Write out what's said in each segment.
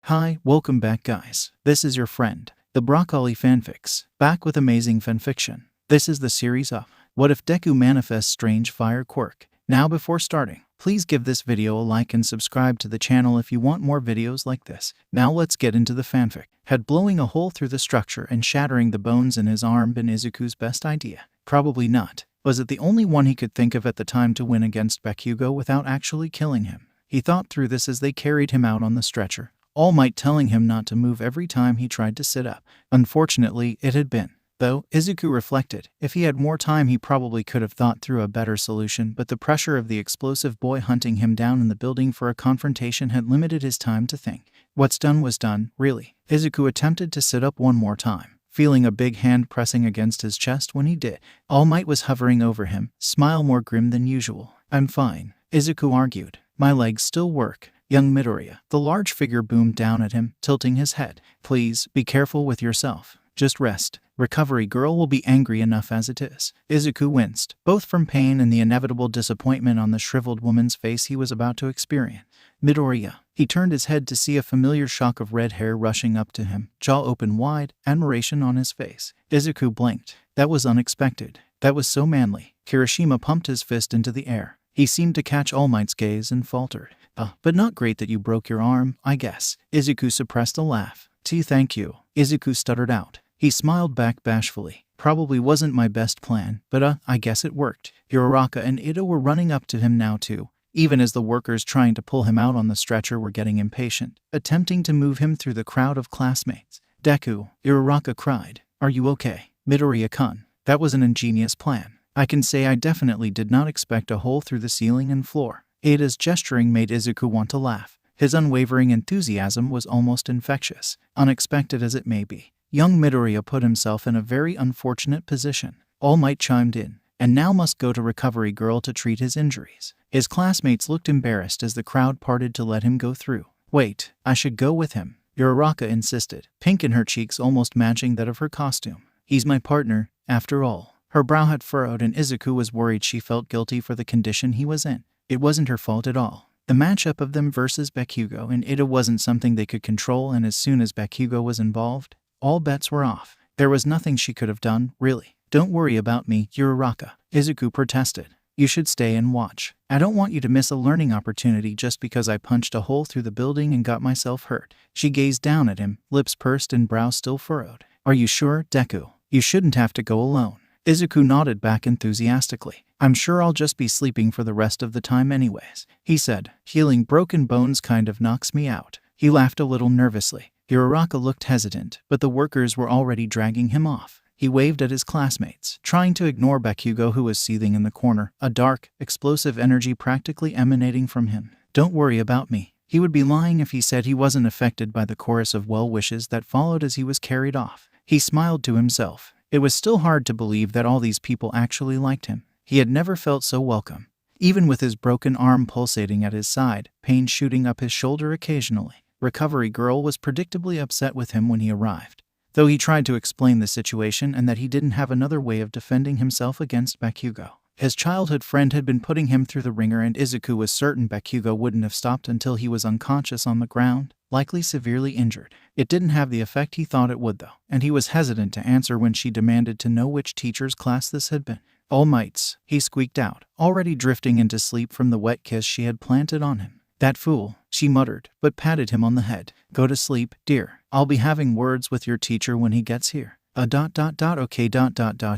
Hi, welcome back guys. This is your friend, the Broccoli Fanfics, back with amazing fanfiction. This is the series of What If Deku Manifests Strange Fire Quirk. Now before starting, please give this video a like and subscribe to the channel if you want more videos like this. Now let's get into the fanfic. Had blowing a hole through the structure and shattering the bones in his arm been Izuku's best idea? Probably not. Was it the only one he could think of at the time to win against Bakugo without actually killing him? He thought through this as they carried him out on the stretcher, All Might telling him not to move every time he tried to sit up. Unfortunately, it had been. Though, Izuku reflected, if he had more time he probably could have thought through a better solution, but the pressure of the explosive boy hunting him down in the building for a confrontation had limited his time to think. What's done was done, really. Izuku attempted to sit up one more time, feeling a big hand pressing against his chest when he did. All Might was hovering over him, smile more grim than usual. I'm fine, Izuku argued. My legs still work. Young Midoriya, the large figure, boomed down at him, tilting his head. Please, be careful with yourself. Just rest. Recovery Girl will be angry enough as it is. Izuku winced, both from pain and the inevitable disappointment on the shriveled woman's face he was about to experience. Midoriya. He turned his head to see a familiar shock of red hair rushing up to him, jaw open wide, admiration on his face. Izuku blinked. That was unexpected. That was so manly. Kirishima pumped his fist into the air. He seemed to catch All Might's gaze and faltered. But not great that you broke your arm, I guess. Izuku suppressed a laugh. Thank you. Izuku stuttered out. He smiled back bashfully. Probably wasn't my best plan, but I guess it worked. Uraraka and Iida were running up to him now too, even as the workers trying to pull him out on the stretcher were getting impatient, attempting to move him through the crowd of classmates. Deku, Uraraka cried. Are you okay? Midoriya-kun. That was an ingenious plan. I can say I definitely did not expect a hole through the ceiling and floor. Iida's gesturing made Izuku want to laugh. His unwavering enthusiasm was almost infectious, unexpected as it may be. Young Midoriya put himself in a very unfortunate position. All Might chimed in, and now must go to Recovery Girl to treat his injuries. His classmates looked embarrassed as the crowd parted to let him go through. Wait, I should go with him, Uraraka insisted, pink in her cheeks almost matching that of her costume. He's my partner, after all. Her brow had furrowed and Izuku was worried she felt guilty for the condition he was in. It wasn't her fault at all. The matchup of them versus Bakugo and Iida wasn't something they could control, and as soon as Bakugo was involved, all bets were off. There was nothing she could have done, really. Don't worry about me, Uraraka, Izuku protested. You should stay and watch. I don't want you to miss a learning opportunity just because I punched a hole through the building and got myself hurt. She gazed down at him, lips pursed and brow still furrowed. Are you sure, Deku? You shouldn't have to go alone. Izuku nodded back enthusiastically. I'm sure I'll just be sleeping for the rest of the time anyways, he said. Healing broken bones kind of knocks me out. He laughed a little nervously. Uraraka looked hesitant, but the workers were already dragging him off. He waved at his classmates, trying to ignore Bakugo who was seething in the corner, a dark, explosive energy practically emanating from him. Don't worry about me. He would be lying if he said he wasn't affected by the chorus of well wishes that followed as he was carried off. He smiled to himself. It was still hard to believe that all these people actually liked him. He had never felt so welcome. Even with his broken arm pulsating at his side, pain shooting up his shoulder occasionally, Recovery Girl was predictably upset with him when he arrived. Though he tried to explain the situation and that he didn't have another way of defending himself against Bakugo. His childhood friend had been putting him through the ringer and Izuku was certain Bakugo wouldn't have stopped until he was unconscious on the ground, likely severely injured. It didn't have the effect he thought it would though, and he was hesitant to answer when she demanded to know which teacher's class this had been. All Might's, he squeaked out, already drifting into sleep from the wet kiss she had planted on him. That fool, she muttered, but patted him on the head. Go to sleep, dear. I'll be having words with your teacher when he gets here. Okay.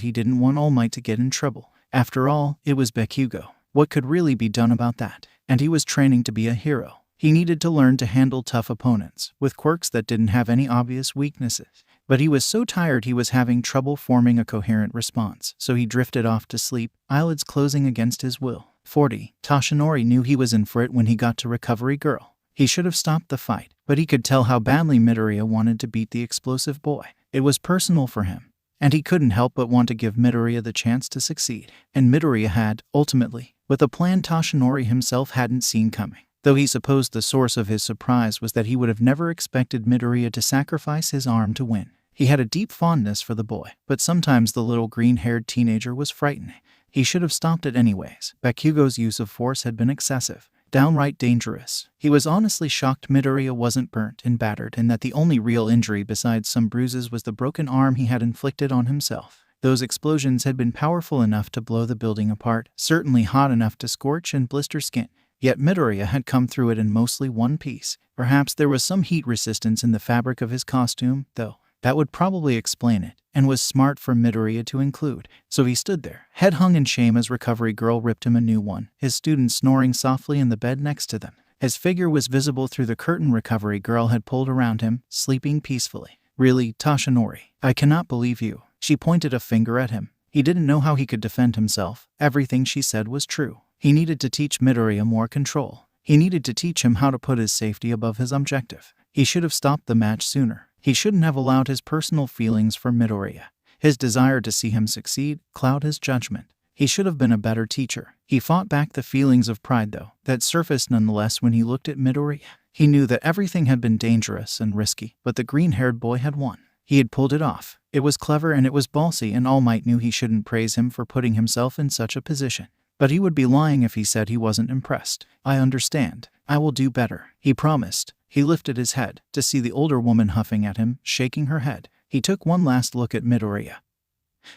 He didn't want All Might to get in trouble. After all, it was Bakugo. What could really be done about that? And he was training to be a hero. He needed to learn to handle tough opponents, with quirks that didn't have any obvious weaknesses. But he was so tired he was having trouble forming a coherent response, so he drifted off to sleep, eyelids closing against his will. 40. Toshinori knew he was in for it when he got to Recovery Girl. He should have stopped the fight, but he could tell how badly Midoriya wanted to beat the explosive boy. It was personal for him, and he couldn't help but want to give Midoriya the chance to succeed. And Midoriya had, ultimately, with a plan Toshinori himself hadn't seen coming. Though he supposed the source of his surprise was that he would have never expected Midoriya to sacrifice his arm to win. He had a deep fondness for the boy, but sometimes the little green-haired teenager was frightening. He should have stopped it anyways. Bakugo's use of force had been excessive. Downright dangerous. He was honestly shocked Midoriya wasn't burnt and battered and that the only real injury besides some bruises was the broken arm he had inflicted on himself. Those explosions had been powerful enough to blow the building apart, certainly hot enough to scorch and blister skin. Yet Midoriya had come through it in mostly one piece. Perhaps there was some heat resistance in the fabric of his costume, though. That would probably explain it, and was smart for Midoriya to include. So he stood there, head hung in shame as Recovery Girl ripped him a new one, his student snoring softly in the bed next to them. His figure was visible through the curtain Recovery Girl had pulled around him, sleeping peacefully. Really, Toshinori, I cannot believe you. She pointed a finger at him. He didn't know how he could defend himself. Everything she said was true. He needed to teach Midoriya more control. He needed to teach him how to put his safety above his objective. He should have stopped the match sooner. He shouldn't have allowed his personal feelings for Midoriya, his desire to see him succeed, cloud his judgment. He should have been a better teacher. He fought back the feelings of pride, though, that surfaced nonetheless when he looked at Midoriya. He knew that everything had been dangerous and risky, but the green-haired boy had won. He had pulled it off. It was clever and it was ballsy, and All Might knew he shouldn't praise him for putting himself in such a position. But he would be lying if he said he wasn't impressed. I understand. I will do better, he promised. He lifted his head to see the older woman huffing at him, shaking her head. He took one last look at Midoriya,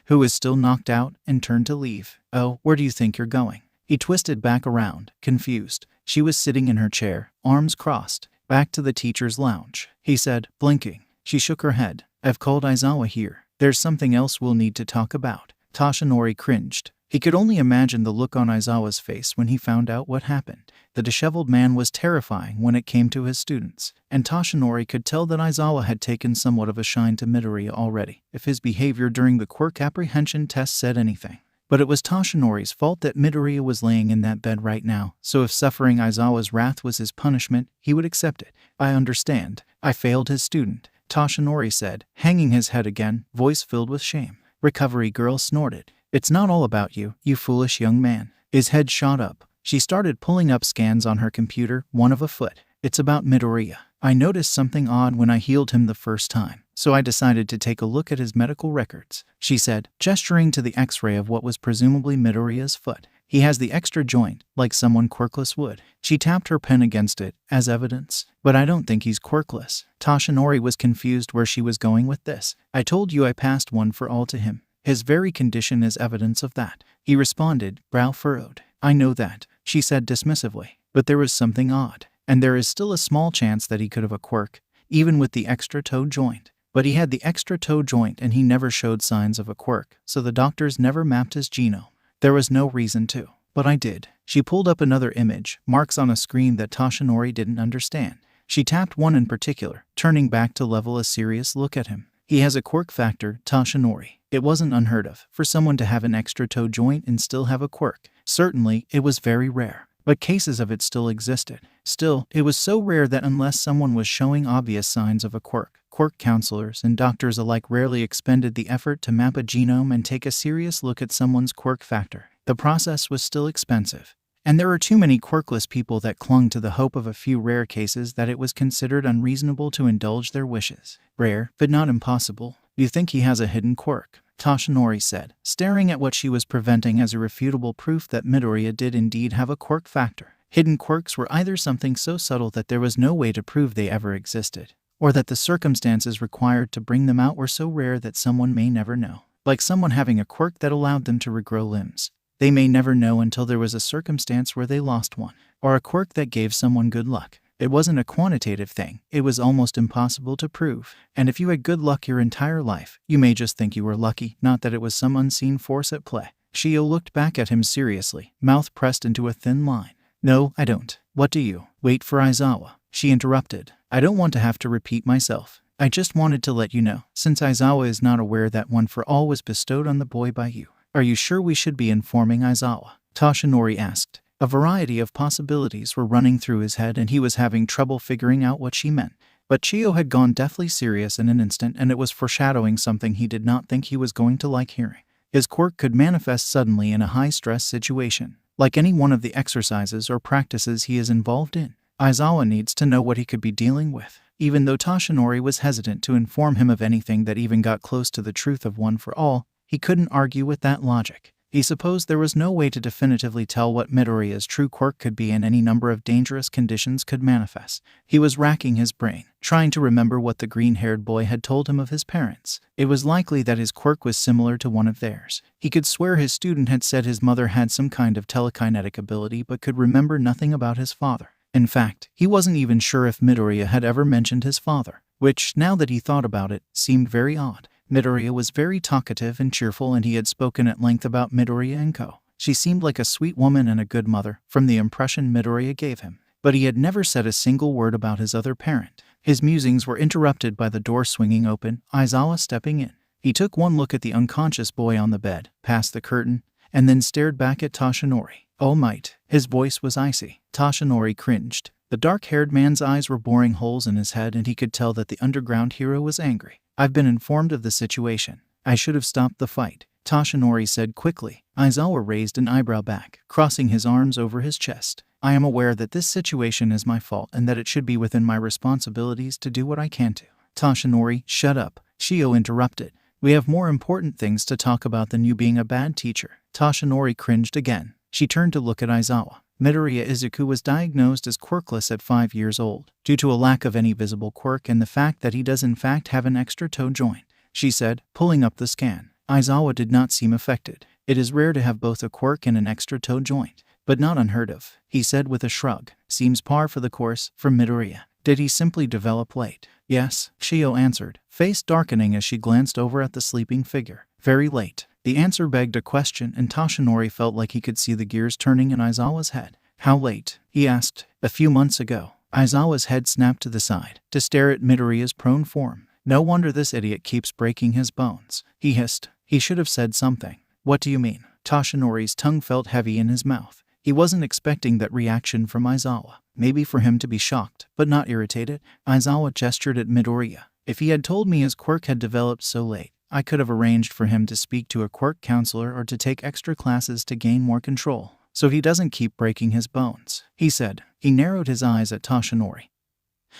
who was still knocked out, and turned to leave. Oh, where do you think you're going? He twisted back around, confused. She was sitting in her chair, arms crossed. Back to the teacher's lounge, he said, blinking. She shook her head. I've called Aizawa here. There's something else we'll need to talk about. Toshinori cringed. He could only imagine the look on Aizawa's face when he found out what happened. The disheveled man was terrifying when it came to his students, and Toshinori could tell that Aizawa had taken somewhat of a shine to Midoriya already, if his behavior during the Quirk apprehension test said anything. But it was Toshinori's fault that Midoriya was laying in that bed right now, so if suffering Aizawa's wrath was his punishment, he would accept it. I understand. I failed his student, Toshinori said, hanging his head again, voice filled with shame. Recovery Girl snorted. It's not all about you, you foolish young man. His head shot up. She started pulling up scans on her computer, one of a foot. It's about Midoriya. I noticed something odd when I healed him the first time, so I decided to take a look at his medical records, she said, gesturing to the x-ray of what was presumably Midoriya's foot. He has the extra joint, like someone quirkless would. She tapped her pen against it, as evidence. But I don't think he's quirkless. Toshinori was confused where she was going with this. I told you I passed one for all to him. His very condition is evidence of that. He responded, brow furrowed. I know that, she said dismissively. But there was something odd. And there is still a small chance that he could have a quirk, even with the extra toe joint. But he had the extra toe joint and he never showed signs of a quirk, so the doctors never mapped his genome. There was no reason to. But I did. She pulled up another image, marks on a screen that Toshinori didn't understand. She tapped one in particular, turning back to level a serious look at him. He has a quirk factor, Toshinori. It wasn't unheard of for someone to have an extra toe joint and still have a quirk. Certainly, it was very rare. But cases of it still existed. Still, it was so rare that unless someone was showing obvious signs of a quirk counselors and doctors alike rarely expended the effort to map a genome and take a serious look at someone's quirk factor. The process was still expensive. And there were too many quirkless people that clung to the hope of a few rare cases that it was considered unreasonable to indulge their wishes. Rare, but not impossible. You think he has a hidden quirk? Toshinori said, staring at what she was presenting as irrefutable proof that Midoriya did indeed have a quirk factor. Hidden quirks were either something so subtle that there was no way to prove they ever existed, or that the circumstances required to bring them out were so rare that someone may never know. Like someone having a quirk that allowed them to regrow limbs. They may never know until there was a circumstance where they lost one, or a quirk that gave someone good luck. It wasn't a quantitative thing, it was almost impossible to prove. And if you had good luck your entire life, you may just think you were lucky, not that it was some unseen force at play. Shio looked back at him seriously, mouth pressed into a thin line. No, I don't. What do you? Wait for Aizawa, she interrupted. I don't want to have to repeat myself. I just wanted to let you know, since Aizawa is not aware that one for all was bestowed on the boy by you. Are you sure we should be informing Aizawa? Toshinori asked. A variety of possibilities were running through his head and he was having trouble figuring out what she meant. But Chio had gone deathly serious in an instant and it was foreshadowing something he did not think he was going to like hearing. His quirk could manifest suddenly in a high-stress situation, like any one of the exercises or practices he is involved in. Aizawa needs to know what he could be dealing with. Even though Toshinori was hesitant to inform him of anything that even got close to the truth of one for all, he couldn't argue with that logic. He supposed there was no way to definitively tell what Midoriya's true quirk could be, and any number of dangerous conditions could manifest. He was racking his brain, trying to remember what the green-haired boy had told him of his parents. It was likely that his quirk was similar to one of theirs. He could swear his student had said his mother had some kind of telekinetic ability but could remember nothing about his father. In fact, he wasn't even sure if Midoriya had ever mentioned his father, which, now that he thought about it, seemed very odd. Midoriya was very talkative and cheerful, and he had spoken at length about Midoriya and Co. She seemed like a sweet woman and a good mother, from the impression Midoriya gave him. But he had never said a single word about his other parent. His musings were interrupted by the door swinging open, Aizawa stepping in. He took one look at the unconscious boy on the bed, past the curtain, and then stared back at Toshinori. "Oh might." His voice was icy. Toshinori cringed. The dark-haired man's eyes were boring holes in his head, and he could tell that the underground hero was angry. "I've been informed of the situation. I should have stopped the fight," Toshinori said quickly. Aizawa raised an eyebrow back, crossing his arms over his chest. "I am aware that this situation is my fault and that it should be within my responsibilities to do what I can to." "Toshinori, shut up," Shio interrupted. "We have more important things to talk about than you being a bad teacher." Toshinori cringed again. She turned to look at Aizawa. Midoriya Izuku was diagnosed as quirkless at 5 years old, due to a lack of any visible quirk and the fact that he does in fact have an extra toe joint, she said, pulling up the scan. Aizawa did not seem affected. "It is rare to have both a quirk and an extra toe joint, but not unheard of," he said with a shrug. "Seems par for the course for Midoriya. Did he simply develop late?" "Yes," Shio answered, face darkening as she glanced over at the sleeping figure. "Very late." The answer begged a question, and Toshinori felt like he could see the gears turning in Aizawa's head. "How late?" he asked. "A few months ago." Aizawa's head snapped to the side, to stare at Midoriya's prone form. "No wonder this idiot keeps breaking his bones," he hissed. "He should have said something." "What do you mean?" Toshinori's tongue felt heavy in his mouth. He wasn't expecting that reaction from Aizawa. Maybe for him to be shocked, but not irritated. Aizawa gestured at Midoriya. "If he had told me his quirk had developed so late, I could have arranged for him to speak to a quirk counselor or to take extra classes to gain more control, so he doesn't keep breaking his bones," he said. He narrowed his eyes at Toshinori,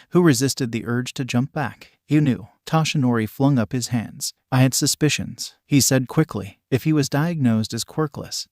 who resisted the urge to jump back. "You knew." Toshinori flung up his hands. "I had suspicions," he said quickly. "If he was diagnosed as quirkless,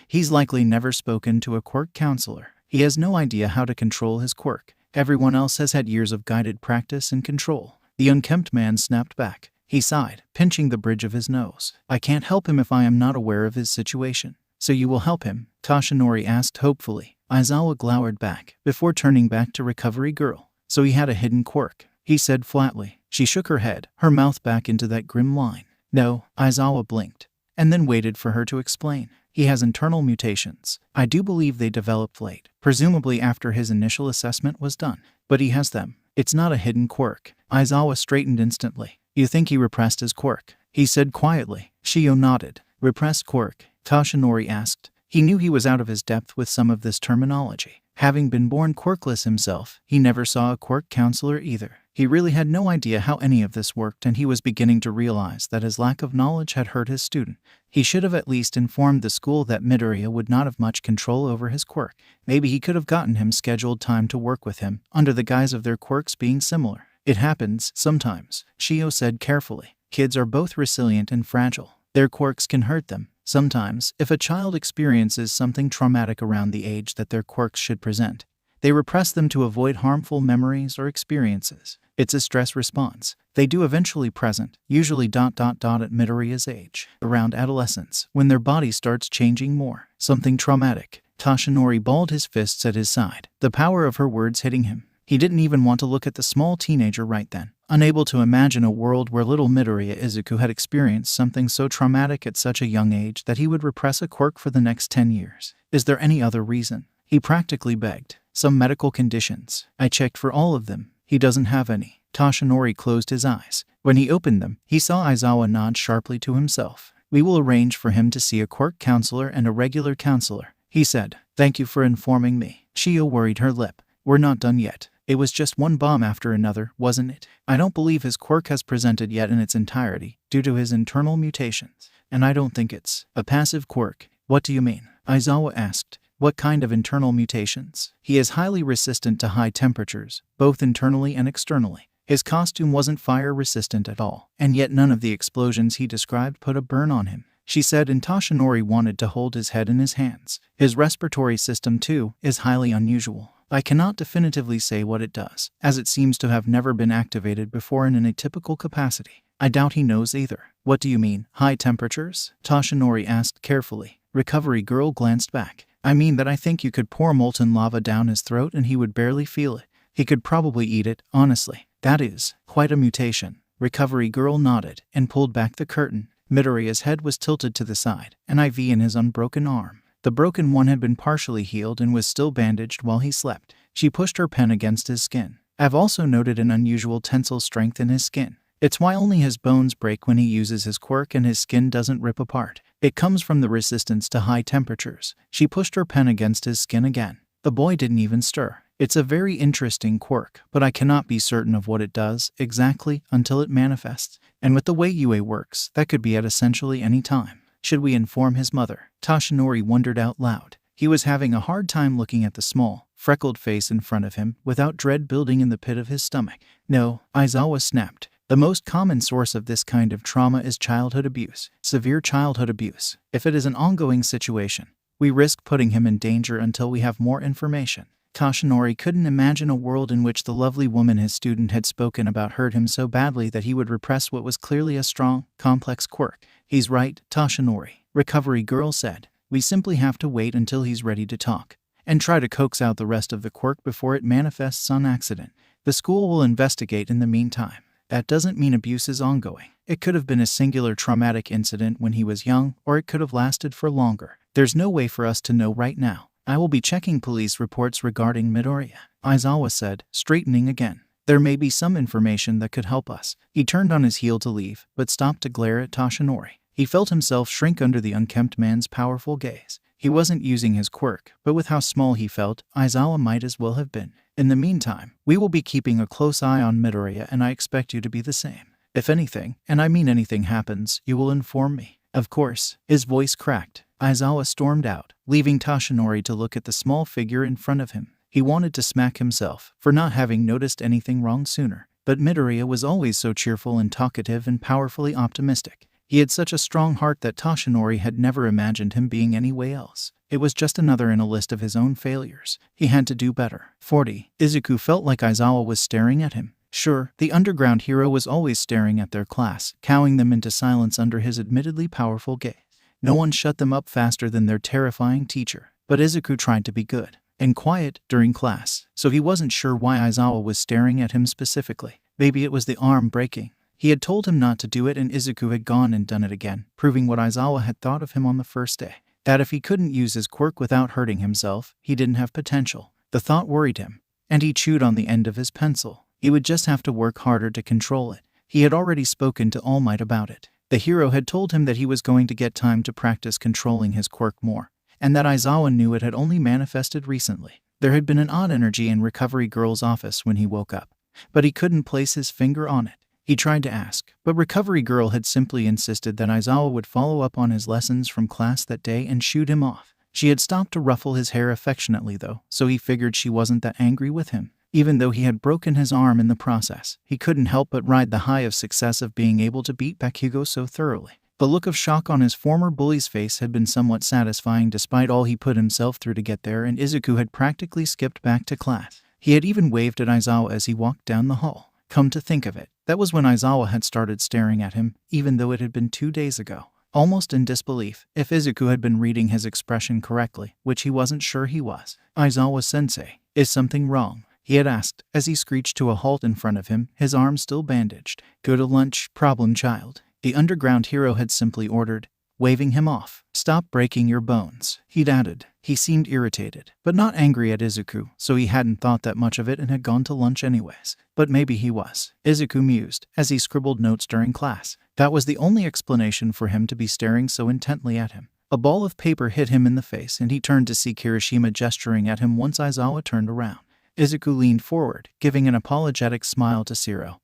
he's likely never spoken to a quirk counselor. He has no idea how to control his quirk. Everyone else has had years of guided practice and control." The unkempt man snapped back. He sighed, pinching the bridge of his nose. "I can't help him if I am not aware of his situation." "So you will help him?" Toshinori asked hopefully. Aizawa glowered back, before turning back to Recovery Girl. "So he had a hidden quirk," he said flatly. She shook her head, her mouth back into that grim line. "No," Aizawa blinked, and then waited for her to explain. "He has internal mutations. I do believe they developed late, presumably after his initial assessment was done. But he has them. It's not a hidden quirk." Aizawa straightened instantly. "You think he repressed his quirk?" he said quietly. Shio nodded. "Repressed quirk?" Toshinori asked. He knew he was out of his depth with some of this terminology. Having been born quirkless himself, he never saw a quirk counselor either. He really had no idea how any of this worked, and he was beginning to realize that his lack of knowledge had hurt his student. He should have at least informed the school that Midoriya would not have much control over his quirk. Maybe he could have gotten him scheduled time to work with him, under the guise of their quirks being similar. "It happens, sometimes," Shio said carefully. "Kids are both resilient and fragile. Their quirks can hurt them. Sometimes, if a child experiences something traumatic around the age that their quirks should present, they repress them to avoid harmful memories or experiences. It's a stress response. They do eventually present, usually ... at Midoriya's age, around adolescence, when their body starts changing more. Something traumatic." Toshinori balled his fists at his side, the power of her words hitting him. He didn't even want to look at the small teenager right then, unable to imagine a world where little Midoriya Izuku had experienced something so traumatic at such a young age that he would repress a quirk for the next 10 years. "Is there any other reason?" he practically begged. "Some medical conditions. I checked for all of them. He doesn't have any." Toshinori closed his eyes. When he opened them, he saw Aizawa nod sharply to himself. "We will arrange for him to see a quirk counselor and a regular counselor," he said. "Thank you for informing me." Shio worried her lip. "We're not done yet. It was just one bomb after another, wasn't it? I don't believe his quirk has presented yet in its entirety, due to his internal mutations. And I don't think it's a passive quirk." "What do you mean?" Aizawa asked. "What kind of internal mutations?" "He is highly resistant to high temperatures, both internally and externally. His costume wasn't fire resistant at all, and yet none of the explosions he described put a burn on him. she said, and Toshinori wanted to hold his head in his hands. His respiratory system, too, is highly unusual. I cannot definitively say what it does, as it seems to have never been activated before in an atypical capacity. I doubt he knows either. What do you mean, high temperatures? Toshinori asked carefully. Recovery Girl glanced back. I mean that I think you could pour molten lava down his throat and he would barely feel it. He could probably eat it, honestly. That is quite a mutation. Recovery Girl nodded and pulled back the curtain. Midoriya's head was tilted to the side, an IV in his unbroken arm. The broken one had been partially healed and was still bandaged while he slept. She pushed her pen against his skin. I've also noted an unusual tensile strength in his skin. It's why only his bones break when he uses his quirk and his skin doesn't rip apart. It comes from the resistance to high temperatures. She pushed her pen against his skin again. The boy didn't even stir. It's a very interesting quirk, but I cannot be certain of what it does exactly until it manifests. And with the way UA works, that could be at essentially any time. Should we inform his mother? Toshinori wondered out loud. He was having a hard time looking at the small, freckled face in front of him without dread building in the pit of his stomach. No, Aizawa snapped. The most common source of this kind of trauma is childhood abuse, severe childhood abuse. If it is an ongoing situation, we risk putting him in danger until we have more information. Toshinori couldn't imagine a world in which the lovely woman his student had spoken about hurt him so badly that he would repress what was clearly a strong, complex quirk. He's right, Toshinori, Recovery Girl said. We simply have to wait until he's ready to talk, and try to coax out the rest of the quirk before it manifests on accident. The school will investigate in the meantime. That doesn't mean abuse is ongoing. It could have been a singular traumatic incident when he was young, or it could have lasted for longer. There's no way for us to know right now. I will be checking police reports regarding Midoriya, Aizawa said, straightening again. There may be some information that could help us. He turned on his heel to leave, but stopped to glare at Toshinori. He felt himself shrink under the unkempt man's powerful gaze. He wasn't using his quirk, but with how small he felt, Aizawa might as well have been. In the meantime, we will be keeping a close eye on Midoriya, and I expect you to be the same. If anything, and I mean anything, happens, you will inform me. Of course. His voice cracked. Aizawa stormed out, leaving Toshinori to look at the small figure in front of him. He wanted to smack himself for not having noticed anything wrong sooner. But Midoriya was always so cheerful and talkative and powerfully optimistic. He had such a strong heart that Toshinori had never imagined him being any way else. It was just another in a list of his own failures. He had to do better. 40. Izuku felt like Aizawa was staring at him. Sure, the underground hero was always staring at their class, cowing them into silence under his admittedly powerful gaze. No one shut them up faster than their terrifying teacher. But Izuku tried to be good and quiet during class, so he wasn't sure why Aizawa was staring at him specifically. Maybe it was the arm breaking. He had told him not to do it, and Izuku had gone and done it again, proving what Aizawa had thought of him on the first day. That if he couldn't use his quirk without hurting himself, he didn't have potential. The thought worried him, and he chewed on the end of his pencil. He would just have to work harder to control it. He had already spoken to All Might about it. The hero had told him that he was going to get time to practice controlling his quirk more, and that Aizawa knew it had only manifested recently. There had been an odd energy in Recovery Girl's office when he woke up, but he couldn't place his finger on it. He tried to ask, but Recovery Girl had simply insisted that Aizawa would follow up on his lessons from class that day and shooed him off. She had stopped to ruffle his hair affectionately though, so he figured she wasn't that angry with him. Even though he had broken his arm in the process, he couldn't help but ride the high of success of being able to beat Bakugo so thoroughly. The look of shock on his former bully's face had been somewhat satisfying despite all he put himself through to get there, and Izuku had practically skipped back to class. He had even waved at Aizawa as he walked down the hall. Come to think of it, that was when Aizawa had started staring at him, even though it had been 2 days ago. Almost in disbelief, if Izuku had been reading his expression correctly, which he wasn't sure he was. Aizawa-sensei, is something wrong? He had asked, as he screeched to a halt in front of him, his arm still bandaged. Go to lunch, problem child. The underground hero had simply ordered, waving him off. Stop breaking your bones, he'd added. He seemed irritated, but not angry at Izuku, so he hadn't thought that much of it and had gone to lunch anyways. But maybe he was. Izuku mused, as he scribbled notes during class. That was the only explanation for him to be staring so intently at him. A ball of paper hit him in the face, and he turned to see Kirishima gesturing at him once Aizawa turned around. Izuku leaned forward, giving an apologetic smile to Shiro,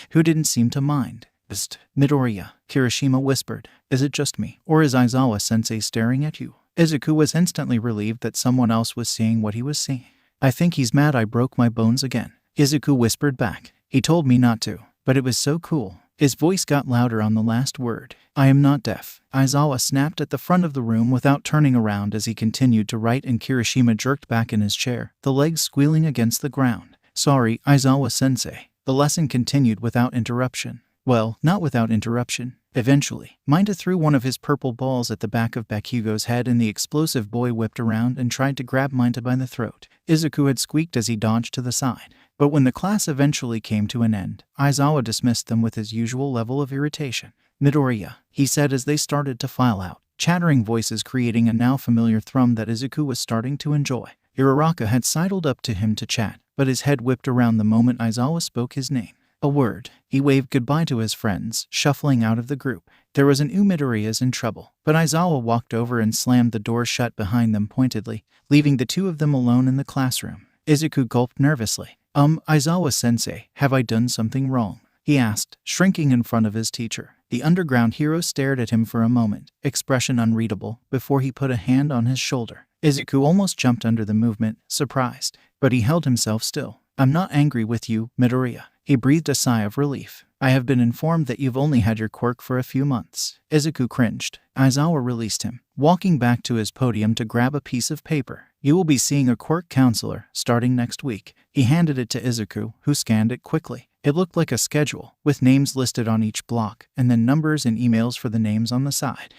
who didn't seem to mind. Psst, Midoriya, Kirishima whispered. Is it just me, or is Aizawa-sensei staring at you? Izuku was instantly relieved that someone else was seeing what he was seeing. I think he's mad I broke my bones again, Izuku whispered back. He told me not to, but it was so cool. His voice got louder on the last word. I am not deaf. Aizawa snapped at the front of the room without turning around as he continued to write, and Kirishima jerked back in his chair, the legs squealing against the ground. Sorry, Aizawa-sensei. The lesson continued without interruption. Well, not without interruption. Eventually, Mineta threw one of his purple balls at the back of Bakugo's head, and the explosive boy whipped around and tried to grab Mineta by the throat. Izuku had squeaked as he dodged to the side. But when the class eventually came to an end, Aizawa dismissed them with his usual level of irritation. Midoriya, he said as they started to file out, chattering voices creating a now familiar thrum that Izuku was starting to enjoy. Uraraka had sidled up to him to chat, but his head whipped around the moment Aizawa spoke his name. A word. He waved goodbye to his friends, shuffling out of the group. There was an Midoriya's in trouble, but Aizawa walked over and slammed the door shut behind them pointedly, leaving the two of them alone in the classroom. Izuku gulped nervously. Aizawa-sensei, have I done something wrong? He asked, shrinking in front of his teacher. The underground hero stared at him for a moment, expression unreadable, before he put a hand on his shoulder. Izuku almost jumped under the movement, surprised, but he held himself still. I'm not angry with you, Midoriya. He breathed a sigh of relief. I have been informed that you've only had your quirk for a few months. Izuku cringed. Aizawa released him, walking back to his podium to grab a piece of paper. You will be seeing a quirk counselor, starting next week. He handed it to Izuku, who scanned it quickly. It looked like a schedule, with names listed on each block, and then numbers and emails for the names on the side.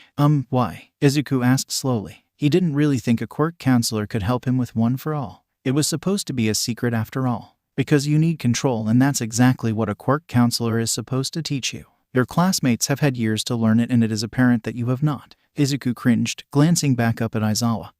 Why? Izuku asked slowly. He didn't really think a quirk counselor could help him with one for all. It was supposed to be a secret after all. Because you need control, and that's exactly what a quirk counselor is supposed to teach you. Your classmates have had years to learn it, and it is apparent that you have not. Izuku cringed, glancing back up at Aizawa,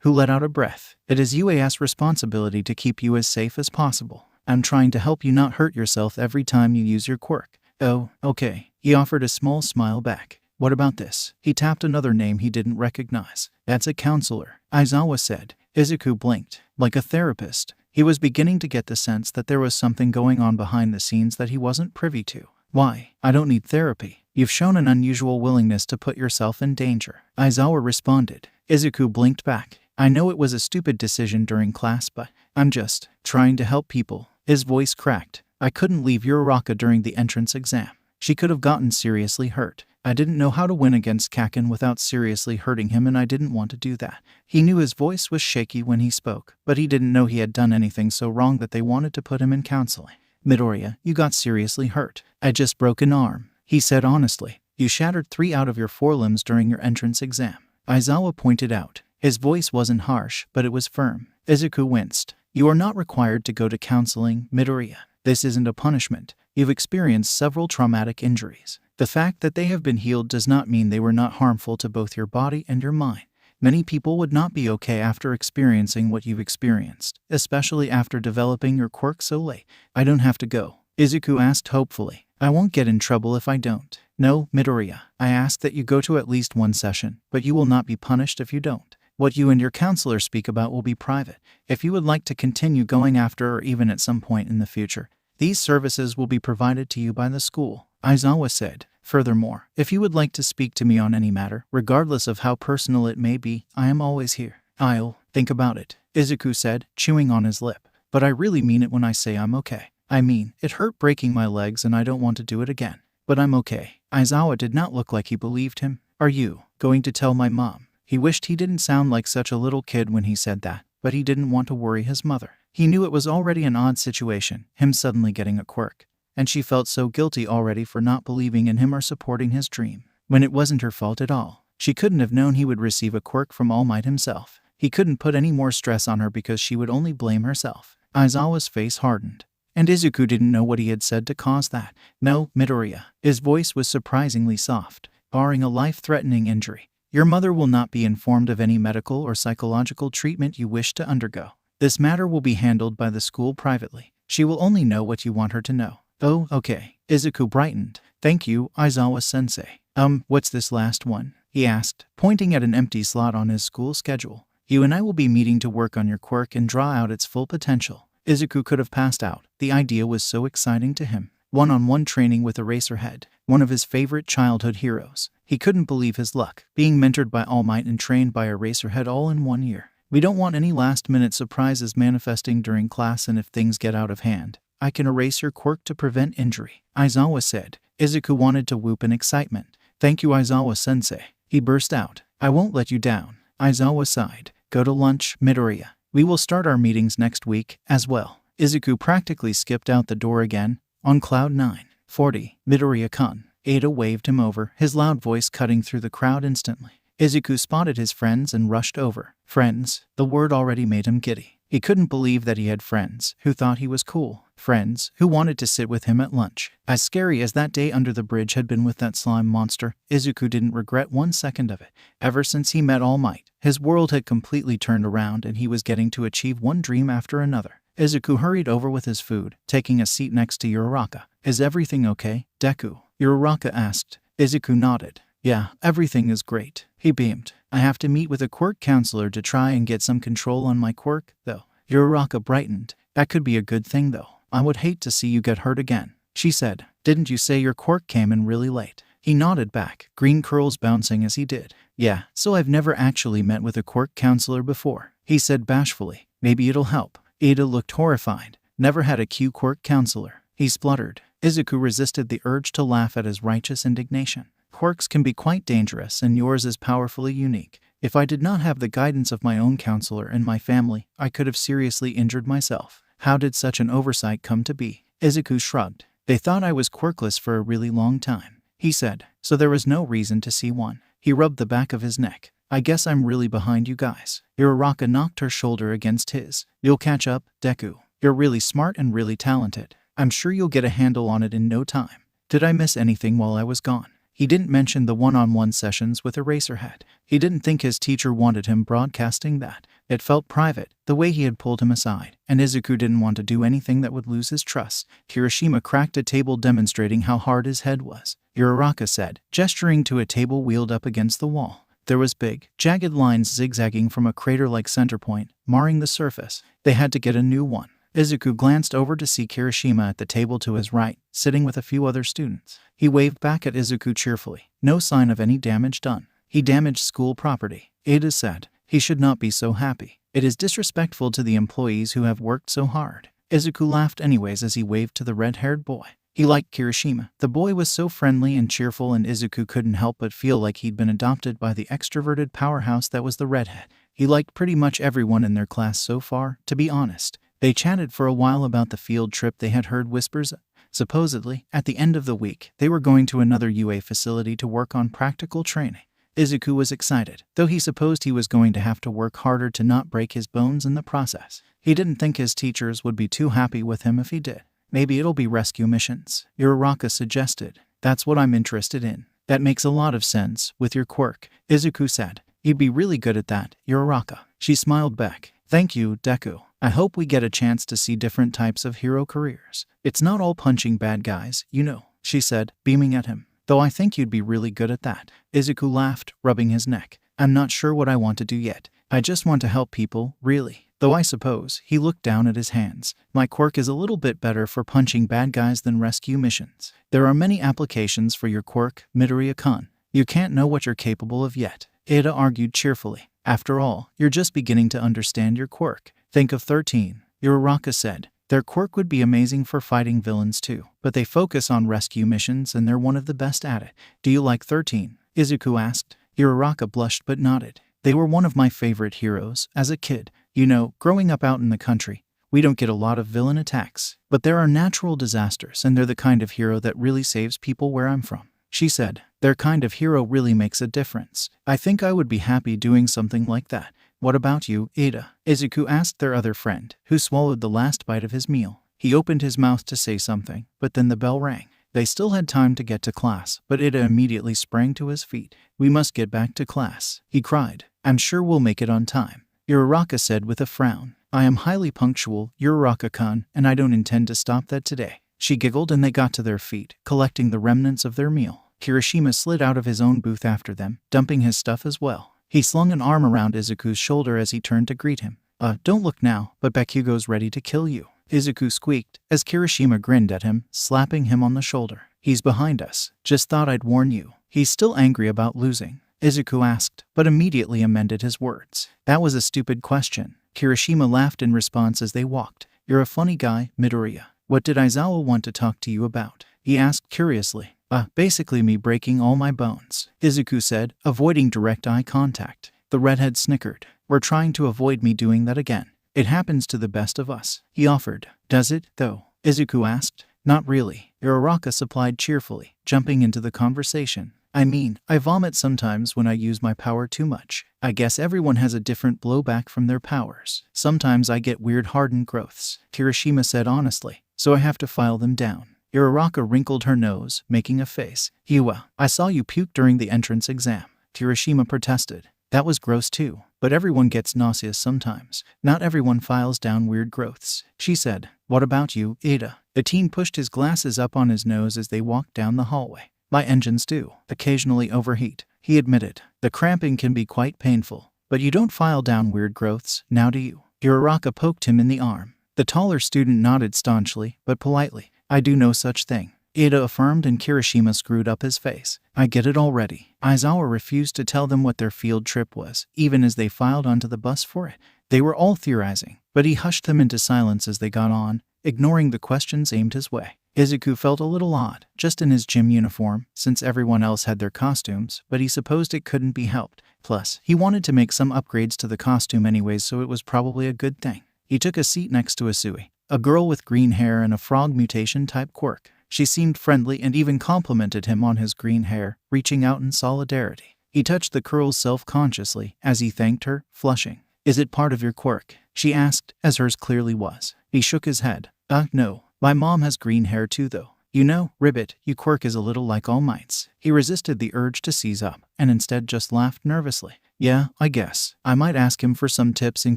who let out a breath. It is UA's responsibility to keep you as safe as possible. I'm trying to help you not hurt yourself every time you use your quirk. Oh, okay. He offered a small smile back. What about this? He tapped another name he didn't recognize. That's a counselor, Aizawa said. Izuku blinked. Like a therapist. He was beginning to get the sense that there was something going on behind the scenes that he wasn't privy to. Why? I don't need therapy. You've shown an unusual willingness to put yourself in danger, Aizawa responded. Izuku blinked back. I know it was a stupid decision during class, but I'm just trying to help people. His voice cracked. I couldn't leave Uraraka during the entrance exam. She could have gotten seriously hurt. I didn't know how to win against Canon without seriously hurting him, and I didn't want to do that. He knew his voice was shaky when he spoke, but he didn't know he had done anything so wrong that they wanted to put him in counseling. Midoriya, you got seriously hurt. I just broke an arm, he said honestly. You shattered 3 out of your 4 limbs during your entrance exam, Aizawa pointed out. His voice wasn't harsh, but it was firm. Izuku winced. You are not required to go to counseling, Midoriya. This isn't a punishment. You've experienced several traumatic injuries. The fact that they have been healed does not mean they were not harmful to both your body and your mind. Many people would not be okay after experiencing what you've experienced, especially after developing your quirk so late. I don't have to go, Izuku asked hopefully. I won't get in trouble if I don't. No, Midoriya. I ask that you go to at least 1 session, but you will not be punished if you don't. What you and your counselor speak about will be private. If you would like to continue going after, or even at some point in the future, these services will be provided to you by the school, Aizawa said. Furthermore, if you would like to speak to me on any matter, regardless of how personal it may be, I am always here. I'll think about it, Izuku said, chewing on his lip. But I really mean it when I say I'm okay. I mean, it hurt breaking my legs and I don't want to do it again. But I'm okay. Aizawa did not look like he believed him. Are you going to tell my mom? He wished he didn't sound like such a little kid when he said that, but he didn't want to worry his mother. He knew it was already an odd situation, him suddenly getting a quirk, and she felt so guilty already for not believing in him or supporting his dream, when it wasn't her fault at all. She couldn't have known he would receive a quirk from All Might himself. He couldn't put any more stress on her because she would only blame herself. Aizawa's face hardened, and Izuku didn't know what he had said to cause that. No, Midoriya. His voice was surprisingly soft. Barring a life-threatening injury, your mother will not be informed of any medical or psychological treatment you wish to undergo. This matter will be handled by the school privately. She will only know what you want her to know. Oh, okay. Izuku brightened. Thank you, Aizawa-sensei. What's this last one? He asked, pointing at an empty slot on his school schedule. You and I will be meeting to work on your quirk and draw out its full potential. Izuku could have passed out. The idea was so exciting to him. One-on-one training with Eraserhead, one of his favorite childhood heroes. He couldn't believe his luck, being mentored by All Might and trained by Eraserhead all in 1 year. We don't want any last-minute surprises manifesting during class, and if things get out of hand, I can erase your quirk to prevent injury, Aizawa said. Izuku wanted to whoop in excitement. Thank you, Aizawa-sensei. He burst out. I won't let you down. Aizawa sighed. Go to lunch, Midoriya. We will start our meetings next week, as well. Izuku practically skipped out the door again, on cloud 9. 40. Midoriya-kun. Iida waved him over, his loud voice cutting through the crowd instantly. Izuku spotted his friends and rushed over. Friends, the word already made him giddy. He couldn't believe that he had friends who thought he was cool. Friends who wanted to sit with him at lunch. As scary as that day under the bridge had been with that slime monster, Izuku didn't regret 1 second of it. Ever since he met All Might, his world had completely turned around and he was getting to achieve one dream after another. Izuku hurried over with his food, taking a seat next to Uraraka. Is everything okay, Deku? Uraraka asked. Izuku nodded. Yeah, everything is great. He beamed. I have to meet with a quirk counselor to try and get some control on my quirk, though. Uraraka brightened. That could be a good thing, though. I would hate to see you get hurt again, she said. Didn't you say your quirk came in really late? He nodded back, green curls bouncing as he did. Yeah, so I've never actually met with a quirk counselor before, he said bashfully. Maybe it'll help. Iida looked horrified. Never had a Q quirk counselor, he spluttered. Izuku resisted the urge to laugh at his righteous indignation. Quirks can be quite dangerous and yours is powerfully unique. If I did not have the guidance of my own counselor and my family, I could have seriously injured myself. How did such an oversight come to be? Izuku shrugged. They thought I was quirkless for a really long time, he said, so there was no reason to see one. He rubbed the back of his neck. I guess I'm really behind you guys. Uraraka knocked her shoulder against his. You'll catch up, Deku. You're really smart and really talented. I'm sure you'll get a handle on it in no time. Did I miss anything while I was gone? He didn't mention the one-on-one sessions with Eraserhead. He didn't think his teacher wanted him broadcasting that. It felt private, the way he had pulled him aside, and Izuku didn't want to do anything that would lose his trust. Kirishima cracked a table demonstrating how hard his head was. Uraraka said, gesturing to a table wheeled up against the wall. There was big, jagged lines zigzagging from a crater-like center point, marring the surface. They had to get a new one. Izuku glanced over to see Kirishima at the table to his right, sitting with a few other students. He waved back at Izuku cheerfully. No sign of any damage done. He damaged school property. Iida said. He should not be so happy. It is disrespectful to the employees who have worked so hard. Izuku laughed anyways as he waved to the red-haired boy. He liked Kirishima. The boy was so friendly and cheerful and Izuku couldn't help but feel like he'd been adopted by the extroverted powerhouse that was the redhead. He liked pretty much everyone in their class so far, to be honest. They chatted for a while about the field trip they had heard whispers of. Supposedly, at the end of the week, they were going to another UA facility to work on practical training. Izuku was excited, though he supposed he was going to have to work harder to not break his bones in the process. He didn't think his teachers would be too happy with him if he did. Maybe it'll be rescue missions, Uraraka suggested. That's what I'm interested in. That makes a lot of sense, with your quirk, Izuku said. You'd be really good at that, Uraraka. She smiled back. Thank you, Deku. I hope we get a chance to see different types of hero careers. It's not all punching bad guys, you know, she said, beaming at him. Though I think you'd be really good at that. Izuku laughed, rubbing his neck. I'm not sure what I want to do yet. I just want to help people, really. Though I suppose, he looked down at his hands. My quirk is a little bit better for punching bad guys than rescue missions. There are many applications for your quirk, Midoriya-kun. You can't know what you're capable of yet, Iida argued cheerfully. After all, you're just beginning to understand your quirk. Think of 13, Uraraka said. Their quirk would be amazing for fighting villains too, but they focus on rescue missions and they're one of the best at it. Do you like 13? Izuku asked. Uraraka blushed but nodded. They were one of my favorite heroes as a kid. You know, growing up out in the country, we don't get a lot of villain attacks, but there are natural disasters and they're the kind of hero that really saves people where I'm from, she said. Their kind of hero really makes a difference. I think I would be happy doing something like that. What about you, Iida? Izuku asked their other friend, who swallowed the last bite of his meal. He opened his mouth to say something, but then the bell rang. They still had time to get to class, but Iida immediately sprang to his feet. We must get back to class, he cried. I'm sure we'll make it on time, Uraraka said with a frown. I am highly punctual, Uraraka-kun, and I don't intend to stop that today. She giggled and they got to their feet, collecting the remnants of their meal. Kirishima slid out of his own booth after them, dumping his stuff as well. He slung an arm around Izuku's shoulder as he turned to greet him. Don't look now, but Bakugo's ready to kill you, Izuku squeaked, as Kirishima grinned at him, slapping him on the shoulder. He's behind us. Just thought I'd warn you. He's still angry about losing, Izuku asked, but immediately amended his words. That was a stupid question. Kirishima laughed in response as they walked. You're a funny guy, Midoriya. What did Aizawa want to talk to you about? He asked curiously. Basically me breaking all my bones, Izuku said, avoiding direct eye contact. The redhead snickered. We're trying to avoid me doing that again. It happens to the best of us, he offered. Does it, though? Izuku asked. Not really, Uraraka supplied cheerfully, jumping into the conversation. I mean, I vomit sometimes when I use my power too much. I guess everyone has a different blowback from their powers. Sometimes I get weird hardened growths, Kirishima said honestly, so I have to file them down. Uraraka wrinkled her nose, making a face. Iwa, I saw you puke during the entrance exam, Kirishima protested. That was gross too, but everyone gets nauseous sometimes. Not everyone files down weird growths, she said. What about you, Iida? The teen pushed his glasses up on his nose as they walked down the hallway. My engines do occasionally overheat, he admitted. The cramping can be quite painful, but you don't file down weird growths, now do you? Uraraka poked him in the arm. The taller student nodded staunchly, but politely. I do no such thing, Iida affirmed, and Kirishima screwed up his face. I get it already. Aizawa refused to tell them what their field trip was, even as they filed onto the bus for it. They were all theorizing, but he hushed them into silence as they got on, ignoring the questions aimed his way. Izuku felt a little odd, just in his gym uniform, since everyone else had their costumes, but he supposed it couldn't be helped. Plus, he wanted to make some upgrades to the costume anyways, so it was probably a good thing. He took a seat next to Asui, a girl with green hair and a frog mutation-type quirk. She seemed friendly and even complimented him on his green hair, reaching out in solidarity. He touched the curls self-consciously as he thanked her, flushing. Is it part of your quirk? She asked, as hers clearly was. He shook his head. No. My mom has green hair too though. You know, Ribbit, your quirk is a little like All Might's. He resisted the urge to seize up, and instead just laughed nervously. Yeah, I guess. I might ask him for some tips in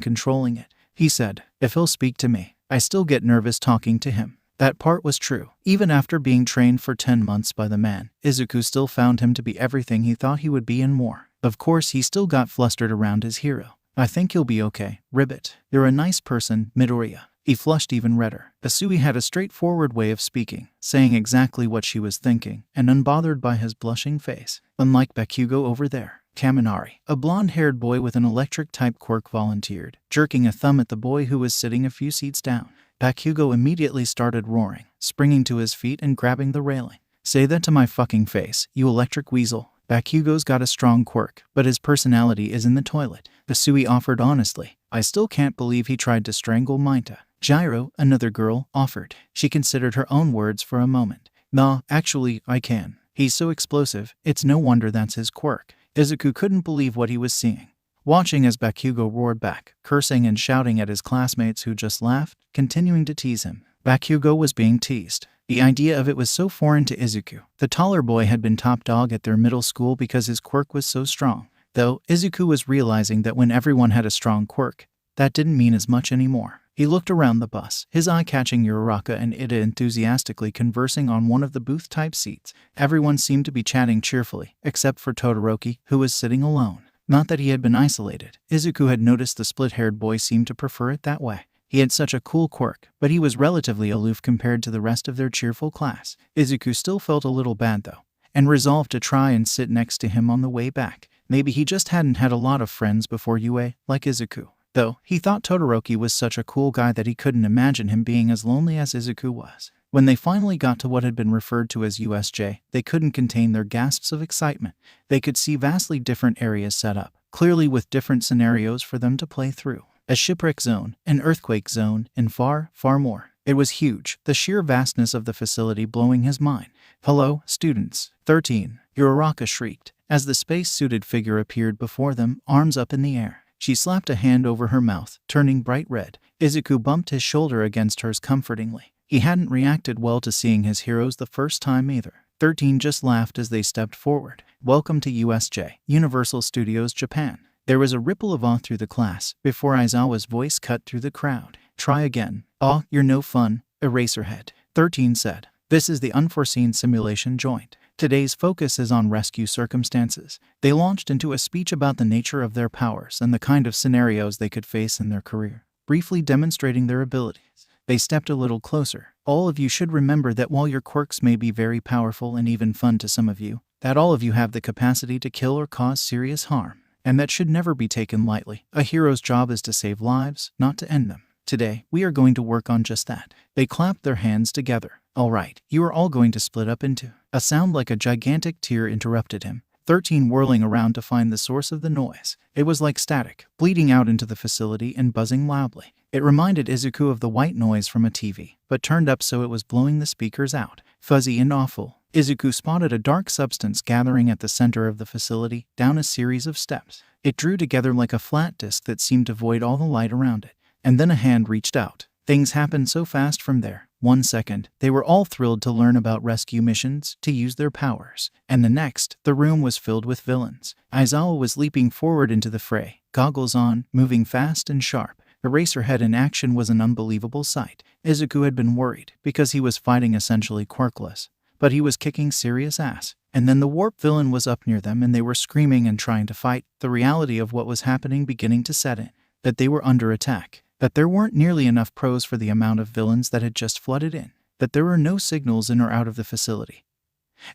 controlling it, he said. If he'll speak to me. I still get nervous talking to him. That part was true. Even after being trained for 10 months by the man, Izuku still found him to be everything he thought he would be and more. Of course, he still got flustered around his hero. I think you'll be okay, Ribbit. You're a nice person, Midoriya. He flushed even redder. Asui had a straightforward way of speaking, saying exactly what she was thinking, and unbothered by his blushing face. Unlike Bakugo over there, Kaminari, a blonde-haired boy with an electric-type quirk, volunteered, jerking a thumb at the boy who was sitting a few seats down. Bakugo immediately started roaring, springing to his feet and grabbing the railing. Say that to my fucking face, you electric weasel. Bakugo's got a strong quirk, but his personality is in the toilet, Asui offered honestly. I still can't believe he tried to strangle Mainta. Gyro, another girl, offered. She considered her own words for a moment. Nah, actually, I can. He's so explosive, it's no wonder that's his quirk. Izuku couldn't believe what he was seeing. Watching as Bakugo roared back, cursing and shouting at his classmates who just laughed, continuing to tease him. Bakugo was being teased. The idea of it was so foreign to Izuku. The taller boy had been top dog at their middle school because his quirk was so strong. Though, Izuku was realizing that when everyone had a strong quirk, that didn't mean as much anymore. He looked around the bus, his eye catching Uraraka and Iida enthusiastically conversing on one of the booth-type seats. Everyone seemed to be chatting cheerfully, except for Todoroki, who was sitting alone. Not that he had been isolated. Izuku had noticed the split-haired boy seemed to prefer it that way. He had such a cool quirk, but he was relatively aloof compared to the rest of their cheerful class. Izuku still felt a little bad though, and resolved to try and sit next to him on the way back. Maybe he just hadn't had a lot of friends before UA, like Izuku. Though, he thought Todoroki was such a cool guy that he couldn't imagine him being as lonely as Izuku was. When they finally got to what had been referred to as USJ, they couldn't contain their gasps of excitement. They could see vastly different areas set up, clearly with different scenarios for them to play through. A shipwreck zone, an earthquake zone, and far, far more. It was huge, the sheer vastness of the facility blowing his mind. Hello, students. 13. Uraraka shrieked, as the space-suited figure appeared before them, arms up in the air. She slapped a hand over her mouth, turning bright red. Izuku bumped his shoulder against hers comfortingly. He hadn't reacted well to seeing his heroes the first time either. 13 just laughed as they stepped forward. Welcome to USJ, Universal Studios Japan. There was a ripple of awe through the class, before Aizawa's voice cut through the crowd. Try again. Aw, you're no fun, Eraserhead, 13 said. This is the unforeseen simulation joint. Today's focus is on rescue circumstances. They launched into a speech about the nature of their powers and the kind of scenarios they could face in their career, briefly demonstrating their abilities. They stepped a little closer. All of you should remember that while your quirks may be very powerful and even fun to some of you, that all of you have the capacity to kill or cause serious harm. And that should never be taken lightly. A hero's job is to save lives, not to end them. Today, we are going to work on just that. They clapped their hands together. Alright, you are all going to split up into. A sound like a gigantic tear interrupted him. 13 whirling around to find the source of the noise. It was like static, bleeding out into the facility and buzzing loudly. It reminded Izuku of the white noise from a TV, but turned up so it was blowing the speakers out. Fuzzy and awful. Izuku spotted a dark substance gathering at the center of the facility, down a series of steps. It drew together like a flat disk that seemed to void all the light around it. And then a hand reached out. Things happened so fast from there. 1 second, they were all thrilled to learn about rescue missions, to use their powers. And the next, the room was filled with villains. Aizawa was leaping forward into the fray, goggles on, moving fast and sharp. Eraserhead in action was an unbelievable sight. Izuku had been worried, because he was fighting essentially quirkless. But he was kicking serious ass. And then the warp villain was up near them and they were screaming and trying to fight, the reality of what was happening beginning to set in. That they were under attack. That there weren't nearly enough pros for the amount of villains that had just flooded in. That there were no signals in or out of the facility.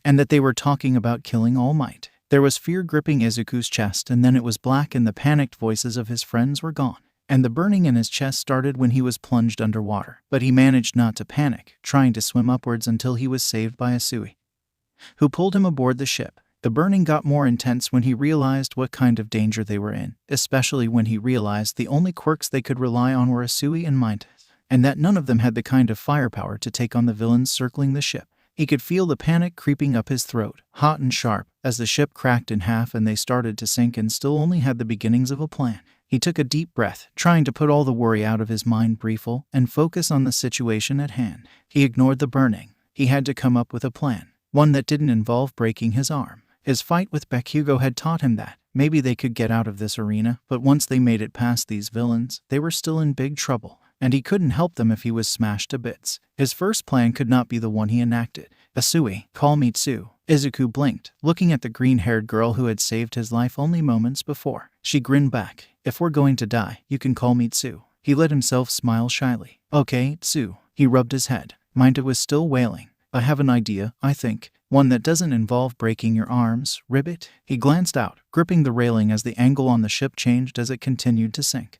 And that they were talking about killing All Might. There was fear gripping Izuku's chest, and then it was black and the panicked voices of his friends were gone. And the burning in his chest started when he was plunged underwater. But he managed not to panic, trying to swim upwards until he was saved by Asui, who pulled him aboard the ship. The burning got more intense when he realized what kind of danger they were in, especially when he realized the only quirks they could rely on were Asui and Midas, and that none of them had the kind of firepower to take on the villains circling the ship. He could feel the panic creeping up his throat, hot and sharp, as the ship cracked in half and they started to sink and still only had the beginnings of a plan. He took a deep breath, trying to put all the worry out of his mind briefly and focus on the situation at hand. He ignored the burning. He had to come up with a plan, one that didn't involve breaking his arm. His fight with Bakugo had taught him that maybe they could get out of this arena, but once they made it past these villains, they were still in big trouble, and he couldn't help them if he was smashed to bits. His first plan could not be the one he enacted. Asui, call me Tsu. Izuku blinked, looking at the green-haired girl who had saved his life only moments before. She grinned back. If we're going to die, you can call me Tsu. He let himself smile shyly. Okay, Tsu. He rubbed his head. Minda was still wailing. I have an idea, I think. One that doesn't involve breaking your arms, ribbit. He glanced out, gripping the railing as the angle on the ship changed as it continued to sink.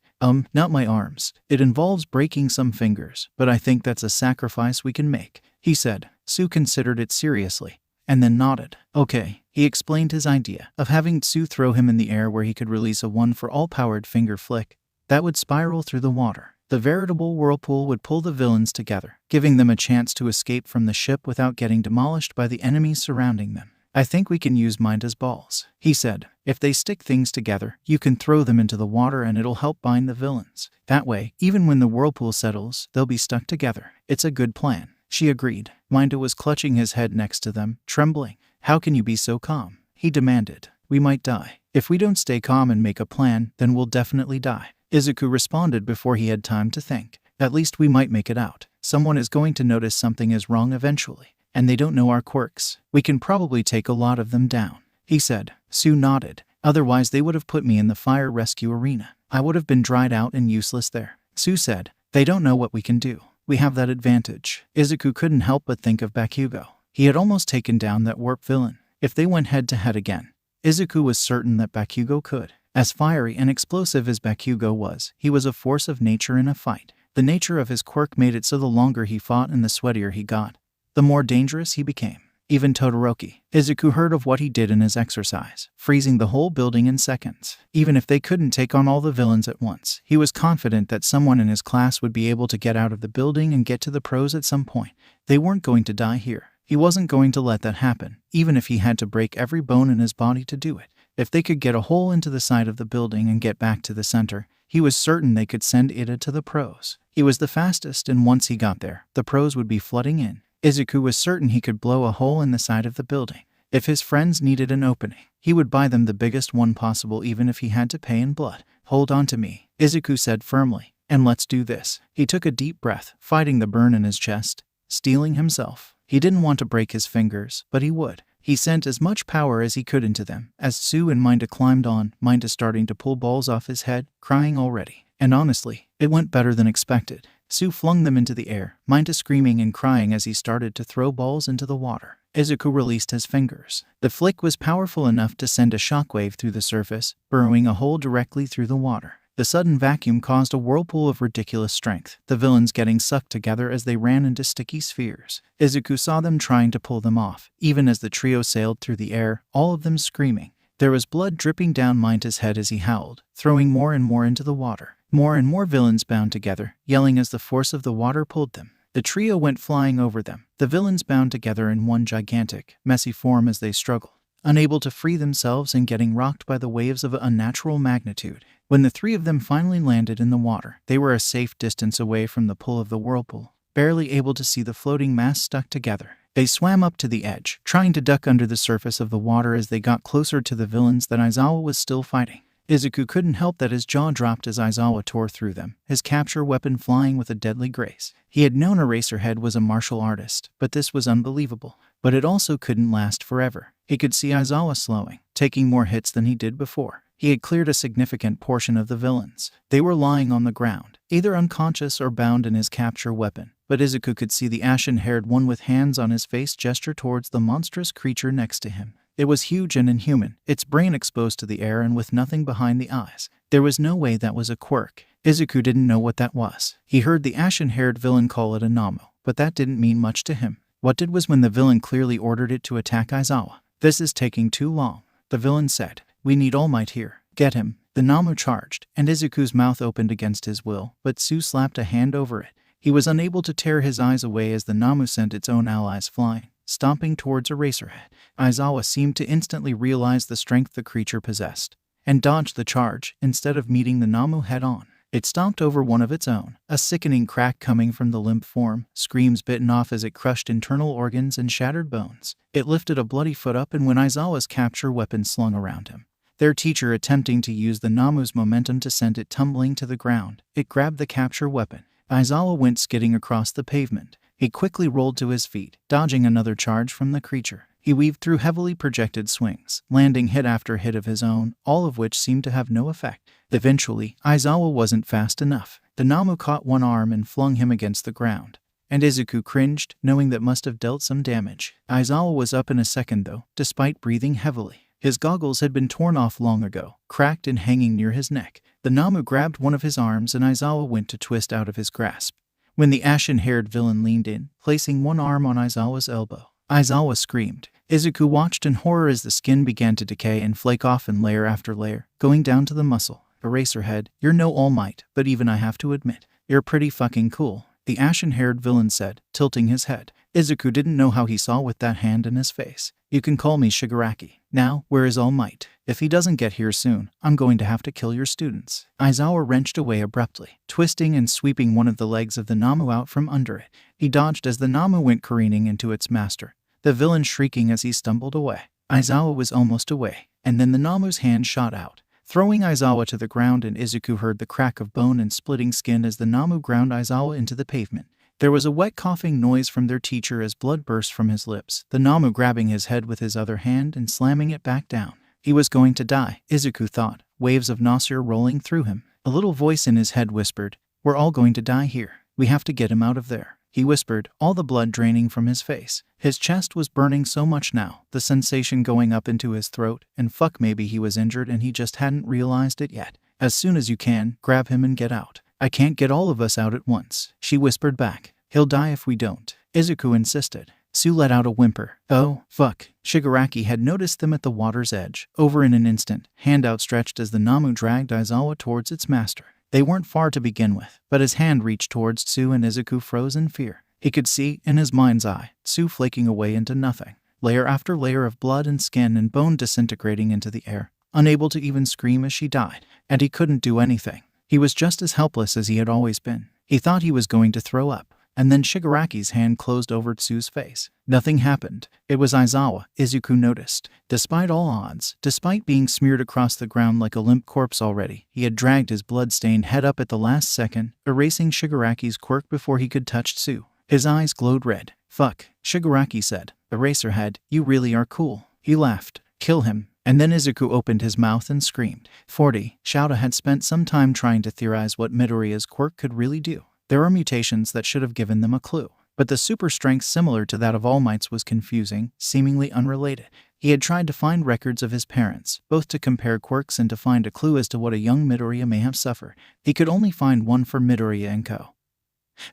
Not my arms. It involves breaking some fingers, but I think that's a sacrifice we can make, he said. Tsu considered it seriously, and then nodded. Okay. He explained his idea of having Tsu throw him in the air where he could release a one-for-all-powered finger flick that would spiral through the water. The veritable whirlpool would pull the villains together, giving them a chance to escape from the ship without getting demolished by the enemies surrounding them. I think we can use Minda's balls, he said. If they stick things together, you can throw them into the water and it'll help bind the villains. That way, even when the whirlpool settles, they'll be stuck together. It's a good plan, she agreed. Minda was clutching his head next to them, trembling. How can you be so calm? He demanded. We might die. If we don't stay calm and make a plan, then we'll definitely die. Izuku responded before he had time to think. At least we might make it out. Someone is going to notice something is wrong eventually. And they don't know our quirks. We can probably take a lot of them down, he said. Tsu nodded. Otherwise they would have put me in the fire rescue arena. I would have been dried out and useless there. Tsu said. They don't know what we can do. We have that advantage. Izuku couldn't help but think of Bakugo. He had almost taken down that warp villain. If they went head-to-head again, Izuku was certain that Bakugo could. As fiery and explosive as Bakugo was, he was a force of nature in a fight. The nature of his quirk made it so the longer he fought and the sweatier he got, the more dangerous he became. Even Todoroki. Izuku heard of what he did in his exercise, freezing the whole building in seconds. Even if they couldn't take on all the villains at once, he was confident that someone in his class would be able to get out of the building and get to the pros at some point. They weren't going to die here. He wasn't going to let that happen, even if he had to break every bone in his body to do it. If they could get a hole into the side of the building and get back to the center, he was certain they could send Iida to the pros. He was the fastest, and once he got there, the pros would be flooding in. Izuku was certain he could blow a hole in the side of the building. If his friends needed an opening, he would buy them the biggest one possible even if he had to pay in blood. Hold on to me, Izuku said firmly, and let's do this. He took a deep breath, fighting the burn in his chest, steeling himself. He didn't want to break his fingers, but he would. He sent as much power as he could into them. As Tsu and Minda climbed on, Minda starting to pull balls off his head, crying already. And honestly, it went better than expected. Tsu flung them into the air, Minda screaming and crying as he started to throw balls into the water. Izuku released his fingers. The flick was powerful enough to send a shockwave through the surface, burrowing a hole directly through the water. The sudden vacuum caused a whirlpool of ridiculous strength, the villains getting sucked together as they ran into sticky spheres. Izuku saw them trying to pull them off, even as the trio sailed through the air, all of them screaming. There was blood dripping down Mainta's head as he howled, throwing more and more into the water. More and more villains bound together, yelling as the force of the water pulled them. The trio went flying over them, the villains bound together in one gigantic, messy form as they struggled, unable to free themselves and getting rocked by the waves of unnatural magnitude. When the three of them finally landed in the water, they were a safe distance away from the pull of the whirlpool, barely able to see the floating mass stuck together. They swam up to the edge, trying to duck under the surface of the water as they got closer to the villains that Aizawa was still fighting. Izuku couldn't help that his jaw dropped as Aizawa tore through them, his capture weapon flying with a deadly grace. He had known Eraserhead was a martial artist, but this was unbelievable. But it also couldn't last forever. He could see Aizawa slowing, taking more hits than he did before. He had cleared a significant portion of the villains. They were lying on the ground, either unconscious or bound in his capture weapon. But Izuku could see the ashen-haired one with hands on his face gesture towards the monstrous creature next to him. It was huge and inhuman, its brain exposed to the air and with nothing behind the eyes. There was no way that was a quirk. Izuku didn't know what that was. He heard the ashen-haired villain call it a Namu, but that didn't mean much to him. What did was when the villain clearly ordered it to attack Aizawa. "This is taking too long," the villain said. "We need All Might here. Get him." The Namu charged, and Izuku's mouth opened against his will, but Tsu slapped a hand over it. He was unable to tear his eyes away as the Namu sent its own allies flying, stomping towards Eraserhead. Aizawa seemed to instantly realize the strength the creature possessed, and dodged the charge instead of meeting the Namu head-on. It stomped over one of its own, a sickening crack coming from the limp form, screams bitten off as it crushed internal organs and shattered bones. It lifted a bloody foot up, and when Aizawa's capture weapon slung around him, their teacher attempting to use the Namu's momentum to send it tumbling to the ground, it grabbed the capture weapon. Aizawa went skidding across the pavement. He quickly rolled to his feet, dodging another charge from the creature. He weaved through heavily projected swings, landing hit after hit of his own, all of which seemed to have no effect. Eventually, Aizawa wasn't fast enough. The Namu caught one arm and flung him against the ground, and Izuku cringed, knowing that must have dealt some damage. Aizawa was up in a second though, despite breathing heavily. His goggles had been torn off long ago, cracked and hanging near his neck. The Namu grabbed one of his arms and Aizawa went to twist out of his grasp, when the ashen-haired villain leaned in, placing one arm on Aizawa's elbow. Aizawa screamed. Izuku watched in horror as the skin began to decay and flake off in layer after layer, going down to the muscle. "Eraserhead, you're no All Might, but even I have to admit, you're pretty fucking cool," the ashen-haired villain said, tilting his head. Izuku didn't know how he saw with that hand in his face. "You can call me Shigaraki. Now, where is All Might? If he doesn't get here soon, I'm going to have to kill your students." Aizawa wrenched away abruptly, twisting and sweeping one of the legs of the Namu out from under it. He dodged as the Namu went careening into its master, the villain shrieking as he stumbled away. Aizawa was almost away, and then the Namu's hand shot out, throwing Aizawa to the ground, and Izuku heard the crack of bone and splitting skin as the Namu ground Aizawa into the pavement. There was a wet coughing noise from their teacher as blood burst from his lips, the Namu grabbing his head with his other hand and slamming it back down. He was going to die, Izuku thought, waves of nausea rolling through him. A little voice in his head whispered, "We're all going to die here. We have to get him out of there," he whispered, all the blood draining from his face. His chest was burning so much now, the sensation going up into his throat, and fuck, maybe he was injured and he just hadn't realized it yet. "As soon as you can, grab him and get out." "I can't get all of us out at once," she whispered back. "He'll die if we don't," Izuku insisted. Tsu let out a whimper. "Oh, fuck." Shigaraki had noticed them at the water's edge, over in an instant, hand outstretched as the Namu dragged Aizawa towards its master. They weren't far to begin with, but his hand reached towards Tsu and Izuku froze in fear. He could see, in his mind's eye, Tsu flaking away into nothing, layer after layer of blood and skin and bone disintegrating into the air, unable to even scream as she died. And he couldn't do anything. He was just as helpless as he had always been. He thought he was going to throw up. And then Shigaraki's hand closed over Tsu's face. Nothing happened. It was Aizawa, Izuku noticed. Despite all odds, despite being smeared across the ground like a limp corpse already, he had dragged his blood-stained head up at the last second, erasing Shigaraki's quirk before he could touch Tsu. His eyes glowed red. "Fuck," Shigaraki said. "Eraserhead, you really are cool." He laughed. "Kill him." And then Izuku opened his mouth and screamed. 40. Shouta had spent some time trying to theorize what Midoriya's quirk could really do. There are mutations that should have given them a clue, but the super strength similar to that of All Might's was confusing, seemingly unrelated. He had tried to find records of his parents, both to compare quirks and to find a clue as to what a young Midoriya may have suffered. He could only find one for Midoriya and Co.,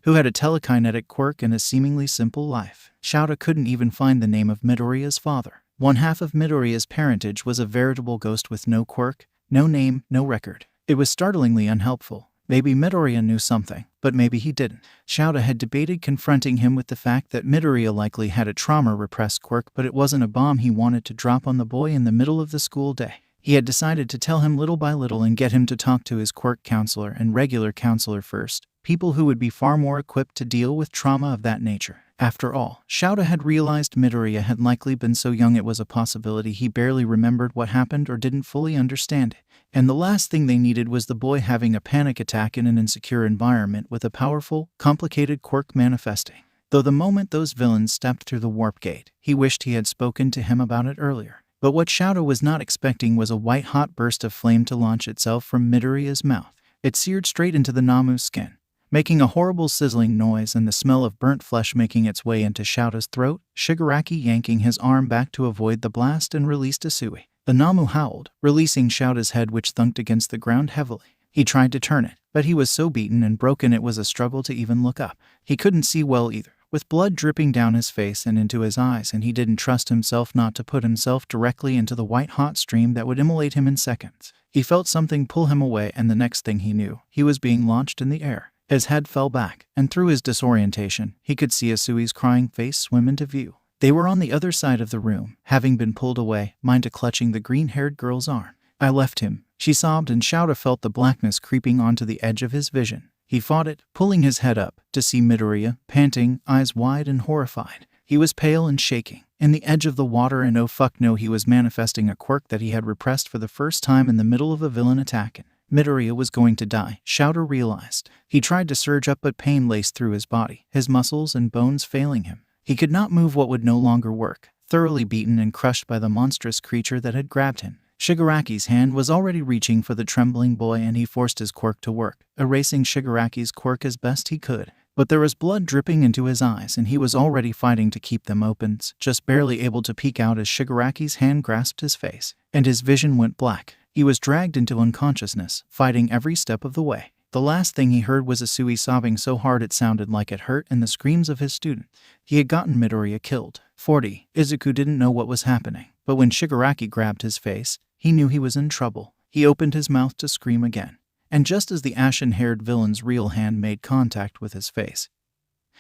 who had a telekinetic quirk and a seemingly simple life. Shouta couldn't even find the name of Midoriya's father. One half of Midoriya's parentage was a veritable ghost with no quirk, no name, no record. It was startlingly unhelpful. Maybe Midoriya knew something, but maybe he didn't. Shouta had debated confronting him with the fact that Midoriya likely had a trauma-repressed quirk, but it wasn't a bomb he wanted to drop on the boy in the middle of the school day. He had decided to tell him little by little and get him to talk to his quirk counselor and regular counselor first, people who would be far more equipped to deal with trauma of that nature. After all, Shouta had realized Midoriya had likely been so young it was a possibility he barely remembered what happened or didn't fully understand it. And the last thing they needed was the boy having a panic attack in an insecure environment with a powerful, complicated quirk manifesting. Though the moment those villains stepped through the warp gate, he wished he had spoken to him about it earlier. But what Shouta was not expecting was a white-hot burst of flame to launch itself from Midoriya's mouth. It seared straight into the Namu's skin, making a horrible sizzling noise and the smell of burnt flesh making its way into Shouta's throat, Shigaraki yanking his arm back to avoid the blast and released a Sui. The Namu howled, releasing Shouta's head which thunked against the ground heavily. He tried to turn it, but he was so beaten and broken it was a struggle to even look up. He couldn't see well either, with blood dripping down his face and into his eyes, and he didn't trust himself not to put himself directly into the white-hot stream that would immolate him in seconds. He felt something pull him away, and the next thing he knew, he was being launched in the air. His head fell back, and through his disorientation, he could see Asui's crying face swim into view. They were on the other side of the room, having been pulled away, Mineta clutching the green-haired girl's arm. "I left him," she sobbed, and Shouta felt the blackness creeping onto the edge of his vision. He fought it, pulling his head up, to see Midoriya, panting, eyes wide and horrified. He was pale and shaking, in the edge of the water, and oh fuck no, he was manifesting a quirk that he had repressed for the first time in the middle of a villain attack. Midoriya was going to die, Shouta realized. He tried to surge up, but pain laced through his body, his muscles and bones failing him. He could not move what would no longer work, thoroughly beaten and crushed by the monstrous creature that had grabbed him. Shigaraki's hand was already reaching for the trembling boy, and he forced his quirk to work, erasing Shigaraki's quirk as best he could. But there was blood dripping into his eyes, and he was already fighting to keep them open, just barely able to peek out as Shigaraki's hand grasped his face, and his vision went black. He was dragged into unconsciousness, fighting every step of the way. The last thing he heard was Asui sobbing so hard it sounded like it hurt, and the screams of his student. He had gotten Midoriya killed. 40. Izuku didn't know what was happening, but when Shigaraki grabbed his face, he knew he was in trouble. He opened his mouth to scream again, and just as the ashen-haired villain's real hand made contact with his face,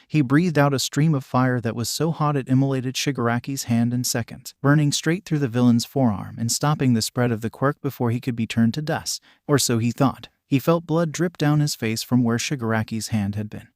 he breathed out a stream of fire that was so hot it immolated Shigaraki's hand in seconds, burning straight through the villain's forearm and stopping the spread of the quirk before he could be turned to dust. Or so he thought. He felt blood drip down his face from where Shigaraki's hand had been.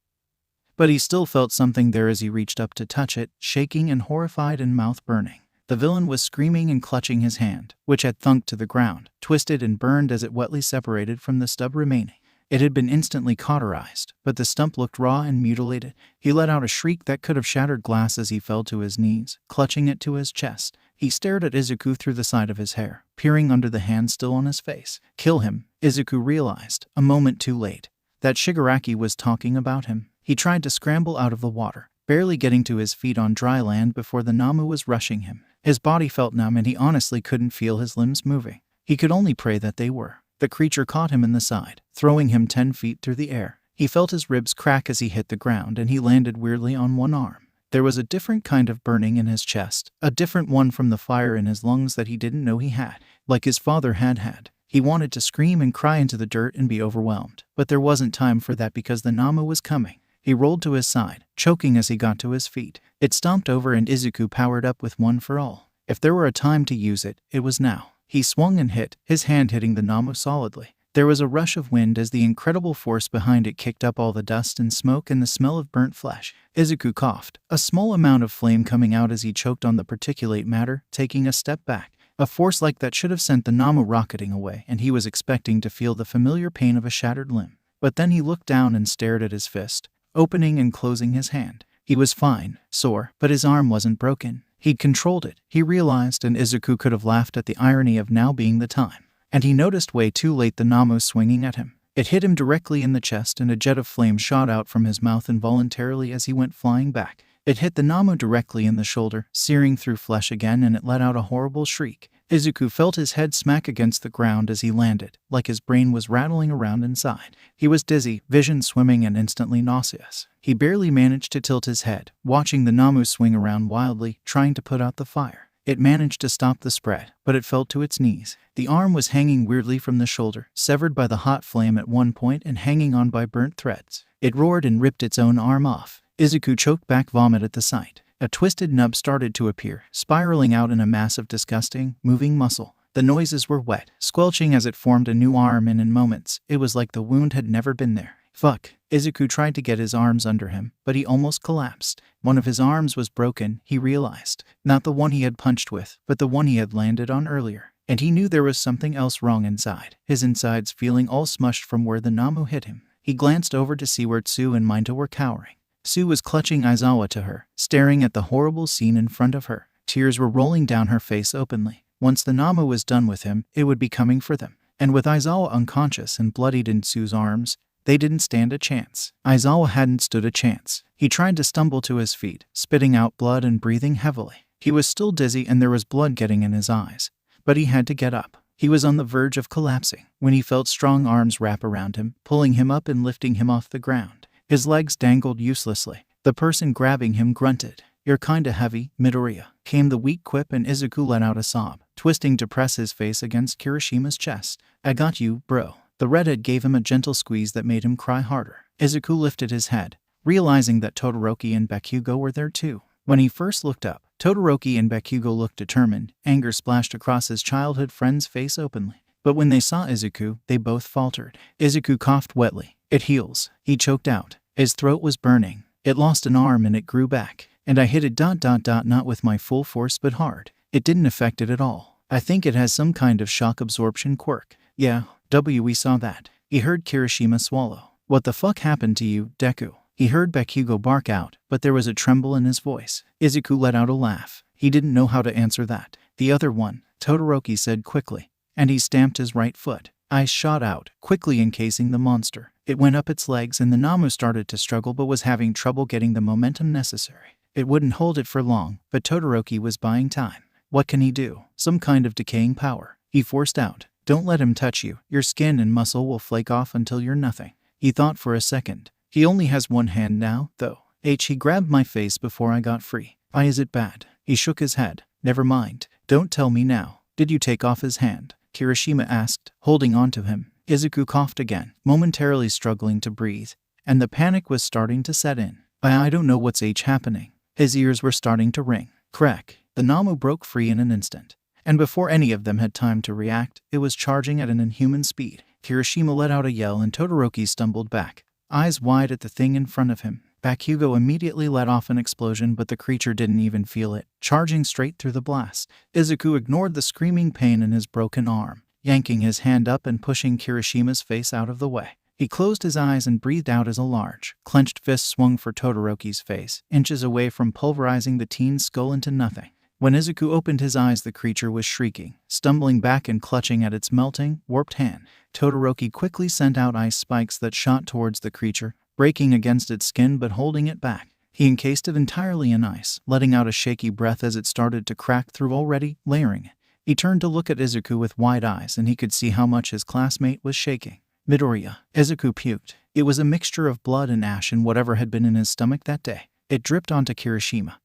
But he still felt something there as he reached up to touch it, shaking and horrified and mouth burning. The villain was screaming and clutching his hand, which had thunked to the ground, twisted and burned as it wetly separated from the stub remaining. It had been instantly cauterized, but the stump looked raw and mutilated. He let out a shriek that could have shattered glass as he fell to his knees, clutching it to his chest. He stared at Izuku through the side of his hair, peering under the hand still on his face. Kill him, Izuku realized, a moment too late, that Shigaraki was talking about him. He tried to scramble out of the water, barely getting to his feet on dry land before the Namu was rushing him. His body felt numb and he honestly couldn't feel his limbs moving. He could only pray that they were. The creature caught him in the side, throwing him 10 feet through the air. He felt his ribs crack as he hit the ground, and he landed weirdly on one arm. There was a different kind of burning in his chest, a different one from the fire in his lungs that he didn't know he had, like his father had had. He wanted to scream and cry into the dirt and be overwhelmed, but there wasn't time for that because the Namu was coming. He rolled to his side, choking as he got to his feet. It stomped over and Izuku powered up with one for all. If there were a time to use it, it was now. He swung and hit, his hand hitting the Namu solidly. There was a rush of wind as the incredible force behind it kicked up all the dust and smoke and the smell of burnt flesh. Izuku coughed, a small amount of flame coming out as he choked on the particulate matter, taking a step back. A force like that should have sent the Namu rocketing away, and he was expecting to feel the familiar pain of a shattered limb. But then he looked down and stared at his fist, opening and closing his hand. He was fine, sore, but his arm wasn't broken. He'd controlled it, he realized, and Izuku could have laughed at the irony of now being the time. And he noticed way too late the Namu swinging at him. It hit him directly in the chest and a jet of flame shot out from his mouth involuntarily as he went flying back. It hit the Namu directly in the shoulder, searing through flesh again, and it let out a horrible shriek. Izuku felt his head smack against the ground as he landed, like his brain was rattling around inside. He was dizzy, vision swimming, and instantly nauseous. He barely managed to tilt his head, watching the Namu swing around wildly, trying to put out the fire. It managed to stop the spread, but it fell to its knees. The arm was hanging weirdly from the shoulder, severed by the hot flame at one point and hanging on by burnt threads. It roared and ripped its own arm off. Izuku choked back vomit at the sight. A twisted nub started to appear, spiraling out in a mass of disgusting, moving muscle. The noises were wet, squelching as it formed a new arm, and in moments, it was like the wound had never been there. Fuck. Izuku tried to get his arms under him, but he almost collapsed. One of his arms was broken, he realized. Not the one he had punched with, but the one he had landed on earlier. And he knew there was something else wrong inside, his insides feeling all smushed from where the Namu hit him. He glanced over to see where Tsu and Minto were cowering. Tsu was clutching Aizawa to her, staring at the horrible scene in front of her. Tears were rolling down her face openly. Once the Namu was done with him, it would be coming for them. And with Aizawa unconscious and bloodied in Tsu's arms, they didn't stand a chance. Aizawa hadn't stood a chance. He tried to stumble to his feet, spitting out blood and breathing heavily. He was still dizzy and there was blood getting in his eyes. But he had to get up. He was on the verge of collapsing when he felt strong arms wrap around him, pulling him up and lifting him off the ground. His legs dangled uselessly. The person grabbing him grunted. "You're kinda heavy, Midoriya," came the weak quip, and Izuku let out a sob, twisting to press his face against Kirishima's chest. "I got you, bro." The redhead gave him a gentle squeeze that made him cry harder. Izuku lifted his head, realizing that Todoroki and Bakugo were there too. When he first looked up, Todoroki and Bakugo looked determined. Anger splashed across his childhood friend's face openly. But when they saw Izuku, they both faltered. Izuku coughed wetly. "It heals," he choked out. His throat was burning. "It lost an arm and it grew back. And I hit it ... not with my full force but hard. It didn't affect it at all. I think it has some kind of shock absorption quirk." "Yeah, we saw that." He heard Kirishima swallow. "What the fuck happened to you, Deku?" He heard Bakugo bark out, but there was a tremble in his voice. Izuku let out a laugh. He didn't know how to answer that. "The other one," Todoroki said quickly, and he stamped his right foot. Ice shot out, quickly encasing the monster. It went up its legs and the Namu started to struggle but was having trouble getting the momentum necessary. It wouldn't hold it for long, but Todoroki was buying time. What can he do? Some kind of decaying power. He forced out. "Don't let him touch you. Your skin and muscle will flake off until you're nothing." He thought for a second. "He only has one hand now, though." He grabbed my face before I got free. Is it bad?" He shook his head. "Never mind. Don't tell me now." "Did you take off his hand?" Kirishima asked, holding on to him. Izuku coughed again, momentarily struggling to breathe, and the panic was starting to set in. I don't know what's happening." His ears were starting to ring. Crack. The Namu broke free in an instant. And before any of them had time to react, it was charging at an inhuman speed. Kirishima let out a yell and Todoroki stumbled back, eyes wide at the thing in front of him. Bakugo immediately let off an explosion, but the creature didn't even feel it, charging straight through the blast. Izuku ignored the screaming pain in his broken arm, yanking his hand up and pushing Kirishima's face out of the way. He closed his eyes and breathed out as a large, clenched fist swung for Todoroki's face, inches away from pulverizing the teen's skull into nothing. When Izuku opened his eyes, the creature was shrieking, stumbling back and clutching at its melting, warped hand. Todoroki quickly sent out ice spikes that shot towards the creature, breaking against its skin but holding it back. He encased it entirely in ice, letting out a shaky breath as it started to crack through already, layering it. He turned to look at Izuku with wide eyes and he could see how much his classmate was shaking. "Midoriya." Izuku puked. It was a mixture of blood and ash and whatever had been in his stomach that day. It dripped onto Kirishima,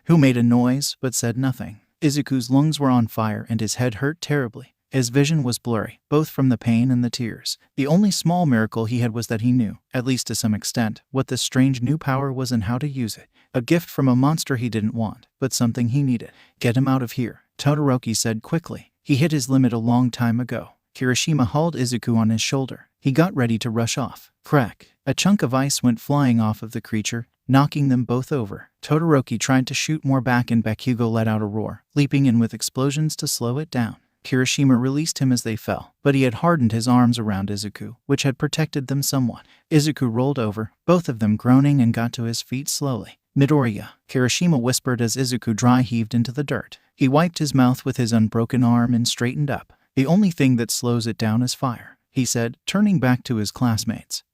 who made a noise but said nothing. Izuku's lungs were on fire and his head hurt terribly. His vision was blurry, both from the pain and the tears. The only small miracle he had was that he knew, at least to some extent, what this strange new power was and how to use it. A gift from a monster he didn't want, but something he needed. "Get him out of here," Todoroki said quickly. He hit his limit a long time ago. Kirishima hauled Izuku on his shoulder. He got ready to rush off. Crack. A chunk of ice went flying off of the creature, knocking them both over. Todoroki tried to shoot more back and Bakugo let out a roar, leaping in with explosions to slow it down. Kirishima released him as they fell, but he had hardened his arms around Izuku, which had protected them somewhat. Izuku rolled over, both of them groaning, and got to his feet slowly. "Midoriya," Kirishima whispered as Izuku dry heaved into the dirt. He wiped his mouth with his unbroken arm and straightened up. "The only thing that slows it down is fire," he said, turning back to his classmates.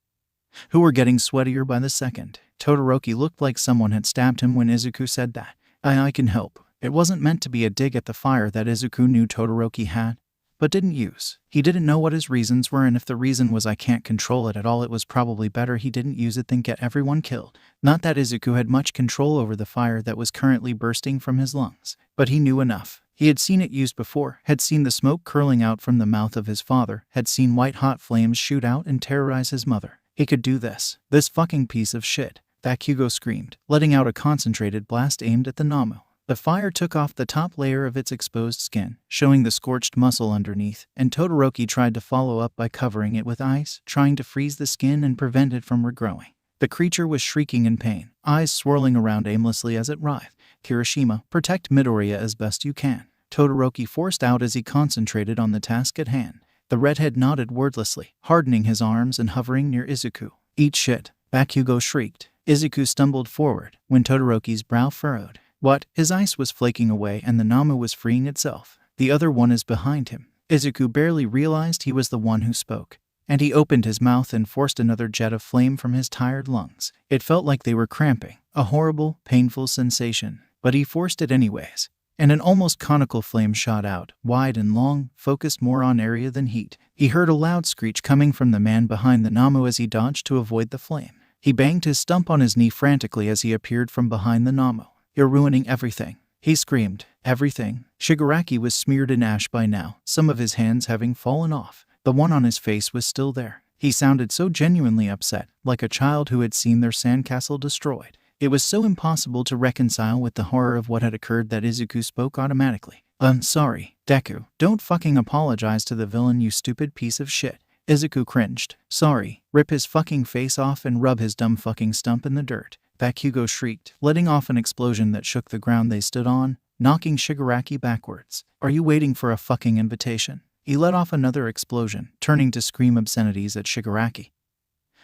who were getting sweatier by the second. Todoroki looked like someone had stabbed him when Izuku said that. I can help. It wasn't meant to be a dig at the fire that Izuku knew Todoroki had, but didn't use. He didn't know what his reasons were, and if the reason was I can't control it at all, it was probably better he didn't use it than get everyone killed. Not that Izuku had much control over the fire that was currently bursting from his lungs, but he knew enough. He had seen it used before, had seen the smoke curling out from the mouth of his father, had seen white-hot flames shoot out and terrorize his mother. He could do this. This fucking piece of shit. Bakugo screamed, letting out a concentrated blast aimed at the Namu. The fire took off the top layer of its exposed skin, showing the scorched muscle underneath, and Todoroki tried to follow up by covering it with ice, trying to freeze the skin and prevent it from regrowing. The creature was shrieking in pain, eyes swirling around aimlessly as it writhed. Kirishima, protect Midoriya as best you can, Todoroki forced out as he concentrated on the task at hand. The redhead nodded wordlessly, hardening his arms and hovering near Izuku. Eat shit, Bakugo shrieked. Izuku stumbled forward when Todoroki's brow furrowed. What? His ice was flaking away and the Namu was freeing itself. The other one is behind him. Izuku barely realized he was the one who spoke, and he opened his mouth and forced another jet of flame from his tired lungs. It felt like they were cramping, a horrible, painful sensation, but he forced it anyways, and an almost conical flame shot out, wide and long, focused more on area than heat. He heard a loud screech coming from the man behind the Namu as he dodged to avoid the flame. He banged his stump on his knee frantically as he appeared from behind the Namu. You're ruining everything, he screamed. Everything? Shigaraki was smeared in ash by now, some of his hands having fallen off. The one on his face was still there. He sounded so genuinely upset, like a child who had seen their sandcastle destroyed. It was so impossible to reconcile with the horror of what had occurred that Izuku spoke automatically. Sorry, Deku. Don't fucking apologize to the villain, you stupid piece of shit. Izuku cringed. Sorry. Rip his fucking face off and rub his dumb fucking stump in the dirt. Bakugo shrieked, letting off an explosion that shook the ground they stood on, knocking Shigaraki backwards. Are you waiting for a fucking invitation? He let off another explosion, turning to scream obscenities at Shigaraki,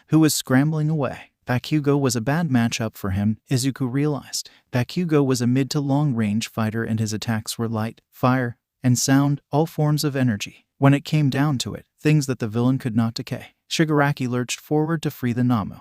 who was scrambling away. Bakugo was a bad matchup for him, Izuku realized. Bakugo was a mid to long range fighter and his attacks were light, fire, and sound, all forms of energy. When it came down to it, things that the villain could not decay. Shigaraki lurched forward to free the Namu,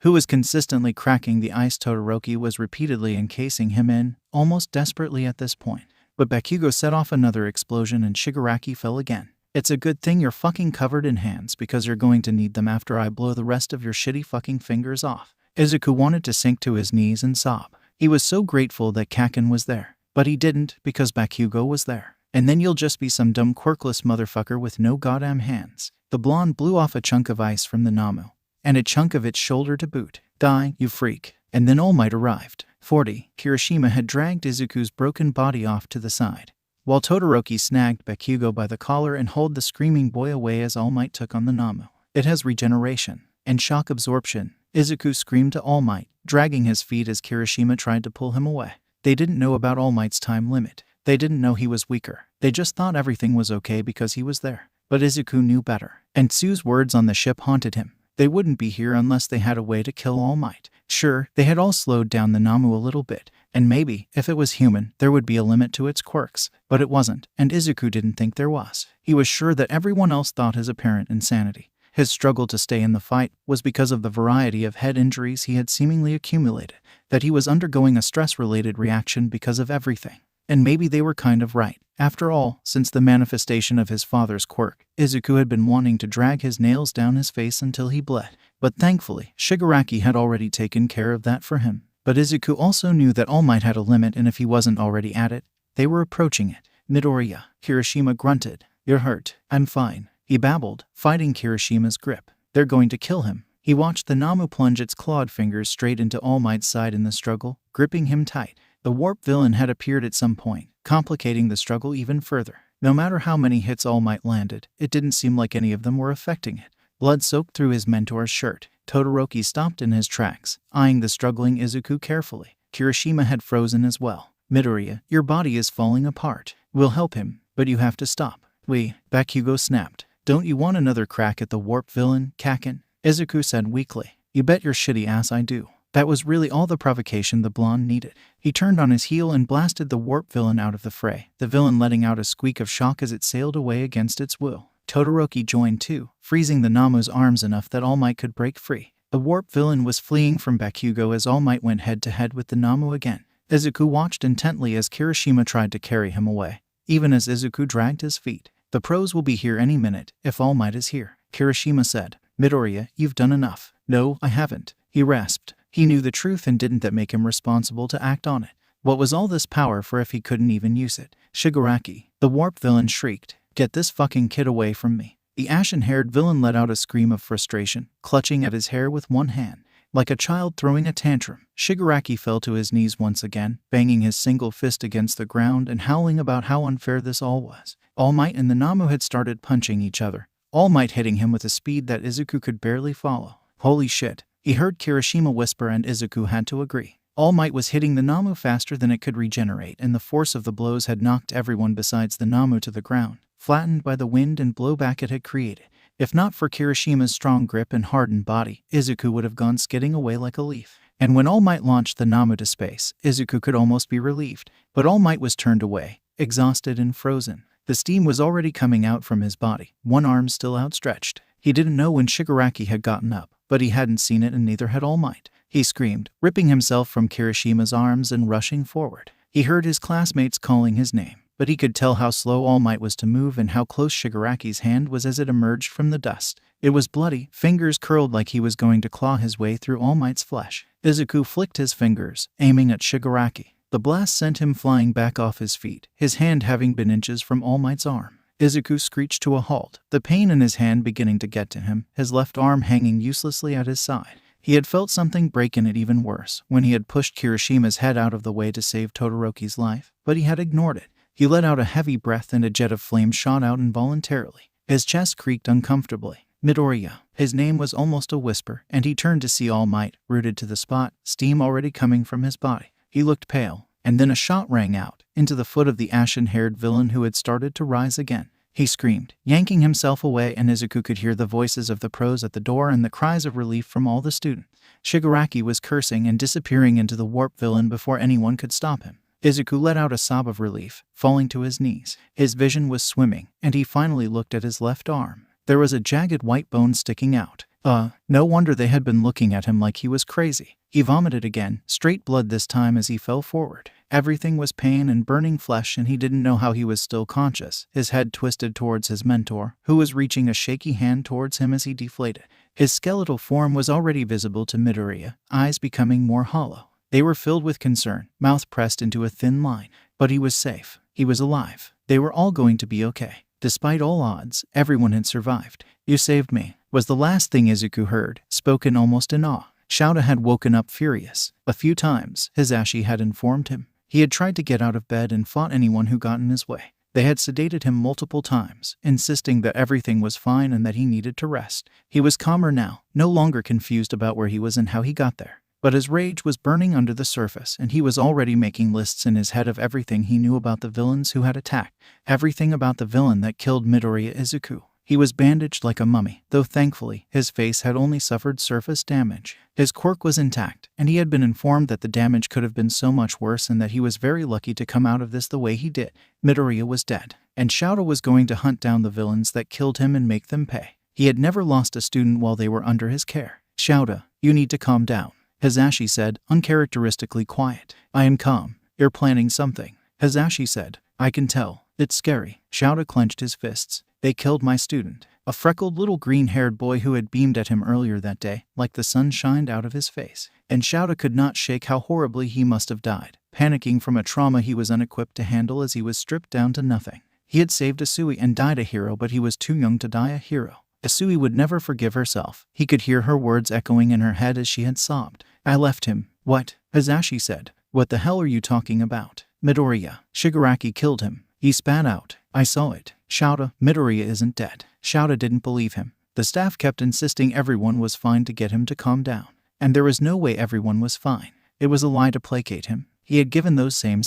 who was consistently cracking the ice Todoroki was repeatedly encasing him in, almost desperately at this point. But Bakugo set off another explosion and Shigaraki fell again. It's a good thing you're fucking covered in hands because you're going to need them after I blow the rest of your shitty fucking fingers off. Izuku wanted to sink to his knees and sob. He was so grateful that Canon was there, but he didn't because Bakugo was there. And then you'll just be some dumb quirkless motherfucker with no goddamn hands. The blonde blew off a chunk of ice from the Namu, and a chunk of its shoulder to boot. Die, you freak. And then All Might arrived. 40. Kirishima had dragged Izuku's broken body off to the side, while Todoroki snagged Bakugo by the collar and hauled the screaming boy away as All Might took on the Namu. It has regeneration and shock absorption, Izuku screamed to All Might, dragging his feet as Kirishima tried to pull him away. They didn't know about All Might's time limit. They didn't know he was weaker. They just thought everything was okay because he was there. But Izuku knew better, and Tsu's words on the ship haunted him. They wouldn't be here unless they had a way to kill All Might. Sure, they had all slowed down the Namu a little bit, and maybe, if it was human, there would be a limit to its quirks. But it wasn't, and Izuku didn't think there was. He was sure that everyone else thought his apparent insanity. His struggle to stay in the fight was because of the variety of head injuries he had seemingly accumulated, that he was undergoing a stress-related reaction because of everything. And maybe they were kind of right. After all, since the manifestation of his father's quirk, Izuku had been wanting to drag his nails down his face until he bled. But thankfully, Shigaraki had already taken care of that for him. But Izuku also knew that All Might had a limit, and if he wasn't already at it, they were approaching it. Midoriya, Kirishima grunted. You're hurt. I'm fine, he babbled, fighting Kirishima's grip. They're going to kill him. He watched the Namu plunge its clawed fingers straight into All Might's side in the struggle, gripping him tight. The warp villain had appeared at some point, complicating the struggle even further. No matter how many hits All Might landed, it didn't seem like any of them were affecting it. Blood soaked through his mentor's shirt. Todoroki stopped in his tracks, eyeing the struggling Izuku carefully. Kirishima had frozen as well. Midoriya, your body is falling apart. We'll help him, but you have to stop. Bakugo snapped. Don't you want another crack at the warp villain, Canon? Izuku said weakly. You bet your shitty ass I do. That was really all the provocation the blonde needed. He turned on his heel and blasted the warp villain out of the fray, the villain letting out a squeak of shock as it sailed away against its will. Todoroki joined too, freezing the Namu's arms enough that All Might could break free. The warp villain was fleeing from Bakugo as All Might went head-to-head with the Namu again. Izuku watched intently as Kirishima tried to carry him away. Even as Izuku dragged his feet, "The pros will be here any minute if All Might is here," Kirishima said. "Midoriya, you've done enough." "No, I haven't," he rasped. He knew the truth, and didn't that make him responsible to act on it? What was all this power for if he couldn't even use it? "Shigaraki," the warp villain shrieked. "Get this fucking kid away from me." The ashen-haired villain let out a scream of frustration, clutching at his hair with one hand. Like a child throwing a tantrum, Shigaraki fell to his knees once again, banging his single fist against the ground and howling about how unfair this all was. All Might and the Namu had started punching each other, All Might hitting him with a speed that Izuku could barely follow. "Holy shit," he heard Kirishima whisper, and Izuku had to agree. All Might was hitting the Namu faster than it could regenerate, and the force of the blows had knocked everyone besides the Namu to the ground, flattened by the wind and blowback it had created. If not for Kirishima's strong grip and hardened body, Izuku would have gone skidding away like a leaf. And when All Might launched the Namu to space, Izuku could almost be relieved. But All Might was turned away, exhausted and frozen. The steam was already coming out from his body, one arm still outstretched. He didn't know when Shigaraki had gotten up, but he hadn't seen it, and neither had All Might. He screamed, ripping himself from Kirishima's arms and rushing forward. He heard his classmates calling his name, but he could tell how slow All Might was to move and how close Shigaraki's hand was as it emerged from the dust. It was bloody, fingers curled like he was going to claw his way through All Might's flesh. Izuku flicked his fingers, aiming at Shigaraki. The blast sent him flying back off his feet, his hand having been inches from All Might's arm. Izuku screeched to a halt, the pain in his hand beginning to get to him, his left arm hanging uselessly at his side. He had felt something break in it even worse, when he had pushed Kirishima's head out of the way to save Todoroki's life, but he had ignored it. He let out a heavy breath and a jet of flame shot out involuntarily. His chest creaked uncomfortably. Midoriya. His name was almost a whisper, and he turned to see All Might, rooted to the spot, steam already coming from his body. He looked pale, and then a shot rang out, into the foot of the ashen-haired villain who had started to rise again. He screamed, yanking himself away, and Izuku could hear the voices of the pros at the door and the cries of relief from all the students. Shigaraki was cursing and disappearing into the warp villain before anyone could stop him. Izuku let out a sob of relief, falling to his knees. His vision was swimming, and he finally looked at his left arm. There was a jagged white bone sticking out. No wonder they had been looking at him like he was crazy. He vomited again, straight blood this time as he fell forward. Everything was pain and burning flesh, and he didn't know how he was still conscious, his head twisted towards his mentor, who was reaching a shaky hand towards him as he deflated. His skeletal form was already visible to Midoriya, eyes becoming more hollow. They were filled with concern, mouth pressed into a thin line. But he was safe. He was alive. They were all going to be okay. Despite all odds, everyone had survived. "You saved me," was the last thing Izuku heard, spoken almost in awe. Shouta had woken up furious. A few times, Hisashi had informed him. He had tried to get out of bed and fought anyone who got in his way. They had sedated him multiple times, insisting that everything was fine and that he needed to rest. He was calmer now, no longer confused about where he was and how he got there. But his rage was burning under the surface, and he was already making lists in his head of everything he knew about the villains who had attacked. Everything about the villain that killed Midoriya Izuku. He was bandaged like a mummy, though thankfully, his face had only suffered surface damage. His quirk was intact, and he had been informed that the damage could have been so much worse and that he was very lucky to come out of this the way he did. Midoriya was dead, and Shouta was going to hunt down the villains that killed him and make them pay. He had never lost a student while they were under his care. "Shouta, you need to calm down," Hisashi said, uncharacteristically quiet. "I am calm. You're planning something," Hisashi said. "I can tell. It's scary." Shouta clenched his fists. "They killed my student." A freckled little green-haired boy who had beamed at him earlier that day, like the sun shined out of his face. And Shouta could not shake how horribly he must have died, panicking from a trauma he was unequipped to handle as he was stripped down to nothing. He had saved Asui and died a hero, but he was too young to die a hero. Asui would never forgive herself. He could hear her words echoing in her head as she had sobbed. "I left him." "What?" Hisashi said. "What the hell are you talking about?" "Midoriya. Shigaraki killed him." He spat out. "I saw it." "Shouta, Midoriya isn't dead." Shouta didn't believe him. The staff kept insisting everyone was fine to get him to calm down. And there was no way everyone was fine. It was a lie to placate him. He had given those same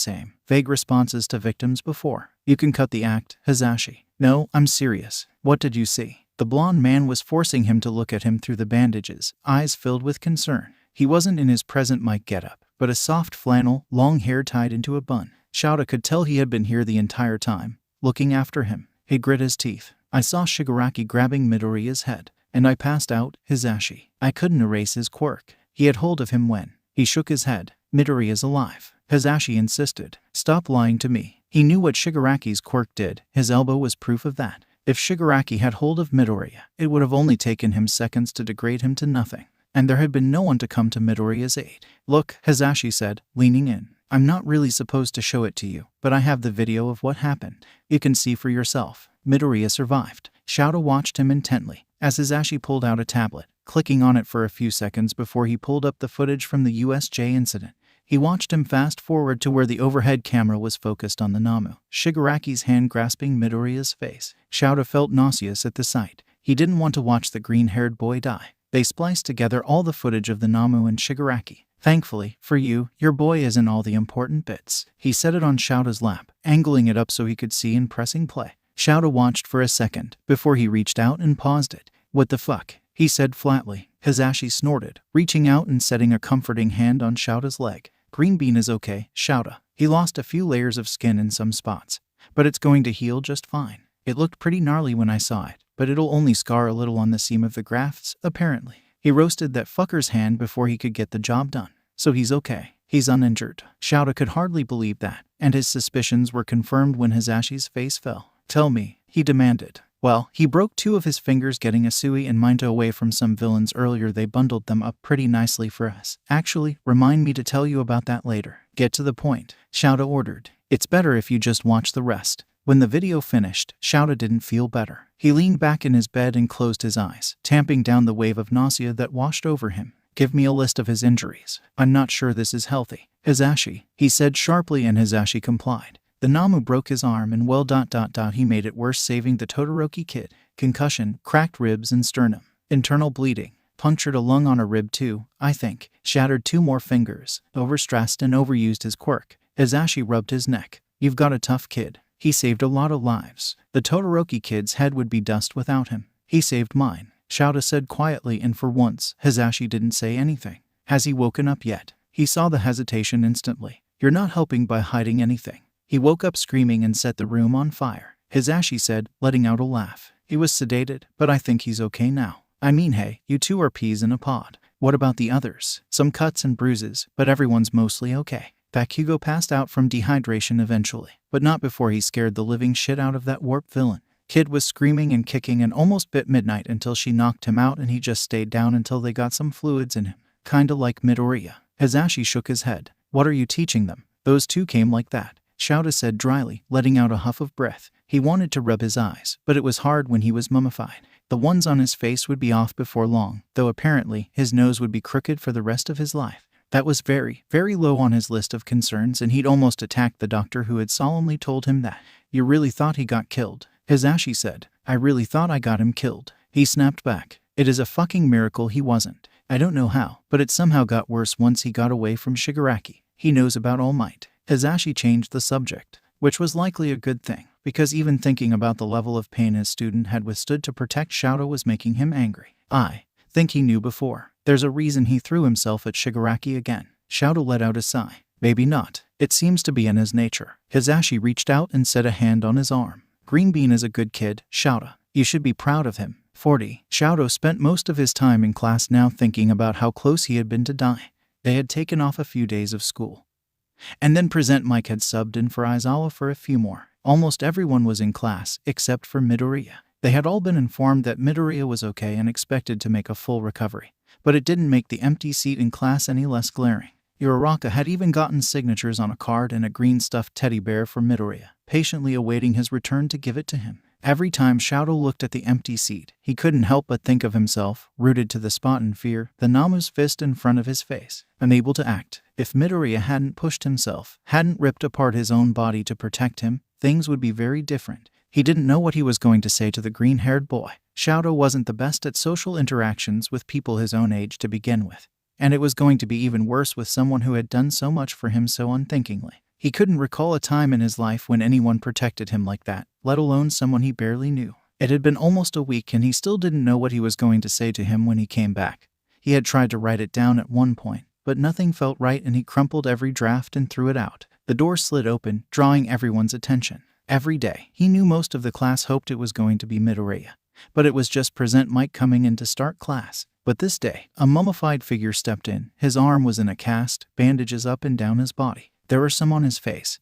vague responses to victims before. "You can cut the act, Hisashi." "No, I'm serious." "What did you see?" The blonde man was forcing him to look at him through the bandages, eyes filled with concern. He wasn't in his present mic getup, but a soft flannel, long hair tied into a bun. Shouta could tell he had been here the entire time, looking after him. He grit his teeth. I saw Shigaraki grabbing Midoriya's head, and I passed out. Hisashi. I couldn't erase his quirk. He had hold of him when he shook his head. Midoriya's alive. Hisashi insisted. Stop lying to me. He knew what Shigaraki's quirk did. His elbow was proof of that. If Shigaraki had hold of Midoriya, it would have only taken him seconds to degrade him to nothing. And there had been no one to come to Midoriya's aid. Look, Hisashi said, leaning in. I'm not really supposed to show it to you, but I have the video of what happened. You can see for yourself. Midoriya survived. Shoto watched him intently as Hisashi pulled out a tablet, clicking on it for a few seconds before he pulled up the footage from the USJ incident. He watched him fast forward to where the overhead camera was focused on the Namu, Shigaraki's hand grasping Midoriya's face. Shoto felt nauseous at the sight. He didn't want to watch the green-haired boy die. They spliced together all the footage of the Namu and Shigaraki. Thankfully, for you, your boy isn't all the important bits. He set it on Shoto's lap, angling it up so he could see and pressing play. Shoto watched for a second before he reached out and paused it. What the fuck? He said flatly. Hisashi snorted, reaching out and setting a comforting hand on Shoto's leg. Green Bean is okay, Shoto. He lost a few layers of skin in some spots, but it's going to heal just fine. It looked pretty gnarly when I saw it, but it'll only scar a little on the seam of the grafts, apparently. He roasted that fucker's hand before he could get the job done. So he's okay. He's uninjured. Shoto could hardly believe that, and his suspicions were confirmed when Hisashi's face fell. Tell me, he demanded. Well, he broke 2 of his fingers getting Asui and Minto away from some villains earlier. They bundled them up pretty nicely for us. Actually, remind me to tell you about that later. Get to the point, Shoto ordered. It's better if you just watch the rest. When the video finished, Shoto didn't feel better. He leaned back in his bed and closed his eyes, tamping down the wave of nausea that washed over him. Give me a list of his injuries. I'm not sure this is healthy. Hisashi, he said sharply, and Hisashi complied. The Namu broke his arm and he made it worse, saving the Todoroki kid. Concussion, cracked ribs and sternum. Internal bleeding. Punctured a lung on a rib too, I think. Shattered 2 more fingers. Overstressed and overused his quirk. Hisashi rubbed his neck. You've got a tough kid. He saved a lot of lives. The Todoroki kid's head would be dust without him. He saved mine, Shoto said quietly, and for once, Hisashi didn't say anything. Has he woken up yet? He saw the hesitation instantly. You're not helping by hiding anything. He woke up screaming and set the room on fire. Hisashi said, letting out a laugh. He was sedated, but I think he's okay now. I mean, hey, you 2 are peas in a pod. What about the others? Some cuts and bruises, but everyone's mostly okay. Bakugo passed out from dehydration eventually, but not before he scared the living shit out of that warp villain. Kid was screaming and kicking and almost bit Midnight until she knocked him out, and he just stayed down until they got some fluids in him. Kinda like Midoriya. Hisashi shook his head. What are you teaching them? Those 2 came like that, Shoto said dryly, letting out a huff of breath. He wanted to rub his eyes, but it was hard when he was mummified. The ones on his face would be off before long, though apparently his nose would be crooked for the rest of his life. That was very, very low on his list of concerns, and he'd almost attacked the doctor who had solemnly told him that. You really thought he got killed? Hisashi said. I really thought I got him killed. He snapped back. It is a fucking miracle he wasn't. I don't know how, but it somehow got worse once he got away from Shigaraki. He knows about All Might. Hisashi changed the subject, which was likely a good thing, because even thinking about the level of pain his student had withstood to protect Shoto was making him angry. I think he knew before. There's a reason he threw himself at Shigaraki again. Shoto let out a sigh. Maybe not. It seems to be in his nature. Hisashi reached out and set a hand on his arm. Green Bean is a good kid, Shoto. You should be proud of him. 40. Shoto spent most of his time in class now thinking about how close he had been to die. They had taken off a few days of school. And then Present Mike had subbed in for Aizawa for a few more. Almost everyone was in class, except for Midoriya. They had all been informed that Midoriya was okay and expected to make a full recovery. But it didn't make the empty seat in class any less glaring. Uraraka had even gotten signatures on a card and a green stuffed teddy bear for Midoriya, patiently awaiting his return to give it to him. Every time Shoto looked at the empty seat, he couldn't help but think of himself, rooted to the spot in fear, the Namu's fist in front of his face, unable to act. If Midoriya hadn't pushed himself, hadn't ripped apart his own body to protect him, things would be very different. He didn't know what he was going to say to the green-haired boy. Shoto wasn't the best at social interactions with people his own age to begin with, and it was going to be even worse with someone who had done so much for him so unthinkingly. He couldn't recall a time in his life when anyone protected him like that, let alone someone he barely knew. It had been almost a week and he still didn't know what he was going to say to him when he came back. He had tried to write it down at one point, but nothing felt right and he crumpled every draft and threw it out. The door slid open, drawing everyone's attention. Every day, he knew most of the class hoped it was going to be Midoriya. But it was just Present Mike coming in to start class. But this day, a mummified figure stepped in. His arm was in a cast, bandages up and down his body. There were some on his face.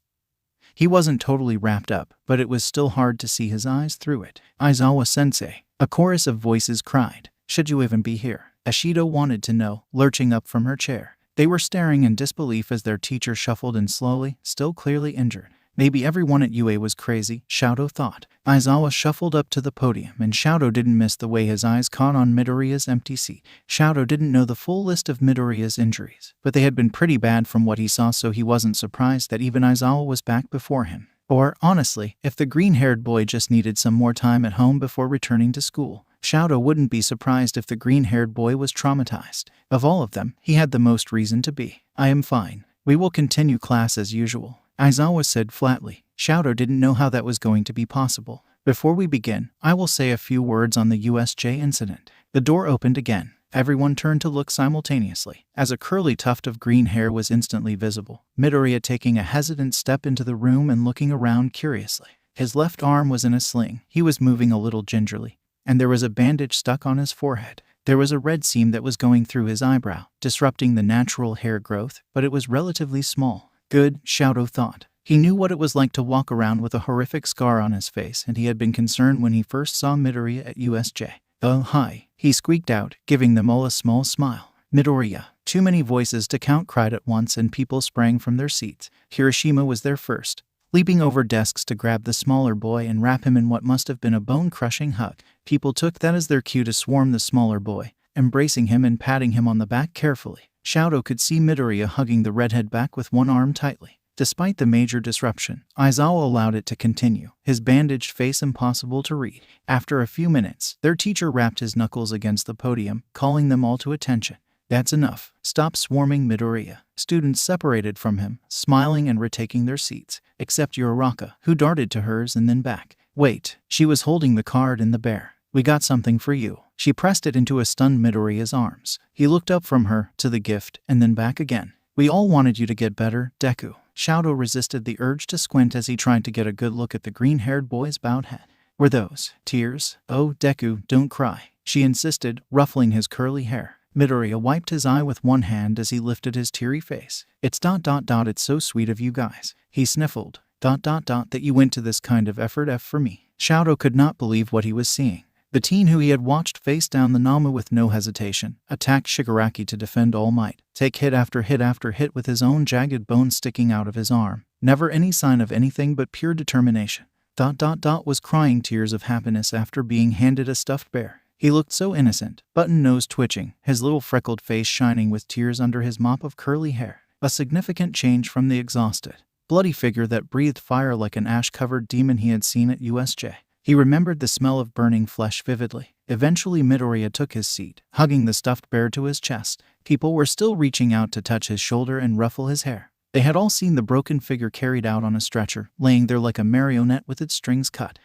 He wasn't totally wrapped up, but it was still hard to see his eyes through it. Aizawa-sensei, a chorus of voices cried. Should you even be here? Ashido wanted to know, lurching up from her chair. They were staring in disbelief as their teacher shuffled in slowly, still clearly injured. Maybe everyone at UA was crazy, Shouto thought. Aizawa shuffled up to the podium, and Shouto didn't miss the way his eyes caught on Midoriya's empty seat. Shouto didn't know the full list of Midoriya's injuries, but they had been pretty bad from what he saw, so he wasn't surprised that even Aizawa was back before him. Or, honestly, if the green-haired boy just needed some more time at home before returning to school, Shouto wouldn't be surprised if the green-haired boy was traumatized. Of all of them, he had the most reason to be. I am fine. We will continue class as usual, Aizawa said flatly. Shouto didn't know how that was going to be possible. Before we begin, I will say a few words on the USJ incident. The door opened again. Everyone turned to look simultaneously, as a curly tuft of green hair was instantly visible. Midoriya taking a hesitant step into the room and looking around curiously. His left arm was in a sling. He was moving a little gingerly, and there was a bandage stuck on his forehead. There was a red seam that was going through his eyebrow, disrupting the natural hair growth, but it was relatively small. Good, Shouto thought. He knew what it was like to walk around with a horrific scar on his face, and he had been concerned when he first saw Midoriya at USJ. Oh, hi, he squeaked out, giving them all a small smile. Midoriya. Too many voices to count cried at once, and people sprang from their seats. Hiroshima was there first, leaping over desks to grab the smaller boy and wrap him in what must have been a bone-crushing hug. People took that as their cue to swarm the smaller boy, embracing him and patting him on the back carefully. Shouto could see Midoriya hugging the redhead back with one arm tightly. Despite the major disruption, Aizawa allowed it to continue, his bandaged face impossible to read. After a few minutes, their teacher rapped his knuckles against the podium, calling them all to attention. That's enough. Stop swarming Midoriya. Students separated from him, smiling and retaking their seats, except Uraraka, who darted to hers and then back. Wait, she was holding the card in the bear. We got something for you. She pressed it into a stunned Midoriya's arms. He looked up from her, to the gift, and then back again. We all wanted you to get better, Deku. Shouto resisted the urge to squint as he tried to get a good look at the green-haired boy's bowed head. Were those tears? Oh, Deku, don't cry, she insisted, ruffling his curly hair. Midoriya wiped his eye with one hand as he lifted his teary face. It's so sweet of you guys. He sniffled. That you went to this kind of effort for me. Shouto could not believe what he was seeing. The teen who he had watched face down the Nama with no hesitation, attacked Shigaraki to defend All Might, take hit after hit after hit with his own jagged bone sticking out of his arm. Never any sign of anything but pure determination. Was crying tears of happiness after being handed a stuffed bear. He looked so innocent, button nose twitching, his little freckled face shining with tears under his mop of curly hair. A significant change from the exhausted, bloody figure that breathed fire like an ash-covered demon he had seen at USJ. He remembered the smell of burning flesh vividly. Eventually Midoriya took his seat, hugging the stuffed bear to his chest. People were still reaching out to touch his shoulder and ruffle his hair. They had all seen the broken figure carried out on a stretcher, laying there like a marionette with its strings cut.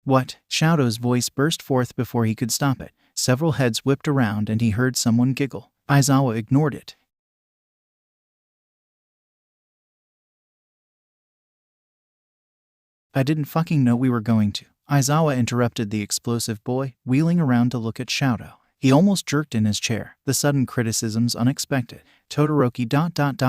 What? Shouto's voice burst forth before he could stop it. Several heads whipped around and he heard someone giggle. Aizawa ignored it. I didn't fucking know we were going to. Aizawa interrupted the explosive boy, wheeling around to look at Shouto. He almost jerked in his chair, the sudden criticisms unexpected. Todoroki.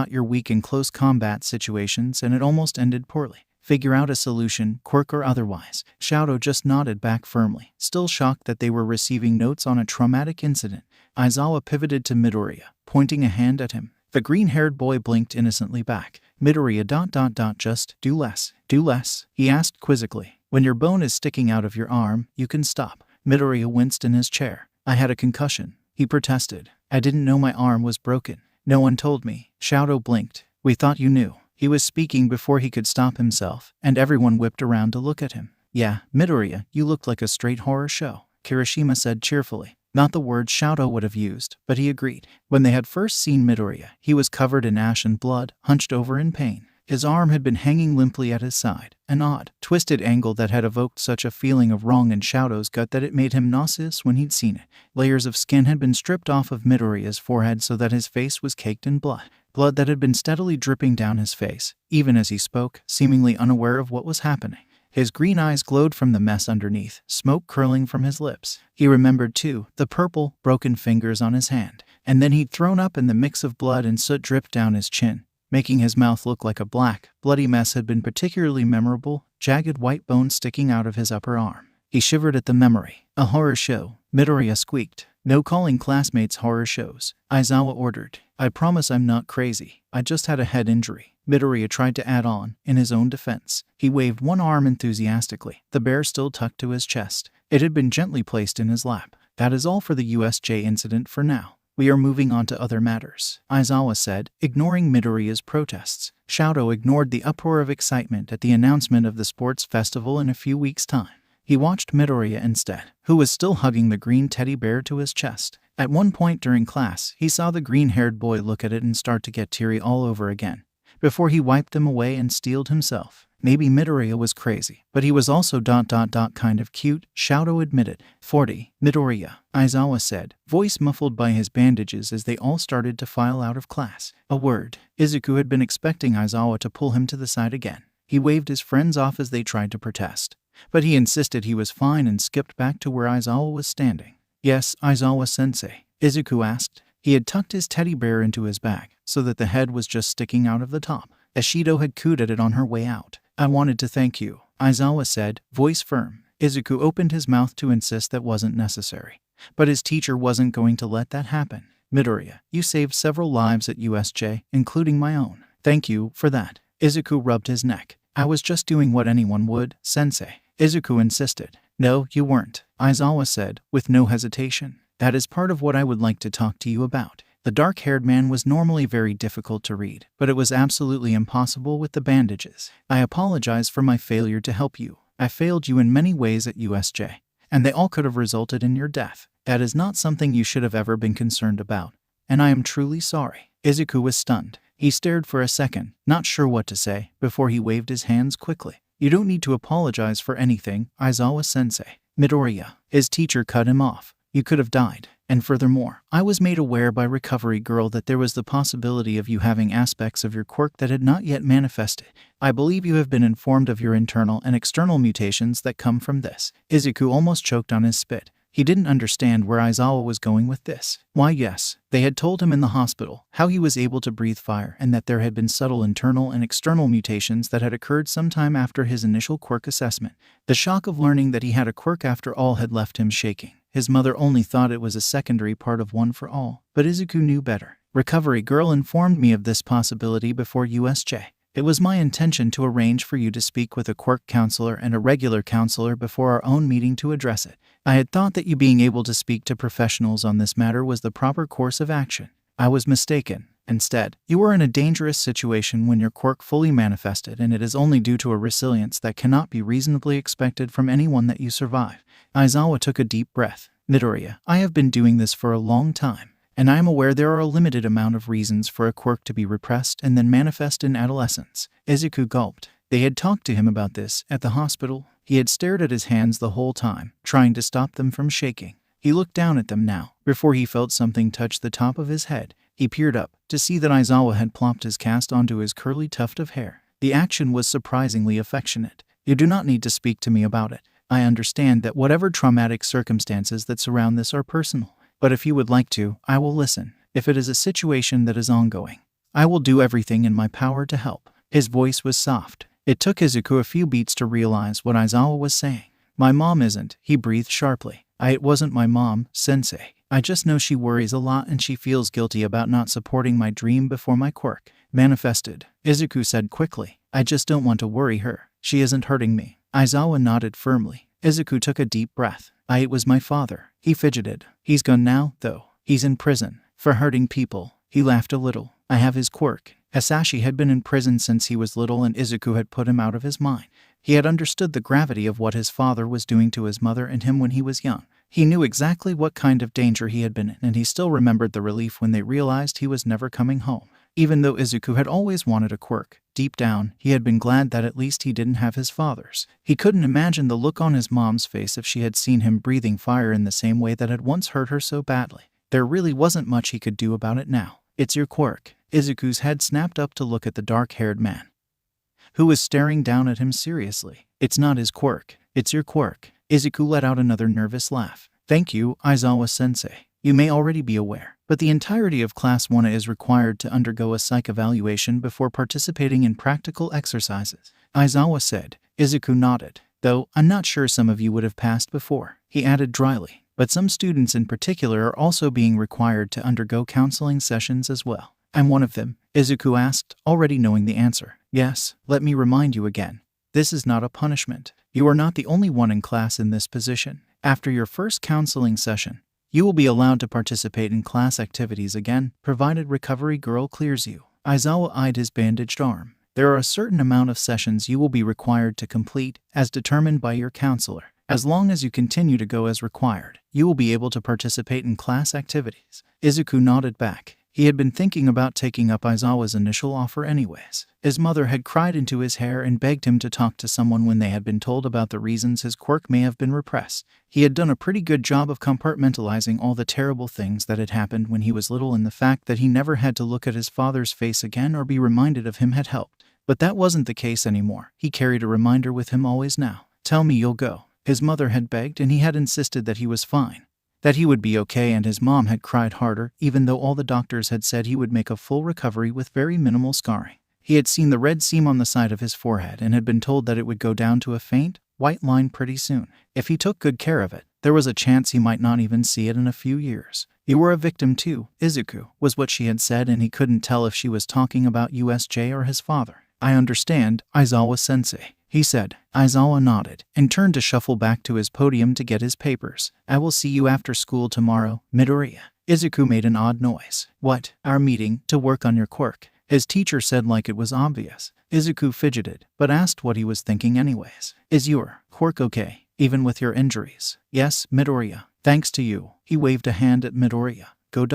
You're weak in close combat situations and it almost ended poorly. Figure out a solution, Quirk or otherwise. Shouto just nodded back firmly, still shocked that they were receiving notes on a traumatic incident. Aizawa pivoted to Midoriya, pointing a hand at him. The green-haired boy blinked innocently back. Midoriya. Just do less. Do less? He asked quizzically. When your bone is sticking out of your arm, you can stop. Midoriya winced in his chair. I had a concussion, he protested. I didn't know my arm was broken. No one told me. Shouto blinked. We thought you knew. He was speaking before he could stop himself, and everyone whipped around to look at him. Yeah, Midoriya, you looked like a straight horror show, Kirishima said cheerfully. Not the word Shouto would have used, but he agreed. When they had first seen Midoriya, he was covered in ash and blood, hunched over in pain. His arm had been hanging limply at his side, an odd, twisted angle that had evoked such a feeling of wrong in Shadow's gut that it made him nauseous when he'd seen it. Layers of skin had been stripped off of Midoriya's forehead so that his face was caked in blood that had been steadily dripping down his face, even as he spoke, seemingly unaware of what was happening. His green eyes glowed from the mess underneath, smoke curling from his lips. He remembered, too, the purple, broken fingers on his hand. And then he'd thrown up and the mix of blood and soot dripped down his chin, making his mouth look like a black, bloody mess had been particularly memorable, jagged white bones sticking out of his upper arm. He shivered at the memory. A horror show, Midoriya squeaked. No calling classmates horror shows, Aizawa ordered. I promise I'm not crazy. I just had a head injury. Midoriya tried to add on, in his own defense. He waved one arm enthusiastically, the bear still tucked to his chest. It had been gently placed in his lap. That is all for the USJ incident for now. We are moving on to other matters, Aizawa said, ignoring Midoriya's protests. Shadow ignored the uproar of excitement at the announcement of the sports festival in a few weeks' time. He watched Midoriya instead, who was still hugging the green teddy bear to his chest. At one point during class, he saw the green-haired boy look at it and start to get teary all over again, before he wiped them away and steeled himself. Maybe Midoriya was crazy, but he was also ... kind of cute, Shadow admitted. 40. Midoriya, Aizawa said, voice muffled by his bandages as they all started to file out of class. A word. Izuku had been expecting Aizawa to pull him to the side again. He waved his friends off as they tried to protest, but he insisted he was fine and skipped back to where Aizawa was standing. Yes, Aizawa-sensei, Izuku asked. He had tucked his teddy bear into his bag, so that the head was just sticking out of the top. Ashido had cooed at it on her way out. I wanted to thank you, Aizawa said, voice firm. Izuku opened his mouth to insist that wasn't necessary, but his teacher wasn't going to let that happen. Midoriya, you saved several lives at USJ, including my own. Thank you for that. Izuku rubbed his neck. I was just doing what anyone would, sensei. Izuku insisted. No, you weren't, Aizawa said, with no hesitation. That is part of what I would like to talk to you about. The dark-haired man was normally very difficult to read, but it was absolutely impossible with the bandages. I apologize for my failure to help you. I failed you in many ways at USJ, and they all could have resulted in your death. That is not something you should have ever been concerned about, and I am truly sorry. Izuku was stunned. He stared for a second, not sure what to say, before he waved his hands quickly. You don't need to apologize for anything, Aizawa-sensei. Midoriya, his teacher cut him off. You could have died. And furthermore, I was made aware by Recovery Girl that there was the possibility of you having aspects of your quirk that had not yet manifested. I believe you have been informed of your internal and external mutations that come from this. Izuku almost choked on his spit. He didn't understand where Aizawa was going with this. Why yes, they had told him in the hospital how he was able to breathe fire and that there had been subtle internal and external mutations that had occurred sometime after his initial quirk assessment. The shock of learning that he had a quirk after all had left him shaking. His mother only thought it was a secondary part of One for All, but Izuku knew better. Recovery Girl informed me of this possibility before USJ. It was my intention to arrange for you to speak with a quirk counselor and a regular counselor before our own meeting to address it. I had thought that you being able to speak to professionals on this matter was the proper course of action. I was mistaken. Instead, you were in a dangerous situation when your quirk fully manifested, and it is only due to a resilience that cannot be reasonably expected from anyone that you survive. Aizawa took a deep breath. Midoriya, I have been doing this for a long time, and I am aware there are a limited amount of reasons for a quirk to be repressed and then manifest in adolescence. Izuku gulped. They had talked to him about this at the hospital. He had stared at his hands the whole time, trying to stop them from shaking. He looked down at them now, before he felt something touch the top of his head. He peered up, to see that Aizawa had plopped his cast onto his curly tuft of hair. The action was surprisingly affectionate. You do not need to speak to me about it. I understand that whatever traumatic circumstances that surround this are personal, but if you would like to, I will listen. If it is a situation that is ongoing, I will do everything in my power to help. His voice was soft. It took Izuku a few beats to realize what Aizawa was saying. My mom isn't, he breathed sharply. It wasn't my mom, sensei. I just know she worries a lot and she feels guilty about not supporting my dream before my quirk manifested. Izuku said quickly. I just don't want to worry her. She isn't hurting me. Aizawa nodded firmly. Izuku took a deep breath. It was my father. He fidgeted. He's gone now, though. He's in prison for hurting people. He laughed a little. I have his quirk. Hasashi had been in prison since he was little and Izuku had put him out of his mind. He had understood the gravity of what his father was doing to his mother and him when he was young. He knew exactly what kind of danger he had been in, and he still remembered the relief when they realized he was never coming home. Even though Izuku had always wanted a quirk, deep down, he had been glad that at least he didn't have his father's. He couldn't imagine the look on his mom's face if she had seen him breathing fire in the same way that had once hurt her so badly. There really wasn't much he could do about it now. It's your quirk. Izuku's head snapped up to look at the dark-haired man, who was staring down at him seriously. It's not his quirk. It's your quirk. Izuku let out another nervous laugh. Thank you, Aizawa-sensei. You may already be aware, but the entirety of Class 1 is required to undergo a psych evaluation before participating in practical exercises, Aizawa said. Izuku nodded. Though, I'm not sure some of you would have passed before, he added dryly. But some students in particular are also being required to undergo counseling sessions as well. I'm one of them, Izuku asked, already knowing the answer. Yes, let me remind you again. This is not a punishment. You are not the only one in class in this position. After your first counseling session, you will be allowed to participate in class activities again, provided Recovery Girl clears you. Aizawa eyed his bandaged arm. There are a certain amount of sessions you will be required to complete, as determined by your counselor. As long as you continue to go as required, you will be able to participate in class activities. Izuku nodded back. He had been thinking about taking up Aizawa's initial offer anyways. His mother had cried into his hair and begged him to talk to someone when they had been told about the reasons his quirk may have been repressed. He had done a pretty good job of compartmentalizing all the terrible things that had happened when he was little, and the fact that he never had to look at his father's face again or be reminded of him had helped. But that wasn't the case anymore. He carried a reminder with him always now. Tell me you'll go. His mother had begged, and he had insisted that he was fine, that he would be okay, and his mom had cried harder, even though all the doctors had said he would make a full recovery with very minimal scarring. He had seen the red seam on the side of his forehead and had been told that it would go down to a faint, white line pretty soon. If he took good care of it, there was a chance he might not even see it in a few years. You were a victim too, Izuku, was what she had said, and he couldn't tell if she was talking about USJ or his father. I understand, Aizawa-sensei, he said. Aizawa nodded and turned to shuffle back to his podium to get his papers. I will see you after school tomorrow, Midoriya. Izuku made an odd noise. What? Our meeting, to work on your quirk, his teacher said like it was obvious. Izuku fidgeted, but asked what he was thinking anyways. Is your quirk okay, even with your injuries? Yes, Midoriya. Thanks to you. He waved a hand at Midoriya. Go ...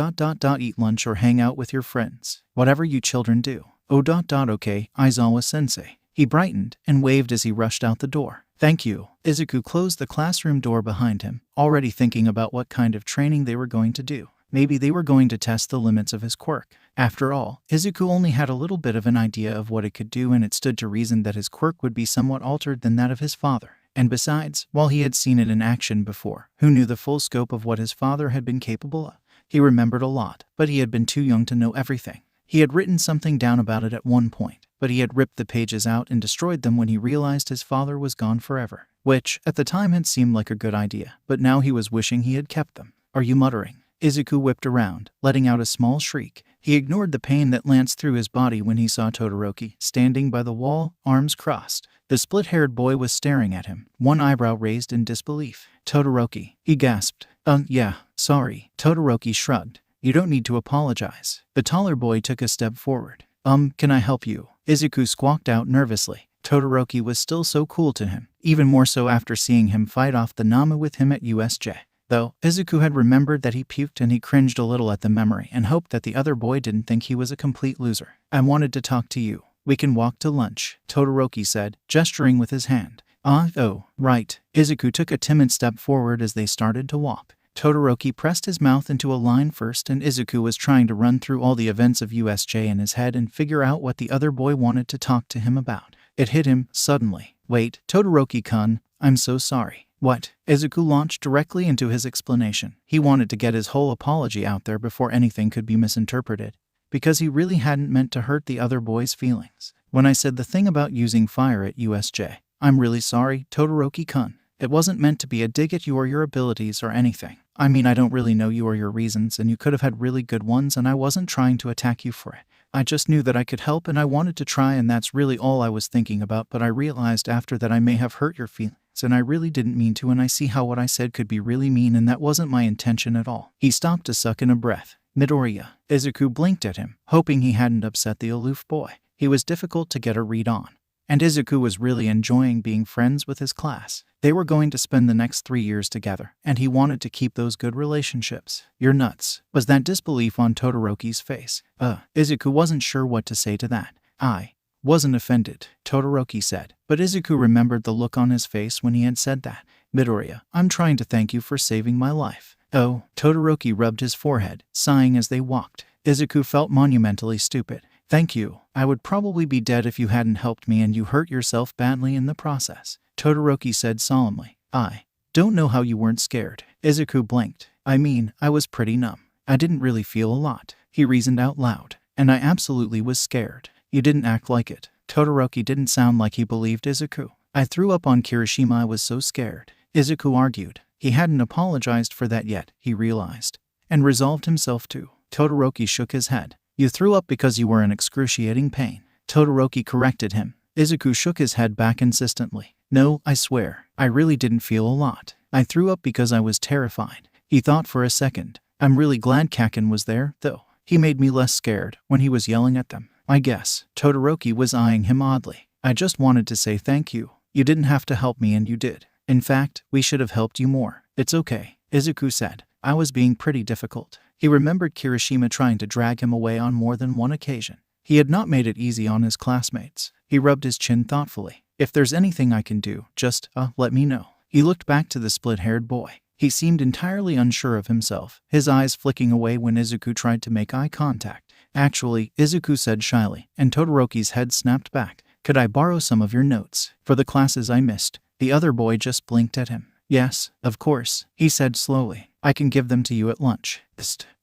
eat lunch or hang out with your friends. Whatever you children do. Oh ... okay, Aizawa-sensei. He brightened and waved as he rushed out the door. Thank you. Izuku closed the classroom door behind him, already thinking about what kind of training they were going to do. Maybe they were going to test the limits of his quirk. After all, Izuku only had a little bit of an idea of what it could do, and it stood to reason that his quirk would be somewhat altered than that of his father. And besides, while he had seen it in action before, who knew the full scope of what his father had been capable of? He remembered a lot, but he had been too young to know everything. He had written something down about it at one point, but he had ripped the pages out and destroyed them when he realized his father was gone forever, which, at the time, had seemed like a good idea, but now he was wishing he had kept them. Are you muttering? Izuku whipped around, letting out a small shriek. He ignored the pain that lanced through his body when he saw Todoroki, standing by the wall, arms crossed. The split-haired boy was staring at him, one eyebrow raised in disbelief. Todoroki, he gasped. Yeah, sorry. Todoroki shrugged. You don't need to apologize. The taller boy took a step forward. Can I help you? Izuku squawked out nervously. Todoroki was still so cool to him, even more so after seeing him fight off the Nama with him at USJ. Though, Izuku had remembered that he puked, and he cringed a little at the memory and hoped that the other boy didn't think he was a complete loser. I wanted to talk to you. We can walk to lunch, Todoroki said, gesturing with his hand. Oh, right. Izuku took a timid step forward as they started to walk. Todoroki pressed his mouth into a line first, and Izuku was trying to run through all the events of USJ in his head and figure out what the other boy wanted to talk to him about. It hit him, suddenly. Wait, Todoroki-kun, I'm so sorry. What? Izuku launched directly into his explanation. He wanted to get his whole apology out there before anything could be misinterpreted, because he really hadn't meant to hurt the other boy's feelings. When I said the thing about using fire at USJ, I'm really sorry, Todoroki-kun. It wasn't meant to be a dig at you or your abilities or anything. I mean, I don't really know you or your reasons, and you could have had really good ones, and I wasn't trying to attack you for it. I just knew that I could help, and I wanted to try, and that's really all I was thinking about, but I realized after that I may have hurt your feelings, and I really didn't mean to, and I see how what I said could be really mean, and that wasn't my intention at all. He stopped to suck in a breath. Midoriya. Izuku blinked at him, hoping he hadn't upset the aloof boy. He was difficult to get a read on, and Izuku was really enjoying being friends with his class. They were going to spend the next 3 years together, and he wanted to keep those good relationships. "You're nuts," was that disbelief on Todoroki's face. Izuku wasn't sure what to say to that. "I wasn't offended," Todoroki said, but Izuku remembered the look on his face when he had said that. "Midoriya, I'm trying to thank you for saving my life." "Oh," Todoroki rubbed his forehead, sighing as they walked. Izuku felt monumentally stupid. "Thank you. I would probably be dead if you hadn't helped me and you hurt yourself badly in the process," Todoroki said solemnly. "I don't know how you weren't scared." Izuku blinked. "I mean, I was pretty numb. I didn't really feel a lot," he reasoned out loud. "And I absolutely was scared." "You didn't act like it." Todoroki didn't sound like he believed Izuku. "I threw up on Kirishima. I was so scared," Izuku argued. He hadn't apologized for that yet, he realized, and resolved himself to. Todoroki shook his head. "You threw up because you were in excruciating pain," Todoroki corrected him. Izuku shook his head back insistently. "No, I swear, I really didn't feel a lot. I threw up because I was terrified." He thought for a second. "I'm really glad Kaken was there, though. He made me less scared when he was yelling at them." "I guess." Todoroki was eyeing him oddly. "I just wanted to say thank you. You didn't have to help me and you did. In fact, we should have helped you more." "It's okay," Izuku said. "I was being pretty difficult." He remembered Kirishima trying to drag him away on more than one occasion. He had not made it easy on his classmates. He rubbed his chin thoughtfully. "If there's anything I can do, just, let me know." He looked back to the split-haired boy. He seemed entirely unsure of himself, his eyes flicking away when Izuku tried to make eye contact. "Actually," Izuku said shyly, and Todoroki's head snapped back. "Could I borrow some of your notes for the classes I missed?" The other boy just blinked at him. "Yes, of course," he said slowly. "I can give them to you at lunch."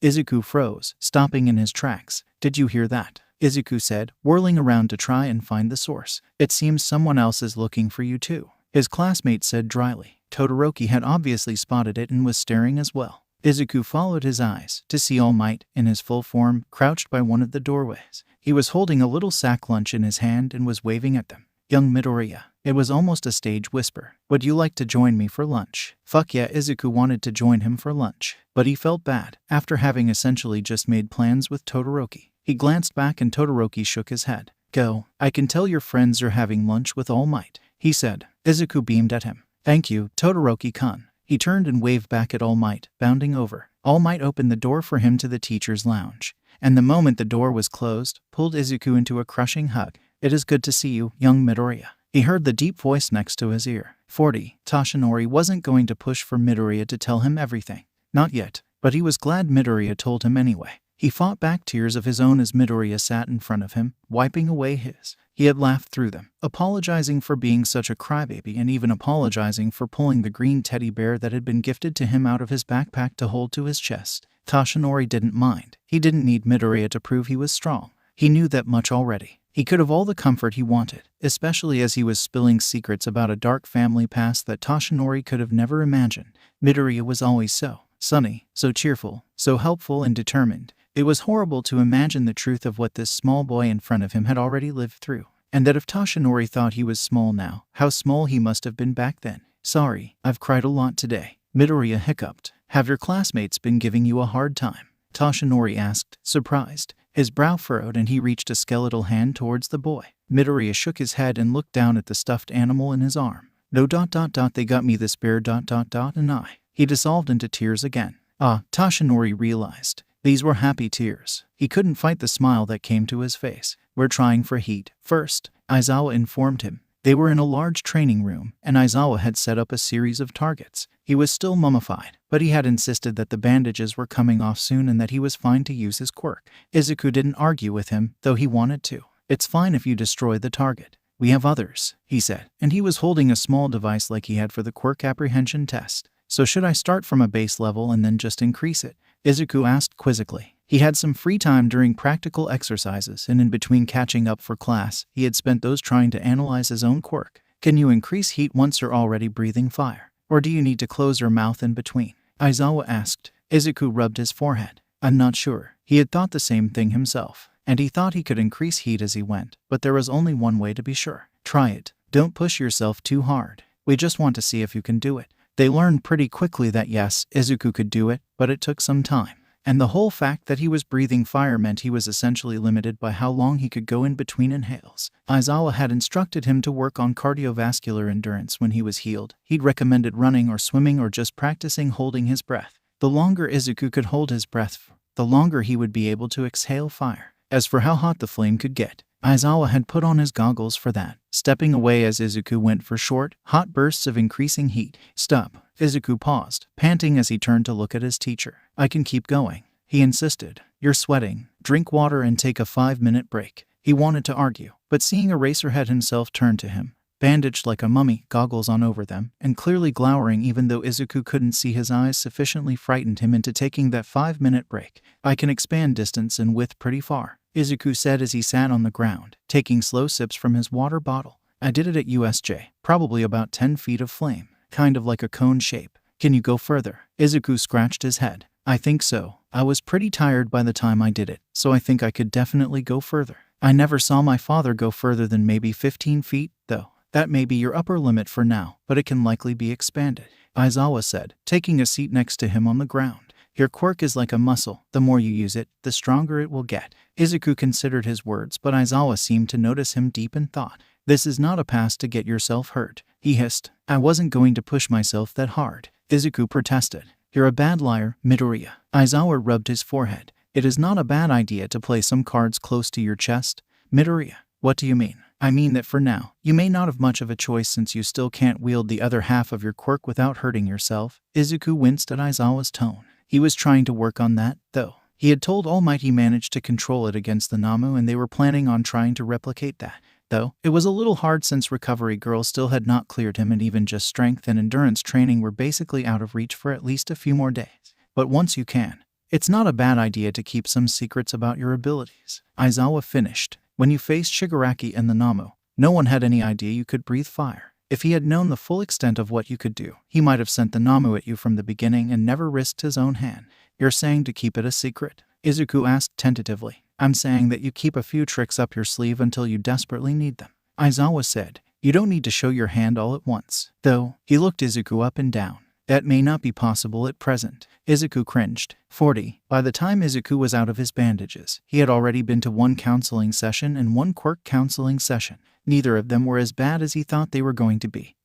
Izuku froze, stopping in his tracks. "Did you hear that?" Izuku said, whirling around to try and find the source. "It seems someone else is looking for you too," his classmate said dryly. Todoroki had obviously spotted it and was staring as well. Izuku followed his eyes to see All Might, in his full form, crouched by one of the doorways. He was holding a little sack lunch in his hand and was waving at them. "Young Midoriya." It was almost a stage whisper. "Would you like to join me for lunch?" Fuck yeah, Izuku wanted to join him for lunch. But he felt bad, after having essentially just made plans with Todoroki. He glanced back and Todoroki shook his head. "Go. I can tell your friends you're having lunch with All Might," he said. Izuku beamed at him. "Thank you, Todoroki-kun." He turned and waved back at All Might, bounding over. All Might opened the door for him to the teacher's lounge, and the moment the door was closed, pulled Izuku into a crushing hug. "It is good to see you, young Midoriya." He heard the deep voice next to his ear. 40. Toshinori wasn't going to push for Midoriya to tell him everything. Not yet, but he was glad Midoriya told him anyway. He fought back tears of his own as Midoriya sat in front of him, wiping away his. He had laughed through them, apologizing for being such a crybaby and even apologizing for pulling the green teddy bear that had been gifted to him out of his backpack to hold to his chest. Toshinori didn't mind. He didn't need Midoriya to prove he was strong. He knew that much already. He could have all the comfort he wanted, especially as he was spilling secrets about a dark family past that Toshinori could have never imagined. Midoriya was always so sunny, so cheerful, so helpful and determined. It was horrible to imagine the truth of what this small boy in front of him had already lived through. And that if Toshinori thought he was small now, how small he must have been back then. "Sorry, I've cried a lot today," Midoriya hiccuped. "Have your classmates been giving you a hard time?" Toshinori asked, surprised. His brow furrowed and he reached a skeletal hand towards the boy. Midoriya shook his head and looked down at the stuffed animal in his arm. "No. They got me this bear. And I." He dissolved into tears again. Toshinori realized. These were happy tears. He couldn't fight the smile that came to his face. "We're trying for heat first," Aizawa informed him. They were in a large training room, and Aizawa had set up a series of targets. He was still mummified, but he had insisted that the bandages were coming off soon and that he was fine to use his quirk. Izuku didn't argue with him, though he wanted to. "It's fine if you destroy the target. We have others," he said, and he was holding a small device like he had for the quirk apprehension test. "So should I start from a base level and then just increase it?" Izuku asked quizzically. He had some free time during practical exercises, and in between catching up for class, he had spent those trying to analyze his own quirk. "Can you increase heat once you're already breathing fire? Or do you need to close your mouth in between?" Aizawa asked. Izuku rubbed his forehead. "I'm not sure." He had thought the same thing himself, and he thought he could increase heat as he went, but there was only one way to be sure. "Try it. Don't push yourself too hard. We just want to see if you can do it." They learned pretty quickly that yes, Izuku could do it, but it took some time. and the whole fact that he was breathing fire meant he was essentially limited by how long he could go in between inhales. Aizawa had instructed him to work on cardiovascular endurance when he was healed. He'd recommended running or swimming or just practicing holding his breath. The longer Izuku could hold his breath, the longer he would be able to exhale fire. As for how hot the flame could get, Aizawa had put on his goggles for that, stepping away as Izuku went for short, hot bursts of increasing heat. Stop. Izuku paused, panting as he turned to look at his teacher. I can keep going, he insisted. You're sweating. Drink water and take a 5-minute break. He wanted to argue, but seeing Eraserhead himself turn to him, bandaged like a mummy, goggles on over them, and clearly glowering even though Izuku couldn't see his eyes sufficiently frightened him into taking that 5-minute break. I can expand distance and width pretty far, Izuku said as he sat on the ground, taking slow sips from his water bottle. I did it at USJ, probably about 10 feet of flame, kind of like a cone shape. Can you go further? Izuku scratched his head. I think so. I was pretty tired by the time I did it, so I think I could definitely go further. I never saw my father go further than maybe 15 feet, though. That may be your upper limit for now, but it can likely be expanded, Aizawa said, taking a seat next to him on the ground. Your quirk is like a muscle. The more you use it, the stronger it will get. Izuku considered his words, but Aizawa seemed to notice him deep in thought. This is not a pass to get yourself hurt, he hissed. I wasn't going to push myself that hard, Izuku protested. You're a bad liar, Midoriya. Aizawa rubbed his forehead. It is not a bad idea to play some cards close to your chest, Midoriya. What do you mean? I mean that for now, you may not have much of a choice since you still can't wield the other half of your quirk without hurting yourself. Izuku winced at Aizawa's tone. He was trying to work on that, though. He had told All Might he managed to control it against the Namu, and they were planning on trying to replicate that. Though, it was a little hard since Recovery Girl still had not cleared him, and even just strength and endurance training were basically out of reach for at least a few more days. But once you can, it's not a bad idea to keep some secrets about your abilities, Aizawa finished. When you faced Shigaraki and the Namu, no one had any idea you could breathe fire. If he had known the full extent of what you could do, he might have sent the Namu at you from the beginning and never risked his own hand. You're saying to keep it a secret? Izuku asked tentatively. I'm saying that you keep a few tricks up your sleeve until you desperately need them, Aizawa said. You don't need to show your hand all at once. Though, he looked Izuku up and down. That may not be possible at present. Izuku cringed. 40. By the time Izuku was out of his bandages, he had already been to 1 counseling session and 1 quirk counseling session. Neither of them were as bad as he thought they were going to be.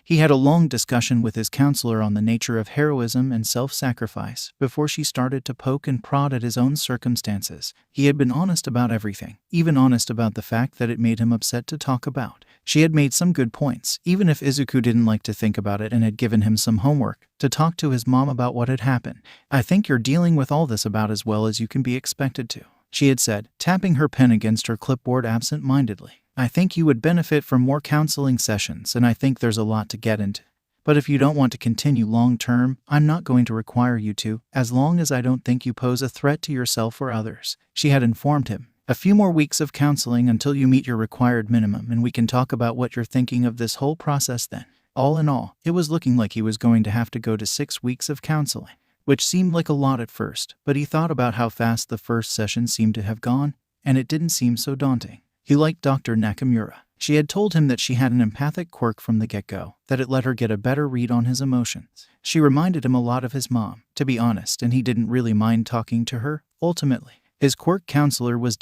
He had a long discussion with his counselor on the nature of heroism and self-sacrifice before she started to poke and prod at his own circumstances. He had been honest about everything, even honest about the fact that it made him upset to talk about. She had made some good points, even if Izuku didn't like to think about it, and had given him some homework to talk to his mom about what had happened. I think you're dealing with all this about as well as you can be expected to, she had said, tapping her pen against her clipboard absent-mindedly. I think you would benefit from more counseling sessions, and I think there's a lot to get into. But if you don't want to continue long-term, I'm not going to require you to, as long as I don't think you pose a threat to yourself or others, she had informed him. A few more weeks of counseling until you meet your required minimum, and we can talk about what you're thinking of this whole process then. All in all, it was looking like he was going to have to go to 6 weeks of counseling, which seemed like a lot at first, but he thought about how fast the first session seemed to have gone, and it didn't seem so daunting. He liked Dr. Nakamura. She had told him that she had an empathic quirk from the get-go, that it let her get a better read on his emotions. She reminded him a lot of his mom, to be honest, and he didn't really mind talking to her. Ultimately, his quirk counselor was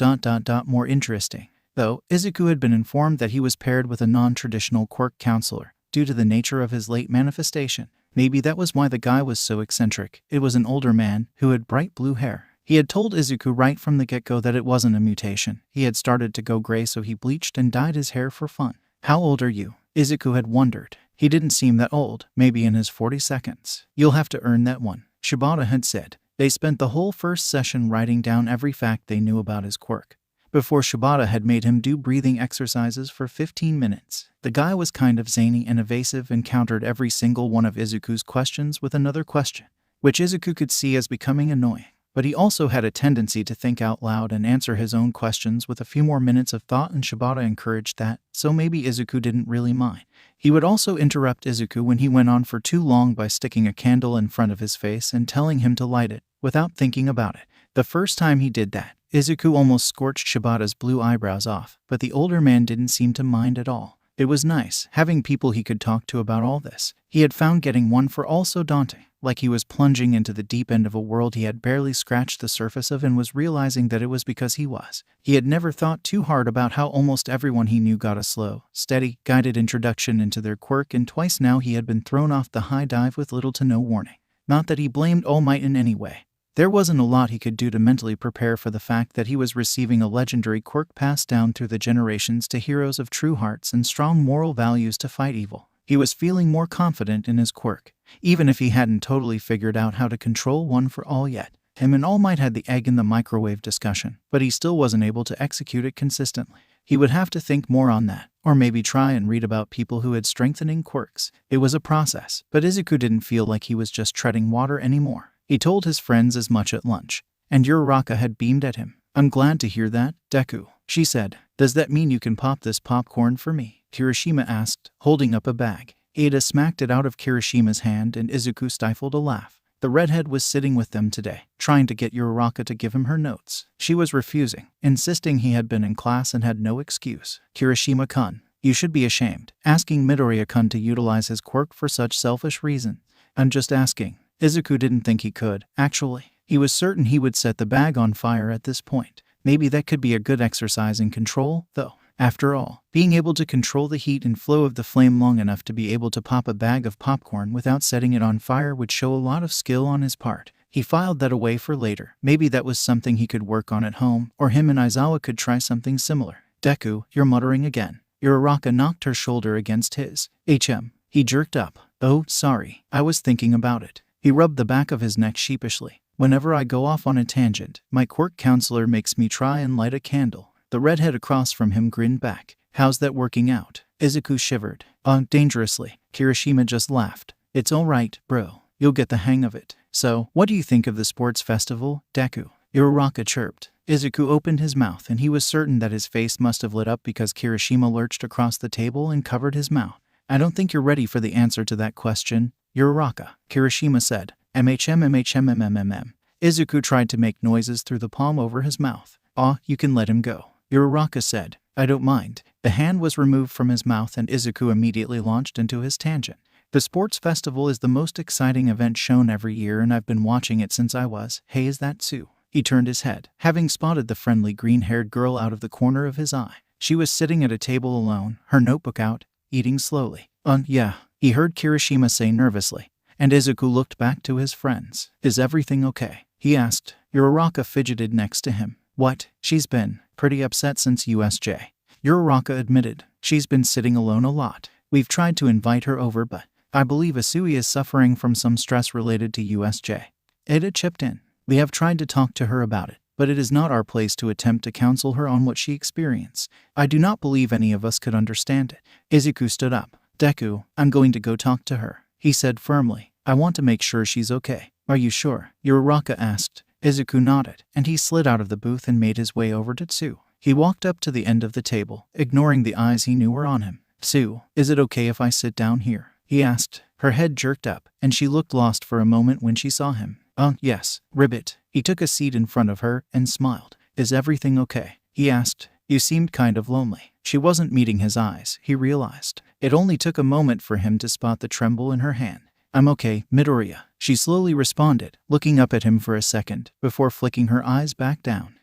more interesting, though Izuku had been informed that he was paired with a non-traditional quirk counselor due to the nature of his late manifestation. Maybe that was why the guy was so eccentric. It was an older man who had bright blue hair. He had told Izuku right from the get-go that it wasn't a mutation. He had started to go gray, so he bleached and dyed his hair for fun. How old are you? Izuku had wondered. He didn't seem that old, maybe in his 42nds. You'll have to earn that one, Shibata had said. They spent the whole first session writing down every fact they knew about his quirk, before Shibata had made him do breathing exercises for 15 minutes. The guy was kind of zany and evasive and countered every single one of Izuku's questions with another question, which Izuku could see as becoming annoying. But he also had a tendency to think out loud and answer his own questions with a few more minutes of thought, and Shibata encouraged that, so maybe Izuku didn't really mind. He would also interrupt Izuku when he went on for too long by sticking a candle in front of his face and telling him to light it, without thinking about it. The first time he did that, Izuku almost scorched Shibata's blue eyebrows off, but the older man didn't seem to mind at all. It was nice, having people he could talk to about all this. He had found getting one for all so daunting. like he was plunging into the deep end of a world he had barely scratched the surface of and was realizing that it was because he was. He had never thought too hard about how almost everyone he knew got a slow, steady, guided introduction into their quirk, and twice now he had been thrown off the high dive with little to no warning. Not that he blamed All Might in any way. There wasn't a lot he could do to mentally prepare for the fact that he was receiving a legendary quirk passed down through the generations to heroes of true hearts and strong moral values to fight evil. He was feeling more confident in his quirk, even if he hadn't totally figured out how to control one for all yet. Him and All Might had the egg in the microwave discussion, but he still wasn't able to execute it consistently. He would have to think more on that, or maybe try and read about people who had strengthening quirks. It was a process, but Izuku didn't feel like he was just treading water anymore. He told his friends as much at lunch, and Uraraka had beamed at him. "I'm glad to hear that, Deku," she said. "Does that mean you can pop this popcorn for me?" Kirishima asked, holding up a bag. Iida smacked it out of Kirishima's hand and Izuku stifled a laugh. The redhead was sitting with them today, trying to get Uraraka to give him her notes. She was refusing, insisting he had been in class and had no excuse. "Kirishima-kun, you should be ashamed, asking Midoriya-kun to utilize his quirk for such selfish reason." "I'm just asking." Izuku didn't think he could, actually. He was certain he would set the bag on fire at this point. Maybe that could be a good exercise in control, though. After all, being able to control the heat and flow of the flame long enough to be able to pop a bag of popcorn without setting it on fire would show a lot of skill on his part. He filed that away for later. Maybe that was something he could work on at home, or him and Aizawa could try something similar. "Deku, you're muttering again." Uraraka knocked her shoulder against his. He jerked up. "Oh, sorry, I was thinking about it." He rubbed the back of his neck sheepishly. "Whenever I go off on a tangent, my quirk counselor makes me try and light a candle." The redhead across from him grinned back. "How's that working out?" Izuku shivered. Dangerously." Kirishima just laughed. "It's all right, bro. You'll get the hang of it." "So, what do you think of the sports festival, Deku?" Uraraka chirped. Izuku opened his mouth and he was certain that his face must have lit up because Kirishima lurched across the table and covered his mouth. "I don't think you're ready for the answer to that question, Uraraka," Kirishima said. MHM. Izuku tried to make noises through the palm over his mouth. You can let him go," Uraraka said. "I don't mind." The hand was removed from his mouth and Izuku immediately launched into his tangent. "The sports festival is the most exciting event shown every year and I've been watching it since I was. Hey, is that Sue?" He turned his head, having spotted the friendly green-haired girl out of the corner of his eye. She was sitting at a table alone, her notebook out, eating slowly. Yeah," he heard Kirishima say nervously, and Izuku looked back to his friends. "Is everything okay?" he asked. Uraraka fidgeted next to him. "What? She's been pretty upset since USJ." Uraraka admitted. "She's been sitting alone a lot. We've tried to invite her over but I believe Asui is suffering from some stress related to USJ." Iida chipped in. "We have tried to talk to her about it, but it is not our place to attempt to counsel her on what she experienced. I do not believe any of us could understand it." Izuku stood up. "Deku, I'm going to go talk to her," he said firmly. "I want to make sure she's okay." "Are you sure?" Uraraka asked. Izuku nodded, and he slid out of the booth and made his way over to Tsu. He walked up to the end of the table, ignoring the eyes he knew were on him. "Tsu, is it okay if I sit down here?" he asked. Her head jerked up, and she looked lost for a moment when she saw him. Yes, ribbit." He took a seat in front of her and smiled. "Is everything okay?" he asked. "You seemed kind of lonely." She wasn't meeting his eyes, he realized. It only took a moment for him to spot the tremble in her hand. "I'm okay, Midoriya," she slowly responded, looking up at him for a second, before flicking her eyes back down.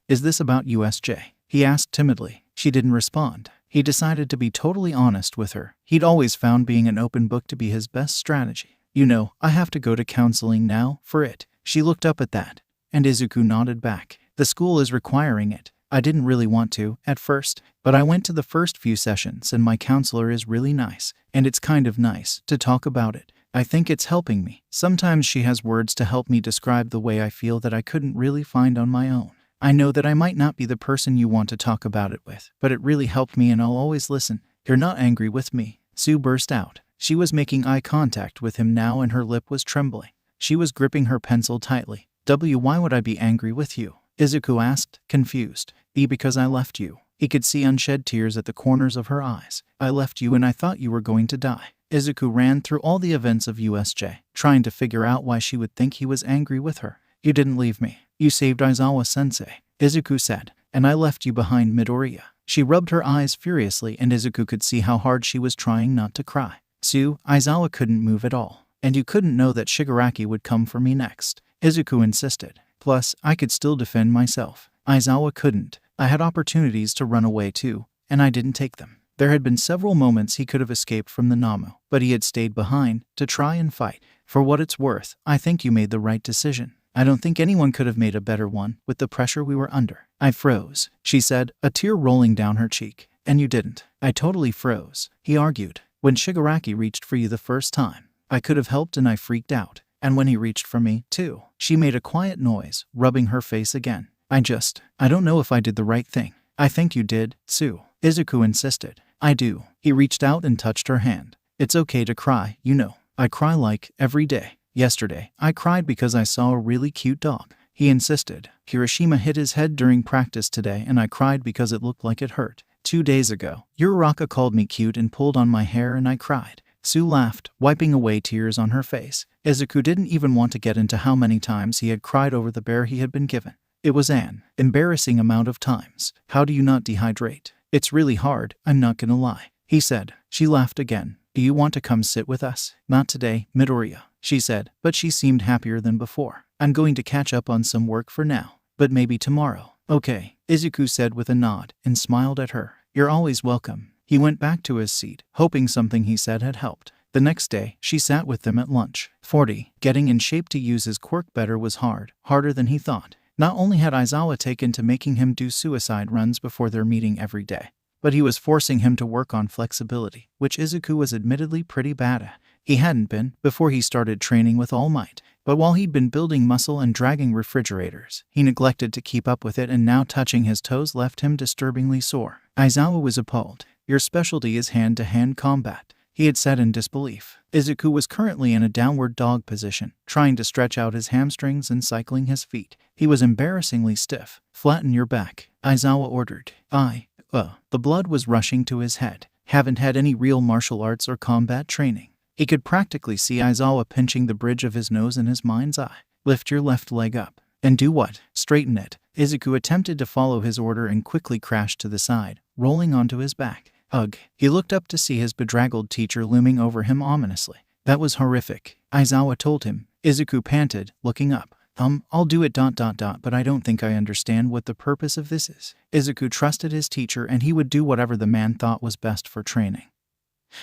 Is this about USJ?" he asked timidly. She didn't respond. He decided to be totally honest with her. He'd always found being an open book to be his best strategy. "You know, I have to go to counseling now, for it." She looked up at that, and Izuku nodded back. "The school is requiring it. I didn't really want to, at first, but I went to the first few sessions and my counselor is really nice, and it's kind of nice to talk about it. I think it's helping me. Sometimes she has words to help me describe the way I feel that I couldn't really find on my own. I know that I might not be the person you want to talk about it with, but it really helped me and I'll always listen." "You're not angry with me?" Sue burst out. She was making eye contact with him now and her lip was trembling. She was gripping her pencil tightly. Why would I be angry with you?" Izuku asked, confused. Because I left you." He could see unshed tears at the corners of her eyes. "I left you and I thought you were going to die." Izuku ran through all the events of USJ, trying to figure out why she would think he was angry with her. "You didn't leave me. You saved Aizawa-sensei," Izuku said. "And I left you behind Midoriya." She rubbed her eyes furiously and Izuku could see how hard she was trying not to cry. "Sue, Aizawa couldn't move at all. And you couldn't know that Shigaraki would come for me next, Izuku insisted. Plus, I could still defend myself. Aizawa couldn't. I had opportunities to run away too, and I didn't take them. There had been several moments he could have escaped from the Namu, but he had stayed behind to try and fight. For what it's worth, I think you made the right decision. I don't think anyone could have made a better one with the pressure we were under. I froze, she said, a tear rolling down her cheek. And you didn't. I totally froze, he argued. When Shigaraki reached for you the first time, I could have helped and I freaked out. And when he reached for me, too. She made a quiet noise, rubbing her face again. I don't know if I did the right thing. I think you did, Sue. Izuku insisted. I do. He reached out and touched her hand. It's okay to cry, you know. I cry like every day. Yesterday, I cried because I saw a really cute dog. He insisted. Kirishima hit his head during practice today and I cried because it looked like it hurt. 2 days ago, Uraraka called me cute and pulled on my hair and I cried. Sue laughed, wiping away tears on her face. Izuku didn't even want to get into how many times he had cried over the bear he had been given. It was an embarrassing amount of times. How do you not dehydrate? It's really hard, I'm not gonna lie, he said. She laughed again. Do you want to come sit with us? Not today, Midoriya, she said, but she seemed happier than before. I'm going to catch up on some work for now, but maybe tomorrow. Okay, Izuku said with a nod and smiled at her. You're always welcome. He went back to his seat, hoping something he said had helped. The next day, she sat with them at lunch. 40. Getting in shape to use his quirk better was hard, harder than he thought. Not only had Aizawa taken to making him do suicide runs before their meeting every day, but he was forcing him to work on flexibility, which Izuku was admittedly pretty bad at. He hadn't been before he started training with All Might, but while he'd been building muscle and dragging refrigerators, he neglected to keep up with it and now touching his toes left him disturbingly sore. Aizawa was appalled. Your specialty is hand-to-hand combat, he had said in disbelief. Izuku was currently in a downward dog position, trying to stretch out his hamstrings and cycling his feet. He was embarrassingly stiff. Flatten your back, Aizawa ordered. The blood was rushing to his head. Haven't had any real martial arts or combat training. He could practically see Aizawa pinching the bridge of his nose in his mind's eye. Lift your left leg up. And do what? Straighten it. Izuku attempted to follow his order and quickly crashed to the side, rolling onto his back. Ugh. He looked up to see his bedraggled teacher looming over him ominously. That was horrific, Aizawa told him. Izuku panted, looking up. I'll do it ... but I don't think I understand what the purpose of this is. Izuku trusted his teacher and he would do whatever the man thought was best for training.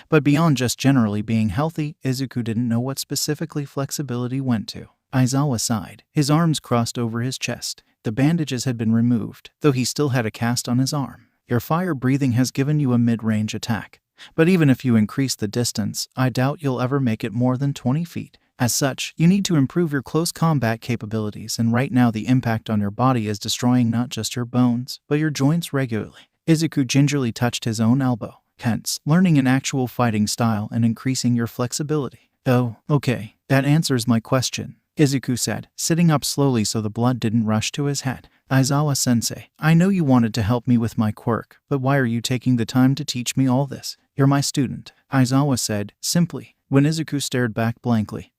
But beyond just generally being healthy, Izuku didn't know what specifically flexibility went to. Aizawa sighed. His arms crossed over his chest. The bandages had been removed, though he still had a cast on his arm. Your fire breathing has given you a mid-range attack. But even if you increase the distance, I doubt you'll ever make it more than 20 feet. As such, you need to improve your close combat capabilities, and right now the impact on your body is destroying not just your bones, but your joints regularly. Izuku gingerly touched his own elbow. Hence, learning an actual fighting style and increasing your flexibility. Oh, okay, that answers my question, Izuku said, sitting up slowly so the blood didn't rush to his head. Aizawa-sensei, I know you wanted to help me with my quirk, but why are you taking the time to teach me all this? You're my student, Aizawa said, simply, when Izuku stared back blankly.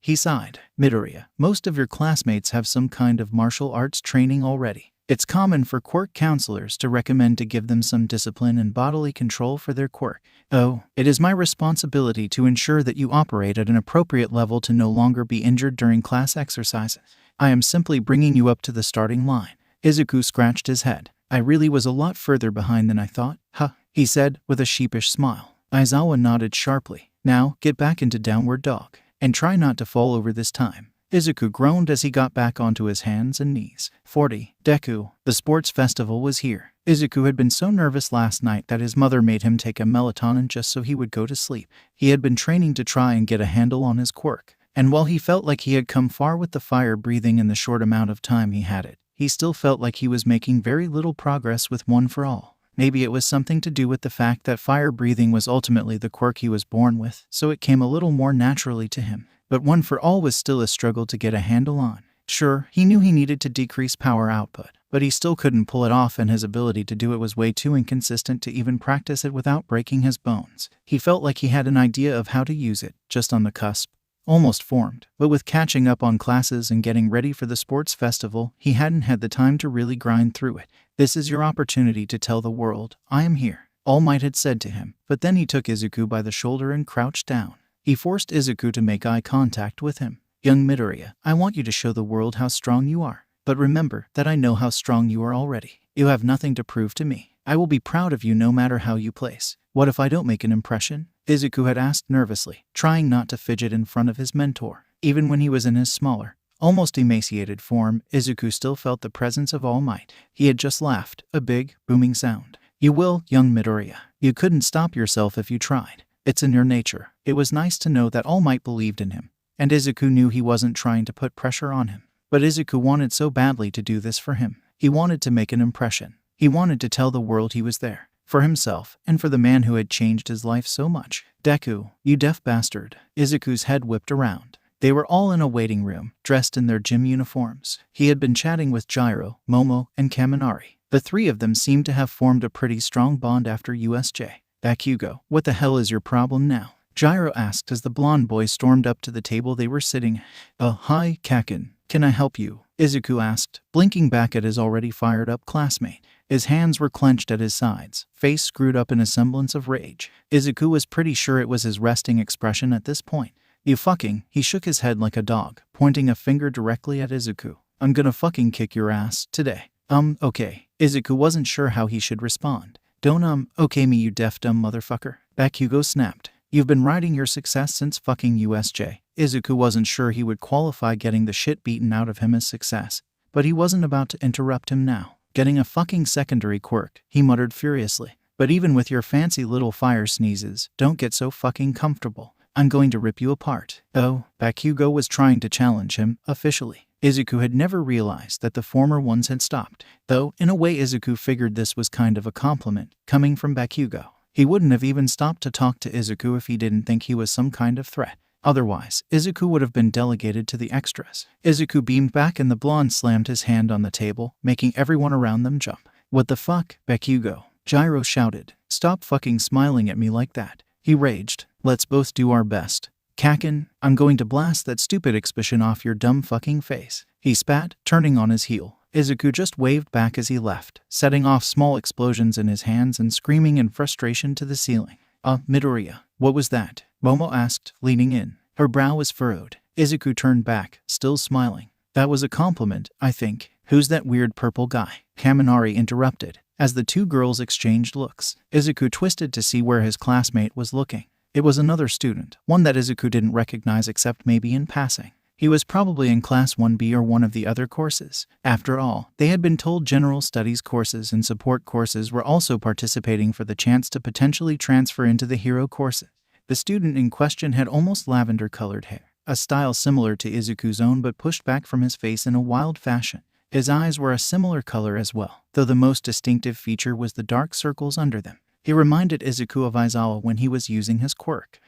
He sighed. Midoriya, most of your classmates have some kind of martial arts training already. It's common for quirk counselors to recommend to give them some discipline and bodily control for their quirk. Oh, it is my responsibility to ensure that you operate at an appropriate level to no longer be injured during class exercises. I am simply bringing you up to the starting line. Izuku scratched his head. I really was a lot further behind than I thought. Huh, he said with a sheepish smile. Aizawa nodded sharply. Now, get back into downward dog. And try not to fall over this time. Izuku groaned as he got back onto his hands and knees. 40. Deku. The sports festival was here. Izuku had been so nervous last night that his mother made him take a melatonin just so he would go to sleep. He had been training to try and get a handle on his quirk. And while he felt like he had come far with the fire breathing in the short amount of time he had it, he still felt like he was making very little progress with One for All. Maybe it was something to do with the fact that fire breathing was ultimately the quirk he was born with, so it came a little more naturally to him. But One for All was still a struggle to get a handle on. Sure, he knew he needed to decrease power output, but he still couldn't pull it off, and his ability to do it was way too inconsistent to even practice it without breaking his bones. He felt like he had an idea of how to use it, just on the cusp. Almost formed, but with catching up on classes and getting ready for the sports festival, he hadn't had the time to really grind through it. This is your opportunity to tell the world, I am here, All Might had said to him, but then he took Izuku by the shoulder and crouched down. He forced Izuku to make eye contact with him. Young Midoriya, I want you to show the world how strong you are. But remember that I know how strong you are already. You have nothing to prove to me. I will be proud of you no matter how you place. What if I don't make an impression? Izuku had asked nervously, trying not to fidget in front of his mentor. Even when he was in his smaller, almost emaciated form, Izuku still felt the presence of All Might. He had just laughed, a big, booming sound. You will, young Midoriya. You couldn't stop yourself if you tried. It's in your nature. It was nice to know that All Might believed in him, and Izuku knew he wasn't trying to put pressure on him. But Izuku wanted so badly to do this for him. He wanted to make an impression. He wanted to tell the world he was there. For himself, and for the man who had changed his life so much. Deku, you deaf bastard. Izuku's head whipped around. They were all in a waiting room, dressed in their gym uniforms. He had been chatting with Gyro, Momo, and Kaminari. The three of them seemed to have formed a pretty strong bond after USJ. Bakugo, what the hell is your problem now? Gyro asked as the blonde boy stormed up to the table they were sitting at. Hi, Kakin. Can I help you? Izuku asked, blinking back at his already fired-up classmate. His hands were clenched at his sides, face screwed up in a semblance of rage. Izuku was pretty sure it was his resting expression at this point. You fucking, he shook his head like a dog, pointing a finger directly at Izuku. I'm gonna fucking kick your ass today. Okay. Izuku wasn't sure how he should respond. Don't okay me you deaf dumb motherfucker. Bakugo snapped. You've been riding your success since fucking USJ. Izuku wasn't sure he would qualify getting the shit beaten out of him as success, but he wasn't about to interrupt him now. Getting a fucking secondary quirk, he muttered furiously. But even with your fancy little fire sneezes, don't get so fucking comfortable. I'm going to rip you apart. Oh, Bakugo was trying to challenge him, officially. Izuku had never realized that the former ones had stopped. Though, in a way Izuku figured this was kind of a compliment, coming from Bakugo. He wouldn't have even stopped to talk to Izuku if he didn't think he was some kind of threat. Otherwise, Izuku would have been delegated to the extras. Izuku beamed back and the blonde slammed his hand on the table, making everyone around them jump. What the fuck, Bakugo? Gyro shouted. Stop fucking smiling at me like that. He raged. Let's both do our best. Kakin, I'm going to blast that stupid expression off your dumb fucking face. He spat, turning on his heel. Izuku just waved back as he left, setting off small explosions in his hands and screaming in frustration to the ceiling. Midoriya, what was that? Momo asked, leaning in. Her brow was furrowed. Izuku turned back, still smiling. That was a compliment, I think. Who's that weird purple guy? Kaminari interrupted. As the two girls exchanged looks, Izuku twisted to see where his classmate was looking. It was another student, one that Izuku didn't recognize except maybe in passing. He was probably in Class 1B or one of the other courses. After all, they had been told general studies courses and support courses were also participating for the chance to potentially transfer into the hero courses. The student in question had almost lavender-colored hair, a style similar to Izuku's own but pushed back from his face in a wild fashion. His eyes were a similar color as well, though the most distinctive feature was the dark circles under them. He reminded Izuku of Aizawa when he was using his quirk.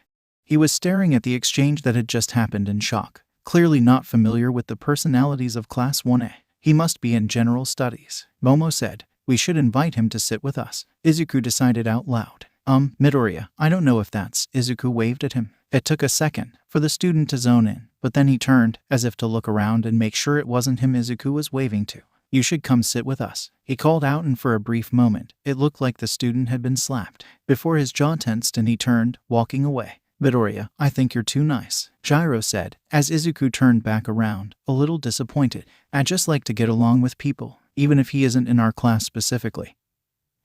He was staring at the exchange that had just happened in shock. Clearly not familiar with the personalities of Class 1A. He must be in general studies. Momo said, we should invite him to sit with us. Izuku decided out loud. Midoriya, I don't know if that's... Izuku waved at him. It took a second for the student to zone in, but then he turned, as if to look around and make sure it wasn't him Izuku was waving to. You should come sit with us. He called out, and for a brief moment, it looked like the student had been slapped. Before his jaw tensed and he turned, walking away. Midoriya, I think you're too nice, Gyro said, as Izuku turned back around, a little disappointed. I'd just like to get along with people, even if he isn't in our class specifically.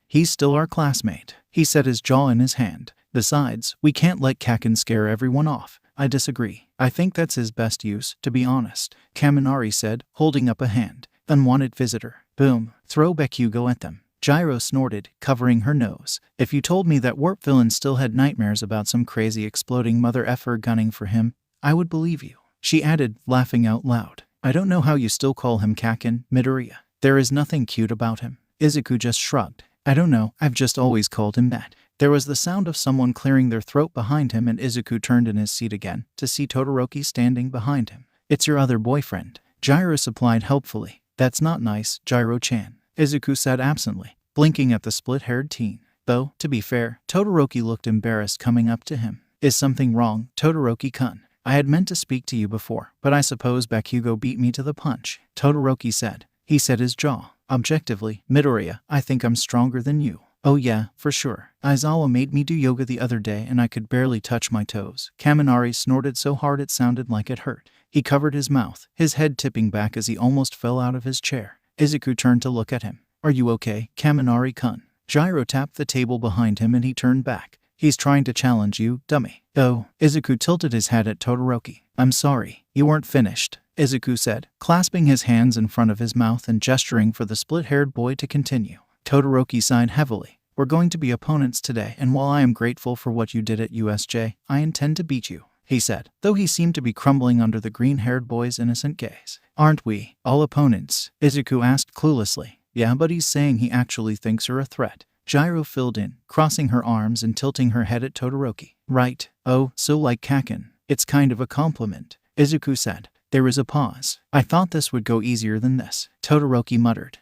He's still our classmate. He set his jaw in his hand. Besides, we can't let Kakin scare everyone off. I disagree. I think that's his best use, to be honest, Kaminari said, holding up a hand. Unwanted visitor. Boom. Throw Bakugo at them. Gyro snorted, covering her nose. If you told me that Warp Villain still had nightmares about some crazy exploding mother effer gunning for him, I would believe you. She added, laughing out loud. I don't know how you still call him Kakin, Midoriya. There is nothing cute about him. Izuku just shrugged. I don't know, I've just always called him that. There was the sound of someone clearing their throat behind him, and Izuku turned in his seat again to see Todoroki standing behind him. It's your other boyfriend, Gyro supplied helpfully. That's not nice, Gyro-chan, Izuku said absently, blinking at the split-haired teen. Though, to be fair, Todoroki looked embarrassed coming up to him. Is something wrong, Todoroki-kun? I had meant to speak to you before, but I suppose Bakugo beat me to the punch, Todoroki said. He set his jaw. Objectively, Midoriya, I think I'm stronger than you. Oh yeah, for sure. Aizawa made me do yoga the other day and I could barely touch my toes. Kaminari snorted so hard it sounded like it hurt. He covered his mouth, his head tipping back as he almost fell out of his chair. Izuku turned to look at him. Are you okay, Kaminari-kun? Gyro tapped the table behind him and he turned back. He's trying to challenge you, dummy. Oh, Izuku tilted his head at Todoroki. I'm sorry, you weren't finished, Izuku said, clasping his hands in front of his mouth and gesturing for the split-haired boy to continue. Todoroki sighed heavily. We're going to be opponents today, and while I am grateful for what you did at USJ, I intend to beat you, he said, though he seemed to be crumbling under the green-haired boy's innocent gaze. Aren't we all opponents? Izuku asked cluelessly. Yeah, but he's saying he actually thinks you're a threat. Gyro filled in, crossing her arms and tilting her head at Todoroki. Right. Oh, so like Kakin. It's kind of a compliment, Izuku said. There was a pause. I thought this would go easier than this, Todoroki muttered.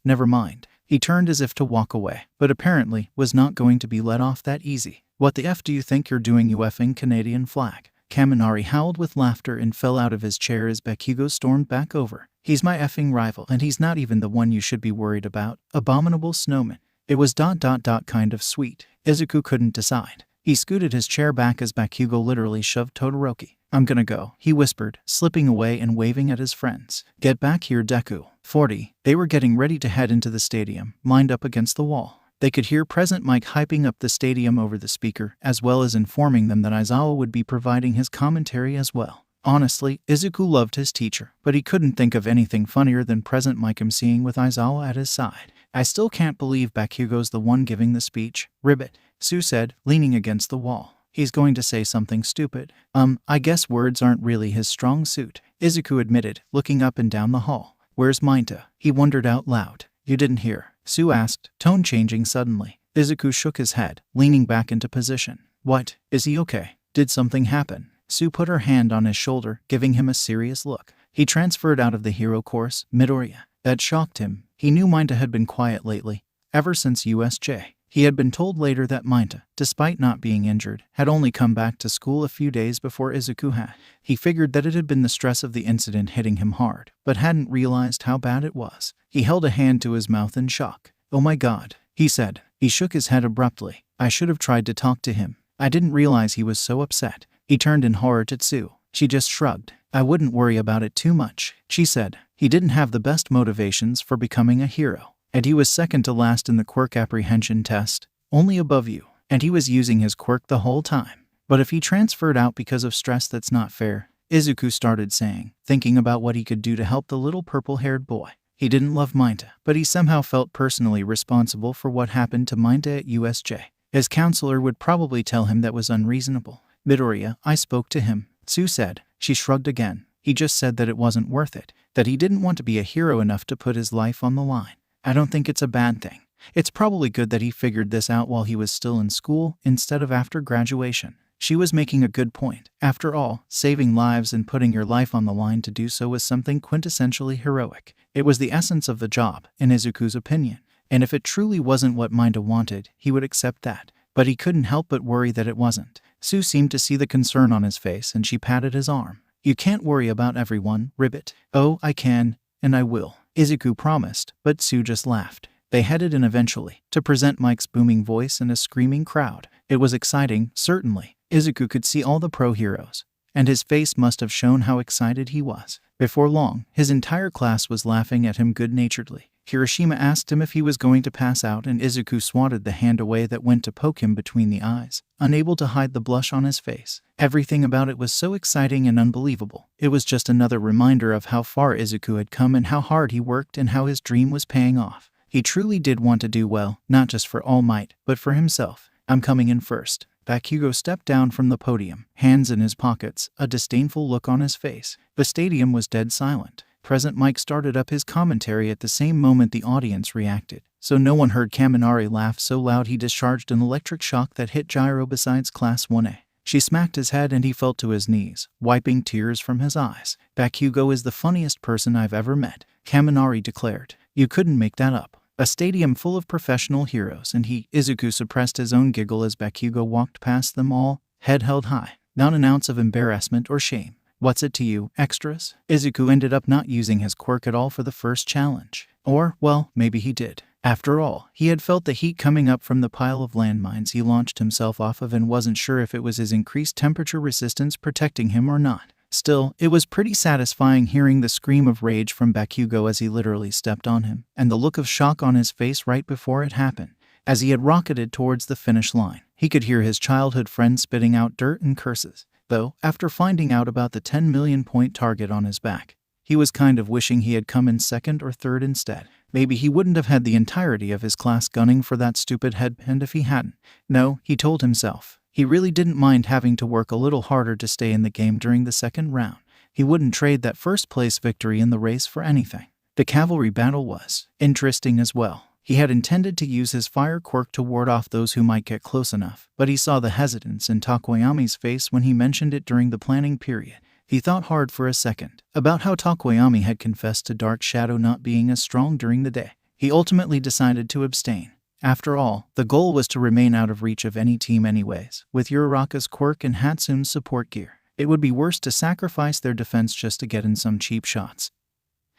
Never mind. He turned as if to walk away, but apparently was not going to be let off that easy. What the F do you think you're doing, you effing Canadian flag? Kaminari howled with laughter and fell out of his chair as Bakugo stormed back over. He's my effing rival and he's not even the one you should be worried about, abominable snowman. It was ... kind of sweet. Izuku couldn't decide. He scooted his chair back as Bakugo literally shoved Todoroki. I'm gonna go, he whispered, slipping away and waving at his friends. Get back here, Deku. 40. They were getting ready to head into the stadium, lined up against the wall. They could hear Present Mike hyping up the stadium over the speaker, as well as informing them that Aizawa would be providing his commentary as well. Honestly, Izuku loved his teacher, but he couldn't think of anything funnier than Present Mike emceeing with Aizawa at his side. I still can't believe Bakugo's the one giving the speech, Ribbit, Sue said, leaning against the wall. He's going to say something stupid. I guess words aren't really his strong suit, Izuku admitted, looking up and down the hall. Where's Mainta? He wondered out loud. You didn't hear? Sue asked, tone changing suddenly. Izuku shook his head, leaning back into position. What? Is he okay? Did something happen? Sue put her hand on his shoulder, giving him a serious look. He transferred out of the hero course, Midoriya. That shocked him. He knew Mainta had been quiet lately, ever since USJ. He had been told later that Mainta, despite not being injured, had only come back to school a few days before Izuku had. He figured that it had been the stress of the incident hitting him hard, but hadn't realized how bad it was. He held a hand to his mouth in shock. Oh my god, he said. He shook his head abruptly. I should have tried to talk to him. I didn't realize he was so upset. He turned in horror to Sue. She just shrugged. I wouldn't worry about it too much, she said. He didn't have the best motivations for becoming a hero. And he was second to last in the quirk apprehension test, only above you, and he was using his quirk the whole time. But if he transferred out because of stress, that's not fair, Izuku started saying, thinking about what he could do to help the little purple-haired boy. He didn't love Mainta, but he somehow felt personally responsible for what happened to Mainta at USJ. His counselor would probably tell him that was unreasonable. Midoriya, I spoke to him, Sue said. She shrugged again. He just said that it wasn't worth it, that he didn't want to be a hero enough to put his life on the line. I don't think it's a bad thing. It's probably good that he figured this out while he was still in school instead of after graduation. She was making a good point. After all, saving lives and putting your life on the line to do so was something quintessentially heroic. It was the essence of the job, in Izuku's opinion. And if it truly wasn't what Mainta wanted, he would accept that. But he couldn't help but worry that it wasn't. Sue seemed to see the concern on his face and she patted his arm. You can't worry about everyone, Ribbit. Oh, I can, and I will, Izuku promised, but Sue just laughed. They headed in eventually, to present Mike's booming voice and a screaming crowd. It was exciting, certainly. Izuku could see all the pro heroes, and his face must have shown how excited he was. Before long, his entire class was laughing at him good-naturedly. Hiroshima asked him if he was going to pass out, and Izuku swatted the hand away that went to poke him between the eyes, unable to hide the blush on his face. Everything about it was so exciting and unbelievable. It was just another reminder of how far Izuku had come and how hard he worked and how his dream was paying off. He truly did want to do well, not just for All Might, but for himself. I'm coming in first. Bakugo stepped down from the podium, hands in his pockets, a disdainful look on his face. The stadium was dead silent. Present Mike started up his commentary at the same moment the audience reacted, so no one heard Kaminari laugh so loud he discharged an electric shock that hit Gyro besides Class 1A. She smacked his head and he fell to his knees, wiping tears from his eyes. Bakugo is the funniest person I've ever met, Kaminari declared. You couldn't make that up. A stadium full of professional heroes, and Izuku suppressed his own giggle as Bakugo walked past them all, head held high. Not an ounce of embarrassment or shame. What's it to you, extras? Izuku ended up not using his quirk at all for the first challenge. Or, well, maybe he did. After all, he had felt the heat coming up from the pile of landmines he launched himself off of and wasn't sure if it was his increased temperature resistance protecting him or not. Still, it was pretty satisfying hearing the scream of rage from Bakugo as he literally stepped on him, and the look of shock on his face right before it happened. As he had rocketed towards the finish line, he could hear his childhood friend spitting out dirt and curses. Though, after finding out about the 10 million point target on his back, he was kind of wishing he had come in second or third instead. Maybe he wouldn't have had the entirety of his class gunning for that stupid headband if he hadn't. No, he told himself. He really didn't mind having to work a little harder to stay in the game during the second round. He wouldn't trade that first-place victory in the race for anything. The cavalry battle was interesting as well. He had intended to use his fire quirk to ward off those who might get close enough, but he saw the hesitance in Takoyami's face when he mentioned it during the planning period. He thought hard for a second about how Takoyami had confessed to Dark Shadow not being as strong during the day. He ultimately decided to abstain. After all, the goal was to remain out of reach of any team anyways. With Uraraka's quirk and Hatsume's support gear, it would be worse to sacrifice their defense just to get in some cheap shots.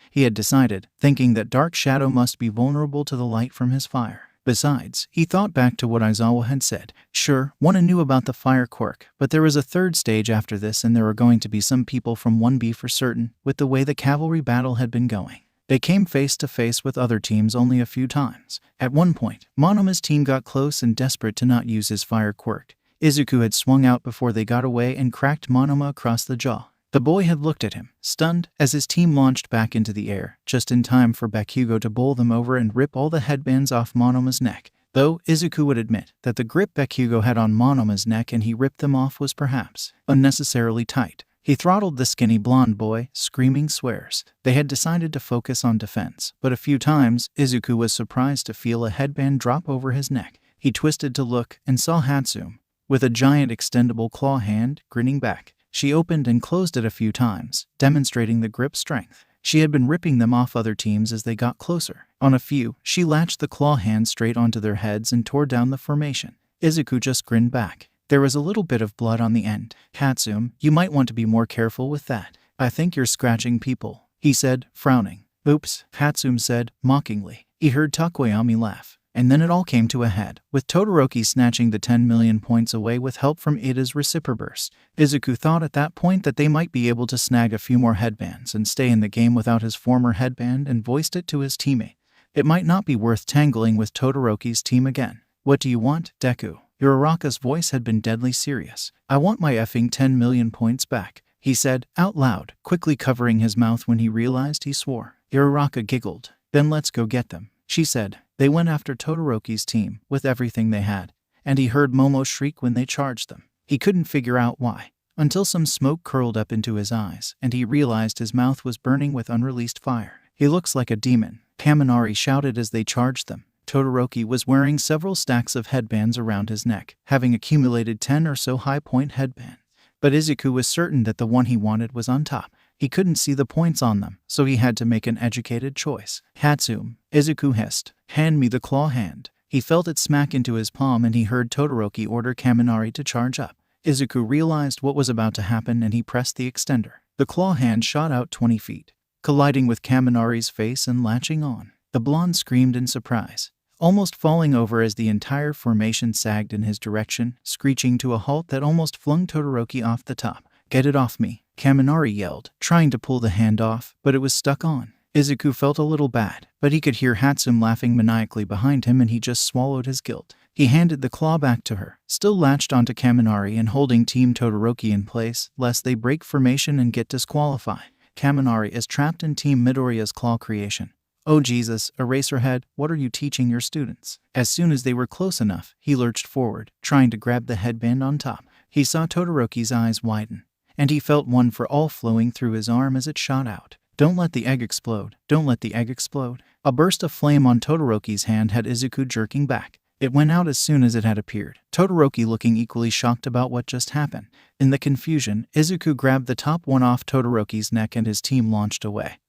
He had decided, thinking that Dark Shadow must be vulnerable to the light from his fire. Besides, he thought back to what Aizawa had said. Sure, one knew about the fire quirk, but there was a third stage after this and there were going to be some people from 1B for certain, with the way the cavalry battle had been going. They came face to face with other teams only a few times. At one point, Monoma's team got close and desperate to not use his fire quirk. Izuku had swung out before they got away and cracked Monoma across the jaw. The boy had looked at him, stunned, as his team launched back into the air, just in time for Bakugo to bowl them over and rip all the headbands off Monoma's neck. Though Izuku would admit that the grip Bakugo had on Monoma's neck and he ripped them off was perhaps unnecessarily tight. He throttled the skinny blonde boy, screaming swears. They had decided to focus on defense, but a few times, Izuku was surprised to feel a headband drop over his neck. He twisted to look and saw Hatsume, with a giant extendable claw hand, grinning back. She opened and closed it a few times, demonstrating the grip strength. She had been ripping them off other teams as they got closer. On a few, she latched the claw hand straight onto their heads and tore down the formation. Izuku just grinned back. There was a little bit of blood on the end. Hatsume, you might want to be more careful with that. I think you're scratching people, he said, frowning. Oops, Hatsume said, mockingly. He heard Takoyami laugh. And then it all came to a head, with Todoroki snatching the 10 million points away with help from Iida's reciproburst. Izuku thought at that point that they might be able to snag a few more headbands and stay in the game without his former headband and voiced it to his teammate. It might not be worth tangling with Todoroki's team again. What do you want, Deku? Uraraka's voice had been deadly serious. I want my effing 10 million points back, he said, out loud, quickly covering his mouth when he realized he swore. Uraraka giggled. Then let's go get them, she said. They went after Todoroki's team with everything they had, and he heard Momo shriek when they charged them. He couldn't figure out why, until some smoke curled up into his eyes, and he realized his mouth was burning with unreleased fire. He looks like a demon, Kaminari shouted as they charged them. Todoroki was wearing several stacks of headbands around his neck, having accumulated 10 or so high-point headbands. But Izuku was certain that the one he wanted was on top. He couldn't see the points on them, so he had to make an educated choice. Hatsume, Izuku hissed, hand me the claw hand. He felt it smack into his palm and he heard Todoroki order Kaminari to charge up. Izuku realized what was about to happen and he pressed the extender. The claw hand shot out 20 feet, colliding with Kaminari's face and latching on. The blonde screamed in surprise, almost falling over as the entire formation sagged in his direction, screeching to a halt that almost flung Todoroki off the top. Get it off me, Kaminari yelled, trying to pull the hand off, but it was stuck on. Izuku felt a little bad, but he could hear Hatsume laughing maniacally behind him and he just swallowed his guilt. He handed the claw back to her, still latched onto Kaminari and holding Team Todoroki in place, lest they break formation and get disqualified. Kaminari is trapped in Team Midoriya's claw creation. Oh Jesus, Eraserhead, what are you teaching your students? As soon as they were close enough, he lurched forward, trying to grab the headband on top. He saw Todoroki's eyes widen, and he felt one for all flowing through his arm as it shot out. Don't let the egg explode. Don't let the egg explode. A burst of flame on Todoroki's hand had Izuku jerking back. It went out as soon as it had appeared, Todoroki looking equally shocked about what just happened. In the confusion, Izuku grabbed the top one off Todoroki's neck and his team launched away.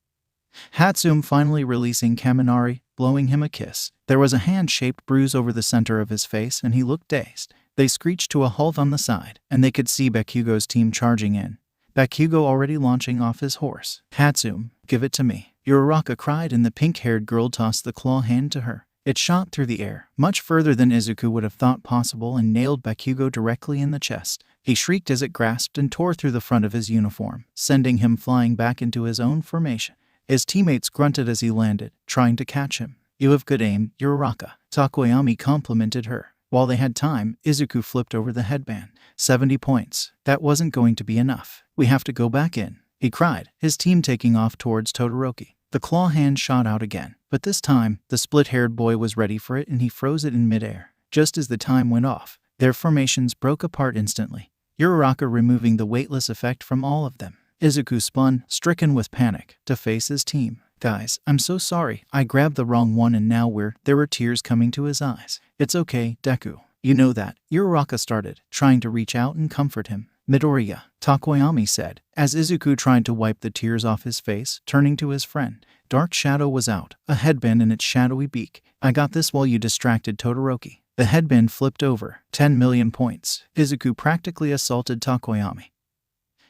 Hatsume finally releasing Kaminari, blowing him a kiss. There was a hand-shaped bruise over the center of his face and he looked dazed. They screeched to a halt on the side, and they could see Bakugo's team charging in. Bakugo already launching off his horse. Hatsume, give it to me, Uraraka cried and the pink-haired girl tossed the claw hand to her. It shot through the air, much further than Izuku would have thought possible, and nailed Bakugo directly in the chest. He shrieked as it grasped and tore through the front of his uniform, sending him flying back into his own formation. His teammates grunted as he landed, trying to catch him. "You have good aim, Uraraka," Takoyami complimented her. While they had time, Izuku flipped over the headband. 70 points. That wasn't going to be enough. "We have to go back in," he cried, his team taking off towards Todoroki. The claw hand shot out again, but this time, the split-haired boy was ready for it and he froze it in midair. Just as the time went off, their formations broke apart instantly, Uraraka removing the weightless effect from all of them. Izuku spun, stricken with panic, to face his team. "Guys, I'm so sorry. I grabbed the wrong one and now There were tears coming to his eyes. "It's okay, Deku. You know that," Uraraka started, trying to reach out and comfort him. "Midoriya," Takoyami said, as Izuku tried to wipe the tears off his face, turning to his friend. Dark Shadow was out, a headband in its shadowy beak. "I got this while you distracted Todoroki." The headband flipped over. 10 million points. Izuku practically assaulted Takoyami,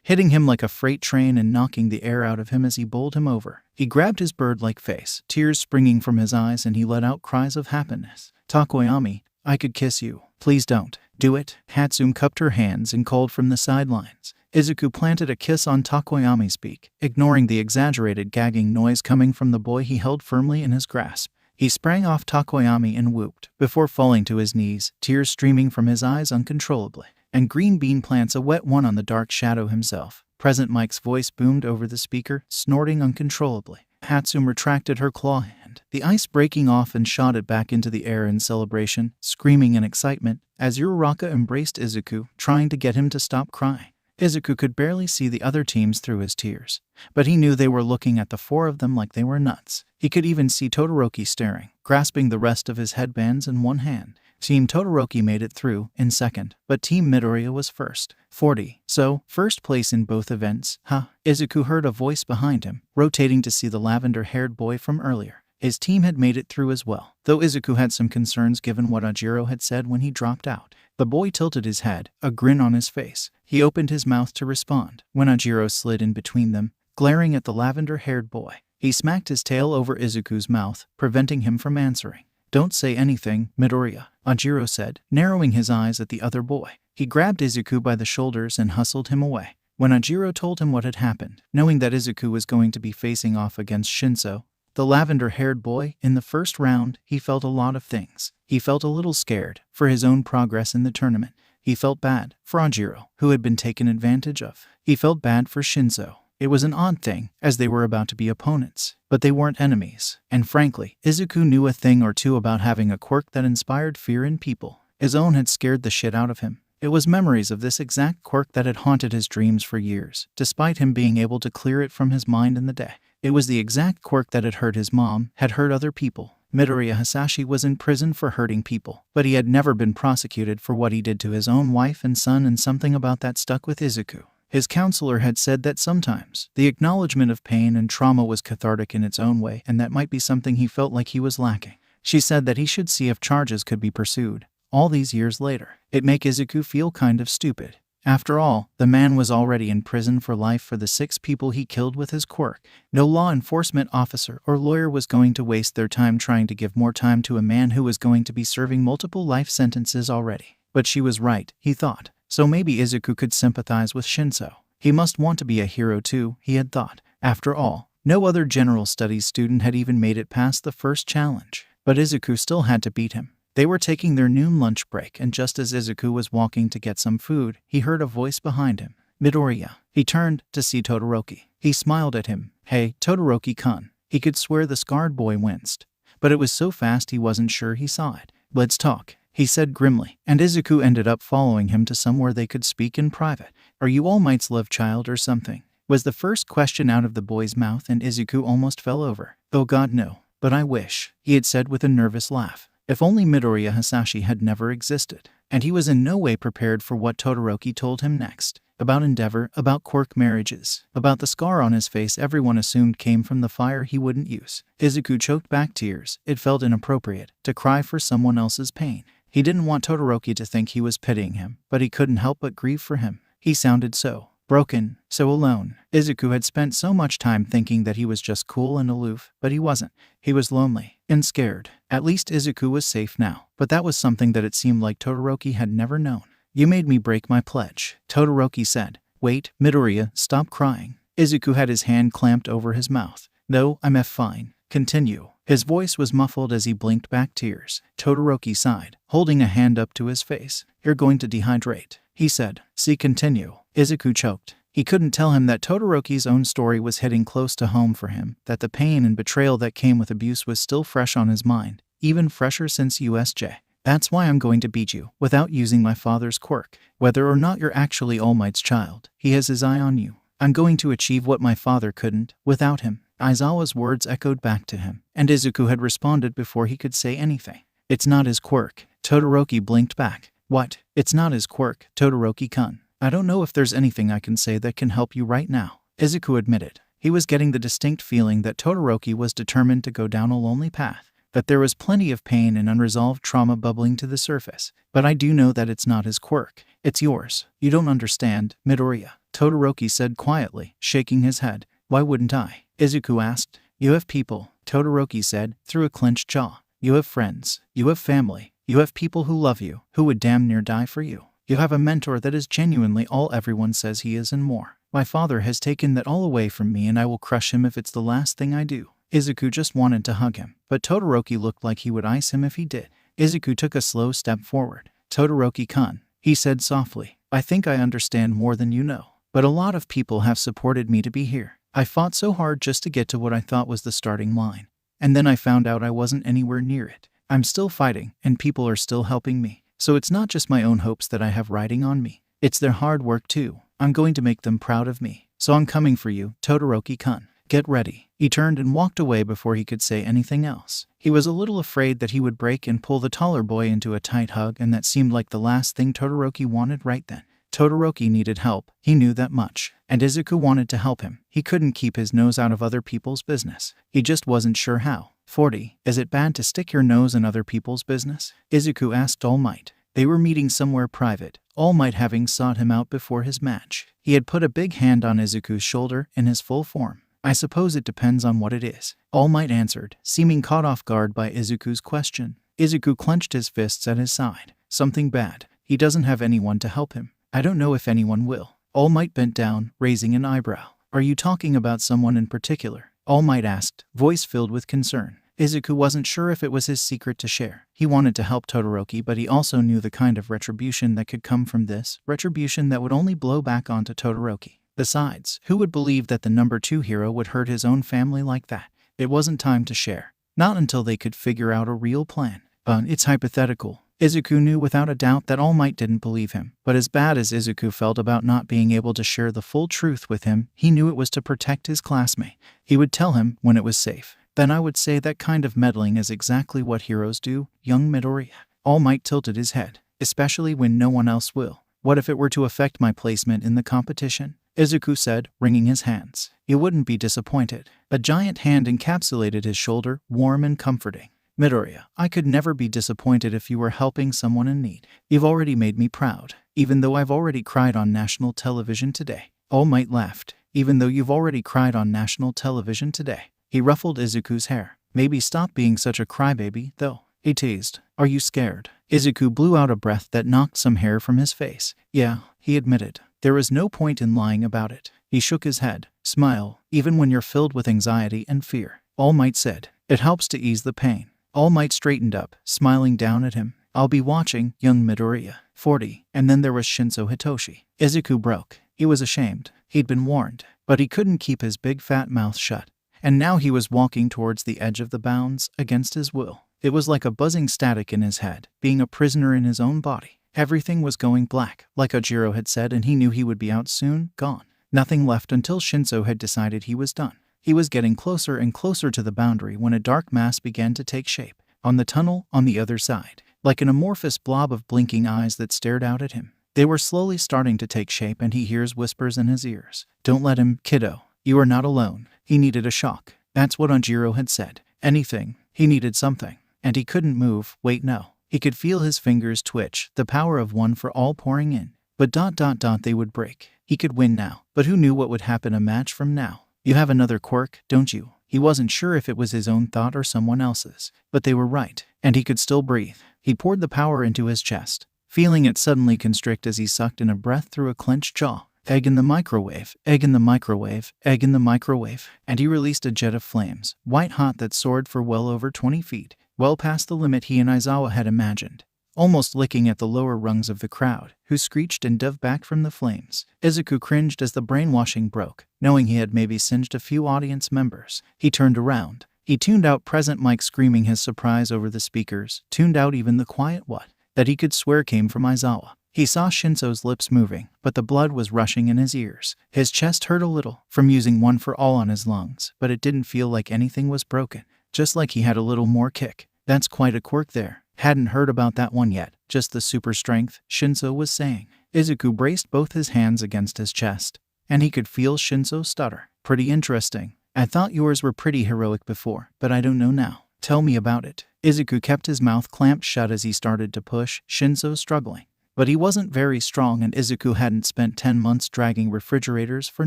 hitting him like a freight train and knocking the air out of him as he bowled him over. He grabbed his bird-like face, tears springing from his eyes, and he let out cries of happiness. "Takoyami, I could kiss you. Please don't. Do it." Hatsune cupped her hands and called from the sidelines. Izuku planted a kiss on Takoyami's beak, ignoring the exaggerated gagging noise coming from the boy he held firmly in his grasp. He sprang off Takoyami and whooped, before falling to his knees, tears streaming from his eyes uncontrollably. And Green Bean plants a wet one on the Dark Shadow himself. Present Mike's voice boomed over the speaker, snorting uncontrollably. Hatsune retracted her claw hand, the ice breaking off, and shot it back into the air in celebration, screaming in excitement, as Uraraka embraced Izuku, trying to get him to stop crying. Izuku could barely see the other teams through his tears, but he knew they were looking at the four of them like they were nuts. He could even see Todoroki staring, grasping the rest of his headbands in one hand. Team Todoroki made it through in second, but Team Midoriya was first. 40. So, first place in both events, huh? Izuku heard a voice behind him, rotating to see the lavender-haired boy from earlier. His team had made it through as well, though Izuku had some concerns given what Ajiro had said when he dropped out. The boy tilted his head, a grin on his face. He opened his mouth to respond, when Ajiro slid in between them, glaring at the lavender-haired boy. He smacked his tail over Izuku's mouth, preventing him from answering. "Don't say anything, Midoriya," Ajiro said, narrowing his eyes at the other boy. He grabbed Izuku by the shoulders and hustled him away. When Ajiro told him what had happened, knowing that Izuku was going to be facing off against Shinso, the lavender-haired boy, in the first round, he felt a lot of things. He felt a little scared for his own progress in the tournament. He felt bad for Ajiro, who had been taken advantage of. He felt bad for Shinso. It was an odd thing, as they were about to be opponents, but they weren't enemies. And frankly, Izuku knew a thing or two about having a quirk that inspired fear in people. His own had scared the shit out of him. It was memories of this exact quirk that had haunted his dreams for years, despite him being able to clear it from his mind in the day. It was the exact quirk that had hurt his mom, had hurt other people. Midoriya Hasashi was in prison for hurting people, but he had never been prosecuted for what he did to his own wife and son, and something about that stuck with Izuku. His counselor had said that sometimes the acknowledgement of pain and trauma was cathartic in its own way, and that might be something he felt like he was lacking. She said that he should see if charges could be pursued. All these years later, it make Izuku feel kind of stupid. After all, the man was already in prison for life for the 6 people he killed with his quirk. No law enforcement officer or lawyer was going to waste their time trying to give more time to a man who was going to be serving multiple life sentences already. But she was right, he thought. So maybe Izuku could sympathize with Shinso. He must want to be a hero too, he had thought. After all, no other general studies student had even made it past the first challenge. But Izuku still had to beat him. They were taking their noon lunch break, and just as Izuku was walking to get some food, he heard a voice behind him. Midoriya. He turned to see Todoroki. He smiled at him. "Hey, Todoroki-kun." He could swear the scarred boy winced, but it was so fast he wasn't sure he saw it. "Let's talk," he said grimly, and Izuku ended up following him to somewhere they could speak in private. "Are you All Might's love child or something?" was the first question out of the boy's mouth, and Izuku almost fell over. "Oh God, no. But I wish," he had said with a nervous laugh. If only Midoriya Hasashi had never existed. And he was in no way prepared for what Todoroki told him next. About Endeavor, about quirk marriages, about the scar on his face everyone assumed came from the fire he wouldn't use. Izuku choked back tears. It felt inappropriate to cry for someone else's pain. He didn't want Todoroki to think he was pitying him, but he couldn't help but grieve for him. He sounded so broken, so alone. Izuku had spent so much time thinking that he was just cool and aloof, but he wasn't. He was lonely and scared. At least Izuku was safe now, but that was something that it seemed like Todoroki had never known. You made me break my pledge, Todoroki said. Wait, Midoriya, stop crying. Izuku had his hand clamped over his mouth. No, I'm fine. Continue. His voice was muffled as he blinked back tears. Todoroki sighed, holding a hand up to his face. You're going to dehydrate, he said. See, continue. Izuku choked. He couldn't tell him that Todoroki's own story was hitting close to home for him, that the pain and betrayal that came with abuse was still fresh on his mind, even fresher since USJ. That's why I'm going to beat you, without using my father's quirk. Whether or not you're actually All Might's child, he has his eye on you. I'm going to achieve what my father couldn't, without him. Aizawa's words echoed back to him, and Izuku had responded before he could say anything. It's not his quirk. Todoroki blinked back. What? It's not his quirk, Todoroki-kun. I don't know if there's anything I can say that can help you right now, Izuku admitted. He was getting the distinct feeling that Todoroki was determined to go down a lonely path, that there was plenty of pain and unresolved trauma bubbling to the surface. But I do know that it's not his quirk. It's yours. You don't understand, Midoriya, Todoroki said quietly, shaking his head. Why wouldn't I? Izuku asked. You have people, Todoroki said, through a clenched jaw. You have friends. You have family. You have people who love you, who would damn near die for you. You have a mentor that is genuinely all everyone says he is and more. My father has taken that all away from me, and I will crush him if it's the last thing I do. Izuku just wanted to hug him, but Todoroki looked like he would ice him if he did. Izuku took a slow step forward. Todoroki-kun, he said softly. I think I understand more than you know, but a lot of people have supported me to be here. I fought so hard just to get to what I thought was the starting line, and then I found out I wasn't anywhere near it. I'm still fighting, and people are still helping me. So it's not just my own hopes that I have riding on me. It's their hard work too. I'm going to make them proud of me. So I'm coming for you, Todoroki-kun. Get ready. He turned and walked away before he could say anything else. He was a little afraid that he would break and pull the taller boy into a tight hug, and that seemed like the last thing Todoroki wanted right then. Todoroki needed help. He knew that much. And Izuku wanted to help him. He couldn't keep his nose out of other people's business. He just wasn't sure how. 40. Is it bad to stick your nose in other people's business? Izuku asked All Might. They were meeting somewhere private, All Might having sought him out before his match. He had put a big hand on Izuku's shoulder in his full form. I suppose it depends on what it is, All Might answered, seeming caught off guard by Izuku's question. Izuku clenched his fists at his side. Something bad. He doesn't have anyone to help him. I don't know if anyone will. All Might bent down, raising an eyebrow. Are you talking about someone in particular? All Might asked, voice filled with concern. Izuku wasn't sure if it was his secret to share. He wanted to help Todoroki, but he also knew the kind of retribution that could come from this, retribution that would only blow back onto Todoroki. Besides, who would believe that the number 2 hero would hurt his own family like that? It wasn't time to share. Not until they could figure out a real plan. It's hypothetical. Izuku knew without a doubt that All Might didn't believe him, but as bad as Izuku felt about not being able to share the full truth with him, he knew it was to protect his classmate. He would tell him when it was safe. Then I would say that kind of meddling is exactly what heroes do, young Midoriya. All Might tilted his head, especially when no one else will. What if it were to affect my placement in the competition? Izuku said, wringing his hands. You wouldn't be disappointed. A giant hand encapsulated his shoulder, warm and comforting. Midoriya, I could never be disappointed if you were helping someone in need. You've already made me proud, even though I've already cried on national television today. All Might laughed. Even though you've already cried on national television today. He ruffled Izuku's hair. Maybe stop being such a crybaby, though. He teased. Are you scared? Izuku blew out a breath that knocked some hair from his face. Yeah, he admitted. There was no point in lying about it. He shook his head. Smile, even when you're filled with anxiety and fear. All Might said. It helps to ease the pain. All Might straightened up, smiling down at him. I'll be watching, young Midoriya. 40. And then there was Shinso Hitoshi. Izuku broke. He was ashamed. He'd been warned, but he couldn't keep his big fat mouth shut. And now he was walking towards the edge of the bounds, against his will. It was like a buzzing static in his head, being a prisoner in his own body. Everything was going black, like Ojiro had said, and he knew he would be out soon, gone. Nothing left until Shinso had decided he was done. He was getting closer and closer to the boundary when a dark mass began to take shape. On the tunnel, on the other side, like an amorphous blob of blinking eyes that stared out at him. They were slowly starting to take shape, and he hears whispers in his ears. Don't let him, kiddo. You are not alone. He needed a shock. That's what Ojiro had said. Anything. He needed something. And he couldn't move. Wait, no. He could feel his fingers twitch, the power of one for all pouring in. But they would break. He could win now. But who knew what would happen a match from now? You have another quirk, don't you? He wasn't sure if it was his own thought or someone else's, but they were right, and he could still breathe. He poured the power into his chest, feeling it suddenly constrict as he sucked in a breath through a clenched jaw. Egg in the microwave, egg in the microwave, egg in the microwave, and he released a jet of flames, white hot, that soared for well over 20 feet, well past the limit he and Aizawa had imagined, almost licking at the lower rungs of the crowd, who screeched and dove back from the flames. Izuku cringed as the brainwashing broke, knowing he had maybe singed a few audience members. He turned around. He tuned out present Mike screaming his surprise over the speakers, tuned out even the quiet what that he could swear came from Aizawa. He saw Shinso's lips moving, but the blood was rushing in his ears. His chest hurt a little from using one for all on his lungs, but it didn't feel like anything was broken, just like he had a little more kick. That's quite a quirk there. Hadn't heard about that one yet. Just the super strength, Shinso was saying. Izuku braced both his hands against his chest, and he could feel Shinso stutter. Pretty interesting. I thought yours were pretty heroic before, but I don't know now. Tell me about it. Izuku kept his mouth clamped shut as he started to push, Shinso struggling. But he wasn't very strong, and Izuku hadn't spent 10 months dragging refrigerators for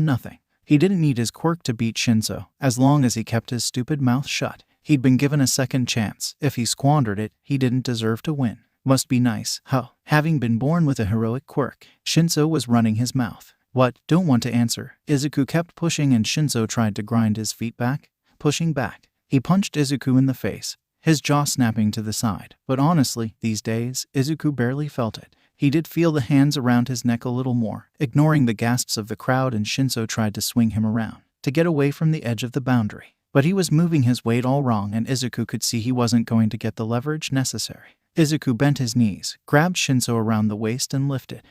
nothing. He didn't need his quirk to beat Shinso, as long as he kept his stupid mouth shut. He'd been given a second chance. If he squandered it, he didn't deserve to win. Must be nice, huh? Having been born with a heroic quirk. Shinso was running his mouth. What? Don't want to answer. Izuku kept pushing, and Shinso tried to grind his feet back, pushing back. He punched Izuku in the face, his jaw snapping to the side. But honestly, these days, Izuku barely felt it. He did feel the hands around his neck a little more, ignoring the gasps of the crowd, and Shinso tried to swing him around, to get away from the edge of the boundary. But he was moving his weight all wrong, and Izuku could see he wasn't going to get the leverage necessary. Izuku bent his knees, grabbed Shinso around the waist and lifted.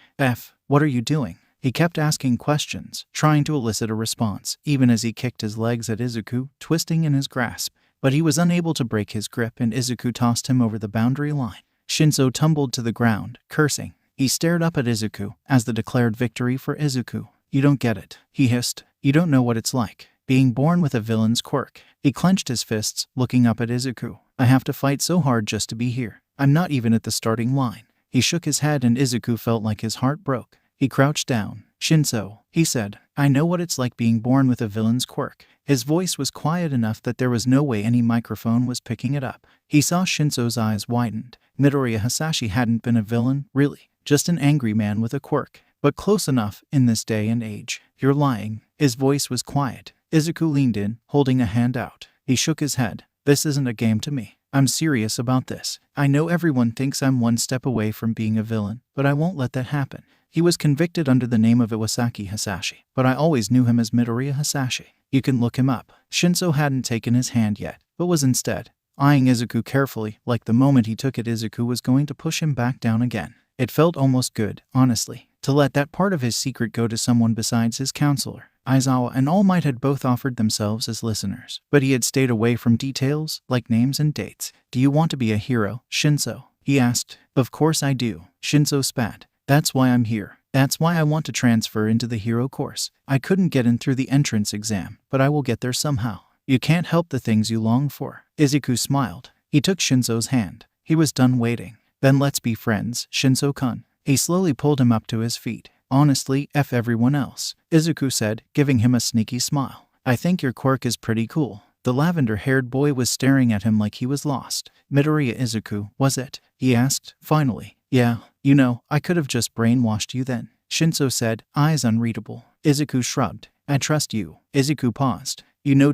What are you doing? He kept asking questions, trying to elicit a response, even as he kicked his legs at Izuku, twisting in his grasp. But he was unable to break his grip, and Izuku tossed him over the boundary line. Shinso tumbled to the ground, cursing. He stared up at Izuku as the declared victory for Izuku. You don't get it, he hissed. You don't know what it's like, being born with a villain's quirk. He clenched his fists, looking up at Izuku. I have to fight so hard just to be here. I'm not even at the starting line. He shook his head, and Izuku felt like his heart broke. He crouched down. Shinso, he said, I know what it's like being born with a villain's quirk. His voice was quiet enough that there was no way any microphone was picking it up. He saw Shinso's eyes widened. Midoriya Hasashi hadn't been a villain, really. Just an angry man with a quirk. But close enough in this day and age. You're lying. His voice was quiet. Izuku leaned in, holding a hand out. He shook his head. This isn't a game to me. I'm serious about this. I know everyone thinks I'm one step away from being a villain, but I won't let that happen. He was convicted under the name of Iwasaki Hasashi, but I always knew him as Midoriya Hasashi. You can look him up. Shinso hadn't taken his hand yet, but was instead eyeing Izuku carefully, like the moment he took it Izuku was going to push him back down again. It felt almost good, honestly, to let that part of his secret go to someone besides his counselor. Aizawa and All Might had both offered themselves as listeners, but he had stayed away from details, like names and dates. Do you want to be a hero, Shinso? He asked. Of course I do. Shinso spat. That's why I'm here. That's why I want to transfer into the hero course. I couldn't get in through the entrance exam, but I will get there somehow. You can't help the things you long for. Izuku smiled. He took Shinso's hand. He was done waiting. Then let's be friends, Shinso-kun. He slowly pulled him up to his feet. Honestly, F everyone else, Izuku said, giving him a sneaky smile. I think your quirk is pretty cool. The lavender-haired boy was staring at him like he was lost. Midoriya Izuku, was it? He asked, finally. Yeah, you know, I could have just brainwashed you then, Shinso said, eyes unreadable. Izuku shrugged. I trust you. Izuku paused. You know ...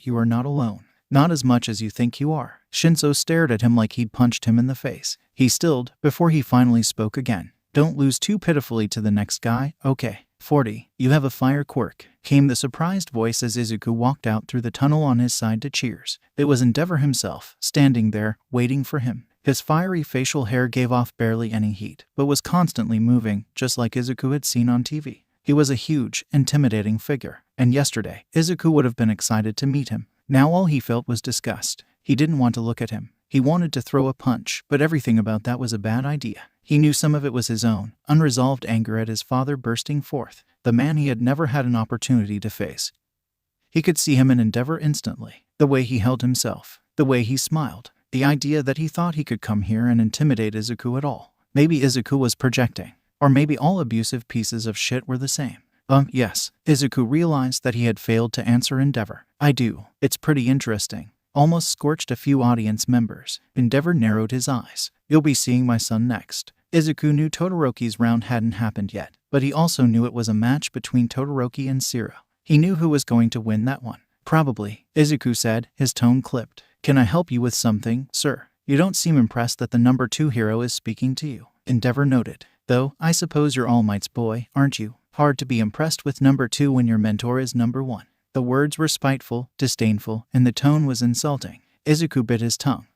you are not alone. Not as much as you think you are. Shinso stared at him like he'd punched him in the face. He stilled before he finally spoke again. Don't lose too pitifully to the next guy, okay? 40. You have a fire quirk, came the surprised voice as Izuku walked out through the tunnel on his side to cheers. It was Endeavor himself, standing there, waiting for him. His fiery facial hair gave off barely any heat, but was constantly moving, just like Izuku had seen on TV. He was a huge, intimidating figure, and yesterday, Izuku would have been excited to meet him. Now all he felt was disgust. He didn't want to look at him. He wanted to throw a punch, but everything about that was a bad idea. He knew some of it was his own, unresolved anger at his father bursting forth, the man he had never had an opportunity to face. He could see him in Endeavor instantly, the way he held himself, the way he smiled, the idea that he thought he could come here and intimidate Izuku at all. Maybe Izuku was projecting, or maybe all abusive pieces of shit were the same. Yes. Izuku realized that he had failed to answer Endeavor. I do. It's pretty interesting. Almost scorched a few audience members. Endeavor narrowed his eyes. You'll be seeing my son next. Izuku knew Todoroki's round hadn't happened yet, but he also knew it was a match between Todoroki and Zero. He knew who was going to win that one. Probably, Izuku said, his tone clipped. Can I help you with something, sir? You don't seem impressed that the number 2 hero is speaking to you. Endeavor noted. Though, I suppose you're All Might's boy, aren't you? Hard to be impressed with number 2 when your mentor is number 1. The words were spiteful, disdainful, and the tone was insulting. Izuku bit his tongue.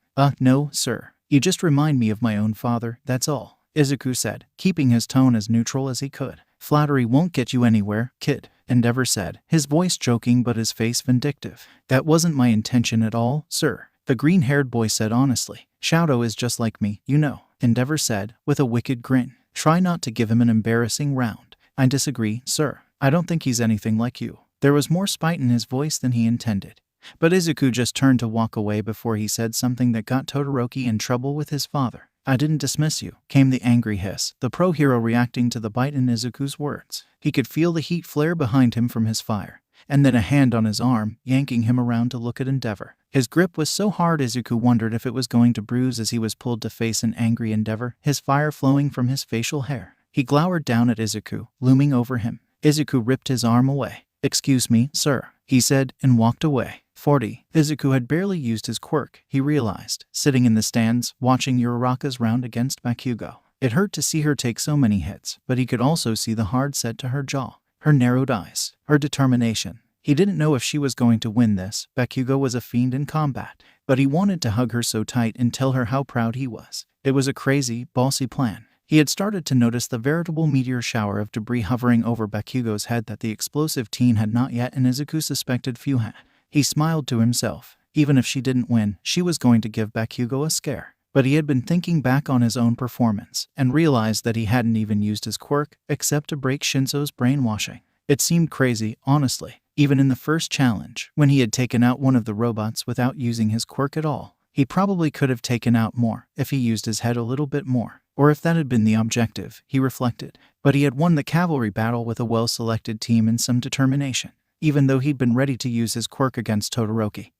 No, sir. You just remind me of my own father, that's all, Izuku said, keeping his tone as neutral as he could. Flattery won't get you anywhere, kid, Endeavor said, his voice joking but his face vindictive. That wasn't my intention at all, sir, the green-haired boy said honestly. Shadow is just like me, you know, Endeavor said, with a wicked grin. Try not to give him an embarrassing round. I disagree, sir. I don't think he's anything like you. There was more spite in his voice than he intended. But Izuku just turned to walk away before he said something that got Todoroki in trouble with his father. I didn't dismiss you, came the angry hiss, the pro-hero reacting to the bite in Izuku's words. He could feel the heat flare behind him from his fire, and then a hand on his arm, yanking him around to look at Endeavor. His grip was so hard Izuku wondered if it was going to bruise as he was pulled to face an angry Endeavor, his fire flowing from his facial hair. He glowered down at Izuku, looming over him. Izuku ripped his arm away. Excuse me, sir, he said, and walked away. 40. Izuku had barely used his quirk, he realized, sitting in the stands, watching Uraraka's round against Bakugo. It hurt to see her take so many hits, but he could also see the hard set to her jaw, her narrowed eyes, her determination. He didn't know if she was going to win this. Bakugo was a fiend in combat, but he wanted to hug her so tight and tell her how proud he was. It was a crazy, bossy plan. He had started to notice the veritable meteor shower of debris hovering over Bakugo's head that the explosive teen had not yet, and Izuku suspected few had. He smiled to himself. Even if she didn't win, she was going to give Bakugo a scare. But he had been thinking back on his own performance, and realized that he hadn't even used his quirk, except to break Shinso's brainwashing. It seemed crazy, honestly. Even in the first challenge, when he had taken out one of the robots without using his quirk at all. He probably could have taken out more, if he used his head a little bit more. Or if that had been the objective, he reflected. But he had won the cavalry battle with a well-selected team and some determination, even though he'd been ready to use his quirk against Todoroki.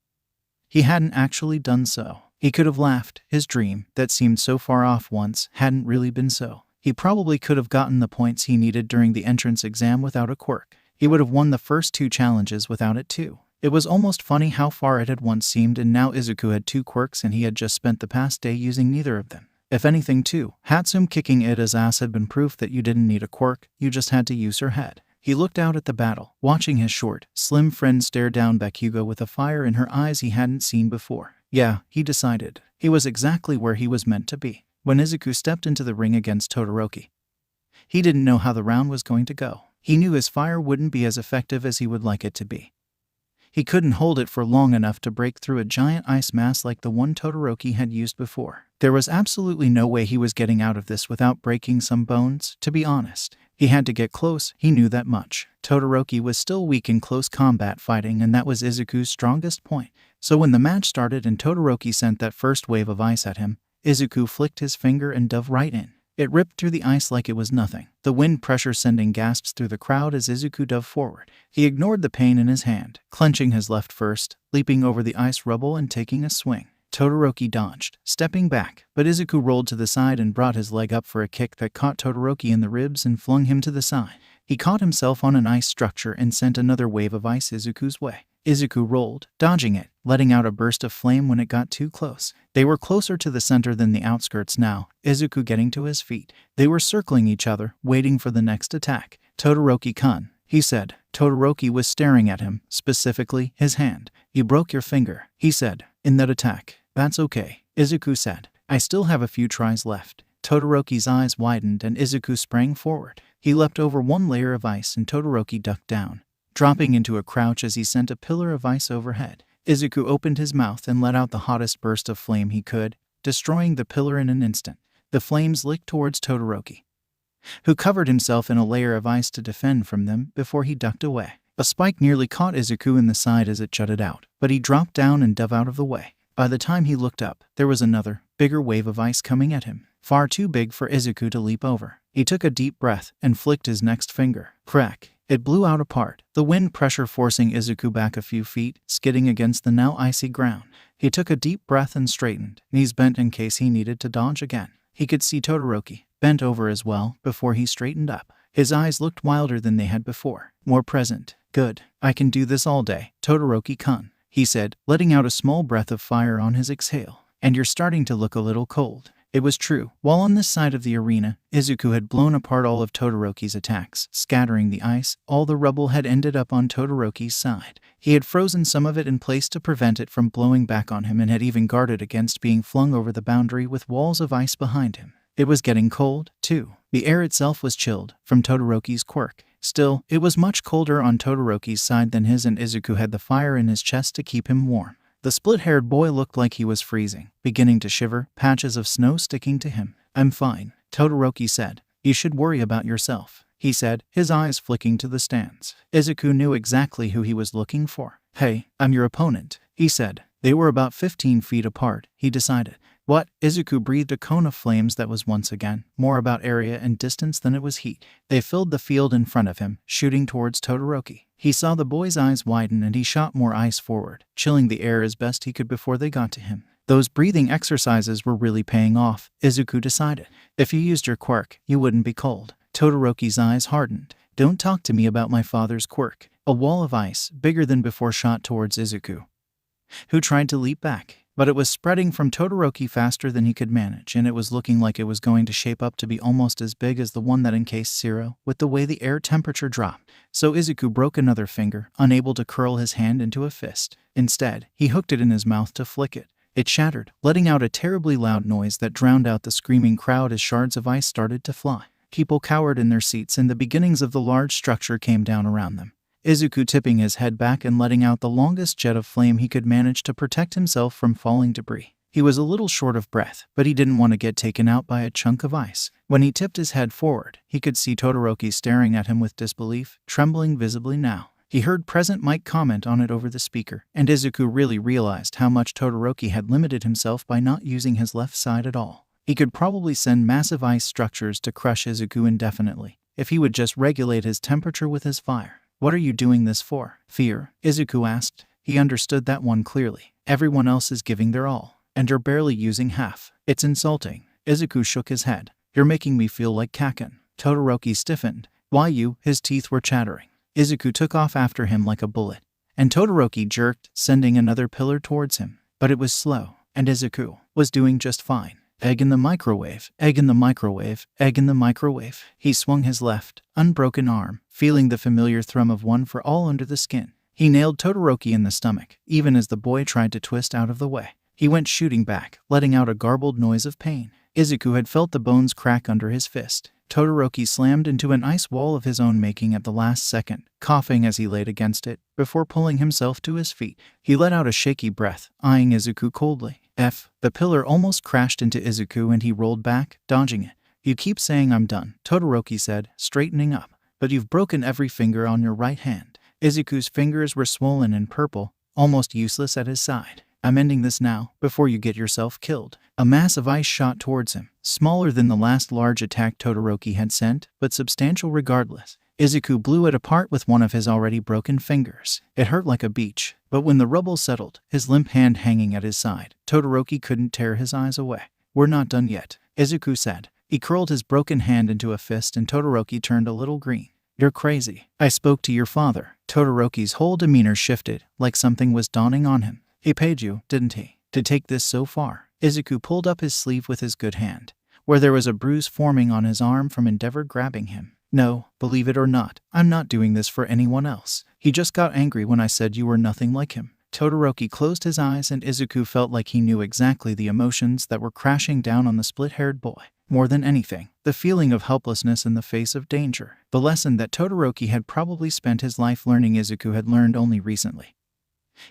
He hadn't actually done so. He could have laughed. His dream, that seemed so far off once, hadn't really been so. He probably could have gotten the points he needed during the entrance exam without a quirk. He would have won the first 2 challenges without it too. It was almost funny how far it had once seemed, and now Izuku had 2 quirks and he had just spent the past day using neither of them. If anything too, Hatsum kicking Iida's ass had been proof that you didn't need a quirk, you just had to use her head. He looked out at the battle, watching his short, slim friend stare down Bakugo with a fire in her eyes he hadn't seen before. Yeah, he decided. He was exactly where he was meant to be. When Izuku stepped into the ring against Todoroki, he didn't know how the round was going to go. He knew his fire wouldn't be as effective as he would like it to be. He couldn't hold it for long enough to break through a giant ice mass like the one Todoroki had used before. There was absolutely no way he was getting out of this without breaking some bones, to be honest. He had to get close, he knew that much. Todoroki was still weak in close combat fighting, and that was Izuku's strongest point. So when the match started and Todoroki sent that first wave of ice at him, Izuku flicked his finger and dove right in. It ripped through the ice like it was nothing, the wind pressure sending gasps through the crowd as Izuku dove forward. He ignored the pain in his hand, clenching his left first, leaping over the ice rubble and taking a swing. Todoroki dodged, stepping back, but Izuku rolled to the side and brought his leg up for a kick that caught Todoroki in the ribs and flung him to the side. He caught himself on an ice structure and sent another wave of ice Izuku's way. Izuku rolled, dodging it, letting out a burst of flame when it got too close. They were closer to the center than the outskirts now, Izuku getting to his feet. They were circling each other, waiting for the next attack. Todoroki-kun, he said. Todoroki was staring at him, specifically his hand. You broke your finger, he said, in that attack. That's okay, Izuku said. I still have a few tries left. Todoroki's eyes widened and Izuku sprang forward. He leapt over one layer of ice and Todoroki ducked down, dropping into a crouch as he sent a pillar of ice overhead. Izuku opened his mouth and let out the hottest burst of flame he could, destroying the pillar in an instant. The flames licked towards Todoroki, who covered himself in a layer of ice to defend from them before he ducked away. A spike nearly caught Izuku in the side as it jutted out, but he dropped down and dove out of the way. By the time he looked up, there was another, bigger wave of ice coming at him, far too big for Izuku to leap over. He took a deep breath and flicked his next finger. Crack! It blew out apart, the wind pressure forcing Izuku back a few feet, skidding against the now icy ground. He took a deep breath and straightened, knees bent in case he needed to dodge again. He could see Todoroki, bent over as well, before he straightened up. His eyes looked wilder than they had before, more present. Good. I can do this all day, Todoroki-kun, he said, letting out a small breath of fire on his exhale. And you're starting to look a little cold. It was true. While on this side of the arena, Izuku had blown apart all of Todoroki's attacks, scattering the ice. All the rubble had ended up on Todoroki's side. He had frozen some of it in place to prevent it from blowing back on him and had even guarded against being flung over the boundary with walls of ice behind him. It was getting cold, too. The air itself was chilled, from Todoroki's quirk. Still, it was much colder on Todoroki's side than his, and Izuku had the fire in his chest to keep him warm. The split-haired boy looked like he was freezing, beginning to shiver, patches of snow sticking to him. I'm fine, Todoroki said. You should worry about yourself, he said, his eyes flicking to the stands. Izuku knew exactly who he was looking for. Hey, I'm your opponent, he said. They were about 15 feet apart, he decided. What? Izuku breathed a cone of flames that was once again more about area and distance than it was heat. They filled the field in front of him, shooting towards Todoroki. He saw the boy's eyes widen and he shot more ice forward, chilling the air as best he could before they got to him. Those breathing exercises were really paying off, Izuku decided. If you used your quirk, you wouldn't be cold. Todoroki's eyes hardened. Don't talk to me about my father's quirk. A wall of ice, bigger than before, shot towards Izuku, who tried to leap back. But it was spreading from Todoroki faster than he could manage, and it was looking like it was going to shape up to be almost as big as the one that encased Zero, with the way the air temperature dropped. So Izuku broke another finger, unable to curl his hand into a fist. Instead, he hooked it in his mouth to flick it. It shattered, letting out a terribly loud noise that drowned out the screaming crowd as shards of ice started to fly. People cowered in their seats and the beginnings of the large structure came down around them. Izuku tipping his head back and letting out the longest jet of flame he could manage to protect himself from falling debris. He was a little short of breath, but he didn't want to get taken out by a chunk of ice. When he tipped his head forward, he could see Todoroki staring at him with disbelief, trembling visibly now. He heard Present Mike comment on it over the speaker, and Izuku really realized how much Todoroki had limited himself by not using his left side at all. He could probably send massive ice structures to crush Izuku indefinitely, if he would just regulate his temperature with his fire. What are you doing this for? Fear? Izuku asked. He understood that one clearly. Everyone else is giving their all, and you're barely using half. It's insulting. Izuku shook his head. You're making me feel like Canon. Todoroki stiffened. Why you? His teeth were chattering. Izuku took off after him like a bullet, and Todoroki jerked, sending another pillar towards him. But it was slow, and Izuku was doing just fine. Egg in the microwave, egg in the microwave, egg in the microwave. He swung his left, unbroken arm, feeling the familiar thrum of one for all under the skin. He nailed Todoroki in the stomach, even as the boy tried to twist out of the way. He went shooting back, letting out a garbled noise of pain. Izuku had felt the bones crack under his fist. Todoroki slammed into an ice wall of his own making at the last second, coughing as he laid against it, before pulling himself to his feet. He let out a shaky breath, eyeing Izuku coldly. The pillar almost crashed into Izuku and he rolled back, dodging it. You keep saying I'm done, Todoroki said, straightening up. But you've broken every finger on your right hand. Izuku's fingers were swollen and purple, almost useless at his side. I'm ending this now, before you get yourself killed. A mass of ice shot towards him, smaller than the last large attack Todoroki had sent, but substantial regardless. Izuku blew it apart with one of his already broken fingers. It hurt like a beach, but when the rubble settled, his limp hand hanging at his side, Todoroki couldn't tear his eyes away. We're not done yet, Izuku said. He curled his broken hand into a fist and Todoroki turned a little green. You're crazy. I spoke to your father. Todoroki's whole demeanor shifted, like something was dawning on him. He paid you, didn't he, to take this so far? Izuku pulled up his sleeve with his good hand, where there was a bruise forming on his arm from Endeavor grabbing him. No, believe it or not, I'm not doing this for anyone else. He just got angry when I said you were nothing like him. Todoroki closed his eyes and Izuku felt like he knew exactly the emotions that were crashing down on the split-haired boy. More than anything, the feeling of helplessness in the face of danger. The lesson that Todoroki had probably spent his life learning, Izuku had learned only recently.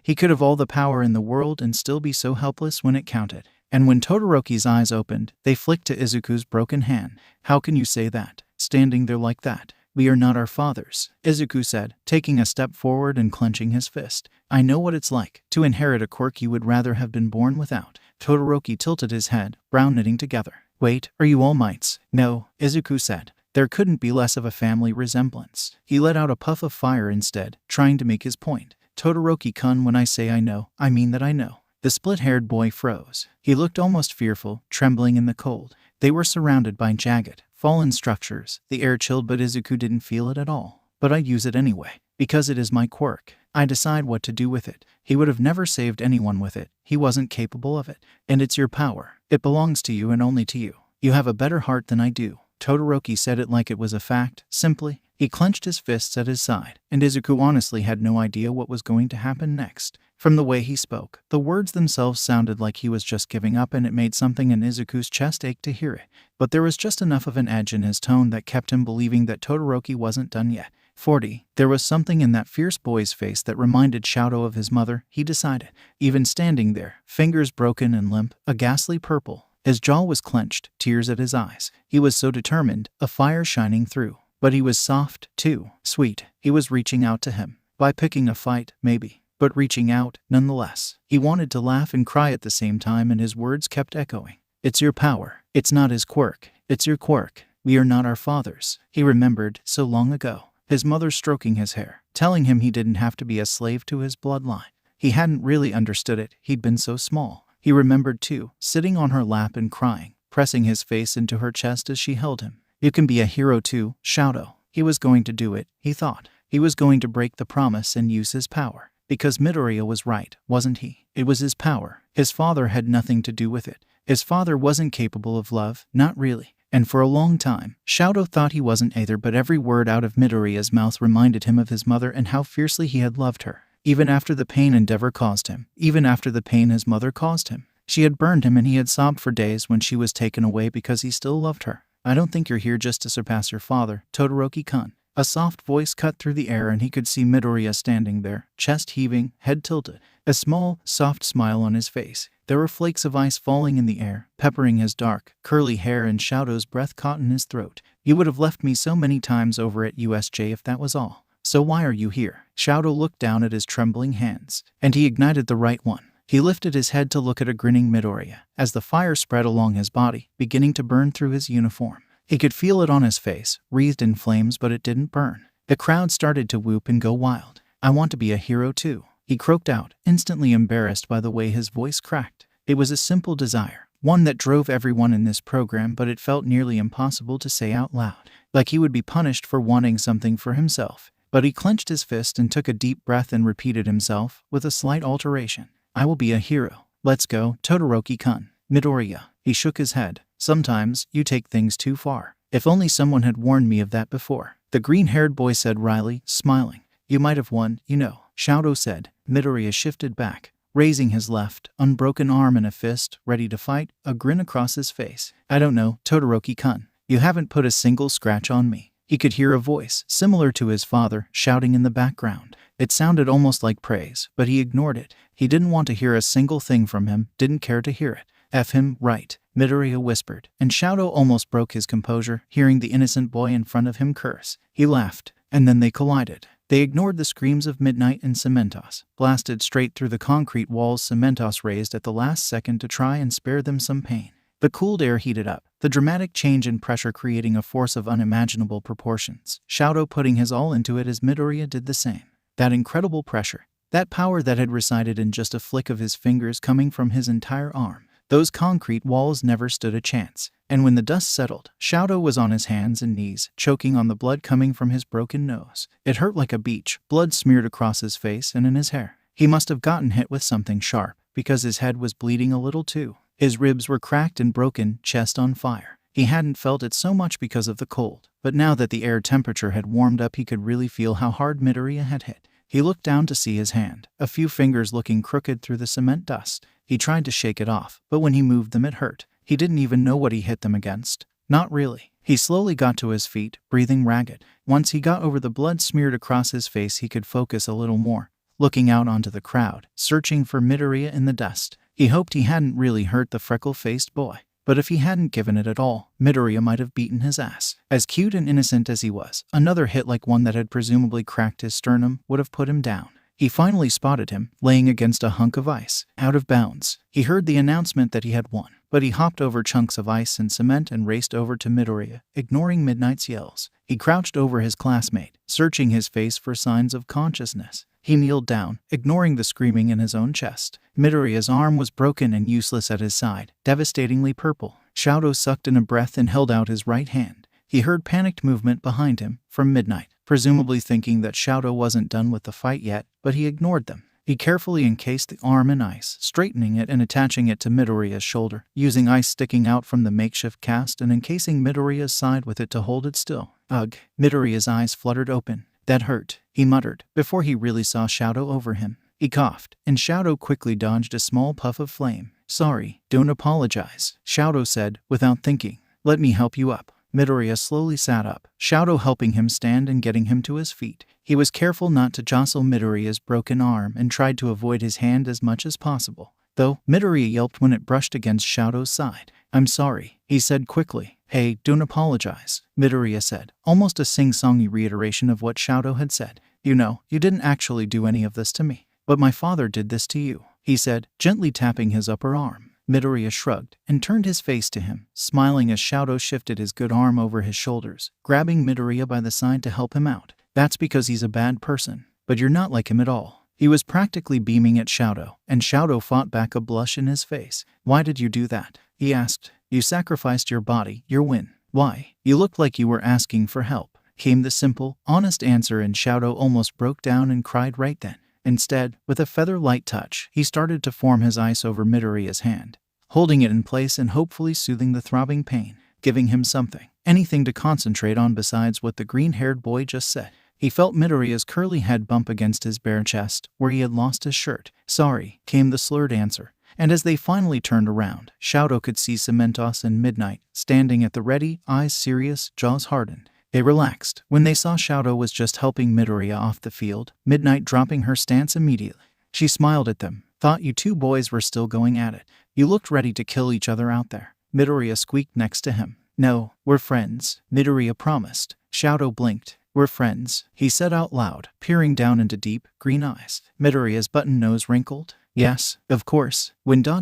He could have all the power in the world and still be so helpless when it counted. And when Todoroki's eyes opened, they flicked to Izuku's broken hand. How can you say that, standing there like that? We are not our fathers, Izuku said, taking a step forward and clenching his fist. I know what it's like to inherit a quirk you would rather have been born without. Todoroki tilted his head, brow knitting together. Wait, are you All Mights? No, Izuku said. There couldn't be less of a family resemblance. He let out a puff of fire instead, trying to make his point. Todoroki-kun, when I say I know, I mean that I know. The split-haired boy froze. He looked almost fearful, trembling in the cold. They were surrounded by jagged, fallen structures. The air chilled, but Izuku didn't feel it at all. But I use it anyway, because it is my quirk. I decide what to do with it. He would have never saved anyone with it. He wasn't capable of it. And it's your power. It belongs to you and only to you. You have a better heart than I do. Todoroki said it like it was a fact, simply. He clenched his fists at his side, and Izuku honestly had no idea what was going to happen next. From the way he spoke, the words themselves sounded like he was just giving up, and it made something in Izuku's chest ache to hear it. But there was just enough of an edge in his tone that kept him believing that Todoroki wasn't done yet. 40. There was something in that fierce boy's face that reminded Shadow of his mother, he decided. Even standing there, fingers broken and limp, a ghastly purple. His jaw was clenched, tears at his eyes. He was so determined, a fire shining through. But he was soft, too, sweet. He was reaching out to him. By picking a fight, maybe. But reaching out, nonetheless. He wanted to laugh and cry at the same time, and his words kept echoing. It's your power. It's not his quirk. It's your quirk. We are not our fathers. He remembered, so long ago. His mother stroking his hair, telling him he didn't have to be a slave to his bloodline. He hadn't really understood it. He'd been so small. He remembered, too, sitting on her lap and crying, pressing his face into her chest as she held him. You can be a hero too, Shadow. He was going to do it, he thought. He was going to break the promise and use his power. Because Midoriya was right, wasn't he? It was his power. His father had nothing to do with it. His father wasn't capable of love, not really. And for a long time, Shadow thought he wasn't either, but every word out of Midoriya's mouth reminded him of his mother and how fiercely he had loved her. Even after the pain Endeavor caused him. Even after the pain his mother caused him. She had burned him, and he had sobbed for days when she was taken away because he still loved her. I don't think you're here just to surpass your father, Todoroki-kun. A soft voice cut through the air, and he could see Midoriya standing there, chest heaving, head tilted, a small, soft smile on his face. There were flakes of ice falling in the air, peppering his dark, curly hair, and Shadow's breath caught in his throat. You would have left me so many times over at USJ if that was all. So why are you here? Shadow looked down at his trembling hands, and he ignited the right one. He lifted his head to look at a grinning Midoriya, as the fire spread along his body, beginning to burn through his uniform. He could feel it on his face, wreathed in flames, but it didn't burn. The crowd started to whoop and go wild. I want to be a hero too, he croaked out, instantly embarrassed by the way his voice cracked. It was a simple desire, one that drove everyone in this program, but it felt nearly impossible to say out loud, like he would be punished for wanting something for himself. But he clenched his fist and took a deep breath and repeated himself, with a slight alteration. I will be a hero. Let's go, Todoroki-kun. Midoriya. He shook his head. Sometimes, you take things too far. If only someone had warned me of that before. The green-haired boy said wryly, smiling. You might have won, you know, Shadow said. Midoriya shifted back, raising his left, unbroken arm in a fist, ready to fight, a grin across his face. I don't know, Todoroki-kun. You haven't put a single scratch on me. He could hear a voice, similar to his father, shouting in the background. It sounded almost like praise, but he ignored it. He didn't want to hear a single thing from him, didn't care to hear it. F him, right, Midoriya whispered, and Shadow almost broke his composure, hearing the innocent boy in front of him curse. He laughed, and then they collided. They ignored the screams of Midnight and Cementos, blasted straight through the concrete walls Cementos raised at the last second to try and spare them some pain. The cooled air heated up, the dramatic change in pressure creating a force of unimaginable proportions, Shadow putting his all into it as Midoriya did the same. That incredible pressure, that power that had resided in just a flick of his fingers coming from his entire arm. Those concrete walls never stood a chance. And when the dust settled, Shadow was on his hands and knees, choking on the blood coming from his broken nose. It hurt like a beach, blood smeared across his face and in his hair. He must have gotten hit with something sharp, because his head was bleeding a little too. His ribs were cracked and broken, chest on fire. He hadn't felt it so much because of the cold, but now that the air temperature had warmed up, he could really feel how hard Midoriya had hit. He looked down to see his hand, a few fingers looking crooked through the cement dust. He tried to shake it off, but when he moved them it hurt. He didn't even know what he hit them against. Not really. He slowly got to his feet, breathing ragged. Once he got over the blood smeared across his face, he could focus a little more, looking out onto the crowd, searching for Midoriya in the dust. He hoped he hadn't really hurt the freckle-faced boy. But if he hadn't given it at all, Midoriya might have beaten his ass. As cute and innocent as he was, another hit like one that had presumably cracked his sternum would have put him down. He finally spotted him, laying against a hunk of ice, out of bounds. He heard the announcement that he had won. but he hopped over chunks of ice and cement and raced over to Midoriya, ignoring Midnight's yells. He crouched over his classmate, searching his face for signs of consciousness. He kneeled down, ignoring the screaming in his own chest. Midoriya's arm was broken and useless at his side, devastatingly purple. Shadow sucked in a breath and held out his right hand. He heard panicked movement behind him, from Midnight, presumably thinking that Shadow wasn't done with the fight yet, but he ignored them. He carefully encased the arm in ice, straightening it and attaching it to Midoriya's shoulder, using ice sticking out from the makeshift cast and encasing Midoriya's side with it to hold it still. Ugh. Midoriya's eyes fluttered open. That hurt, he muttered, before he really saw Shadow over him. He coughed, and Shadow quickly dodged a small puff of flame. Sorry, don't apologize, Shadow said, without thinking. Let me help you up. Midoriya slowly sat up, Shadow helping him stand and getting him to his feet. He was careful not to jostle Midoriya's broken arm and tried to avoid his hand as much as possible. Though, Midoriya yelped when it brushed against Shadow's side. I'm sorry, he said quickly. Hey, don't apologize, Midoriya said, almost a sing-songy reiteration of what Shadow had said. You know, you didn't actually do any of this to me. But my father did this to you, he said, gently tapping his upper arm. Midoriya shrugged and turned his face to him, smiling as Shadow shifted his good arm over his shoulders, grabbing Midoriya by the side to help him out. That's because he's a bad person, but you're not like him at all. He was practically beaming at Shadow, and Shadow fought back a blush in his face. Why did you do that? He asked. You sacrificed your body, your win. Why? You looked like you were asking for help, came the simple, honest answer, and Shadow almost broke down and cried right then. Instead, with a feather-light touch, he started to form his ice over Midoriya's hand, holding it in place and hopefully soothing the throbbing pain, giving him something, anything to concentrate on besides what the green-haired boy just said. He felt Midoriya's curly head bump against his bare chest, where he had lost his shirt. Sorry, came the slurred answer. And as they finally turned around, Shadow could see Cementos and Midnight, standing at the ready, eyes serious, jaws hardened. They relaxed when they saw Shadow was just helping Midoriya off the field, Midnight dropping her stance immediately. She smiled at them. Thought you two boys were still going at it. You looked ready to kill each other out there. Midoriya squeaked next to him. No, we're friends, Midoriya promised. Shadow blinked. We're friends, he said out loud, peering down into deep, green eyes. Midoriya's button nose wrinkled. Yes, of course. When ... did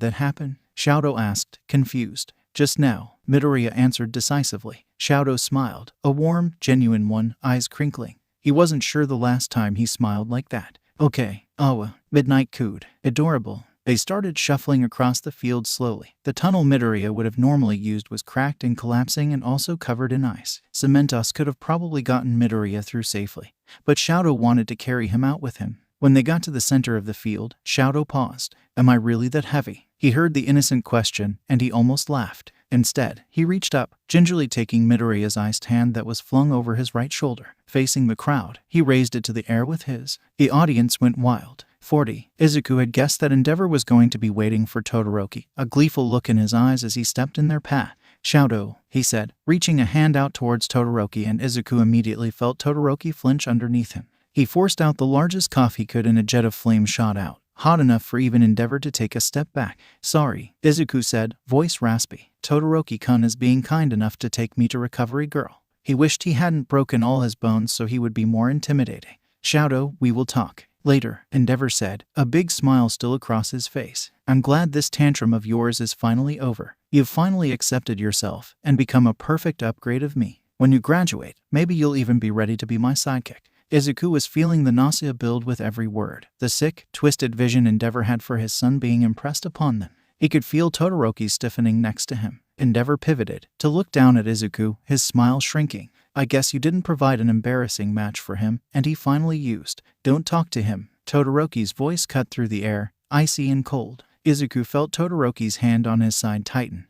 that happen? Shadow asked, confused. Just now, Midoriya answered decisively. Shadow smiled, a warm, genuine one, eyes crinkling. He wasn't sure the last time he smiled like that. Okay, Awa, Midnight cooed. Adorable. They started shuffling across the field slowly. The tunnel Midoriya would have normally used was cracked and collapsing and also covered in ice. Cementos could have probably gotten Midoriya through safely, but Shadow wanted to carry him out with him. When they got to the center of the field, Shadow paused. Am I really that heavy? He heard the innocent question, and he almost laughed. Instead, he reached up, gingerly taking Midoriya's iced hand that was flung over his right shoulder. Facing the crowd, he raised it to the air with his. The audience went wild. 40. Izuku had guessed that Endeavor was going to be waiting for Todoroki, a gleeful look in his eyes as he stepped in their path. Shadow, he said, reaching a hand out towards Todoroki, and Izuku immediately felt Todoroki flinch underneath him. He forced out the largest cough he could and a jet of flame shot out, hot enough for even Endeavor to take a step back. Sorry, Izuku said, voice raspy. Todoroki-kun is being kind enough to take me to Recovery Girl. He wished he hadn't broken all his bones so he would be more intimidating. Shadow, we will talk later, Endeavor said, a big smile still across his face. I'm glad this tantrum of yours is finally over. You've finally accepted yourself and become a perfect upgrade of me. When you graduate, maybe you'll even be ready to be my sidekick. Izuku was feeling the nausea build with every word. The sick, twisted vision Endeavor had for his son being impressed upon them. He could feel Todoroki stiffening next to him. Endeavor pivoted to look down at Izuku, his smile shrinking. I guess you didn't provide an embarrassing match for him, and he finally used. Don't talk to him. Todoroki's voice cut through the air, icy and cold. Izuku felt Todoroki's hand on his side tighten,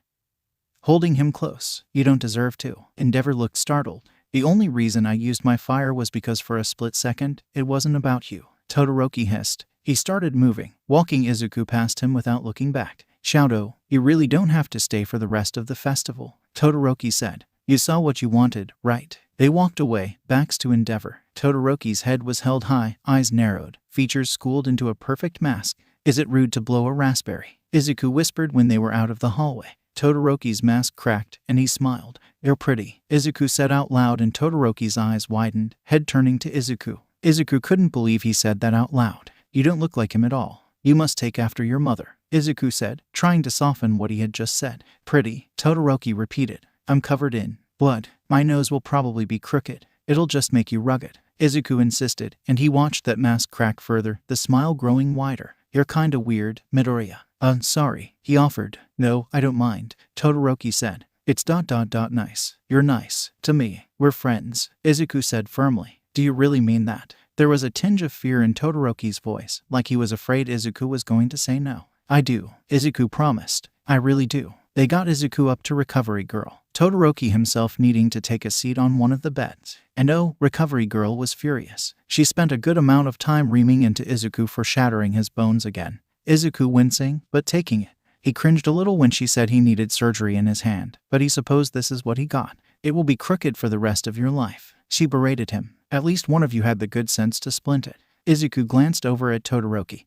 holding him close. You don't deserve to. Endeavor looked startled. The only reason I used my fire was because for a split second, it wasn't about you. Todoroki hissed. He started moving, walking Izuku past him without looking back. Shadow, you really don't have to stay for the rest of the festival, Todoroki said. You saw what you wanted, right? They walked away, backs to Endeavor. Todoroki's head was held high, eyes narrowed, features schooled into a perfect mask. Is it rude to blow a raspberry? Izuku whispered when they were out of the hallway. Todoroki's mask cracked, and he smiled. You're pretty, Izuku said out loud, and Todoroki's eyes widened, head turning to Izuku. Izuku couldn't believe he said that out loud. You don't look like him at all. You must take after your mother. Izuku said, trying to soften what he had just said. Pretty, Todoroki repeated. I'm covered in blood. My nose will probably be crooked. It'll just make you rugged, Izuku insisted, and he watched that mask crack further, the smile growing wider. You're kinda weird, Midoriya. Sorry, he offered. No, I don't mind, Todoroki said. It's nice. You're nice. To me. We're friends, Izuku said firmly. Do you really mean that? There was a tinge of fear in Todoroki's voice, like he was afraid Izuku was going to say no. I do, Izuku promised. I really do. They got Izuku up to Recovery Girl, Todoroki himself needing to take a seat on one of the beds. And oh, Recovery Girl was furious. She spent a good amount of time reaming into Izuku for shattering his bones again. Izuku wincing, but taking it. He cringed a little when she said he needed surgery in his hand, but he supposed this is what he got. It will be crooked for the rest of your life. She berated him. At least one of you had the good sense to splint it. Izuku glanced over at Todoroki,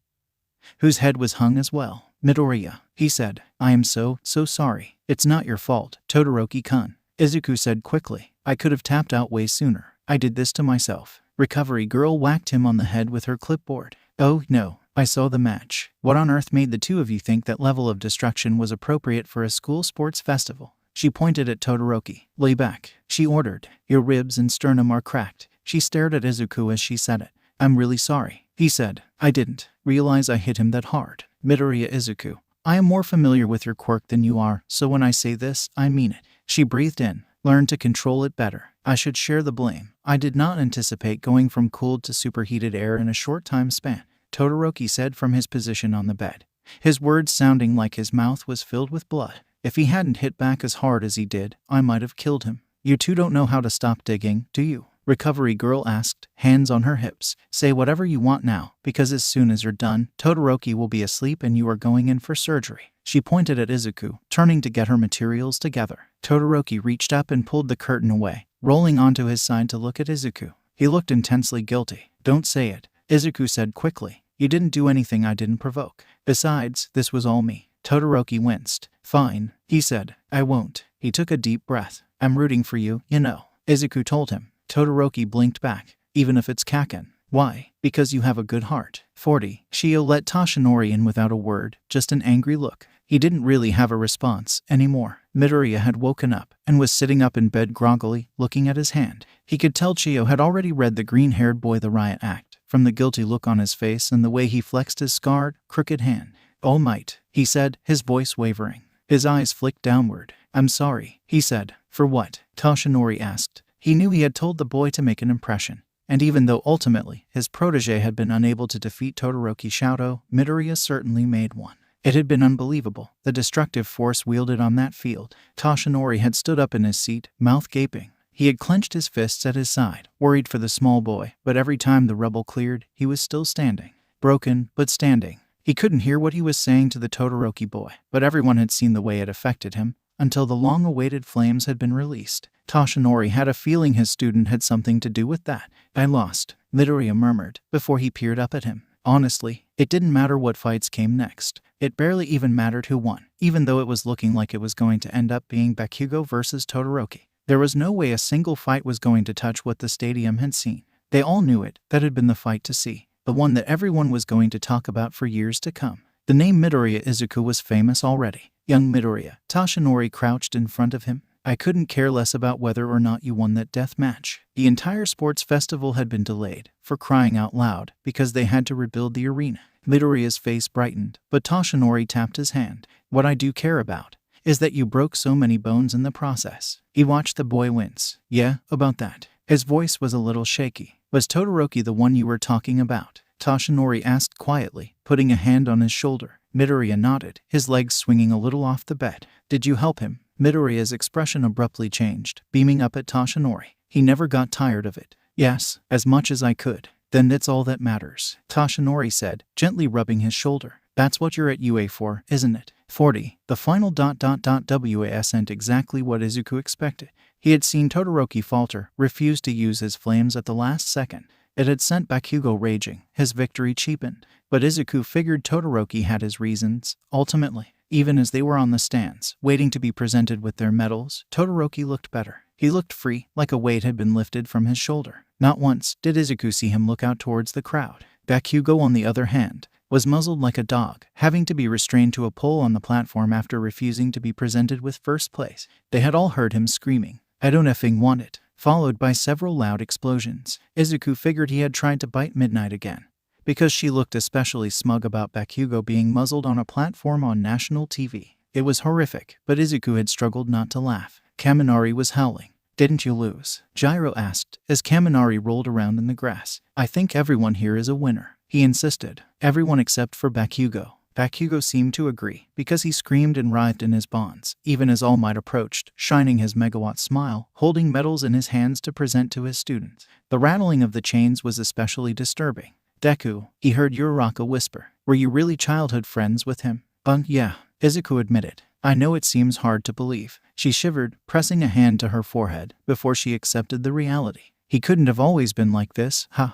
whose head was hung as well. Midoriya, he said. I am so sorry. It's not your fault, Todoroki-kun. Izuku said quickly. I could have tapped out way sooner. I did this to myself. Recovery Girl whacked him on the head with her clipboard. Oh, no. I saw the match. What on earth made the two of you think that level of destruction was appropriate for a school sports festival? She pointed at Todoroki. Lay back, she ordered. Your ribs and sternum are cracked. She stared at Izuku as she said it. I'm really sorry, he said. I didn't realize I hit him that hard. Midoriya Izuku, I am more familiar with your quirk than you are, so when I say this, I mean it. She breathed in. Learn to control it better. I should share the blame. I did not anticipate going from cooled to superheated air in a short time span, Todoroki said from his position on the bed, his words sounding like his mouth was filled with blood. If he hadn't hit back as hard as he did, I might have killed him. You two don't know how to stop digging, do you? Recovery Girl asked, hands on her hips. Say whatever you want now, because as soon as you're done, Todoroki will be asleep and you are going in for surgery. She pointed at Izuku, turning to get her materials together. Todoroki reached up and pulled the curtain away, rolling onto his side to look at Izuku. He looked intensely guilty. Don't say it, Izuku said quickly. You didn't do anything I didn't provoke. Besides, this was all me. Todoroki winced. Fine, he said. I won't. He took a deep breath. I'm rooting for you, you know, Izuku told him. Todoroki blinked back. Even if it's Kaken. Why? Because you have a good heart. 40. Shio let Toshinori in without a word, just an angry look. He didn't really have a response anymore. Midoriya had woken up and was sitting up in bed groggily, looking at his hand. He could tell Shio had already read the green-haired boy the riot act, from the guilty look on his face and the way he flexed his scarred, crooked hand. All might, he said, his voice wavering. His eyes flicked downward. I'm sorry, he said. For what? Toshinori asked. He knew he had told the boy to make an impression, and even though ultimately his protege had been unable to defeat Todoroki Shoto, Midoriya certainly made one. It had been unbelievable, the destructive force wielded on that field. Toshinori had stood up in his seat, mouth gaping. He had clenched his fists at his side, worried for the small boy, but every time the rubble cleared, he was still standing. Broken, but standing. He couldn't hear what he was saying to the Todoroki boy, but everyone had seen the way it affected him, until the long-awaited flames had been released. Toshinori had a feeling his student had something to do with that. I lost, Midoriya murmured, before he peered up at him. Honestly, it didn't matter what fights came next. It barely even mattered who won, even though it was looking like it was going to end up being Bakugo versus Todoroki. There was no way a single fight was going to touch what the stadium had seen. They all knew it. That had been the fight to see. The one that everyone was going to talk about for years to come. The name Midoriya Izuku was famous already. Young Midoriya. Toshinori crouched in front of him. I couldn't care less about whether or not you won that death match. The entire sports festival had been delayed, for crying out loud, because they had to rebuild the arena. Midoriya's face brightened, but Toshinori tapped his hand. What I do care about is that you broke so many bones in the process. He watched the boy wince. Yeah, about that. His voice was a little shaky. Was Todoroki the one you were talking about? Toshinori asked quietly, putting a hand on his shoulder. Midoriya nodded, his legs swinging a little off the bed. Did you help him? Midoriya's expression abruptly changed, beaming up at Toshinori. He never got tired of it. Yes, as much as I could. Then that's all that matters, Toshinori said, gently rubbing his shoulder. That's what you're at UA for, isn't it? 40. The final ... wasn't exactly what Izuku expected. He had seen Todoroki falter, refuse to use his flames at the last second. It had sent Bakugo raging, his victory cheapened. But Izuku figured Todoroki had his reasons. Ultimately, even as they were on the stands, waiting to be presented with their medals, Todoroki looked better. He looked free, like a weight had been lifted from his shoulder. Not once did Izuku see him look out towards the crowd. Bakugo, on the other hand, was muzzled like a dog, having to be restrained to a pole on the platform after refusing to be presented with first place. They had all heard him screaming, "I don't effing want it," followed by several loud explosions. Izuku figured he had tried to bite Midnight again, because she looked especially smug about Bakugo being muzzled on a platform on national TV. It was horrific, but Izuku had struggled not to laugh. Kaminari was howling. "Didn't you lose?" Gyro asked, as Kaminari rolled around in the grass. "I think everyone here is a winner," he insisted. Everyone except for Bakugo. Bakugo seemed to agree, because he screamed and writhed in his bonds, even as All Might approached, shining his megawatt smile, holding medals in his hands to present to his students. The rattling of the chains was especially disturbing. "Deku," he heard Uraraka whisper, "were you really childhood friends with him?" Yeah," Izuku admitted. "I know it seems hard to believe." She shivered, pressing a hand to her forehead, before she accepted the reality. "He couldn't have always been like this, huh?"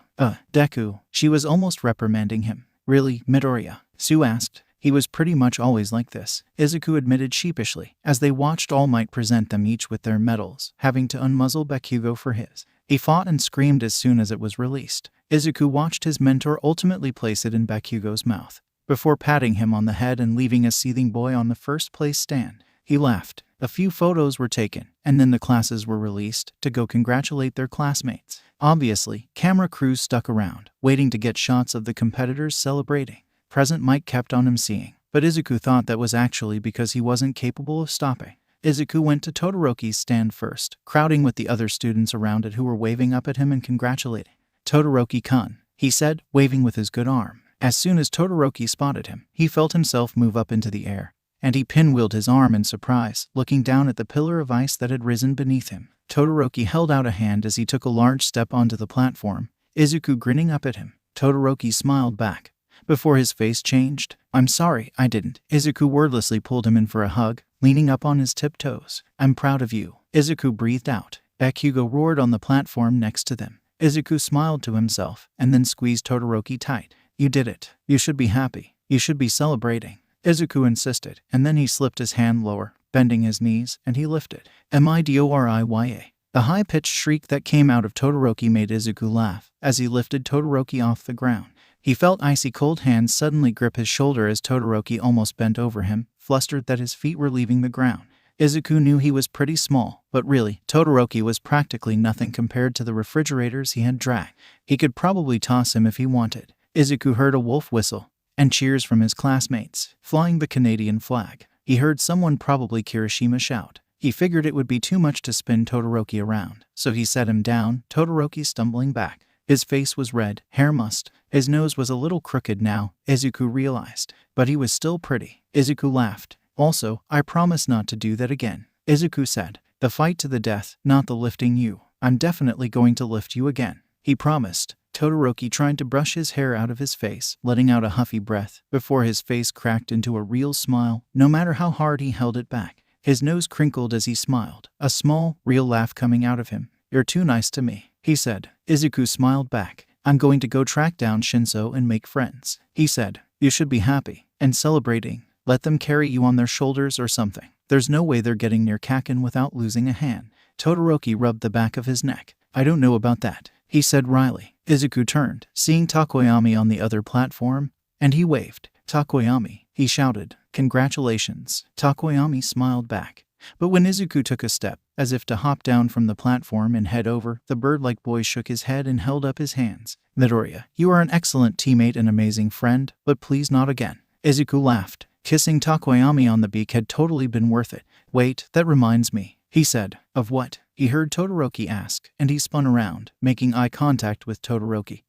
Deku." She was almost reprimanding him. "Really, Midoriya?" Sue asked. "He was pretty much always like this," Izuku admitted sheepishly, as they watched All Might present them each with their medals, having to unmuzzle Bakugo for his. He fought and screamed as soon as it was released. Izuku watched his mentor ultimately place it in Bakugo's mouth, before patting him on the head and leaving a seething boy on the first place stand. He laughed. A few photos were taken, and then the classes were released to go congratulate their classmates. Obviously, camera crews stuck around, waiting to get shots of the competitors celebrating. Present Mike kept on him seeing, but Izuku thought that was actually because he wasn't capable of stopping. Izuku went to Todoroki's stand first, crowding with the other students around it who were waving up at him and congratulating. "Todoroki-kun," he said, waving with his good arm. As soon as Todoroki spotted him, he felt himself move up into the air, and he pinwheeled his arm in surprise, looking down at the pillar of ice that had risen beneath him. Todoroki held out a hand as he took a large step onto the platform, Izuku grinning up at him. Todoroki smiled back, before his face changed. "I'm sorry, I didn't." Izuku wordlessly pulled him in for a hug, leaning up on his tiptoes. "I'm proud of you," Izuku breathed out. Bakugo roared on the platform next to them. Izuku smiled to himself, and then squeezed Todoroki tight. "You did it. You should be happy. You should be celebrating," Izuku insisted, and then he slipped his hand lower, bending his knees, and he lifted. "Midoriya." The high-pitched shriek that came out of Todoroki made Izuku laugh, as he lifted Todoroki off the ground. He felt icy-cold hands suddenly grip his shoulder as Todoroki almost bent over him, flustered that his feet were leaving the ground. Izuku knew he was pretty small, but really, Todoroki was practically nothing compared to the refrigerators he had dragged. He could probably toss him if he wanted. Izuku heard a wolf whistle, and cheers from his classmates, flying the Canadian flag. He heard someone, probably Kirishima, shout. He figured it would be too much to spin Todoroki around, so he set him down, Todoroki stumbling back. His face was red, hair mussed. His nose was a little crooked now, Izuku realized, but he was still pretty. Izuku laughed. "Also, I promise not to do that again," Izuku said. "The fight to the death, not the lifting you. I'm definitely going to lift you again," he promised. Todoroki tried to brush his hair out of his face, letting out a huffy breath, before his face cracked into a real smile, no matter how hard he held it back. His nose crinkled as he smiled, a small, real laugh coming out of him. "You're too nice to me," he said. Izuku smiled back. "I'm going to go track down Shinso and make friends," he said. "You should be happy and celebrating. Let them carry you on their shoulders or something. There's no way they're getting near Kakin without losing a hand." Todoroki rubbed the back of his neck. "I don't know about that," he said wryly. Izuku turned, seeing Takoyami on the other platform, and he waved. "Takoyami," he shouted. "Congratulations." Takoyami smiled back. But when Izuku took a step, as if to hop down from the platform and head over, the bird-like boy shook his head and held up his hands. "Midoriya, you are an excellent teammate and amazing friend, but please not again." Izuku laughed. Kissing Takoyami on the beak had totally been worth it. "Wait, that reminds me," he said. "Of what?" he heard Todoroki ask, and he spun around, making eye contact with Todoroki,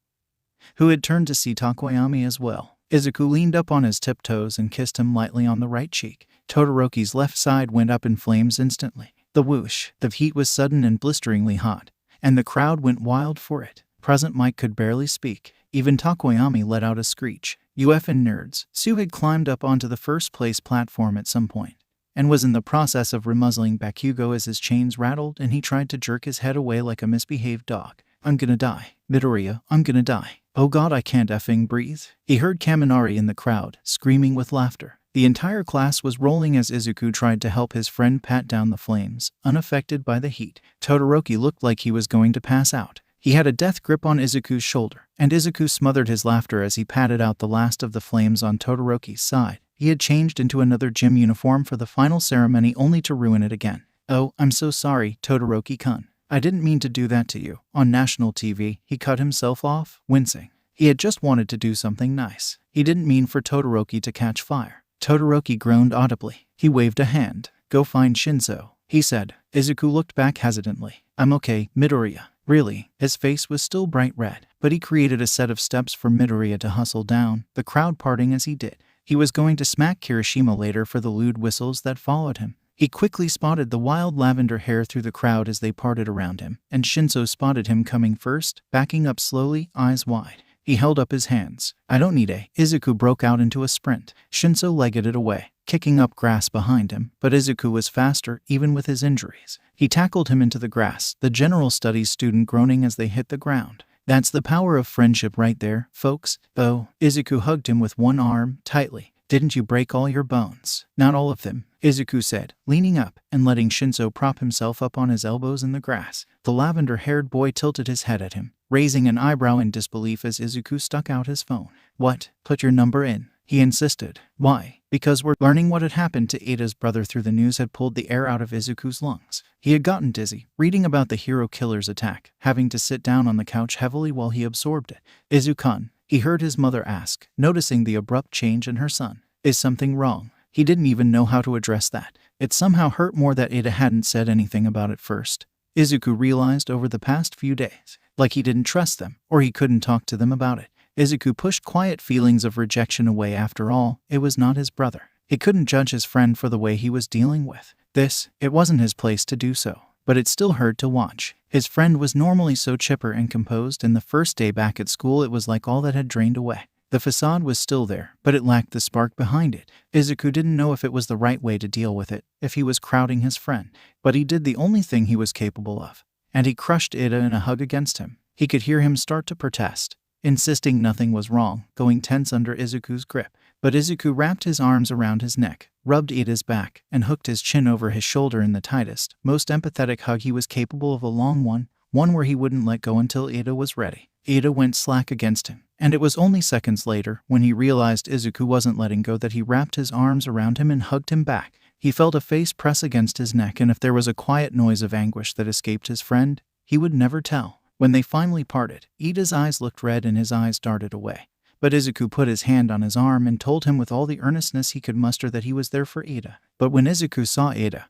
who had turned to see Takoyami as well. Izuku leaned up on his tiptoes and kissed him lightly on the right cheek. Todoroki's left side went up in flames instantly. The whoosh, the heat was sudden and blisteringly hot, and the crowd went wild for it. Present Mike could barely speak. Even Takoyami let out a screech. "You effing nerds." Sue had climbed up onto the first place platform at some point, and was in the process of remuzzling Bakugo as his chains rattled and he tried to jerk his head away like a misbehaved dog. "I'm gonna die. Midoriya, I'm gonna die. Oh god, I can't effing breathe." He heard Kaminari in the crowd, screaming with laughter. The entire class was rolling as Izuku tried to help his friend pat down the flames, unaffected by the heat. Todoroki looked like he was going to pass out. He had a death grip on Izuku's shoulder, and Izuku smothered his laughter as he patted out the last of the flames on Todoroki's side. He had changed into another gym uniform for the final ceremony only to ruin it again. "Oh, I'm so sorry, Todoroki-kun. I didn't mean to do that to you." On national TV, he cut himself off, wincing. He had just wanted to do something nice. He didn't mean for Todoroki to catch fire. Todoroki groaned audibly. He waved a hand. "Go find Shinso," he said. Izuku looked back hesitantly. "I'm okay, Midoriya." Really? His face was still bright red, but he created a set of steps for Midoriya to hustle down, the crowd parting as he did. He was going to smack Kirishima later for the lewd whistles that followed him. He quickly spotted the wild lavender hair through the crowd as they parted around him, and Shinso spotted him coming first, backing up slowly, eyes wide. He held up his hands. "I don't need a..." Izuku broke out into a sprint. Shinso legged it away, kicking up grass behind him, but Izuku was faster, even with his injuries. He tackled him into the grass, the general studies student groaning as they hit the ground. "That's the power of friendship right there, folks." "Oh." Izuku hugged him with one arm, tightly. "Didn't you break all your bones?" "Not all of them," Izuku said, leaning up and letting Shinso prop himself up on his elbows in the grass. The lavender-haired boy tilted his head at him, raising an eyebrow in disbelief as Izuku stuck out his phone. "What? Put your number in," he insisted. "Why?" "Because we're learning what had happened to Iida's brother through the news had pulled the air out of Izuku's lungs. He had gotten dizzy, reading about the hero killer's attack, having to sit down on the couch heavily while he absorbed it. "Izuku-kun," he heard his mother ask, noticing the abrupt change in her son. "Is something wrong?" He didn't even know how to address that. It somehow hurt more that Iida hadn't said anything about it first. Izuku realized over the past few days, like he didn't trust them, or he couldn't talk to them about it. Izuku pushed quiet feelings of rejection away. After all, it was not his brother. He couldn't judge his friend for the way he was dealing with this. It wasn't his place to do so, but it still hurt to watch. His friend was normally so chipper and composed, and the first day back at school it was like all that had drained away. The facade was still there, but it lacked the spark behind it. Izuku didn't know if it was the right way to deal with it, if he was crowding his friend. But he did the only thing he was capable of. And he crushed Iida in a hug against him. He could hear him start to protest, insisting nothing was wrong, going tense under Izuku's grip. But Izuku wrapped his arms around his neck, rubbed Iida's back, and hooked his chin over his shoulder in the tightest, most empathetic hug he was capable of, a long one where he wouldn't let go until Iida was ready. Iida went slack against him, and it was only seconds later, when he realized Izuku wasn't letting go, that he wrapped his arms around him and hugged him back. He felt a face press against his neck, and if there was a quiet noise of anguish that escaped his friend, he would never tell. When they finally parted, Iida's eyes looked red and his eyes darted away. But Izuku put his hand on his arm and told him with all the earnestness he could muster that he was there for Iida. But when Izuku saw Iida,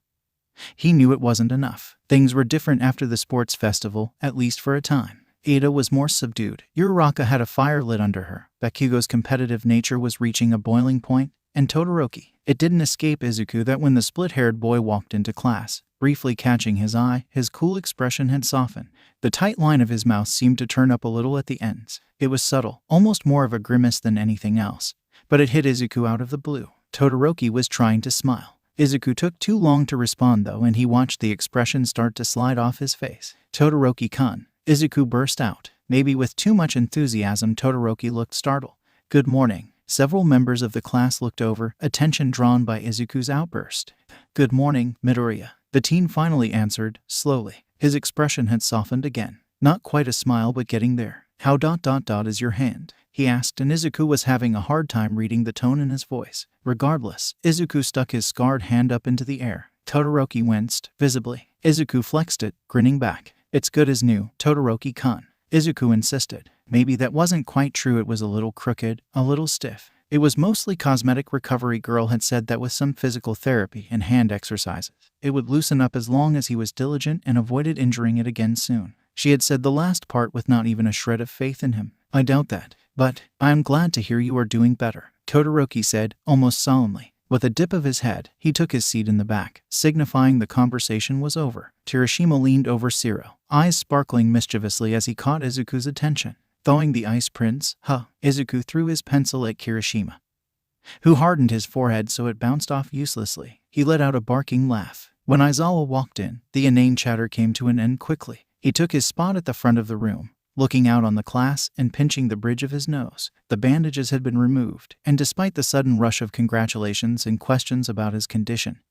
he knew it wasn't enough. Things were different after the sports festival, at least for a time. Iida was more subdued. Uraraka had a fire lit under her. Bakugo's competitive nature was reaching a boiling point, and Todoroki. It didn't escape Izuku that when the split-haired boy walked into class, briefly catching his eye, his cool expression had softened. The tight line of his mouth seemed to turn up a little at the ends. It was subtle, almost more of a grimace than anything else. But it hit Izuku out of the blue. Todoroki was trying to smile. Izuku took too long to respond though, and he watched the expression start to slide off his face. "Todoroki-kun," Izuku burst out. Maybe with too much enthusiasm, Todoroki looked startled. "Good morning." Several members of the class looked over, attention drawn by Izuku's outburst. "Good morning, Midoriya," the teen finally answered, slowly. His expression had softened again. Not quite a smile, but getting there. "How is your hand?" he asked, and Izuku was having a hard time reading the tone in his voice. Regardless, Izuku stuck his scarred hand up into the air. Todoroki winced, visibly. Izuku flexed it, grinning back. "It's good as new, Todoroki-kun," Izuku insisted. Maybe that wasn't quite true. It was a little crooked, a little stiff. It was mostly cosmetic. Recovery girl had said that with some physical therapy and hand exercises, it would loosen up as long as he was diligent and avoided injuring it again soon. She had said the last part with not even a shred of faith in him. "I doubt that. But I am glad to hear you are doing better," Todoroki said, almost solemnly. With a dip of his head, he took his seat in the back, signifying the conversation was over. Kirishima leaned over Shiro, eyes sparkling mischievously as he caught Izuku's attention. "Thawing the ice, Prince, huh?" Izuku threw his pencil at Kirishima, who hardened his forehead so it bounced off uselessly. He let out a barking laugh. When Aizawa walked in, the inane chatter came to an end quickly. He took his spot at the front of the room, looking out on the class and pinching the bridge of his nose. The bandages had been removed, and despite the sudden rush of congratulations and questions about his condition,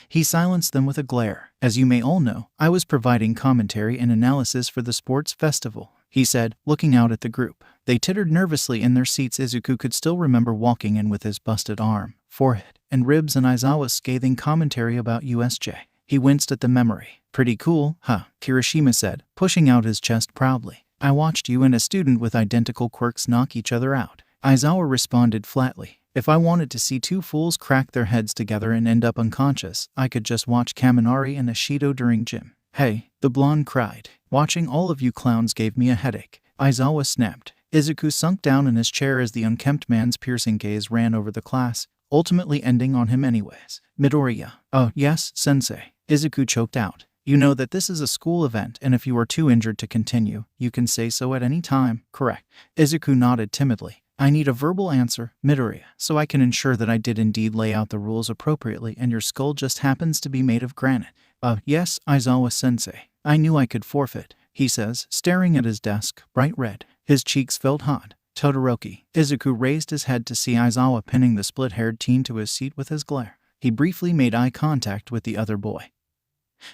He silenced them with a glare. As you may all know, I was providing commentary and analysis for the sports festival, he said, looking out at the group. They tittered nervously in their seats. Izuku could still remember walking in with his busted arm, forehead, and ribs and Aizawa's scathing commentary about USJ. He winced at the memory. Pretty cool, huh? Kirishima said, pushing out his chest proudly. I watched you and a student with identical quirks knock each other out. Aizawa responded flatly. If I wanted to see two fools crack their heads together and end up unconscious, I could just watch Kaminari and Ashido during gym. Hey, the blonde cried. Watching all of you clowns gave me a headache. Aizawa snapped. Izuku sunk down in his chair as the unkempt man's piercing gaze ran over the class, ultimately ending on him anyways. Midoriya. Oh, yes, sensei. Izuku choked out. You know that this is a school event, and if you are too injured to continue, you can say so at any time, correct? Izuku nodded timidly. I need a verbal answer, Midoriya, so I can ensure that I did indeed lay out the rules appropriately and your skull just happens to be made of granite. Yes, Aizawa-sensei. I knew I could forfeit, he says, staring at his desk, bright red. His cheeks felt hot. Todoroki. Izuku raised his head to see Aizawa pinning the split-haired teen to his seat with his glare. He briefly made eye contact with the other boy,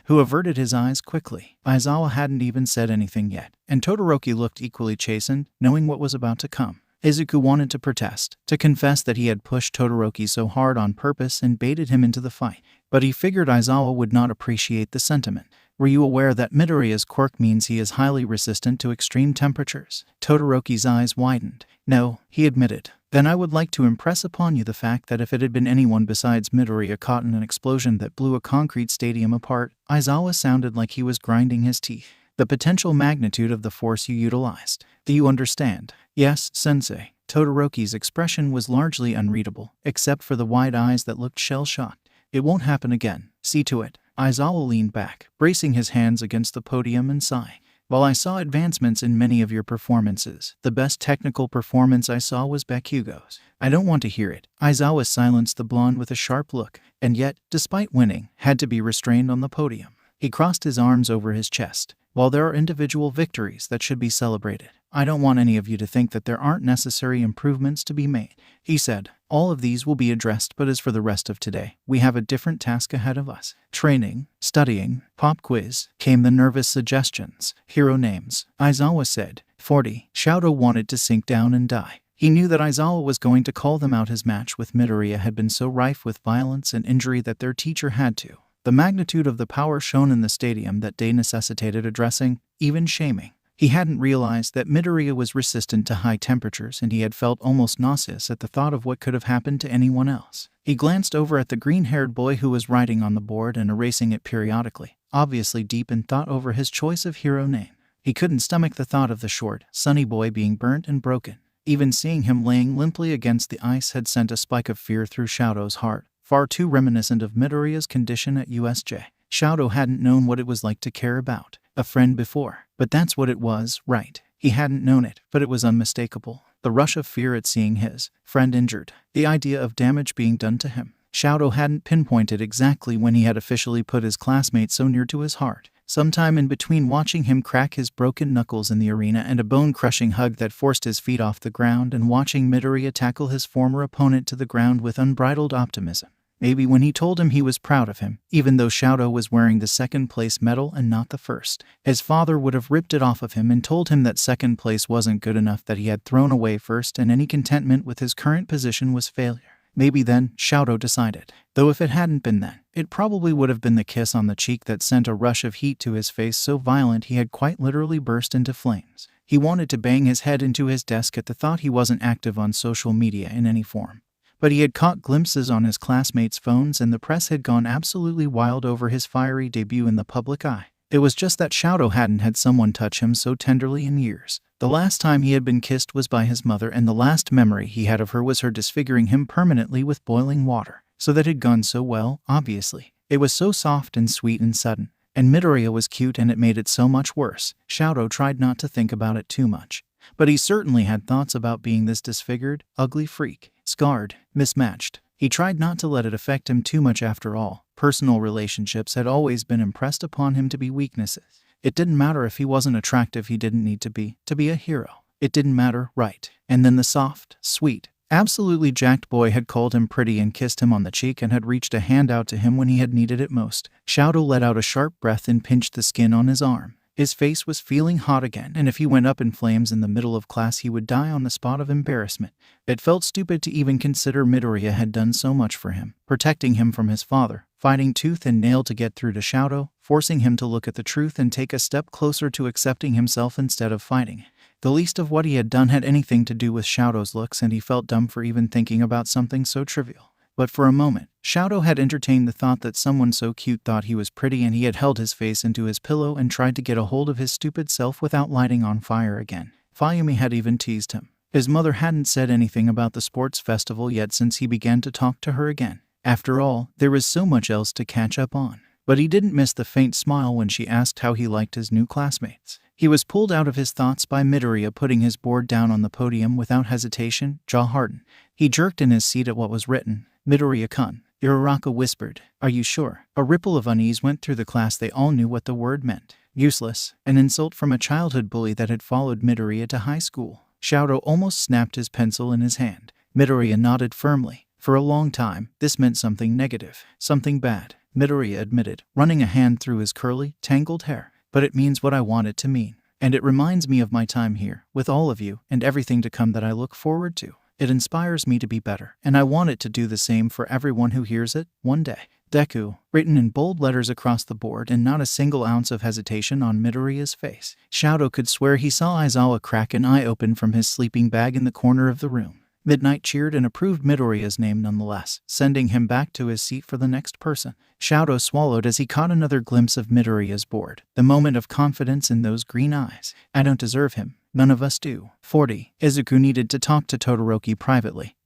who averted his eyes quickly. Aizawa hadn't even said anything yet, and Todoroki looked equally chastened, knowing what was about to come. Izuku wanted to protest, to confess that he had pushed Todoroki so hard on purpose and baited him into the fight, but he figured Aizawa would not appreciate the sentiment. Were you aware that Midoriya's quirk means he is highly resistant to extreme temperatures? Todoroki's eyes widened. No, he admitted. Then I would like to impress upon you the fact that if it had been anyone besides Midoriya caught in an explosion that blew a concrete stadium apart, Aizawa sounded like he was grinding his teeth. The potential magnitude of the force you utilized. Do you understand? Yes, sensei. Todoroki's expression was largely unreadable, except for the wide eyes that looked shell-shocked. It won't happen again. See to it. Aizawa leaned back, bracing his hands against the podium and sighing. While I saw advancements in many of your performances, the best technical performance I saw was Bakugo's. I don't want to hear it. Aizawa silenced the blonde with a sharp look, and yet, despite winning, had to be restrained on the podium. He crossed his arms over his chest. While there are individual victories that should be celebrated, I don't want any of you to think that there aren't necessary improvements to be made, he said. All of these will be addressed, but as for the rest of today, we have a different task ahead of us. Training, studying, pop quiz, came the nervous suggestions. Hero names. Aizawa said. 40. Shouto wanted to sink down and die. He knew that Aizawa was going to call them out. His match with Midoriya had been so rife with violence and injury that their teacher had to. The magnitude of the power shown in the stadium that day necessitated addressing, even shaming. He hadn't realized that Midoriya was resistant to high temperatures, and he had felt almost nauseous at the thought of what could have happened to anyone else. He glanced over at the green-haired boy who was writing on the board and erasing it periodically, obviously deep in thought over his choice of hero name. He couldn't stomach the thought of the short, sunny boy being burnt and broken. Even seeing him laying limply against the ice had sent a spike of fear through Shouto's heart. Far too reminiscent of Midoriya's condition at USJ. Shouto hadn't known what it was like to care about a friend before, but that's what it was, right? He hadn't known it, but it was unmistakable. The rush of fear at seeing his friend injured, the idea of damage being done to him. Shouto hadn't pinpointed exactly when he had officially put his classmate so near to his heart. Sometime in between watching him crack his broken knuckles in the arena and a bone-crushing hug that forced his feet off the ground, and watching Midoriya tackle his former opponent to the ground with unbridled optimism. Maybe when he told him he was proud of him, even though Shouto was wearing the second-place medal and not the first. His father would have ripped it off of him and told him that second place wasn't good enough, that he had thrown away first, and any contentment with his current position was failure. Maybe then, Shouto decided. Though if it hadn't been then, it probably would have been the kiss on the cheek that sent a rush of heat to his face so violent he had quite literally burst into flames. He wanted to bang his head into his desk at the thought he wasn't active on social media in any form. But he had caught glimpses on his classmates' phones, and the press had gone absolutely wild over his fiery debut in the public eye. It was just that Shouto hadn't had someone touch him so tenderly in years. The last time he had been kissed was by his mother, and the last memory he had of her was her disfiguring him permanently with boiling water. So that had gone so well, obviously. It was so soft and sweet and sudden. And Midoriya was cute, and it made it so much worse. Shouto tried not to think about it too much. But he certainly had thoughts about being this disfigured, ugly freak. Scarred, mismatched. He tried not to let it affect him too much. After all, personal relationships had always been impressed upon him to be weaknesses. It didn't matter if he wasn't attractive, he didn't need to be a hero. It didn't matter, right? And then the soft, sweet absolutely jacked boy had called him pretty and kissed him on the cheek and had reached a hand out to him when he had needed it most. Shadow let out a sharp breath and pinched the skin on his arm. His face was feeling hot again, and if he went up in flames in the middle of class he would die on the spot of embarrassment. It felt stupid to even consider Midoriya had done so much for him, protecting him from his father, fighting tooth and nail to get through to Shadow, forcing him to look at the truth and take a step closer to accepting himself instead of fighting. The least of what he had done had anything to do with Shadow's looks, and he felt dumb for even thinking about something so trivial. But for a moment, Shadow had entertained the thought that someone so cute thought he was pretty, and he had held his face into his pillow and tried to get a hold of his stupid self without lighting on fire again. Fayumi had even teased him. His mother hadn't said anything about the sports festival yet since he began to talk to her again. After all, there was so much else to catch up on. But he didn't miss the faint smile when she asked how he liked his new classmates. He was pulled out of his thoughts by Midoriya putting his board down on the podium without hesitation, jaw hardened. He jerked in his seat at what was written. Midoriya-kun, Uraraka whispered. Are you sure? A ripple of unease went through the class. They all knew what the word meant. Useless, an insult from a childhood bully that had followed Midoriya to high school. Shadow almost snapped his pencil in his hand. Midoriya nodded firmly. For a long time, this meant something negative, something bad, Midoriya admitted, running a hand through his curly, tangled hair. But it means what I want it to mean. And it reminds me of my time here, with all of you, and everything to come that I look forward to. It inspires me to be better, and I want it to do the same for everyone who hears it, one day. Deku, written in bold letters across the board and not a single ounce of hesitation on Midoriya's face. Shadow could swear he saw Aizawa crack an eye open from his sleeping bag in the corner of the room. Midnight cheered and approved Midoriya's name nonetheless, sending him back to his seat for the next person. Shadow swallowed as he caught another glimpse of Midoriya's board, the moment of confidence in those green eyes. I don't deserve him. None of us do. 40. Izuku needed to talk to Todoroki privately.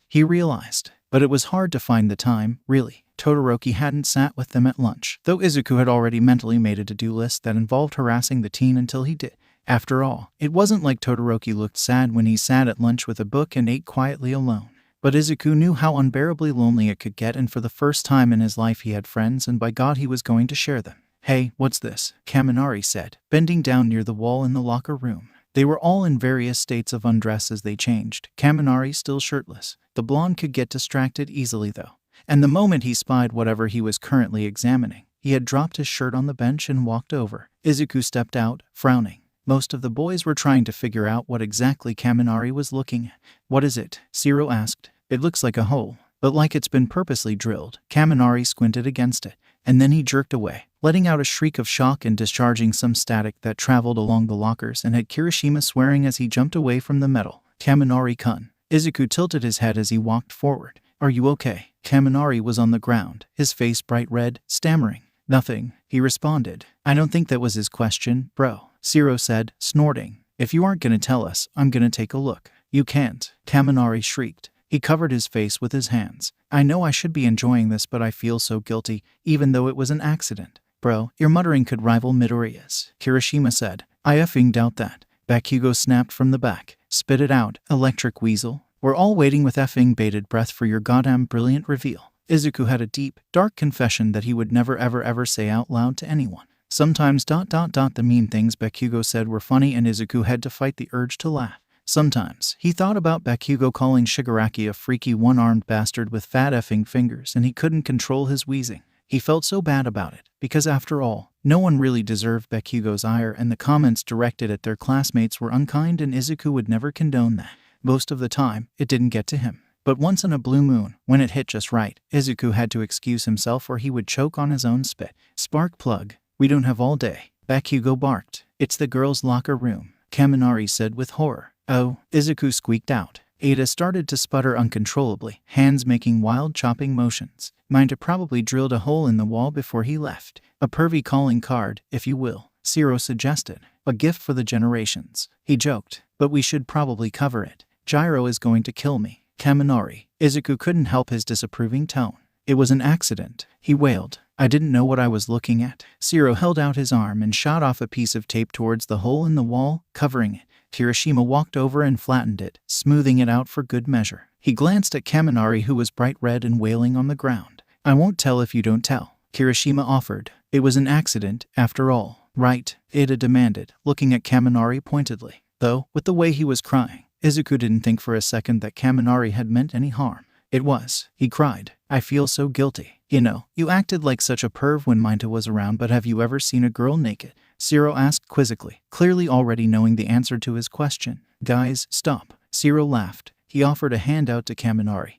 He realized, but it was hard to find the time, really. Todoroki hadn't sat with them at lunch, though Izuku had already mentally made a to-do list that involved harassing the teen until he did. After all, it wasn't like Todoroki looked sad when he sat at lunch with a book and ate quietly alone. But Izuku knew how unbearably lonely it could get, and for the first time in his life he had friends, and by God he was going to share them. Hey, what's this? Kaminari said, bending down near the wall in the locker room. They were all in various states of undress as they changed, Kaminari still shirtless. The blonde could get distracted easily though. And the moment he spied whatever he was currently examining, he had dropped his shirt on the bench and walked over. Izuku stepped out, frowning. Most of the boys were trying to figure out what exactly Kaminari was looking at. What is it? Zero asked. It looks like a hole, but like it's been purposely drilled. Kaminari squinted against it, and then he jerked away, letting out a shriek of shock and discharging some static that traveled along the lockers and had Kirishima swearing as he jumped away from the metal. Kaminari-kun. Izuku tilted his head as he walked forward. Are you okay? Kaminari was on the ground, his face bright red, stammering. Nothing, he responded. I don't think that was his question, bro. Zero said, snorting. If you aren't gonna tell us, I'm gonna take a look. You can't, Kaminari shrieked. He covered his face with his hands. I know I should be enjoying this, but I feel so guilty, even though it was an accident. Bro, your muttering could rival Midoriya's, Kirishima said. I effing doubt that. Bakugo snapped from the back. Spit it out, electric weasel. We're all waiting with effing bated breath for your goddamn brilliant reveal. Izuku had a deep, dark confession that he would never ever say out loud to anyone. Sometimes ... the mean things Bakugo said were funny and Izuku had to fight the urge to laugh. Sometimes, he thought about Bakugo calling Shigaraki a freaky one-armed bastard with fat effing fingers and he couldn't control his wheezing. He felt so bad about it, because after all, no one really deserved Bakugo's ire and the comments directed at their classmates were unkind and Izuku would never condone that. Most of the time, it didn't get to him. But once in a blue moon, when it hit just right, Izuku had to excuse himself or he would choke on his own spit. Spark plug. We don't have all day. Bakugo barked. It's the girls' locker room, Kaminari said with horror. Oh, Izuku squeaked out. Iida started to sputter uncontrollably, hands making wild chopping motions. Might have probably drilled a hole in the wall before he left. A pervy calling card, if you will, Zero suggested. A gift for the generations. He joked, but we should probably cover it. Gyro is going to kill me. Kaminari. Izuku couldn't help his disapproving tone. It was an accident, he wailed. I didn't know what I was looking at. Zero held out his arm and shot off a piece of tape towards the hole in the wall, covering it. Kirishima walked over and flattened it, smoothing it out for good measure. He glanced at Kaminari, who was bright red and wailing on the ground. I won't tell if you don't tell, Kirishima offered. It was an accident, after all, right? Iida demanded, looking at Kaminari pointedly. Though, with the way he was crying, Izuku didn't think for a second that Kaminari had meant any harm. It was, he cried. I feel so guilty. You know, you acted like such a perv when Minta was around, but have you ever seen a girl naked? Zero asked quizzically, clearly already knowing the answer to his question. Guys, stop. Zero laughed. He offered a hand out to Kaminari,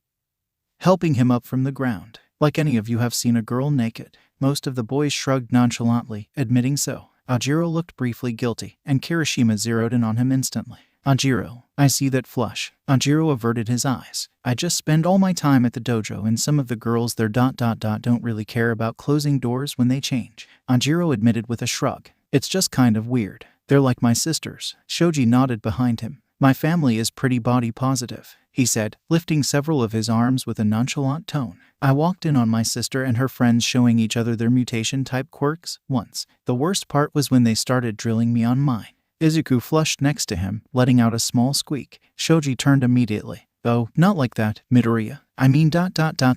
helping him up from the ground. Like any of you have seen a girl naked? Most of the boys shrugged nonchalantly, admitting so. Ajiro looked briefly guilty, and Kirishima zeroed in on him instantly. Ajiro, I see that flush. Ajiro averted his eyes. I just spend all my time at the dojo, and some of the girls there don't really care about closing doors when they change. Ajiro admitted with a shrug. It's just kind of weird. They're like my sisters. Shoji nodded behind him. My family is pretty body positive, he said, lifting several of his arms with a nonchalant tone. I walked in on my sister and her friends showing each other their mutation-type quirks once. The worst part was when they started drilling me on mine. Izuku flushed next to him, letting out a small squeak. Shoji turned immediately. Oh, not like that, Midoriya. I mean ...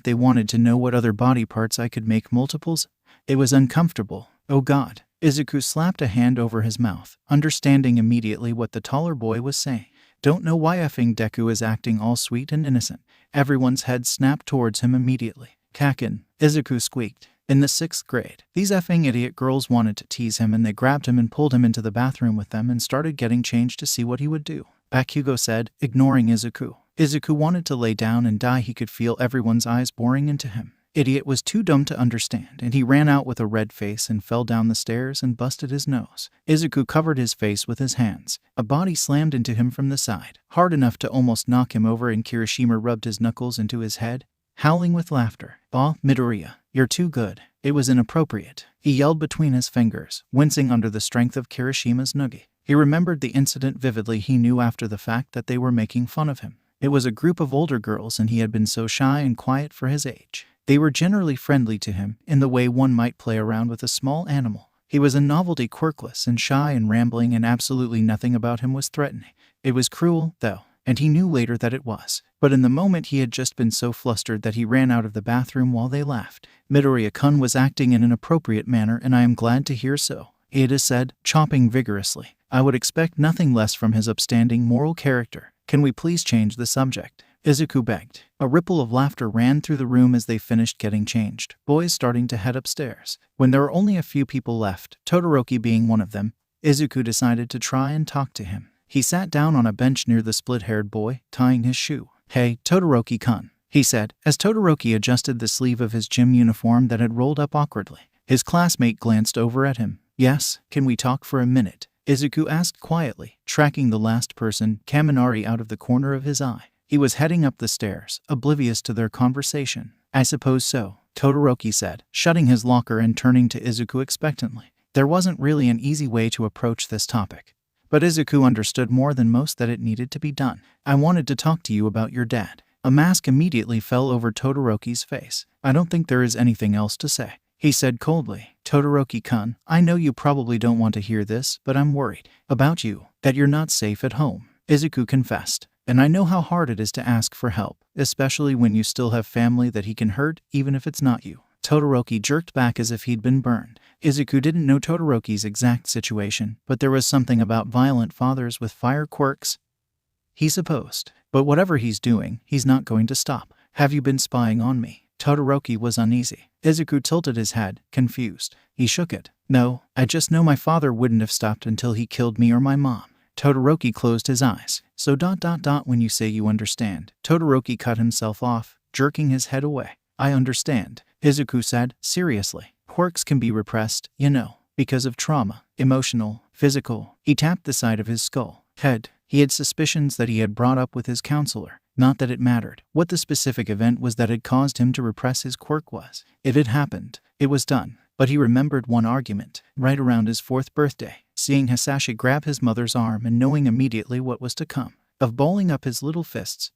They wanted to know what other body parts I could make multiples. It was uncomfortable. Oh god. Izuku slapped a hand over his mouth, understanding immediately what the taller boy was saying. Don't know why effing Deku is acting all sweet and innocent. Everyone's head snapped towards him immediately. Kakin, Izuku squeaked. In the 6th grade, these effing idiot girls wanted to tease him, and they grabbed him and pulled him into the bathroom with them and started getting changed to see what he would do. Bakugo said, ignoring Izuku. Izuku wanted to lay down and die. He could feel everyone's eyes boring into him. Idiot was too dumb to understand, and he ran out with a red face and fell down the stairs and busted his nose. Izuku covered his face with his hands. A body slammed into him from the side, hard enough to almost knock him over, and Kirishima rubbed his knuckles into his head, howling with laughter. Ah, Midoriya, you're too good. It was inappropriate, he yelled between his fingers, wincing under the strength of Kirishima's noogie. He remembered the incident vividly. He knew after the fact that they were making fun of him. It was a group of older girls, and he had been so shy and quiet for his age. They were generally friendly to him, in the way one might play around with a small animal. He was a novelty, quirkless and shy and rambling, and absolutely nothing about him was threatening. It was cruel, though, and he knew later that it was. But in the moment he had just been so flustered that he ran out of the bathroom while they laughed. Midoriya-kun was acting in an appropriate manner, and I am glad to hear so, Iida said, chomping vigorously. I would expect nothing less from his upstanding moral character. Can we please change the subject? Izuku begged. A ripple of laughter ran through the room as they finished getting changed, boys starting to head upstairs. When there were only a few people left, Todoroki being one of them, Izuku decided to try and talk to him. He sat down on a bench near the split-haired boy, tying his shoe. Hey, Todoroki-kun, he said, as Todoroki adjusted the sleeve of his gym uniform that had rolled up awkwardly. His classmate glanced over at him. Yes, can we talk for a minute? Izuku asked quietly, tracking the last person, Kaminari, out of the corner of his eye. He was heading up the stairs, oblivious to their conversation. I suppose so, Todoroki said, shutting his locker and turning to Izuku expectantly. There wasn't really an easy way to approach this topic, but Izuku understood more than most that it needed to be done. I wanted to talk to you about your dad. A mask immediately fell over Todoroki's face. I don't think there is anything else to say, he said coldly. Todoroki-kun, I know you probably don't want to hear this, but I'm worried about you, that you're not safe at home, Izuku confessed. And I know how hard it is to ask for help, especially when you still have family that he can hurt, even if it's not you. Todoroki jerked back as if he'd been burned. Izuku didn't know Todoroki's exact situation, but there was something about violent fathers with fire quirks, he supposed. But whatever he's doing, he's not going to stop. Have you been spying on me? Todoroki was uneasy. Izuku tilted his head, confused. He shook it. No, I just know my father wouldn't have stopped until he killed me or my mom. Todoroki closed his eyes. So ... when you say you understand. Todoroki cut himself off, jerking his head away. I understand, Izuku said, seriously. Quirks can be repressed, you know, because of trauma. Emotional, physical. He tapped the side of his skull. Head. He had suspicions that he had brought up with his counselor. Not that it mattered. What the specific event was that had caused him to repress his quirk was. If it happened, it was done. But he remembered one argument, right around his 4th birthday, seeing Hasashi grab his mother's arm and knowing immediately what was to come, of balling up his little fists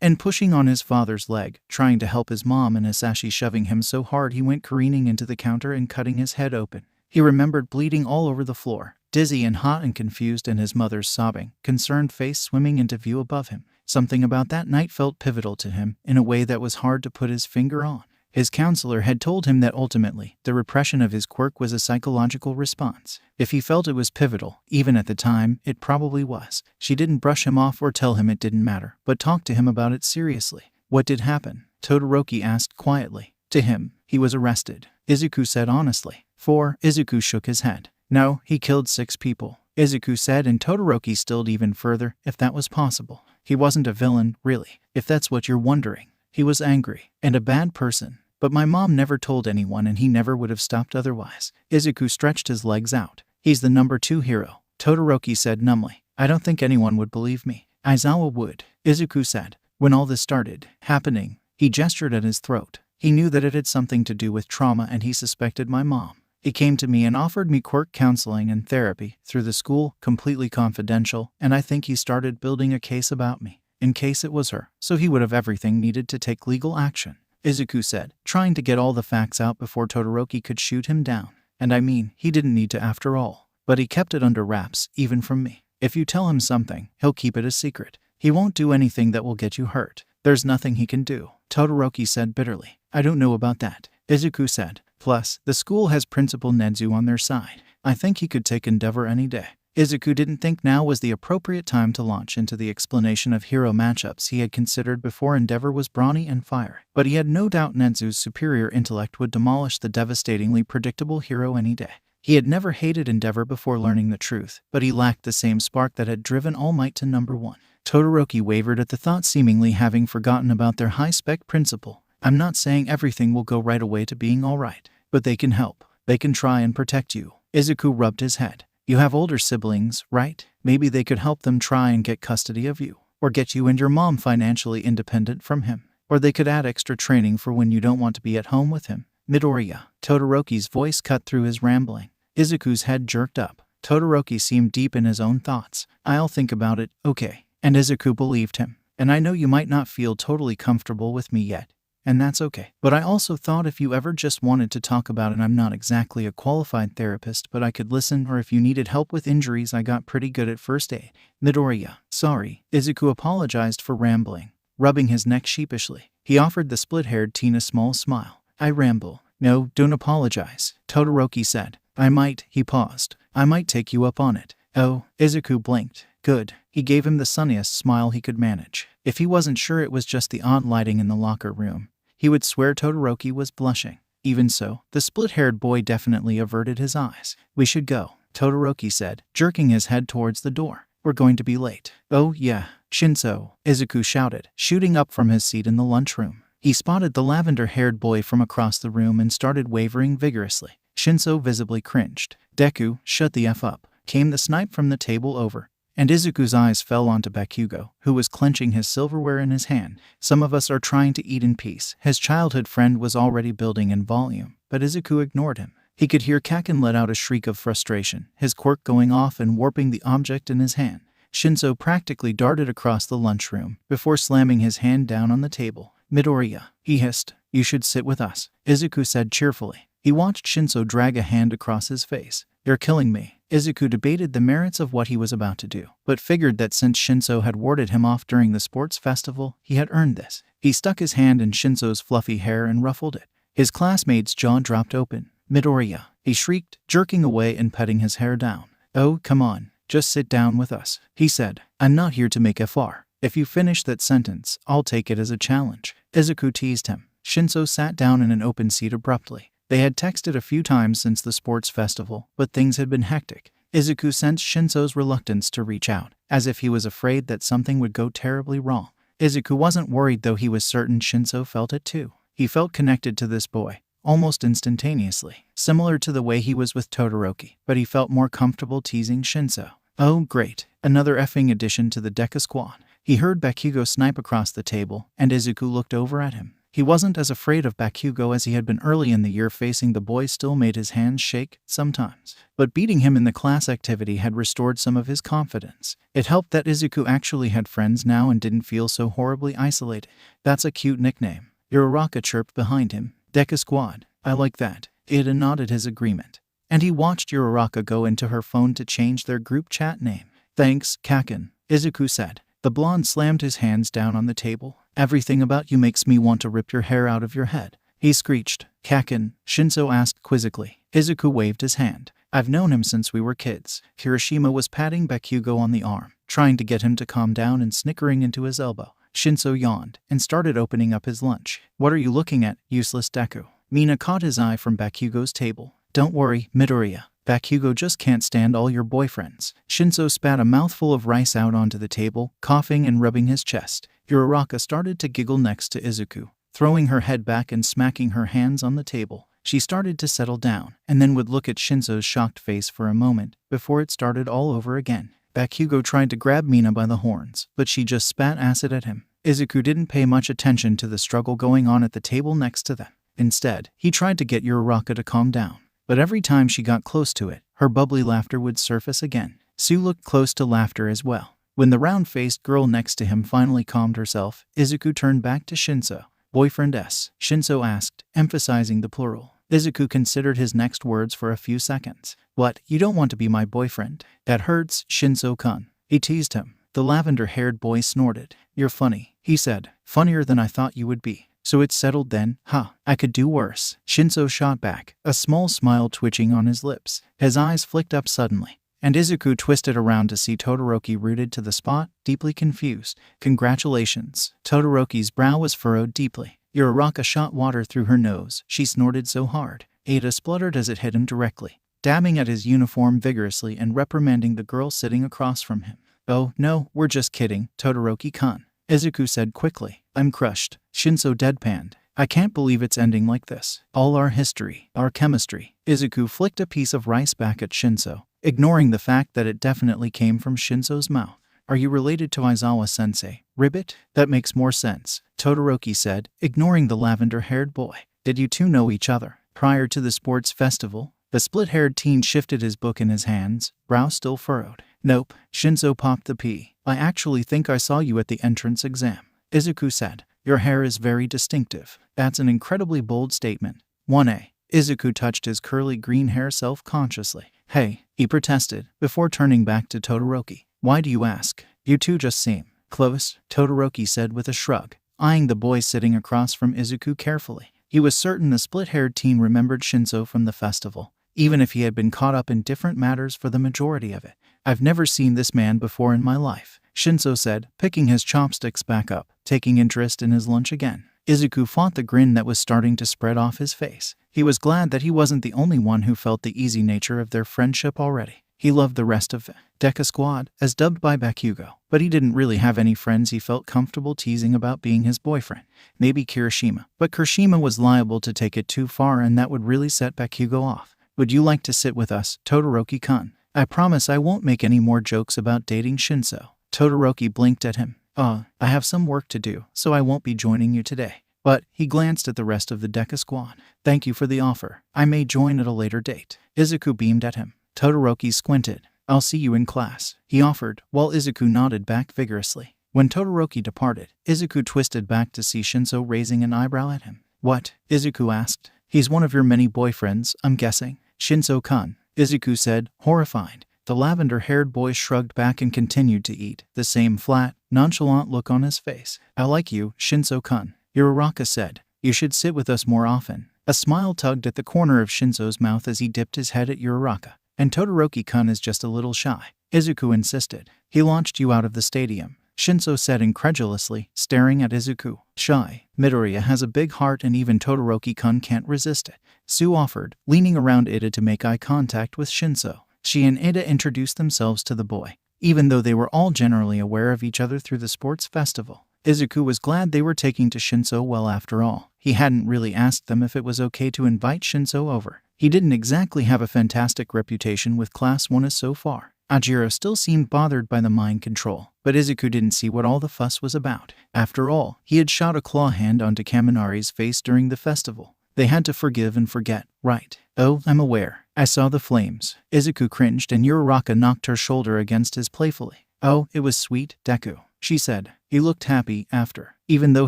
and pushing on his father's leg, trying to help his mom, and Hasashi shoving him so hard he went careening into the counter and cutting his head open. He remembered bleeding all over the floor, dizzy and hot and confused, and his mother's sobbing, concerned face swimming into view above him. Something about that night felt pivotal to him, in a way that was hard to put his finger on. His counselor had told him that ultimately, the repression of his quirk was a psychological response. If he felt it was pivotal, even at the time, it probably was. She didn't brush him off or tell him it didn't matter, but talked to him about it seriously. What did happen? Todoroki asked quietly. To him, he was arrested, Izuku said honestly. 4. Izuku shook his head. No, he killed 6 people, Izuku said, and Todoroki stilled even further, if that was possible. He wasn't a villain, really, if that's what you're wondering. He was angry, and a bad person. But my mom never told anyone and he never would have stopped otherwise. Izuku stretched his legs out. He's the number 2 hero, Todoroki said numbly. I don't think anyone would believe me. Aizawa would, Izuku said. When all this started happening, he gestured at his throat. He knew that it had something to do with trauma and he suspected my mom. He came to me and offered me quirk counseling and therapy through the school, completely confidential, and I think he started building a case about me, in case it was her, so he would have everything needed to take legal action, Izuku said, trying to get all the facts out before Todoroki could shoot him down. And I mean, he didn't need to after all. But he kept it under wraps, even from me. If you tell him something, he'll keep it a secret. He won't do anything that will get you hurt. There's nothing he can do, Todoroki said bitterly. I don't know about that, Izuku said. Plus, the school has Principal Nedzu on their side. I think he could take Endeavor any day. Izuku didn't think now was the appropriate time to launch into the explanation of hero matchups he had considered before Endeavor was brawny and fire. But he had no doubt Nedzu's superior intellect would demolish the devastatingly predictable hero any day. He had never hated Endeavor before learning the truth, but he lacked the same spark that had driven All Might to number 1. Todoroki wavered at the thought, seemingly having forgotten about their high-spec principal. I'm not saying everything will go right away to being all right, but they can help. They can try and protect you. Izuku rubbed his head. You have older siblings, right? Maybe they could help them try and get custody of you, or get you and your mom financially independent from him. Or they could add extra training for when you don't want to be at home with him. Midoriya. Todoroki's voice cut through his rambling. Izuku's head jerked up. Todoroki seemed deep in his own thoughts. I'll think about it, okay. And Izuku believed him. And I know you might not feel totally comfortable with me yet, and that's okay. But I also thought if you ever just wanted to talk about it, I'm not exactly a qualified therapist, but I could listen, or if you needed help with injuries, I got pretty good at first aid. Midoriya. Sorry. Izuku apologized for rambling, rubbing his neck sheepishly. He offered the split-haired teen a small smile. I ramble. No, don't apologize, Todoroki said. I might, he paused. I might take you up on it. Oh, Izuku blinked. Good. He gave him the sunniest smile he could manage. If he wasn't sure it was just the odd lighting in the locker room, he would swear Todoroki was blushing. Even so, the split-haired boy definitely averted his eyes. We should go, Todoroki said, jerking his head towards the door. We're going to be late. Oh yeah, Shinso, Izuku shouted, shooting up from his seat in the lunchroom. He spotted the lavender-haired boy from across the room and started wavering vigorously. Shinso visibly cringed. Deku, shut the F up, came the snipe from the table over, and Izuku's eyes fell onto Bakugo, who was clenching his silverware in his hand. Some of us are trying to eat in peace. His childhood friend was already building in volume, but Izuku ignored him. He could hear Kaken let out a shriek of frustration, his quirk going off and warping the object in his hand. Shinso practically darted across the lunchroom, before slamming his hand down on the table. Midoriya, he hissed. You should sit with us, Izuku said cheerfully. He watched Shinso drag a hand across his face. You're killing me. Izuku debated the merits of what he was about to do, but figured that since Shinso had warded him off during the sports festival, he had earned this. He stuck his hand in Shinso's fluffy hair and ruffled it. His classmate's jaw dropped open. Midoriya, he shrieked, jerking away and petting his hair down. Oh, come on, just sit down with us, he said. I'm not here to make FR. If you finish that sentence, I'll take it as a challenge. Izuku teased him. Shinso sat down in an open seat abruptly. They had texted a few times since the sports festival, but things had been hectic. Izuku sensed Shinso's reluctance to reach out, as if he was afraid that something would go terribly wrong. Izuku wasn't worried, though he was certain Shinso felt it too. He felt connected to this boy, almost instantaneously, similar to the way he was with Todoroki, but he felt more comfortable teasing Shinso. Oh great, another effing addition to the Deku squad. He heard Bakugo snipe across the table, and Izuku looked over at him. He wasn't as afraid of Bakugo as he had been early in the year. Facing the boy still made his hands shake, sometimes. But beating him in the class activity had restored some of his confidence. It helped that Izuku actually had friends now and didn't feel so horribly isolated. That's a cute nickname. Uraraka chirped behind him. Deku squad. I like that. Iida nodded his agreement. And he watched Uraraka go into her phone to change their group chat name. Thanks, Kaken, Izuku said. The blonde slammed his hands down on the table. Everything about you makes me want to rip your hair out of your head. he screeched. Kaken, Shinso asked quizzically. Izuku waved his hand. I've known him since we were kids. Kirishima was patting Bakugo on the arm, trying to get him to calm down and snickering into his elbow. Shinso yawned and started opening up his lunch. What are you looking at, useless Deku? Mina caught his eye from Bakugo's table. Don't worry, Midoriya. Bakugo just can't stand all your boyfriends. Shinso spat a mouthful of rice out onto the table, coughing and rubbing his chest. Uraraka started to giggle next to Izuku, throwing her head back and smacking her hands on the table. She started to settle down, and then would look at Shinso's shocked face for a moment, before it started all over again. Bakugo tried to grab Mina by the horns, but she just spat acid at him. Izuku didn't pay much attention to the struggle going on at the table next to them. Instead, he tried to get Uraraka to calm down. But every time she got close to it, her bubbly laughter would surface again. Sue looked close to laughter as well. When the round-faced girl next to him finally calmed herself, Izuku turned back to Shinso. Boyfriend S. Shinso asked, emphasizing the plural. Izuku considered his next words for a few seconds. What, you don't want to be my boyfriend? That hurts, Shinso-kun. He teased him. The lavender-haired boy snorted. You're funny, he said. Funnier than I thought you would be. So it's settled then? Huh, I could do worse. Shinso shot back, a small smile twitching on his lips. His eyes flicked up suddenly, and Izuku twisted around to see Todoroki rooted to the spot, deeply confused. Congratulations. Todoroki's brow was furrowed deeply. Uraraka shot water through her nose. She snorted so hard. Iida spluttered as it hit him directly, dabbing at his uniform vigorously and reprimanding the girl sitting across from him. Oh, no, we're just kidding, Todoroki-kun. Izuku said quickly. I'm crushed. Shinso deadpanned. I can't believe it's ending like this. All our history, our chemistry. Izuku flicked a piece of rice back at Shinso, ignoring the fact that it definitely came from Shinso's mouth. Are you related to Aizawa-sensei? Ribbit? That makes more sense, Todoroki said, ignoring the lavender-haired boy. Did you two know each other prior to the sports festival? The split-haired teen shifted his book in his hands, brow still furrowed. Nope, Shinso popped the pea. I actually think I saw you at the entrance exam, Izuku said. Your hair is very distinctive. That's an incredibly bold statement. 1A. Izuku touched his curly green hair self-consciously. Hey, he protested, before turning back to Todoroki. Why do you ask? You two just seem close, Todoroki said with a shrug, eyeing the boy sitting across from Izuku carefully. He was certain the split-haired teen remembered Shinso from the festival, even if he had been caught up in different matters for the majority of it. I've never seen this man before in my life, Shinso said, picking his chopsticks back up, taking interest in his lunch again. Izuku fought the grin that was starting to spread off his face. He was glad that he wasn't the only one who felt the easy nature of their friendship already. He loved the rest of the Deku squad, as dubbed by Bakugo, but he didn't really have any friends he felt comfortable teasing about being his boyfriend. Maybe Kirishima, but Kirishima was liable to take it too far and that would really set Bakugo off. Would you like to sit with us, Todoroki-kun? I promise I won't make any more jokes about dating Shinso. Todoroki blinked at him. I have some work to do, so I won't be joining you today. But he glanced at the rest of the Deku squad. Thank you for the offer. I may join at a later date. Izuku beamed at him. Todoroki squinted. I'll see you in class, he offered, while Izuku nodded back vigorously. When Todoroki departed, Izuku twisted back to see Shinso raising an eyebrow at him. What? Izuku asked. He's one of your many boyfriends, I'm guessing. Shinso-kun, Izuku said, horrified. The lavender-haired boy shrugged back and continued to eat, the same flat, nonchalant look on his face. I like you, Shinso-kun, Uraraka said. You should sit with us more often. A smile tugged at the corner of Shinso's mouth as he dipped his head at Uraraka. And Todoroki-kun is just a little shy, Izuku insisted. He launched you out of the stadium, Shinso said incredulously, staring at Izuku. Shy. Midoriya has a big heart and even Todoroki-kun can't resist it, Sue offered, leaning around Iida to make eye contact with Shinso. She and Iida introduced themselves to the boy, even though they were all generally aware of each other through the sports festival. Izuku was glad they were taking to Shinso well after all. He hadn't really asked them if it was okay to invite Shinso over. He didn't exactly have a fantastic reputation with Class 1 so far. Ajiro still seemed bothered by the mind control, but Izuku didn't see what all the fuss was about. After all, he had shot a claw hand onto Kaminari's face during the festival. They had to forgive and forget, right? Oh, I'm aware. I saw the flames. Izuku cringed and Uraraka knocked her shoulder against his playfully. Oh, it was sweet, Deku, she said. He looked happy after, even though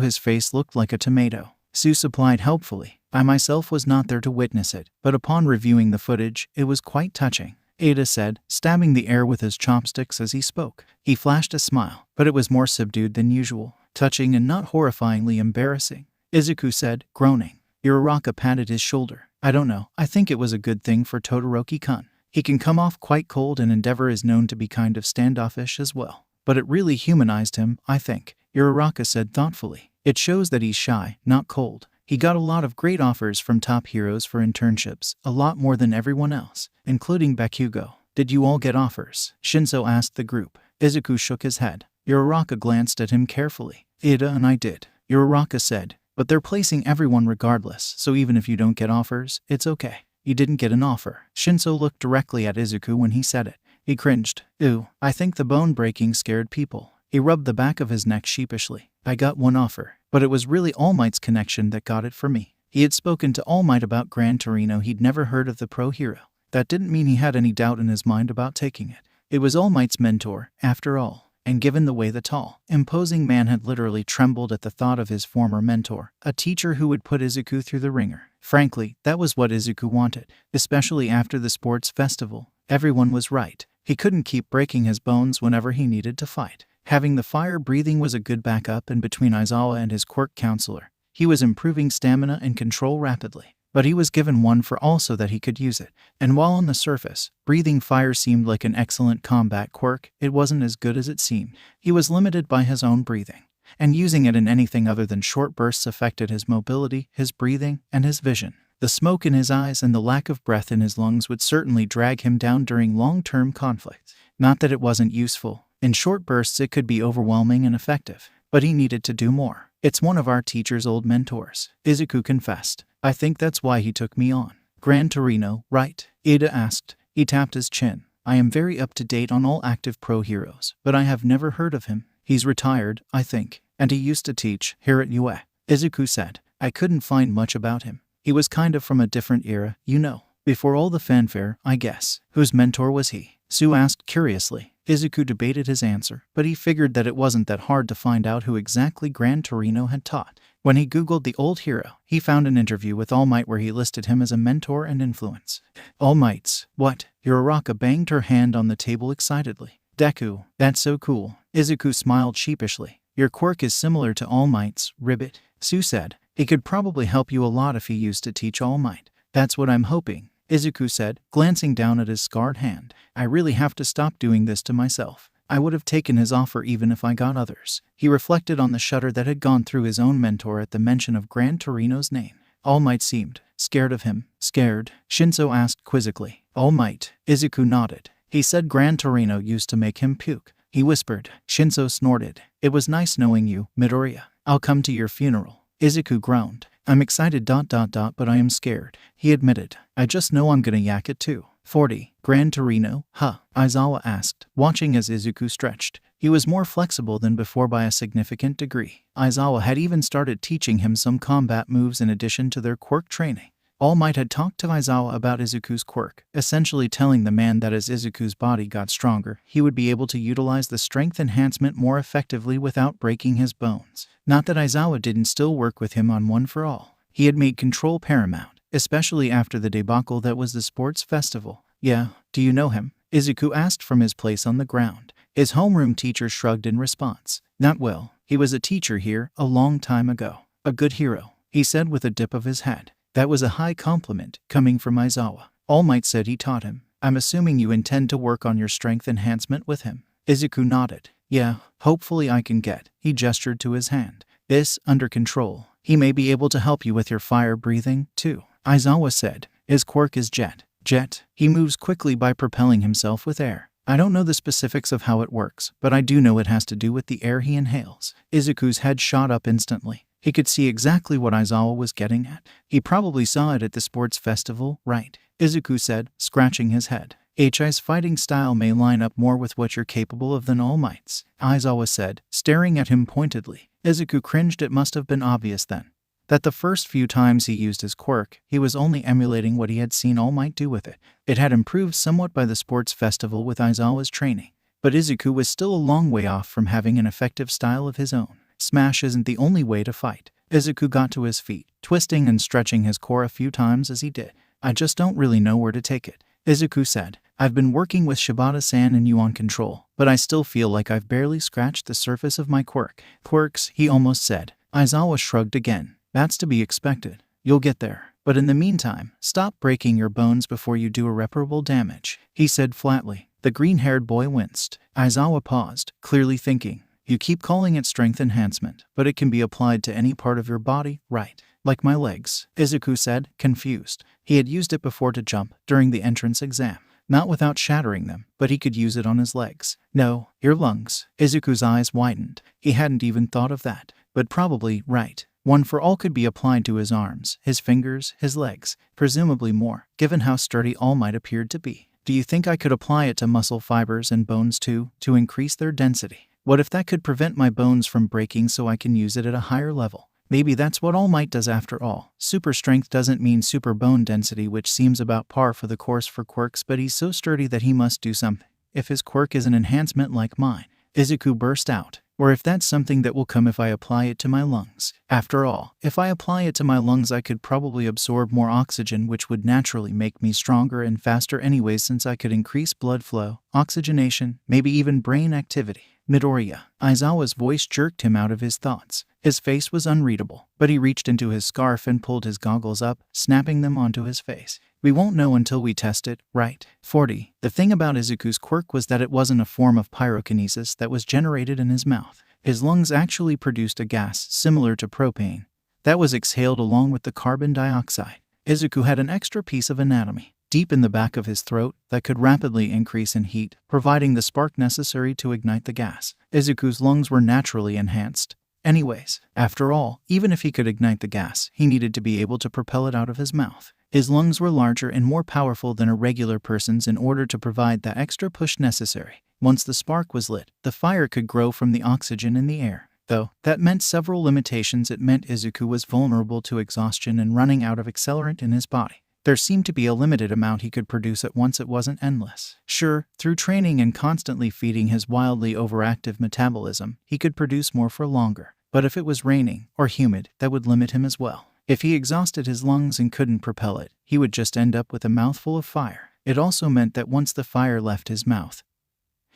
his face looked like a tomato. Sue supplied helpfully. I myself was not there to witness it, but upon reviewing the footage, it was quite touching, Iida said, stabbing the air with his chopsticks as he spoke. He flashed a smile, but it was more subdued than usual. Touching and not horrifyingly embarrassing, Izuku said, groaning. Uraraka patted his shoulder. I don't know, I think it was a good thing for Todoroki-kun. He can come off quite cold and Endeavor is known to be kind of standoffish as well. But it really humanized him, I think, Uraraka said thoughtfully. It shows that he's shy, not cold. He got a lot of great offers from top heroes for internships, a lot more than everyone else, including Bakugo. Did you all get offers? Shinso asked the group. Izuku shook his head. Uraraka glanced at him carefully. Iida and I did, Uraraka said. But they're placing everyone regardless, so even if you don't get offers, it's okay. You didn't get an offer. Shinso looked directly at Izuku when he said it. He cringed. Ooh, I think the bone breaking scared people. He rubbed the back of his neck sheepishly. I got one offer, but it was really All Might's connection that got it for me. He had spoken to All Might about Gran Torino. He'd never heard of the pro hero. That didn't mean he had any doubt in his mind about taking it. It was All Might's mentor, after all. And given the way the tall, imposing man had literally trembled at the thought of his former mentor, a teacher who would put Izuku through the ringer. Frankly, that was what Izuku wanted, especially after the sports festival. Everyone was right. He couldn't keep breaking his bones whenever he needed to fight. Having the fire breathing was a good backup, and between Aizawa and his quirk counselor, he was improving stamina and control rapidly. But he was given one for all so that he could use it. And while on the surface, breathing fire seemed like an excellent combat quirk, it wasn't as good as it seemed. He was limited by his own breathing, and using it in anything other than short bursts affected his mobility, his breathing, and his vision. The smoke in his eyes and the lack of breath in his lungs would certainly drag him down during long-term conflicts. Not that it wasn't useful. In short bursts it could be overwhelming and effective, but he needed to do more. It's one of our teacher's old mentors, Izuku confessed. I think that's why he took me on. Gran Torino, right? Iida asked. He tapped his chin. I am very up to date on all active pro heroes, but I have never heard of him. He's retired, I think, and he used to teach here at UA. Izuku said. I couldn't find much about him. He was kind of from a different era, you know. Before all the fanfare, I guess. Whose mentor was he? Sue asked curiously. Izuku debated his answer, but he figured that it wasn't that hard to find out who exactly Gran Torino had taught. When he googled the old hero, he found an interview with All Might where he listed him as a mentor and influence. All Might's, what? Uraraka banged her hand on the table excitedly. Deku, that's so cool. Izuku smiled sheepishly. Your quirk is similar to All Might's, Ribbit. Sue said. He could probably help you a lot if he used to teach All Might. That's what I'm hoping, Izuku said, glancing down at his scarred hand. I really have to stop doing this to myself. I would have taken his offer even if I got others. He reflected on the shudder that had gone through his own mentor at the mention of Gran Torino's name. All Might seemed scared of him. Scared? Shinso asked quizzically. All Might. Izuku nodded. He said Gran Torino used to make him puke. He whispered. Shinso snorted. It was nice knowing you, Midoriya. I'll come to your funeral. Izuku groaned. I'm excited ... but I am scared. He admitted. I just know I'm gonna yak it too. 40. Gran Torino, huh? Aizawa asked, watching as Izuku stretched. He was more flexible than before by a significant degree. Aizawa had even started teaching him some combat moves in addition to their quirk training. All Might had talked to Aizawa about Izuku's quirk, essentially telling the man that as Izuku's body got stronger, he would be able to utilize the strength enhancement more effectively without breaking his bones. Not that Aizawa didn't still work with him on One for All. He had made control paramount, especially after the debacle that was the sports festival. Yeah, do you know him? Izuku asked from his place on the ground. His homeroom teacher shrugged in response. Not well. He was a teacher here a long time ago. A good hero, he said with a dip of his head. That was a high compliment, coming from Aizawa. All Might said he taught him. I'm assuming you intend to work on your strength enhancement with him. Izuku nodded. Yeah, hopefully I can get, he gestured to his hand, this under control. He may be able to help you with your fire breathing, too. Aizawa said. His quirk is jet. Jet. He moves quickly by propelling himself with air. I don't know the specifics of how it works, but I do know it has to do with the air he inhales. Izuku's head shot up instantly. He could see exactly what Aizawa was getting at. He probably saw it at the sports festival, right? Izuku said, scratching his head. HI's fighting style may line up more with what you're capable of than All Might's, Aizawa said, staring at him pointedly. Izuku cringed. It must have been obvious then that the first few times he used his quirk, he was only emulating what he had seen All Might do with it. It had improved somewhat by the sports festival with Aizawa's training, but Izuku was still a long way off from having an effective style of his own. Smash isn't the only way to fight. Izuku got to his feet, twisting and stretching his core a few times as he did. I just don't really know where to take it, Izuku said. I've been working with Shibata-san and you on control, but I still feel like I've barely scratched the surface of my quirk. Quirks, he almost said. Aizawa shrugged again. That's to be expected. You'll get there. But in the meantime, stop breaking your bones before you do irreparable damage," he said flatly. The green-haired boy winced. Aizawa paused, clearly thinking. "You keep calling it strength enhancement, but it can be applied to any part of your body, right? Like my legs," Izuku said, confused. He had used it before to jump during the entrance exam. Not without shattering them, but he could use it on his legs. "No, your lungs." Izuku's eyes widened. He hadn't even thought of that. But probably right. One for all could be applied to his arms, his fingers, his legs, presumably more, given how sturdy All Might appeared to be. "Do you think I could apply it to muscle fibers and bones too, to increase their density? What if that could prevent my bones from breaking so I can use it at a higher level? Maybe that's what All Might does after all. Super strength doesn't mean super bone density, which seems about par for the course for quirks, but he's so sturdy that he must do something. If his quirk is an enhancement like mine," Izuku burst out. "Or if that's something that will come if I apply it to my lungs. After all, if I apply it to my lungs I could probably absorb more oxygen, which would naturally make me stronger and faster anyway, since I could increase blood flow, oxygenation, maybe even brain activity." "Midoriya." Aizawa's voice jerked him out of his thoughts. His face was unreadable, but he reached into his scarf and pulled his goggles up, snapping them onto his face. "We won't know until we test it, right?" 40. The thing about Izuku's quirk was that it wasn't a form of pyrokinesis that was generated in his mouth. His lungs actually produced a gas similar to propane that was exhaled along with the carbon dioxide. Izuku had an extra piece of anatomy deep in the back of his throat that could rapidly increase in heat, providing the spark necessary to ignite the gas. Izuku's lungs were naturally enhanced. Anyways, after all, even if he could ignite the gas, he needed to be able to propel it out of his mouth. His lungs were larger and more powerful than a regular person's in order to provide that extra push necessary. Once the spark was lit, the fire could grow from the oxygen in the air. Though that meant several limitations. It meant Izuku was vulnerable to exhaustion and running out of accelerant in his body. There seemed to be a limited amount he could produce at once. It wasn't endless. Sure, through training and constantly feeding his wildly overactive metabolism, he could produce more for longer. But if it was raining or humid, that would limit him as well. If he exhausted his lungs and couldn't propel it, he would just end up with a mouthful of fire. It also meant that once the fire left his mouth,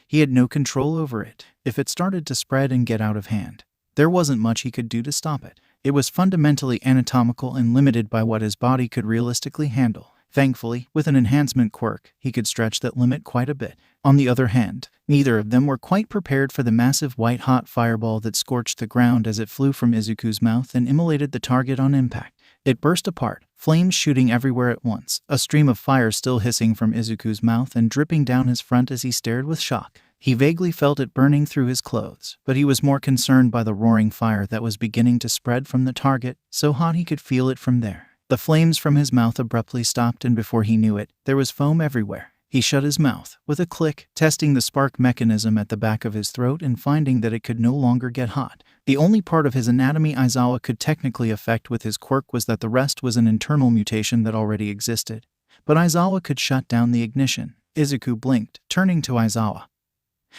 he had no control over it. If it started to spread and get out of hand, there wasn't much he could do to stop it. It was fundamentally anatomical and limited by what his body could realistically handle. Thankfully, with an enhancement quirk, he could stretch that limit quite a bit. On the other hand, neither of them were quite prepared for the massive white-hot fireball that scorched the ground as it flew from Izuku's mouth and immolated the target on impact. It burst apart, flames shooting everywhere at once, a stream of fire still hissing from Izuku's mouth and dripping down his front as he stared with shock. He vaguely felt it burning through his clothes, but he was more concerned by the roaring fire that was beginning to spread from the target, so hot he could feel it from there. The flames from his mouth abruptly stopped, and before he knew it, there was foam everywhere. He shut his mouth with a click, testing the spark mechanism at the back of his throat and finding that it could no longer get hot. The only part of his anatomy Aizawa could technically affect with his quirk was that the rest was an internal mutation that already existed. But Aizawa could shut down the ignition. Izuku blinked, turning to Aizawa,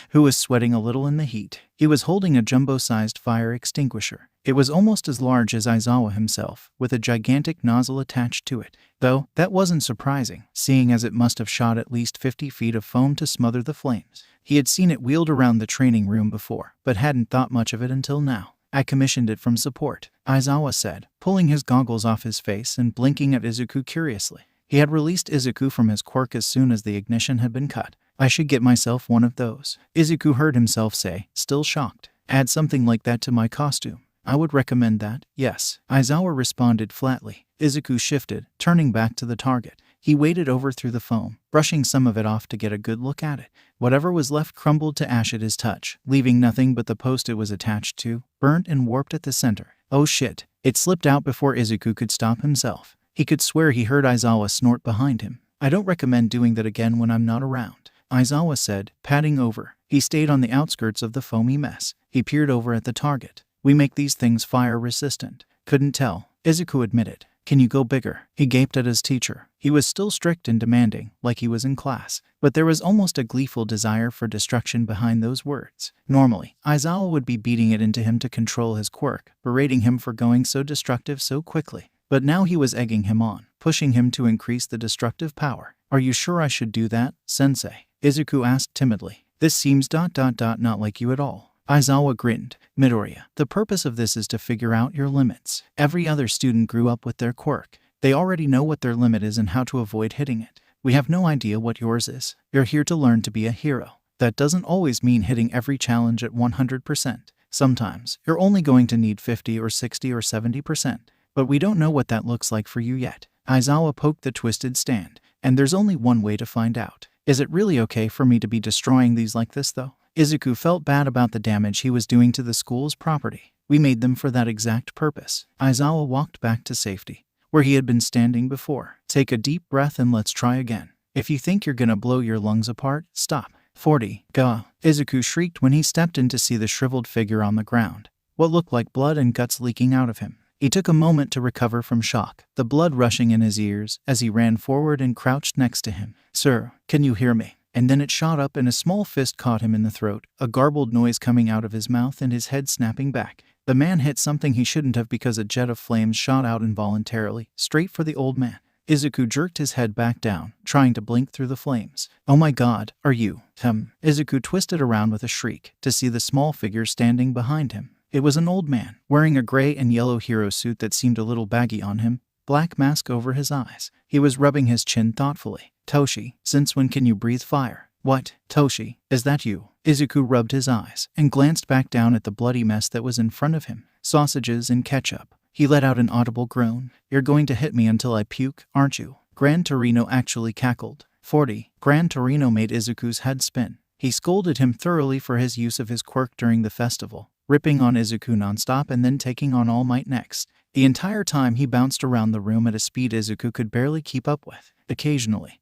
who was sweating a little in the heat. He was holding a jumbo-sized fire extinguisher. It was almost as large as Aizawa himself, with a gigantic nozzle attached to it. Though, that wasn't surprising, seeing as it must have shot at least 50 feet of foam to smother the flames. He had seen it wheeled around the training room before, but hadn't thought much of it until now. "I commissioned it from support," Aizawa said, pulling his goggles off his face and blinking at Izuku curiously. He had released Izuku from his quirk as soon as the ignition had been cut. "I should get myself one of those," Izuku heard himself say, still shocked. "Add something like that to my costume." "I would recommend that, yes," Aizawa responded flatly. Izuku shifted, turning back to the target. He waded over through the foam, brushing some of it off to get a good look at it. Whatever was left crumbled to ash at his touch, leaving nothing but the post it was attached to, burnt and warped at the center. "Oh shit." It slipped out before Izuku could stop himself. He could swear he heard Aizawa snort behind him. "I don't recommend doing that again when I'm not around," Aizawa said, padding over. He stayed on the outskirts of the foamy mess. He peered over at the target. "We make these things fire-resistant." "Couldn't tell," Izuku admitted. "Can you go bigger?" He gaped at his teacher. He was still strict and demanding, like he was in class. But there was almost a gleeful desire for destruction behind those words. Normally, Aizawa would be beating it into him to control his quirk, berating him for going so destructive so quickly. But now he was egging him on, pushing him to increase the destructive power. "Are you sure I should do that, sensei?" Izuku asked timidly. "This seems not like you at all." Aizawa grinned. Midoriya, the purpose of this is to figure out your limits. Every other student grew up with their quirk. They already know what their limit is and how to avoid hitting it. We have no idea what yours is. You're here to learn to be a hero. That doesn't always mean hitting every challenge at 100%. Sometimes, you're only going to need 50 or 60 or 70%. But we don't know what that looks like for you yet. Aizawa poked the twisted stand. And there's only one way to find out. Is it really okay for me to be destroying these like this though? Izuku felt bad about the damage he was doing to the school's property. We made them for that exact purpose. Aizawa walked back to safety, where he had been standing before. Take a deep breath and let's try again. If you think you're gonna blow your lungs apart, stop. 40. Gah! Izuku shrieked when he stepped in to see the shriveled figure on the ground. What looked like blood and guts leaking out of him. He took a moment to recover from shock, the blood rushing in his ears as he ran forward and crouched next to him. Sir, can you hear me? And then it shot up and a small fist caught him in the throat, a garbled noise coming out of his mouth and his head snapping back. The man hit something he shouldn't have because a jet of flames shot out involuntarily, straight for the old man. Izuku jerked his head back down, trying to blink through the flames. Oh my god, are you? Izuku twisted around with a shriek to see the small figure standing behind him. It was an old man, wearing a gray and yellow hero suit that seemed a little baggy on him, black mask over his eyes. He was rubbing his chin thoughtfully. Toshi, since when can you breathe fire? What? Toshi, is that you? Izuku rubbed his eyes and glanced back down at the bloody mess that was in front of him. Sausages and ketchup. He let out an audible groan. You're going to hit me until I puke, aren't you? Gran Torino actually cackled. 40. Gran Torino made Izuku's head spin. He scolded him thoroughly for his use of his quirk during the festival, ripping on Izuku nonstop and then taking on All Might next. The entire time he bounced around the room at a speed Izuku could barely keep up with. Occasionally,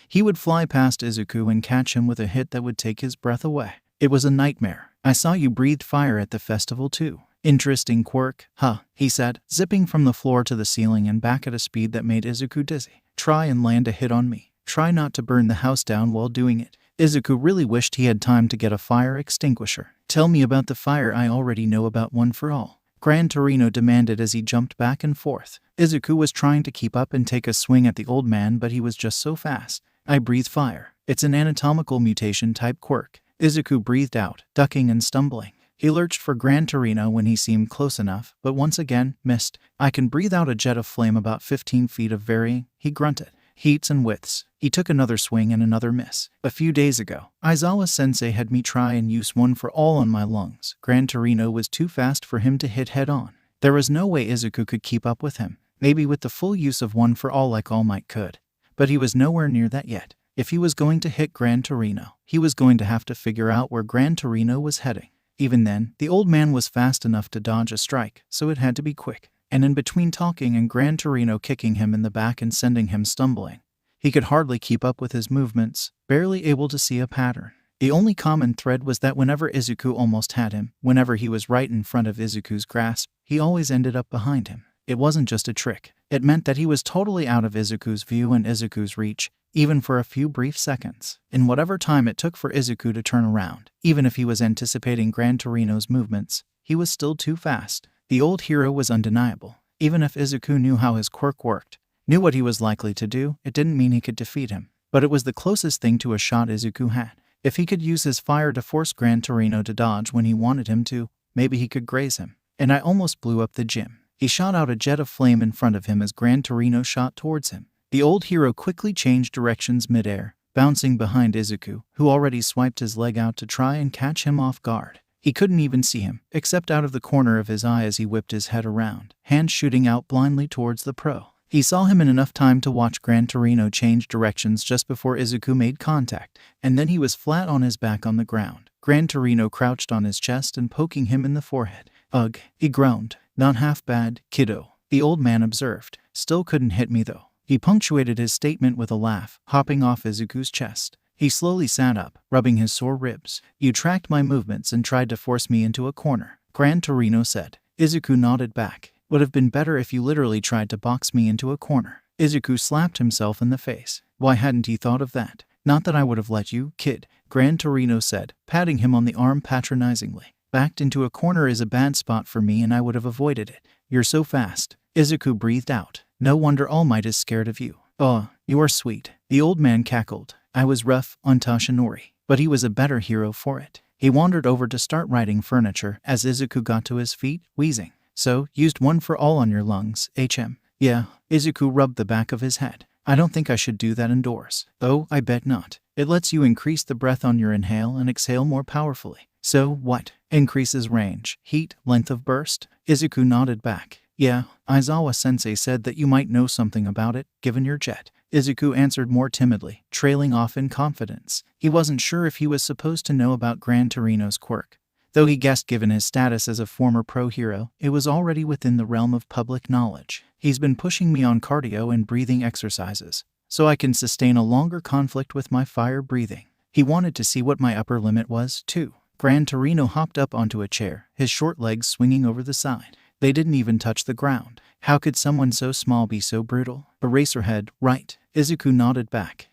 he would fly past Izuku and catch him with a hit that would take his breath away. It was a nightmare. I saw you breathed fire at the festival too. Interesting quirk, huh? He said, zipping from the floor to the ceiling and back at a speed that made Izuku dizzy. Try and land a hit on me. Try not to burn the house down while doing it. Izuku really wished he had time to get a fire extinguisher. Tell me about the fire I already know about one for all. Gran Torino demanded as he jumped back and forth. Izuku was trying to keep up and take a swing at the old man, but he was just so fast. I breathe fire. It's an anatomical mutation type quirk. Izuku breathed out, ducking and stumbling. He lurched for Gran Torino when he seemed close enough, but once again, missed. I can breathe out a jet of flame about 15 feet of varying, he grunted, heats and widths. He took another swing and another miss. A few days ago, Aizawa-sensei had me try and use one for all on my lungs. Gran Torino was too fast for him to hit head on. There was no way Izuku could keep up with him, maybe with the full use of one for all like All Might could. But he was nowhere near that yet. If he was going to hit Gran Torino, he was going to have to figure out where Gran Torino was heading. Even then, the old man was fast enough to dodge a strike, so it had to be quick. And in between talking and Gran Torino kicking him in the back and sending him stumbling, he could hardly keep up with his movements, barely able to see a pattern. The only common thread was that whenever Izuku almost had him, whenever he was right in front of Izuku's grasp, he always ended up behind him. It wasn't just a trick. It meant that he was totally out of Izuku's view and Izuku's reach, even for a few brief seconds. In whatever time it took for Izuku to turn around, even if he was anticipating Gran Torino's movements, he was still too fast. The old hero was undeniable. Even if Izuku knew how his quirk worked, knew what he was likely to do, it didn't mean he could defeat him. But it was the closest thing to a shot Izuku had. If he could use his fire to force Gran Torino to dodge when he wanted him to, maybe he could graze him. And I almost blew up the gym. He shot out a jet of flame in front of him as Gran Torino shot towards him. The old hero quickly changed directions midair, bouncing behind Izuku, who already swiped his leg out to try and catch him off guard. He couldn't even see him, except out of the corner of his eye as he whipped his head around, hands shooting out blindly towards the pro. He saw him in enough time to watch Gran Torino change directions just before Izuku made contact, and then he was flat on his back on the ground. Gran Torino crouched on his chest and poking him in the forehead. Ugh, he groaned. Not half bad, kiddo, the old man observed. Still couldn't hit me though. He punctuated his statement with a laugh, hopping off Izuku's chest. He slowly sat up, rubbing his sore ribs. You tracked my movements and tried to force me into a corner, Gran Torino said. Izuku nodded back. Would have been better if you literally tried to box me into a corner. Izuku slapped himself in the face. Why hadn't he thought of that? Not that I would have let you, kid, Gran Torino said, patting him on the arm patronizingly. Backed into a corner is a bad spot for me and I would have avoided it. You're so fast. Izuku breathed out. No wonder All Might is scared of you. Oh, you are sweet. The old man cackled. I was rough on Toshinori, but he was a better hero for it. He wandered over to start righting furniture as Izuku got to his feet, wheezing. So, used one for all on your lungs, HM. Yeah, Izuku rubbed the back of his head. I don't think I should do that indoors. Oh, I bet not. It lets you increase the breath on your inhale and exhale more powerfully. So, what? Increases range, heat, length of burst? Izuku nodded back. Yeah, Aizawa-sensei said that you might know something about it, given your jet. Izuku answered more timidly, trailing off in confidence. He wasn't sure if he was supposed to know about Gran Torino's quirk. Though he guessed given his status as a former pro hero, it was already within the realm of public knowledge. He's been pushing me on cardio and breathing exercises, so I can sustain a longer conflict with my fire breathing. He wanted to see what my upper limit was, too. Gran Torino hopped up onto a chair, his short legs swinging over the side. They didn't even touch the ground. How could someone so small be so brutal? Eraserhead, right? Izuku nodded back.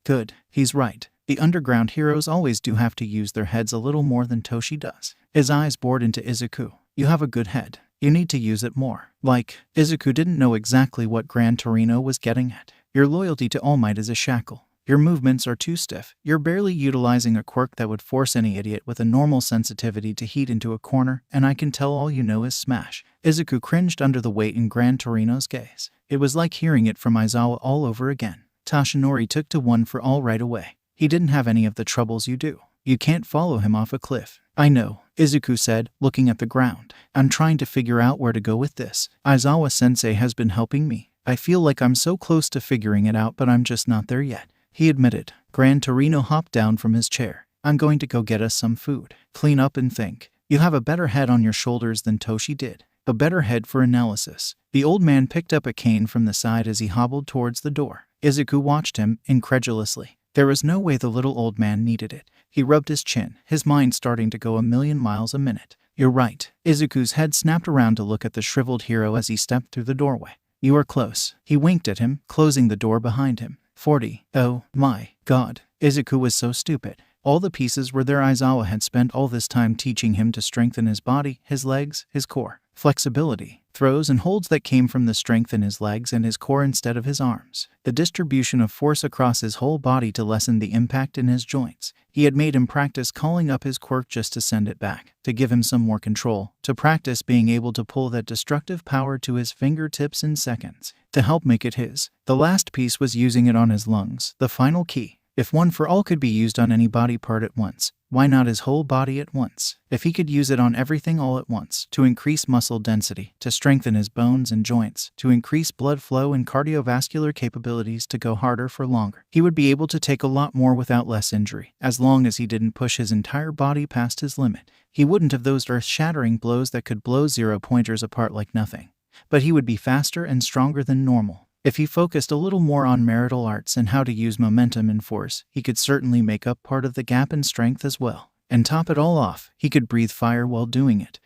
Good. He's right. The underground heroes always do have to use their heads a little more than Toshi does. His eyes bored into Izuku. You have a good head. You need to use it more. Like, Izuku didn't know exactly what Gran Torino was getting at. Your loyalty to All Might is a shackle. Your movements are too stiff. You're barely utilizing a quirk that would force any idiot with a normal sensitivity to heat into a corner, and I can tell all you know is smash. Izuku cringed under the weight in Gran Torino's gaze. It was like hearing it from Aizawa all over again. Tashinori took to one for all right away. He didn't have any of the troubles you do. You can't follow him off a cliff. I know, Izuku said, looking at the ground. I'm trying to figure out where to go with this. Aizawa-sensei has been helping me. I feel like I'm so close to figuring it out, but I'm just not there yet. He admitted. Gran Torino hopped down from his chair. I'm going to go get us some food. Clean up and think. You have a better head on your shoulders than Toshi did. A better head for analysis. The old man picked up a cane from the side as he hobbled towards the door. Izuku watched him, incredulously. There was no way the little old man needed it. He rubbed his chin, his mind starting to go a million miles a minute. You're right. Izuku's head snapped around to look at the shriveled hero as he stepped through the doorway. You are close. He winked at him, closing the door behind him. 40. Oh, my God. Izuku was so stupid. All the pieces were there. Aizawa had spent all this time teaching him to strengthen his body, his legs, his core. Flexibility, throws and holds that came from the strength in his legs and his core instead of his arms. The distribution of force across his whole body to lessen the impact in his joints. He had made him practice calling up his quirk just to send it back, to give him some more control, to practice being able to pull that destructive power to his fingertips in seconds, to help make it his. The last piece was using it on his lungs, the final key. If one for all could be used on any body part at once, why not his whole body at once? If he could use it on everything all at once, to increase muscle density, to strengthen his bones and joints, to increase blood flow and cardiovascular capabilities to go harder for longer, he would be able to take a lot more without less injury, as long as he didn't push his entire body past his limit. He wouldn't have those earth-shattering blows that could blow zero-pointers apart like nothing. But he would be faster and stronger than normal. If he focused a little more on martial arts and how to use momentum and force, he could certainly make up part of the gap in strength as well. And top it all off, he could breathe fire while doing it.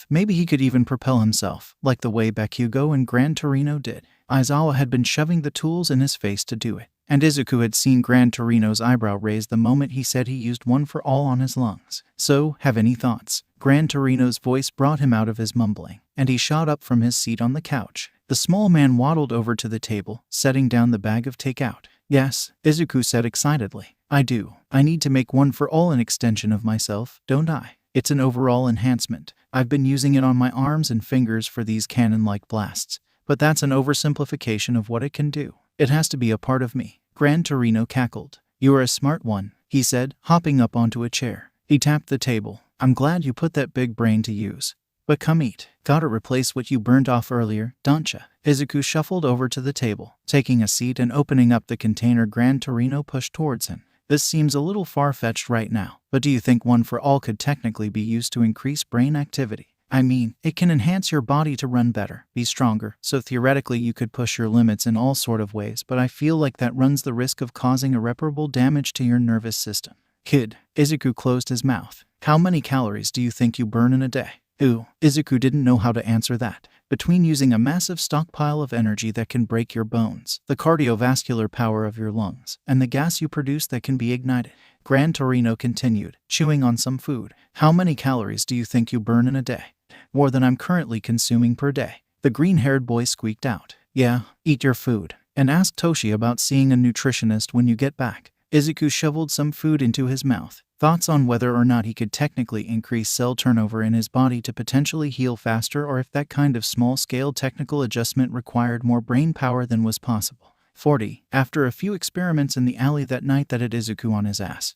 Maybe he could even propel himself, like the way Bakugo and Gran Torino did. Aizawa had been shoving the tools in his face to do it, and Izuku had seen Gran Torino's eyebrow raise the moment he said he used one for all on his lungs. So, have any thoughts? Gran Torino's voice brought him out of his mumbling, and he shot up from his seat on the couch. The small man waddled over to the table, setting down the bag of takeout. Yes, Izuku said excitedly. I do. I need to make one for all an extension of myself, don't I? It's an overall enhancement. I've been using it on my arms and fingers for these cannon-like blasts, but that's an oversimplification of what it can do. It has to be a part of me. Gran Torino cackled. You are a smart one, he said, hopping up onto a chair. He tapped the table. I'm glad you put that big brain to use. But come eat. Gotta replace what you burned off earlier, don'tcha? Izuku shuffled over to the table, taking a seat and opening up the container Gran Torino pushed towards him. This seems a little far-fetched right now, but do you think one for all could technically be used to increase brain activity? I mean, it can enhance your body to run better, be stronger, so theoretically you could push your limits in all sort of ways, but I feel like that runs the risk of causing irreparable damage to your nervous system. Kid, Izuku closed his mouth. How many calories do you think you burn in a day? Ooh, Izuku didn't know how to answer that. Between using a massive stockpile of energy that can break your bones, the cardiovascular power of your lungs, and the gas you produce that can be ignited, Gran Torino continued, chewing on some food. How many calories do you think you burn in a day? More than I'm currently consuming per day. The green-haired boy squeaked out. Yeah, eat your food. And ask Toshi about seeing a nutritionist when you get back. Izuku shoveled some food into his mouth. thoughts on whether or not he could technically increase cell turnover in his body to potentially heal faster, or if that kind of small-scale technical adjustment required more brain power than was possible. 40. After a few experiments in the alley that night that had Izuku on his ass,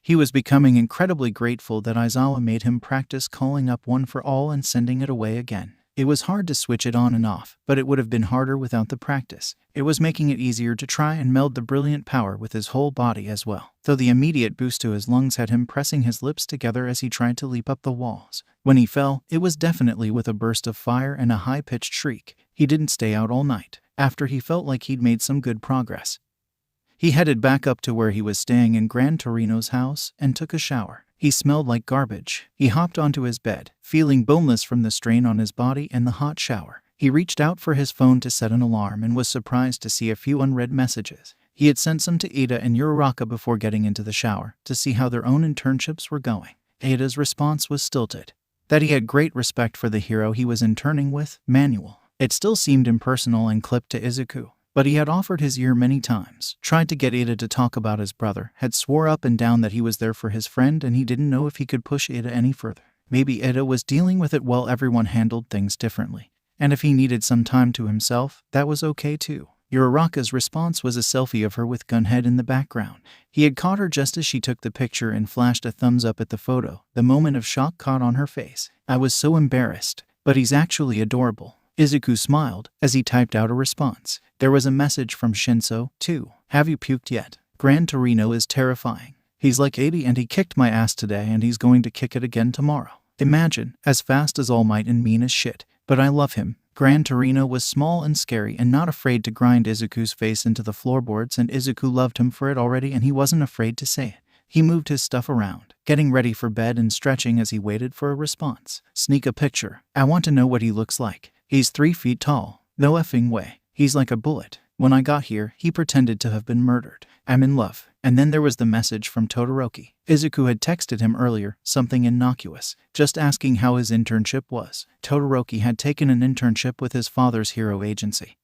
he was becoming incredibly grateful that Aizawa made him practice calling up One for All and sending it away again. It was hard to switch it on and off, but it would have been harder without the practice. It was making it easier to try and meld the brilliant power with his whole body as well, though the immediate boost to his lungs had him pressing his lips together as he tried to leap up the walls. When he fell, it was definitely with a burst of fire and a high-pitched shriek. He didn't stay out all night. After he felt like he'd made some good progress, he headed back up to where he was staying in Gran Torino's house and took a shower. He smelled like garbage. He hopped onto his bed, feeling boneless from the strain on his body and the hot shower. He reached out for his phone to set an alarm and was surprised to see a few unread messages. He had sent some to Iida and Uraraka before getting into the shower to see how their own internships were going. Iida's response was stilted, that he had great respect for the hero he was interning with, Manuel. It still seemed impersonal and clipped to Izuku, but he had offered his ear many times, tried to get Iida to talk about his brother, had swore up and down that he was there for his friend, and he didn't know if he could push Iida any further. Maybe Iida was dealing with it while everyone handled things differently, and if he needed some time to himself, that was okay too. Uraraka's response was a selfie of her with Gunhead in the background. He had caught her just as she took the picture and flashed a thumbs up at the photo, the moment of shock caught on her face. I was so embarrassed, but he's actually adorable. Izuku smiled as he typed out a response. There was a message from Shinso, too. Have you puked yet? Gran Torino is terrifying. He's like 80 and he kicked my ass today and he's going to kick it again tomorrow. Imagine, as fast as All Might and mean as shit. But I love him. Gran Torino was small and scary and not afraid to grind Izuku's face into the floorboards, and Izuku loved him for it already and he wasn't afraid to say it. He moved his stuff around, getting ready for bed and stretching as he waited for a response. Sneak a picture. I want to know what he looks like. He's 3 feet tall. No effing way. He's like a bullet. When I got here, he pretended to have been murdered. I'm in love. And then there was the message from Todoroki. Izuku had texted him earlier, something innocuous, just asking how his internship was. Todoroki had taken an internship with his father's hero agency,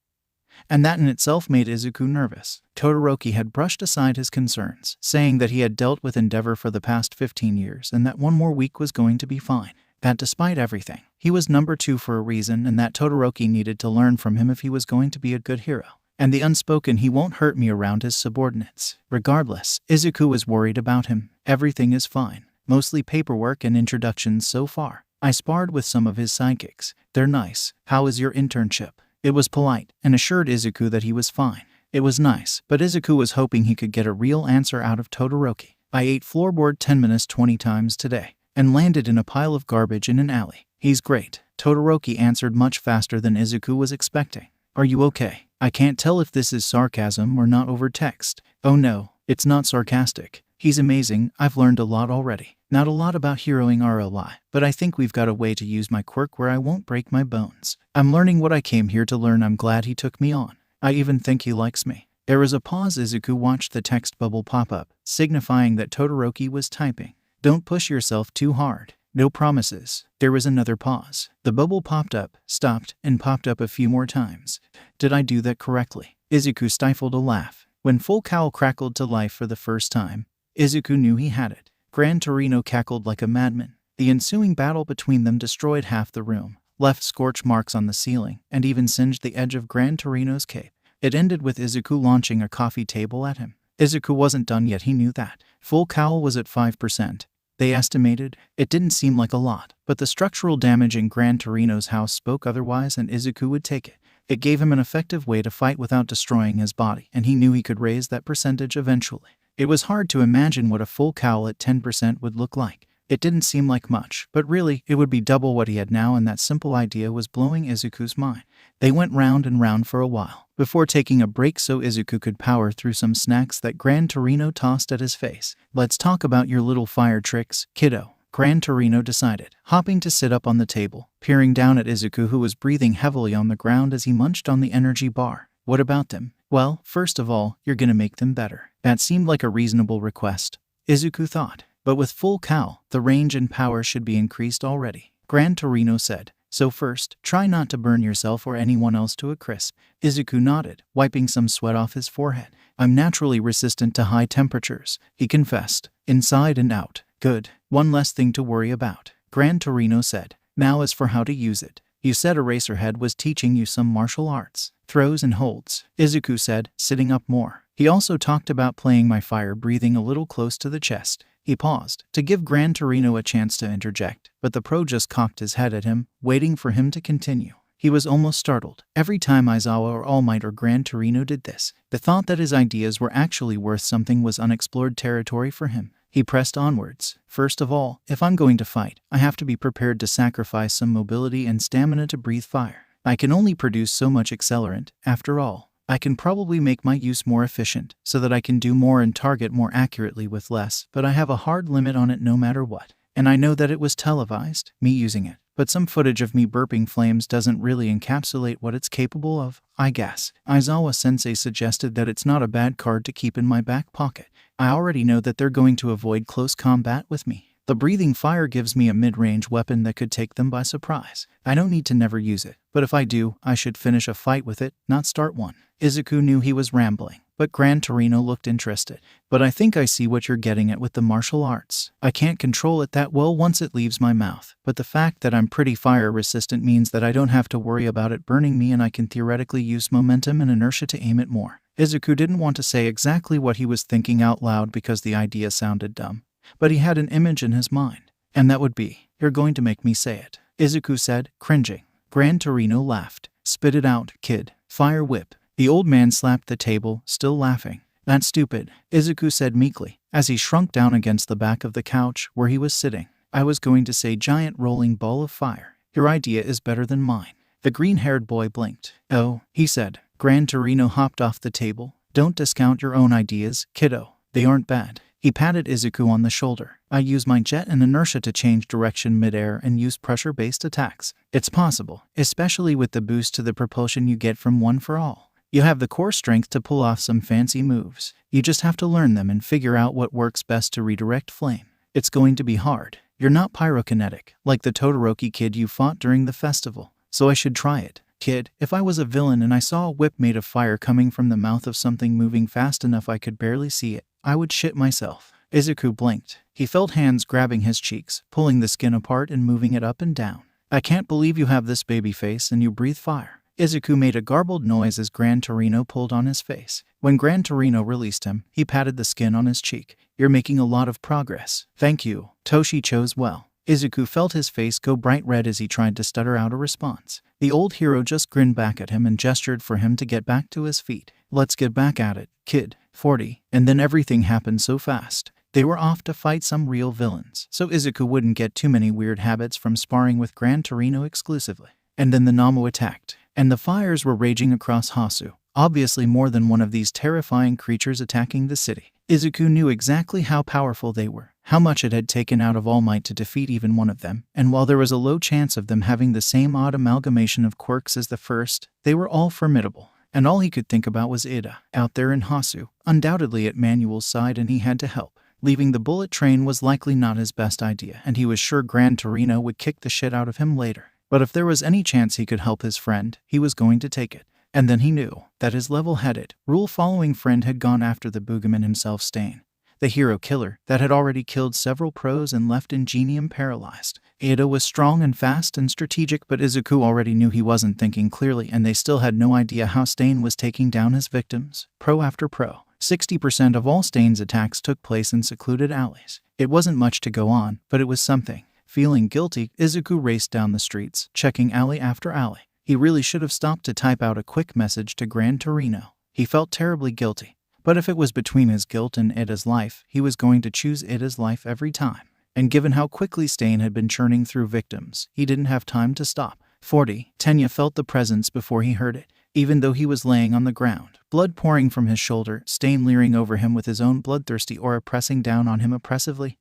and that in itself made Izuku nervous. Todoroki had brushed aside his concerns, saying that he had dealt with Endeavor for the past 15 years and that one more week was going to be fine. That despite everything, he was number 2 for a reason, and that Todoroki needed to learn from him if he was going to be a good hero. And the unspoken "he won't hurt me" around his subordinates. Regardless, Izuku was worried about him. Everything is fine. Mostly paperwork and introductions so far. I sparred with some of his sidekicks. They're nice. How is your internship? It was polite, and assured Izuku that he was fine. It was nice, but Izuku was hoping he could get a real answer out of Todoroki. I ate floorboard 10 minutes 20 times today, and landed in a pile of garbage in an alley. He's great. Todoroki answered much faster than Izuku was expecting. Are you okay? I can't tell if this is sarcasm or not over text. Oh no, it's not sarcastic. He's amazing. I've learned a lot already. Not a lot about heroing RLI, but I think we've got a way to use my quirk where I won't break my bones. I'm learning what I came here to learn. I'm glad he took me on. I even think he likes me. There was a pause. Izuku watched the text bubble pop up, signifying that Todoroki was typing. Don't push yourself too hard. No promises. There was another pause. The bubble popped up, stopped, and popped up a few more times. Did I do that correctly? Izuku stifled a laugh. When Full Cowl crackled to life for the first time, Izuku knew he had it. Gran Torino cackled like a madman. The ensuing battle between them destroyed half the room, left scorch marks on the ceiling, and even singed the edge of Gran Torino's cape. It ended with Izuku launching a coffee table at him. Izuku wasn't done yet, he knew that. Full Cowl was at 5%. They estimated. It didn't seem like a lot, but the structural damage in Gran Torino's house spoke otherwise, and Izuku would take it. It gave him an effective way to fight without destroying his body, and he knew he could raise that percentage eventually. It was hard to imagine what a full cowl at 10% would look like. It didn't seem like much, but really, it would be double what he had now, and that simple idea was blowing Izuku's mind. They went round and round for a while, before taking a break so Izuku could power through some snacks that Gran Torino tossed at his face. Let's talk about your little fire tricks, kiddo, Gran Torino decided, hopping to sit up on the table, peering down at Izuku, who was breathing heavily on the ground as he munched on the energy bar. What about them? Well, first of all, you're gonna make them better. That seemed like a reasonable request, Izuku thought. But with Full Cowl, the range and power should be increased already, Gran Torino said. So first, try not to burn yourself or anyone else to a crisp. Izuku nodded, wiping some sweat off his forehead. I'm naturally resistant to high temperatures, he confessed. inside and out. Good. One less thing to worry about, Gran Torino said. Now as for how to use it. You said Eraserhead was teaching you some martial arts. Throws and holds, Izuku said, sitting up more. He also talked about playing my fire breathing a little close to the chest. He paused, to give Gran Torino a chance to interject, but the pro just cocked his head at him, waiting for him to continue. He was almost startled. Every time Aizawa or All Might or Gran Torino did this, the thought that his ideas were actually worth something was unexplored territory for him. He pressed onwards. First of all, if I'm going to fight, I have to be prepared to sacrifice some mobility and stamina to breathe fire. I can only produce so much accelerant, after all. I can probably make my use more efficient, so that I can do more and target more accurately with less, but I have a hard limit on it no matter what. And I know that it was televised, me using it. But some footage of me burping flames doesn't really encapsulate what it's capable of, I guess. Aizawa-sensei suggested that it's not a bad card to keep in my back pocket. I already know that they're going to avoid close combat with me. The breathing fire gives me a mid-range weapon that could take them by surprise. I don't need to never use it, but if I do, I should finish a fight with it, not start one. Izuku knew he was rambling, but Gran Torino looked interested. But I think I see what you're getting at with the martial arts. I can't control it that well once it leaves my mouth, but the fact that I'm pretty fire resistant means that I don't have to worry about it burning me and I can theoretically use momentum and inertia to aim it more. Izuku didn't want to say exactly what he was thinking out loud because the idea sounded dumb, but he had an image in his mind, and that would be, "You're going to make me say it," Izuku said, cringing. Gran Torino laughed. "Spit it out, kid. Fire whip." The old man slapped the table, still laughing. "That's stupid," Izuku said meekly, as he shrunk down against the back of the couch where he was sitting. "I was going to say giant rolling ball of fire. Your idea is better than mine." The green-haired boy blinked. "Oh," he said. Gran Torino hopped off the table. "Don't discount your own ideas, kiddo. They aren't bad." He patted Izuku on the shoulder. "I use my jet and inertia to change direction mid-air and use pressure-based attacks. It's possible, especially with the boost to the propulsion you get from One for All. You have the core strength to pull off some fancy moves. You just have to learn them and figure out what works best to redirect flame. It's going to be hard. You're not pyrokinetic, like the Todoroki kid you fought during the festival, so I should try it. Kid, if I was a villain and I saw a whip made of fire coming from the mouth of something moving fast enough I could barely see it, I would shit myself." Izuku blinked. He felt hands grabbing his cheeks, pulling the skin apart and moving it up and down. "I can't believe you have this baby face and you breathe fire." Izuku made a garbled noise as Gran Torino pulled on his face. When Gran Torino released him, he patted the skin on his cheek. "You're making a lot of progress." "Thank you." Toshi chose well. Izuku felt his face go bright red as he tried to stutter out a response. The old hero just grinned back at him and gestured for him to get back to his feet. "Let's get back at it, kid." 40. And then everything happened so fast. They were off to fight some real villains, so Izuku wouldn't get too many weird habits from sparring with Gran Torino exclusively. And then the Namu attacked, and the fires were raging across Hasu. Obviously more than one of these terrifying creatures attacking the city. Izuku knew exactly how powerful they were, how much it had taken out of All Might to defeat even one of them, and while there was a low chance of them having the same odd amalgamation of quirks as the first, they were all formidable. And all he could think about was Iida, out there in Hasu, undoubtedly at Manuel's side, and he had to help. Leaving the bullet train was likely not his best idea, and he was sure Gran Torino would kick the shit out of him later. But if there was any chance he could help his friend, he was going to take it. And then he knew that his level-headed, rule-following friend had gone after the boogeyman himself, Stain, the hero killer that had already killed several pros and left Ingenium paralyzed. Iida was strong and fast and strategic, but Izuku already knew he wasn't thinking clearly, and they still had no idea how Stain was taking down his victims, pro after pro. 60% of all Stain's attacks took place in secluded alleys. It wasn't much to go on, but it was something. Feeling guilty, Izuku raced down the streets, checking alley after alley. He really should have stopped to type out a quick message to Gran Torino. He felt terribly guilty. But if it was between his guilt and Ida's life, he was going to choose Ida's life every time. And given how quickly Stain had been churning through victims, he didn't have time to stop. 40. Tenya felt the presence before he heard it. Even though he was laying on the ground, blood pouring from his shoulder, Stain leering over him with his own bloodthirsty aura pressing down on him oppressively.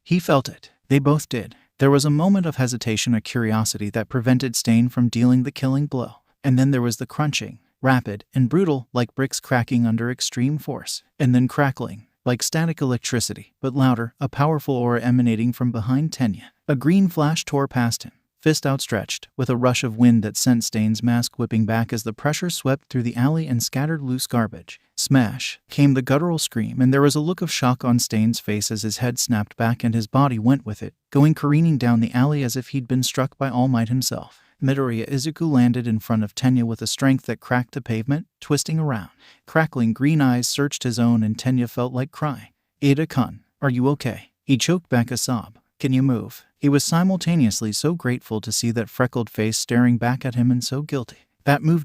He felt it. They both did. There was a moment of hesitation, a curiosity that prevented Stain from dealing the killing blow. And then there was the crunching, rapid and brutal, like bricks cracking under extreme force. And then crackling, like static electricity, but louder, a powerful aura emanating from behind Tenya. A green flash tore past him, fist outstretched, with a rush of wind that sent Stain's mask whipping back as the pressure swept through the alley and scattered loose garbage. Smash came the guttural scream, and there was a look of shock on Stain's face as his head snapped back and his body went with it, going careening down the alley as if he'd been struck by All Might himself. Midoriya Izuku landed in front of Tenya with a strength that cracked the pavement, twisting around. Crackling green eyes searched his own and Tenya felt like crying. Iida-kun, are you okay? He choked back a sob. Can you move? He was simultaneously so grateful to see that freckled face staring back at him and so guilty. That move ...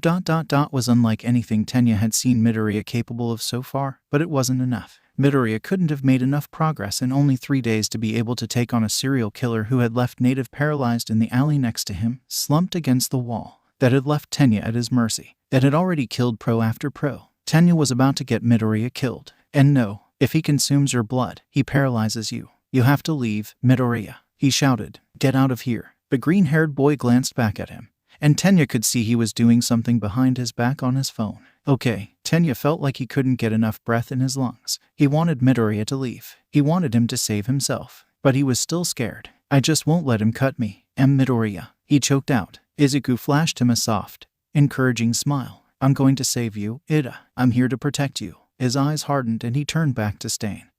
was unlike anything Tenya had seen Midoriya capable of so far, but it wasn't enough. Midoriya couldn't have made enough progress in only 3 days to be able to take on a serial killer who had left Native paralyzed in the alley next to him, slumped against the wall, that had left Tenya at his mercy, that had already killed pro after pro. Tenya was about to get Midoriya killed. And no, if he consumes your blood, he paralyzes you. You have to leave, Midoriya, he shouted. Get out of here. The green-haired boy glanced back at him, and Tenya could see he was doing something behind his back on his phone. Okay, Tenya felt like he couldn't get enough breath in his lungs. He wanted Midoriya to leave. He wanted him to save himself. But he was still scared. I just won't let him cut me. Midoriya, he choked out. Izuku flashed him a soft, encouraging smile. I'm going to save you, Iida. I'm here to protect you. His eyes hardened and he turned back to Stain,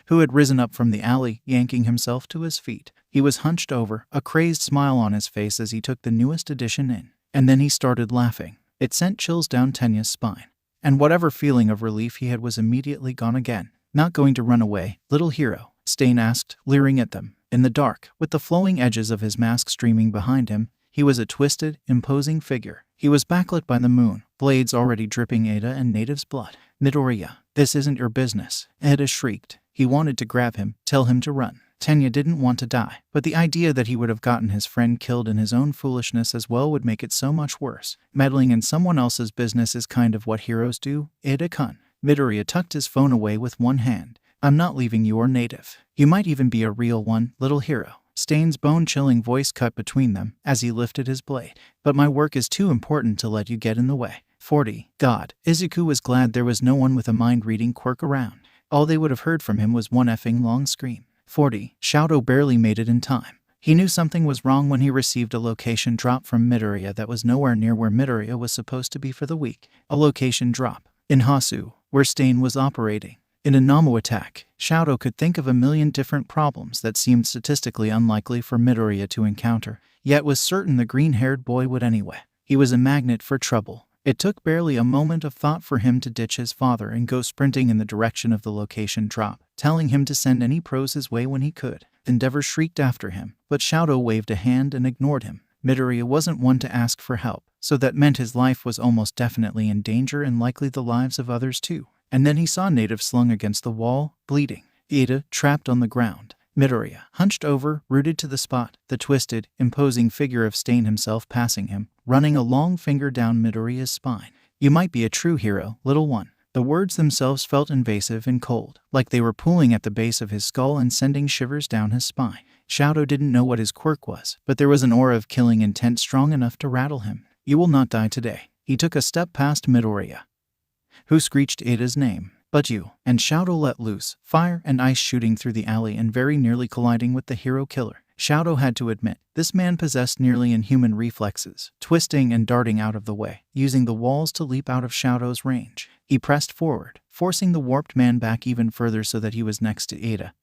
who had risen up from the alley, yanking himself to his feet. He was hunched over, a crazed smile on his face as he took the newest addition in. And then he started laughing. It sent chills down Tenya's spine. And whatever feeling of relief he had was immediately gone again. Not going to run away, little hero? Stain asked, leering at them. In the dark, with the flowing edges of his mask streaming behind him, he was a twisted, imposing figure. He was backlit by the moon, blades already dripping Iida and Native's blood. Midoriya, this isn't your business, Iida shrieked. He wanted to grab him, tell him to run. Tenya didn't want to die, but the idea that he would have gotten his friend killed in his own foolishness as well would make it so much worse. Meddling in someone else's business is kind of what heroes do, Iida-kun. Midoriya tucked his phone away with one hand. I'm not leaving you or Native. You might even be a real one, little hero. Stain's bone-chilling voice cut between them as he lifted his blade. But my work is too important to let you get in the way. 40. God. Izuku was glad there was no one with a mind-reading quirk around. All they would have heard from him was one effing long scream. 40. Shadow barely made it in time. He knew something was wrong when he received a location drop from Midoriya that was nowhere near where Midoriya was supposed to be for the week. A location drop. In Hasu, where Stain was operating. In a Namu attack, Shadow could think of a million different problems that seemed statistically unlikely for Midoriya to encounter, yet was certain the green-haired boy would anyway. He was a magnet for trouble. It took barely a moment of thought for him to ditch his father and go sprinting in the direction of the location drop, telling him to send any pros his way when he could. Endeavor shrieked after him, but Shadow waved a hand and ignored him. Midoriya wasn't one to ask for help, so that meant his life was almost definitely in danger and likely the lives of others too. And then he saw Native slung against the wall, bleeding. Iida trapped on the ground. Midoriya, hunched over, rooted to the spot, the twisted, imposing figure of Stain himself passing him, running a long finger down Midoriya's spine. You might be a true hero, little one. The words themselves felt invasive and cold, like they were pulling at the base of his skull and sending shivers down his spine. Shadow didn't know what his quirk was, but there was an aura of killing intent strong enough to rattle him. You will not die today. He took a step past Midoriya, who screeched Iida's name. But you. And Shadow let loose, fire and ice shooting through the alley and very nearly colliding with the hero killer. Shadow had to admit, this man possessed nearly inhuman reflexes, twisting and darting out of the way, using the walls to leap out of Shadow's range. He pressed forward, forcing the warped man back even further so that he was next to Iida,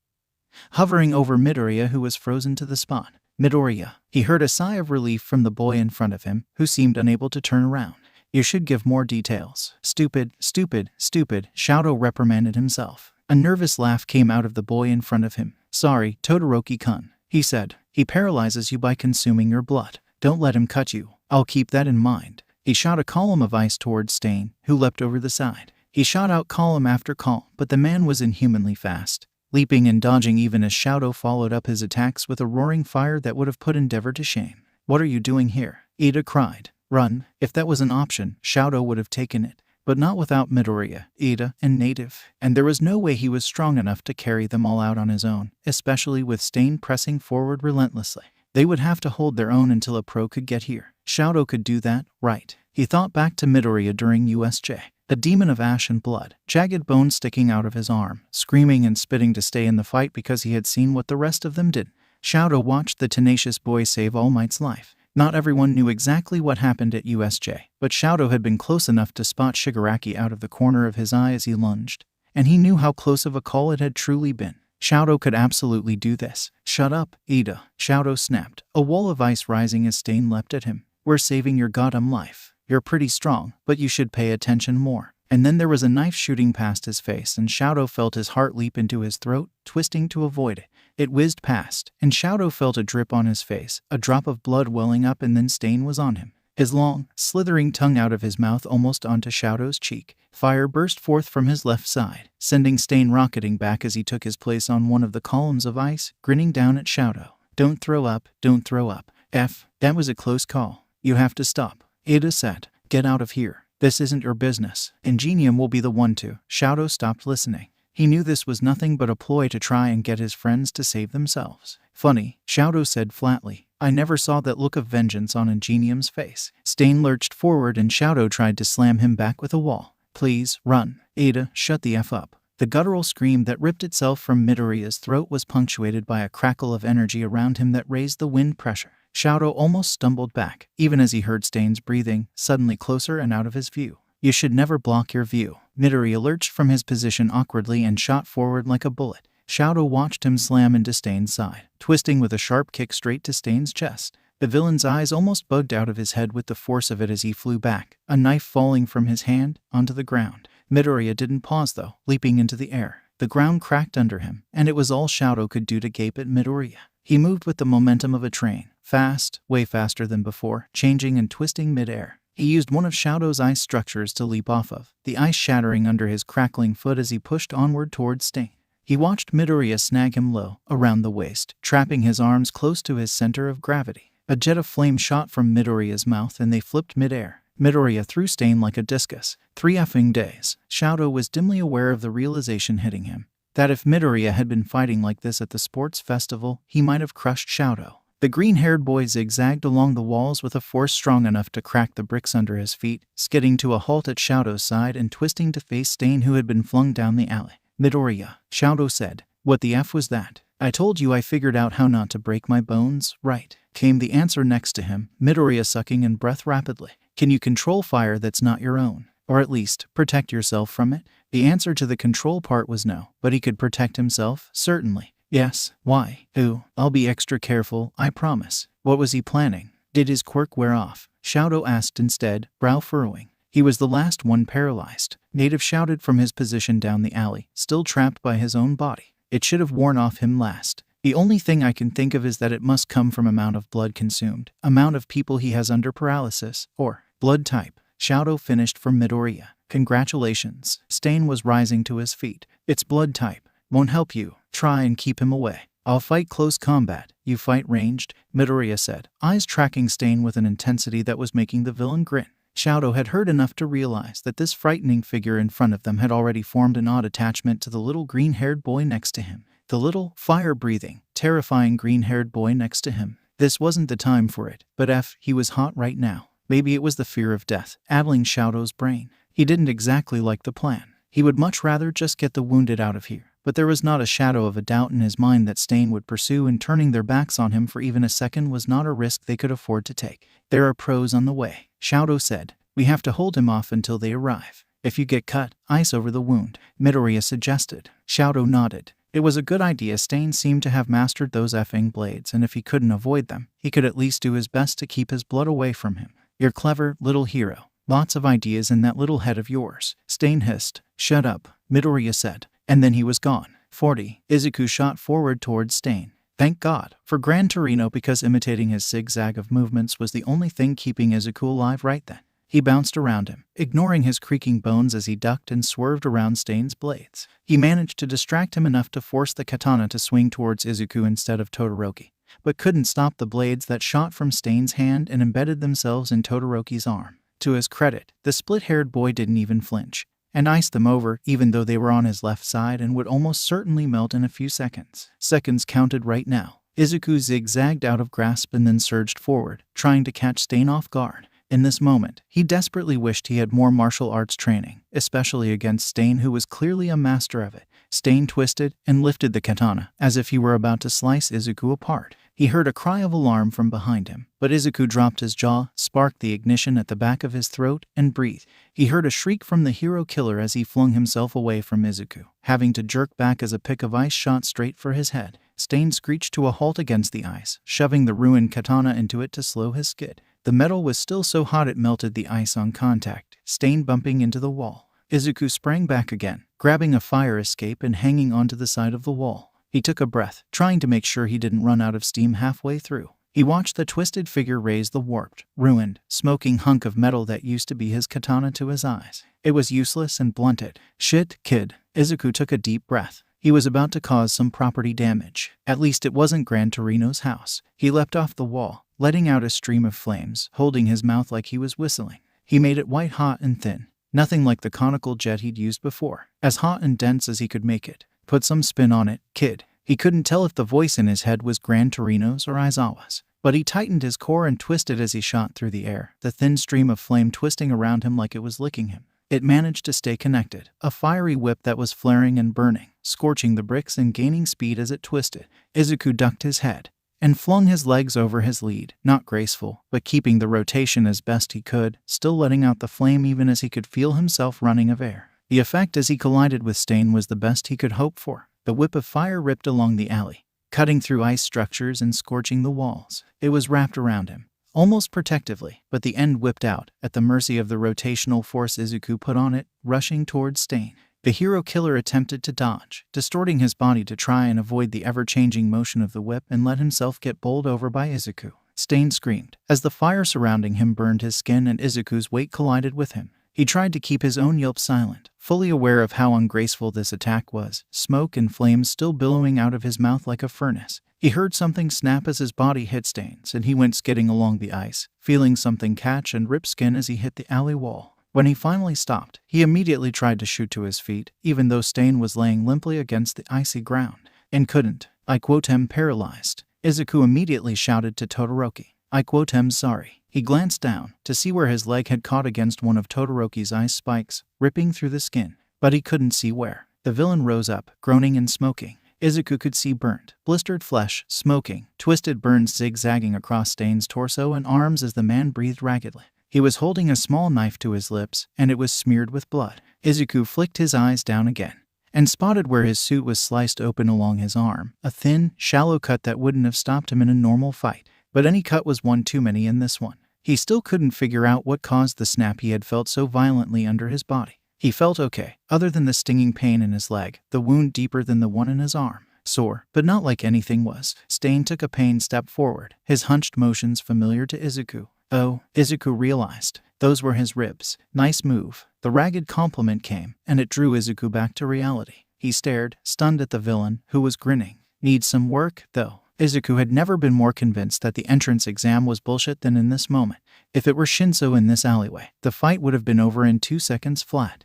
hovering over Midoriya, who was frozen to the spot. Midoriya. He heard a sigh of relief from the boy in front of him, who seemed unable to turn around. You should give more details. Stupid, stupid, stupid, Shadow reprimanded himself. A nervous laugh came out of the boy in front of him. Sorry, Todoroki-kun, he said. He paralyzes you by consuming your blood. Don't let him cut you. I'll keep that in mind. He shot a column of ice towards Stain, who leapt over the side. He shot out column after column, but the man was inhumanly fast, leaping and dodging even as Shadow followed up his attacks with a roaring fire that would have put Endeavor to shame. What are you doing here? Iida cried. Run. If that was an option, Shadow would have taken it. But not without Midoriya, Iida, and Native. And there was no way he was strong enough to carry them all out on his own, especially with Stain pressing forward relentlessly. They would have to hold their own until a pro could get here. Shadow could do that, right? He thought back to Midoriya during USJ. A demon of ash and blood, jagged bones sticking out of his arm, screaming and spitting to stay in the fight because he had seen what the rest of them did. Shadow watched the tenacious boy save All Might's life. Not everyone knew exactly what happened at USJ, but Shadow had been close enough to spot Shigaraki out of the corner of his eye as he lunged, and he knew how close of a call it had truly been. Shadow could absolutely do this. Shut up, Iida, Shadow snapped, a wall of ice rising as Stain leapt at him. We're saving your goddamn life. You're pretty strong, but you should pay attention more. And then there was a knife shooting past his face, and Shadow felt his heart leap into his throat, twisting to avoid it. It whizzed past, and Shadow felt a drip on his face, a drop of blood welling up, and then Stain was on him. His long, slithering tongue out of his mouth almost onto Shadow's cheek. Fire burst forth from his left side, sending Stain rocketing back as he took his place on one of the columns of ice, grinning down at Shadow. Don't throw up, don't throw up. That was a close call. You have to stop. Iida said. Get out of here. This isn't your business. Ingenium will be the one to. Shadow stopped listening. He knew this was nothing but a ploy to try and get his friends to save themselves. Funny, Shadow said flatly. I never saw that look of vengeance on Ingenium's face. Stain lurched forward and Shadow tried to slam him back with a wall. Please, run. Iida, shut the F up. The guttural scream that ripped itself from Midoriya's throat was punctuated by a crackle of energy around him that raised the wind pressure. Shadow almost stumbled back, even as he heard Stain's breathing, suddenly closer and out of his view. You should never block your view. Midoriya lurched from his position awkwardly and shot forward like a bullet. Shadow watched him slam into Stain's side, twisting with a sharp kick straight to Stain's chest. The villain's eyes almost bugged out of his head with the force of it as he flew back, a knife falling from his hand onto the ground. Midoriya didn't pause though, leaping into the air. The ground cracked under him, and it was all Shadow could do to gape at Midoriya. He moved with the momentum of a train, fast, way faster than before, changing and twisting mid-air. He used one of Shadow's ice structures to leap off of, the ice shattering under his crackling foot as he pushed onward towards Stain. He watched Midoriya snag him low, around the waist, trapping his arms close to his center of gravity. A jet of flame shot from Midoriya's mouth and they flipped mid-air. Midoriya threw Stain like a discus. 3 effing days. Shadow was dimly aware of the realization hitting him, that if Midoriya had been fighting like this at the sports festival, he might have crushed Shadow. The green-haired boy zigzagged along the walls with a force strong enough to crack the bricks under his feet, skidding to a halt at Shadow's side and twisting to face Stain, who had been flung down the alley. Midoriya, Shadow said. What the F was that? I told you I figured out how not to break my bones, right? Came the answer next to him, Midoriya sucking in breath rapidly. Can you control fire that's not your own? Or at least, protect yourself from it? The answer to the control part was no, but he could protect himself, certainly. Yes, why? Ooh, I'll be extra careful, I promise. What was he planning? Did his quirk wear off? Shadow asked instead, brow furrowing. He was the last one paralyzed. Native shouted from his position down the alley, still trapped by his own body. It should have worn off him last. The only thing I can think of is that it must come from amount of blood consumed, amount of people he has under paralysis, or blood type. Shadow finished for Midoriya. Congratulations. Stain was rising to his feet. It's blood type. Won't help you. Try and keep him away. I'll fight close combat. You fight ranged, Midoriya said, eyes tracking Stain with an intensity that was making the villain grin. Shadow had heard enough to realize that this frightening figure in front of them had already formed an odd attachment to the little green-haired boy next to him. The little, fire-breathing, terrifying green-haired boy next to him. This wasn't the time for it, but he was hot right now. Maybe it was the fear of death, addling Shadow's brain. He didn't exactly like the plan. He would much rather just get the wounded out of here. But there was not a shadow of a doubt in his mind that Stain would pursue, and turning their backs on him for even a second was not a risk they could afford to take. There are pros on the way, Shadow said. We have to hold him off until they arrive. If you get cut, ice over the wound, Midoriya suggested. Shadow nodded. It was a good idea. Stain seemed to have mastered those effing blades, and if he couldn't avoid them, he could at least do his best to keep his blood away from him. You're clever, little hero. Lots of ideas in that little head of yours, Stain hissed. Shut up, Midoriya said. And then he was gone. 40. Izuku shot forward towards Stain. Thank God for Gran Torino, because imitating his zigzag of movements was the only thing keeping Izuku alive right then. He bounced around him, ignoring his creaking bones as he ducked and swerved around Stain's blades. He managed to distract him enough to force the katana to swing towards Izuku instead of Todoroki, but couldn't stop the blades that shot from Stain's hand and embedded themselves in Todoroki's arm. To his credit, the split-haired boy didn't even flinch, and iced them over, even though they were on his left side and would almost certainly melt in a few seconds. Seconds counted right now. Izuku zigzagged out of grasp and then surged forward, trying to catch Stain off guard. In this moment, he desperately wished he had more martial arts training, especially against Stain, who was clearly a master of it. Stain twisted and lifted the katana, as if he were about to slice Izuku apart. He heard a cry of alarm from behind him, but Izuku dropped his jaw, sparked the ignition at the back of his throat, and breathed. He heard a shriek from the hero killer as he flung himself away from Izuku, having to jerk back as a pick of ice shot straight for his head. Stain screeched to a halt against the ice, shoving the ruined katana into it to slow his skid. The metal was still so hot it melted the ice on contact, Stain bumping into the wall. Izuku sprang back again, grabbing a fire escape and hanging onto the side of the wall. He took a breath, trying to make sure he didn't run out of steam halfway through. He watched the twisted figure raise the warped, ruined, smoking hunk of metal that used to be his katana to his eyes. It was useless and blunted. Shit, kid. Izuku took a deep breath. He was about to cause some property damage. At least it wasn't Gran Torino's house. He leapt off the wall, letting out a stream of flames, holding his mouth like he was whistling. He made it white hot and thin. Nothing like the conical jet he'd used before. As hot and dense as he could make it. Put some spin on it, kid. He couldn't tell if the voice in his head was Gran Torino's or Aizawa's. But he tightened his core and twisted as he shot through the air, the thin stream of flame twisting around him like it was licking him. It managed to stay connected, a fiery whip that was flaring and burning, scorching the bricks and gaining speed as it twisted. Izuku ducked his head and flung his legs over his lead, not graceful, but keeping the rotation as best he could, still letting out the flame even as he could feel himself running of air. The effect as he collided with Stain was the best he could hope for. The whip of fire ripped along the alley, cutting through ice structures and scorching the walls. It was wrapped around him, almost protectively, but the end whipped out, at the mercy of the rotational force Izuku put on it, rushing towards Stain. The hero killer attempted to dodge, distorting his body to try and avoid the ever-changing motion of the whip and let himself get bowled over by Izuku. Stain screamed, as the fire surrounding him burned his skin and Izuku's weight collided with him. He tried to keep his own yelp silent, fully aware of how ungraceful this attack was, smoke and flames still billowing out of his mouth like a furnace. He heard something snap as his body hit Stain's, and he went skidding along the ice, feeling something catch and rip skin as he hit the alley wall. When he finally stopped, he immediately tried to shoot to his feet, even though Stain was laying limply against the icy ground, and couldn't. I quote him paralyzed. Izuku immediately shouted to Todoroki. I quote him sorry. He glanced down to see where his leg had caught against one of Todoroki's ice spikes, ripping through the skin, but he couldn't see where. The villain rose up, groaning and smoking. Izuku could see burnt, blistered flesh, smoking, twisted burns zigzagging across Stain's torso and arms as the man breathed raggedly. He was holding a small knife to his lips, and it was smeared with blood. Izuku flicked his eyes down again, and spotted where his suit was sliced open along his arm, a thin, shallow cut that wouldn't have stopped him in a normal fight. But any cut was one too many in this one. He still couldn't figure out what caused the snap he had felt so violently under his body. He felt okay, other than the stinging pain in his leg, the wound deeper than the one in his arm. Sore, but not like anything was. Stain took a pained step forward, his hunched motions familiar to Izuku. Oh, Izuku realized. Those were his ribs. Nice move. The ragged compliment came, and it drew Izuku back to reality. He stared, stunned at the villain, who was grinning. Needs some work, though. Izuku had never been more convinced that the entrance exam was bullshit than in this moment. If it were Shinso in this alleyway, the fight would have been over in 2 seconds flat.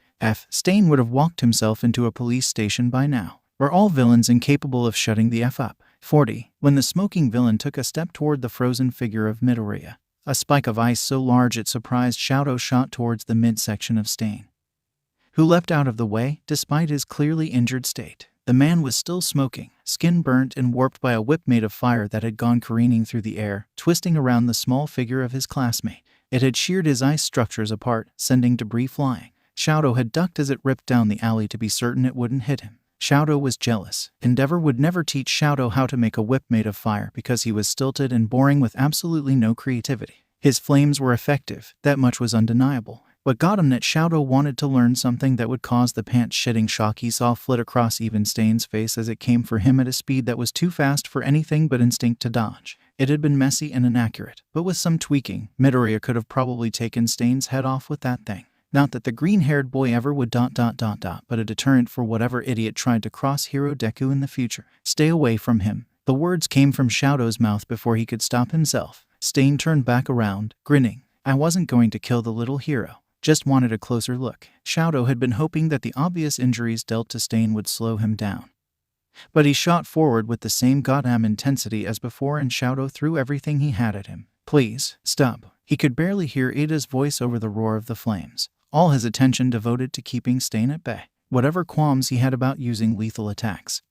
Stain would have walked himself into a police station by now. Were all villains incapable of shutting the F up? 40. When the smoking villain took a step toward the frozen figure of Midoriya, a spike of ice so large it surprised Shadow shot towards the midsection of Stain, who leapt out of the way despite his clearly injured state. The man was still smoking, skin burnt and warped by a whip made of fire that had gone careening through the air, twisting around the small figure of his classmate. It had sheared his ice structures apart, sending debris flying. Shadow had ducked as it ripped down the alley to be certain it wouldn't hit him. Shadow was jealous. Endeavor would never teach Shadow how to make a whip made of fire because he was stilted and boring with absolutely no creativity. His flames were effective, that much was undeniable. What got him that Shadow wanted to learn something that would cause the pants-shitting shock he saw flit across even Stain's face as it came for him at a speed that was too fast for anything but instinct to dodge. It had been messy and inaccurate, but with some tweaking, Midoriya could have probably taken Stain's head off with that thing. Not that the green-haired boy ever would ... but a deterrent for whatever idiot tried to cross Hero Deku in the future. Stay away from him. The words came from Shadow's mouth before he could stop himself. Stain turned back around, grinning. I wasn't going to kill the little hero. Just wanted a closer look. Shadow had been hoping that the obvious injuries dealt to Stain would slow him down. But he shot forward with the same goddamn intensity as before and Shadow threw everything he had at him. Please, stop. He could barely hear Iida's voice over the roar of the flames, all his attention devoted to keeping Stain at bay, whatever qualms he had about using lethal attacks.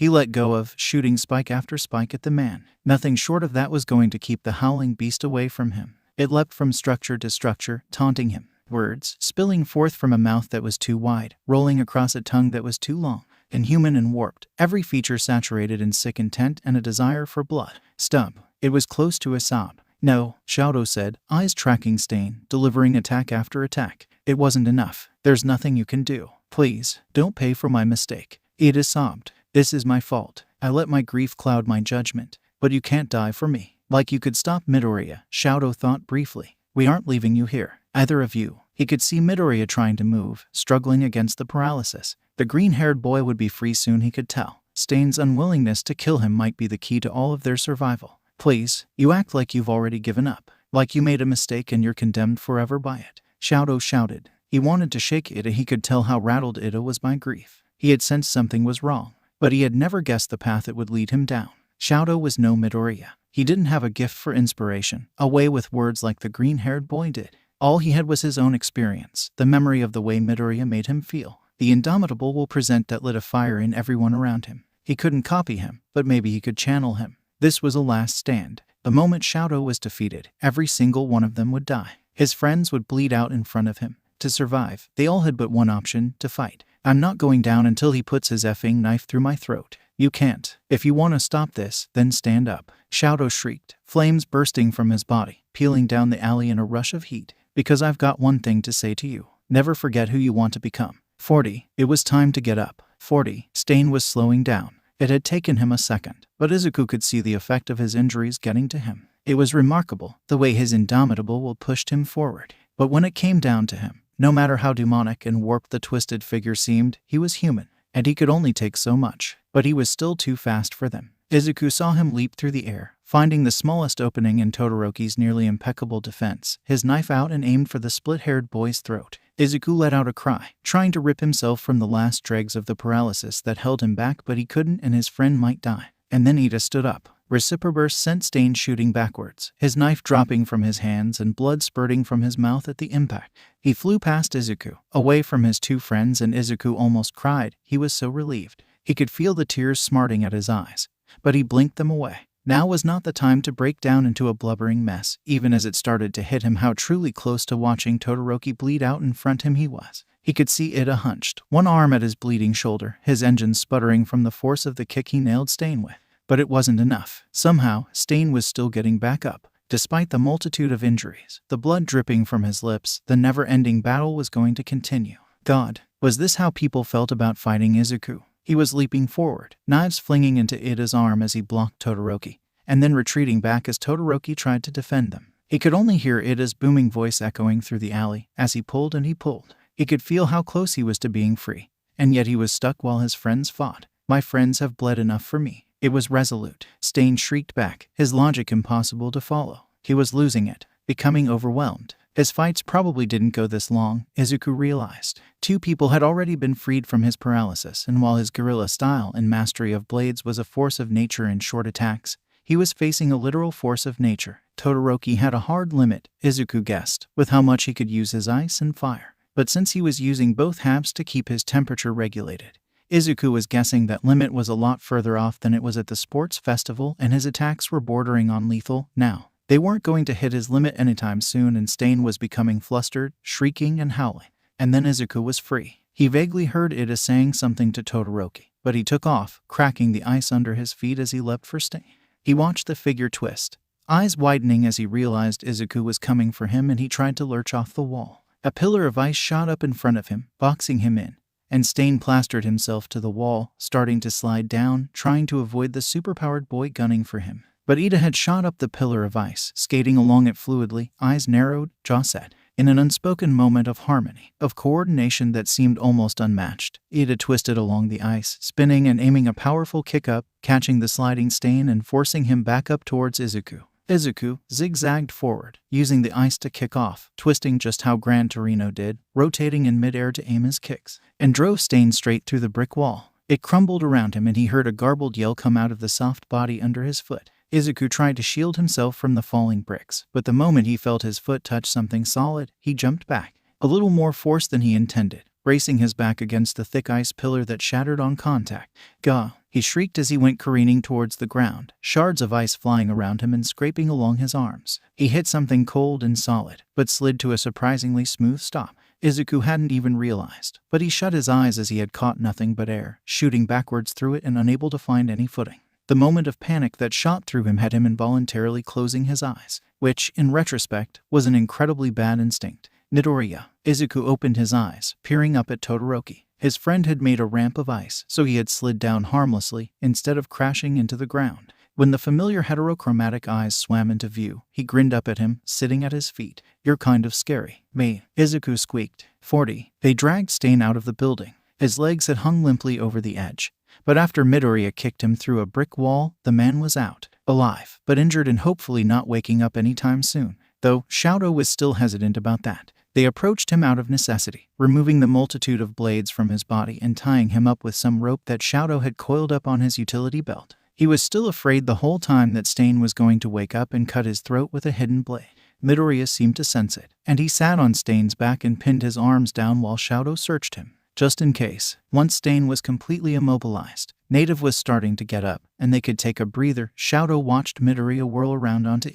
He let go of, shooting spike after spike at the man. Nothing short of that was going to keep the howling beast away from him. It leapt from structure to structure, taunting him. Words spilling forth from a mouth that was too wide, rolling across a tongue that was too long. Inhuman and warped, every feature saturated in sick intent and a desire for blood. Stub. It was close to a sob. No, Shadow said, eyes tracking Stain, delivering attack after attack. It wasn't enough. There's nothing you can do. Please, don't pay for my mistake. Iida sobbed. This is my fault. I let my grief cloud my judgment. But you can't die for me. Like you could stop Midoriya, Shadow thought briefly. We aren't leaving you here. Either of you. He could see Midoriya trying to move, struggling against the paralysis. The green-haired boy would be free soon, he could tell. Stain's unwillingness to kill him might be the key to all of their survival. Please, you act like you've already given up. Like you made a mistake and you're condemned forever by it. Shadow shouted. He wanted to shake Iida. He could tell how rattled Iida was by grief. He had sensed something was wrong, but he had never guessed the path it would lead him down. Shadow was no Midoriya. He didn't have a gift for inspiration, a way with words like the green-haired boy did. All he had was his own experience, the memory of the way Midoriya made him feel. The Indomitable will present that lit a fire in everyone around him. He couldn't copy him, but maybe he could channel him. This was a last stand. The moment Shadow was defeated, every single one of them would die. His friends would bleed out in front of him. To survive, they all had but one option, to fight. I'm not going down until he puts his effing knife through my throat. You can't. If you want to stop this, then stand up. Shadow shrieked, flames bursting from his body, peeling down the alley in a rush of heat. Because I've got one thing to say to you. Never forget who you want to become. 40. It was time to get up. 40. Stain was slowing down. It had taken him a second, but Izuku could see the effect of his injuries getting to him. It was remarkable, the way his Indomitable will pushed him forward. But when it came down to him, no matter how demonic and warped the twisted figure seemed, he was human, and he could only take so much. But he was still too fast for them. Izuku saw him leap through the air, finding the smallest opening in Todoroki's nearly impeccable defense, his knife out and aimed for the split-haired boy's throat. Izuku let out a cry, trying to rip himself from the last dregs of the paralysis that held him back, but he couldn't, and his friend might die. And then Iida stood up. Reciproburst sent Stain shooting backwards, his knife dropping from his hands and blood spurting from his mouth at the impact. He flew past Izuku, away from his two friends, and Izuku almost cried. He was so relieved. He could feel the tears smarting at his eyes, but he blinked them away. Now was not the time to break down into a blubbering mess, even as it started to hit him how truly close to watching Todoroki bleed out in front him he was. He could see Iida hunched, one arm at his bleeding shoulder, his engine sputtering from the force of the kick he nailed Stain with. But it wasn't enough. Somehow, Stain was still getting back up. Despite the multitude of injuries, the blood dripping from his lips, the never-ending battle was going to continue. God, was this how people felt about fighting Izuku? He was leaping forward, knives flinging into Iida's arm as he blocked Todoroki, and then retreating back as Todoroki tried to defend them. He could only hear Iida's booming voice echoing through the alley as he pulled and he pulled. He could feel how close he was to being free, and yet he was stuck while his friends fought. My friends have bled enough for me. It was resolute. Stain shrieked back, his logic impossible to follow. He was losing it, becoming overwhelmed. His fights probably didn't go this long, Izuku realized. Two people had already been freed from his paralysis, and while his guerrilla style and mastery of blades was a force of nature in short attacks, he was facing a literal force of nature. Todoroki had a hard limit, Izuku guessed, with how much he could use his ice and fire. But since he was using both halves to keep his temperature regulated, Izuku was guessing that limit was a lot further off than it was at the sports festival, and his attacks were bordering on lethal now. They weren't going to hit his limit anytime soon, and Stain was becoming flustered, shrieking and howling. And then Izuku was free. He vaguely heard Iida saying something to Todoroki, but he took off, cracking the ice under his feet as he leapt for Stain. He watched the figure twist, eyes widening as he realized Izuku was coming for him, and he tried to lurch off the wall. A pillar of ice shot up in front of him, boxing him in, and Stain plastered himself to the wall, starting to slide down, trying to avoid the superpowered boy gunning for him. But Iida had shot up the pillar of ice, skating along it fluidly, eyes narrowed, jaw set. In an unspoken moment of harmony, of coordination that seemed almost unmatched, Iida twisted along the ice, spinning and aiming a powerful kick up, catching the sliding Stain and forcing him back up towards Izuku. Izuku zigzagged forward, using the ice to kick off, twisting just how Gran Torino did, rotating in midair to aim his kicks, and drove Stain straight through the brick wall. It crumbled around him, and he heard a garbled yell come out of the soft body under his foot. Izuku tried to shield himself from the falling bricks, but the moment he felt his foot touch something solid, he jumped back, a little more force than he intended, bracing his back against the thick ice pillar that shattered on contact. Gah! He shrieked as he went careening towards the ground, shards of ice flying around him and scraping along his arms. He hit something cold and solid, but slid to a surprisingly smooth stop. Izuku hadn't even realized, but he shut his eyes as he had caught nothing but air, shooting backwards through it and unable to find any footing. The moment of panic that shot through him had him involuntarily closing his eyes, which, in retrospect, was an incredibly bad instinct. Midoriya. Izuku opened his eyes, peering up at Todoroki. His friend had made a ramp of ice, so he had slid down harmlessly, instead of crashing into the ground. When the familiar heterochromatic eyes swam into view, he grinned up at him, sitting at his feet. "You're kind of scary, mate," Izuku squeaked. 40. They dragged Stain out of the building. His legs had hung limply over the edge. But after Midoriya kicked him through a brick wall, the man was out, alive, but injured and hopefully not waking up anytime soon. Though Shadow was still hesitant about that. They approached him out of necessity, removing the multitude of blades from his body and tying him up with some rope that Shadow had coiled up on his utility belt. He was still afraid the whole time that Stain was going to wake up and cut his throat with a hidden blade. Midoriya seemed to sense it, and he sat on Stain's back and pinned his arms down while Shadow searched him, just in case. Once Stain was completely immobilized, Native was starting to get up, and they could take a breather. Shadow watched Midoriya whirl around onto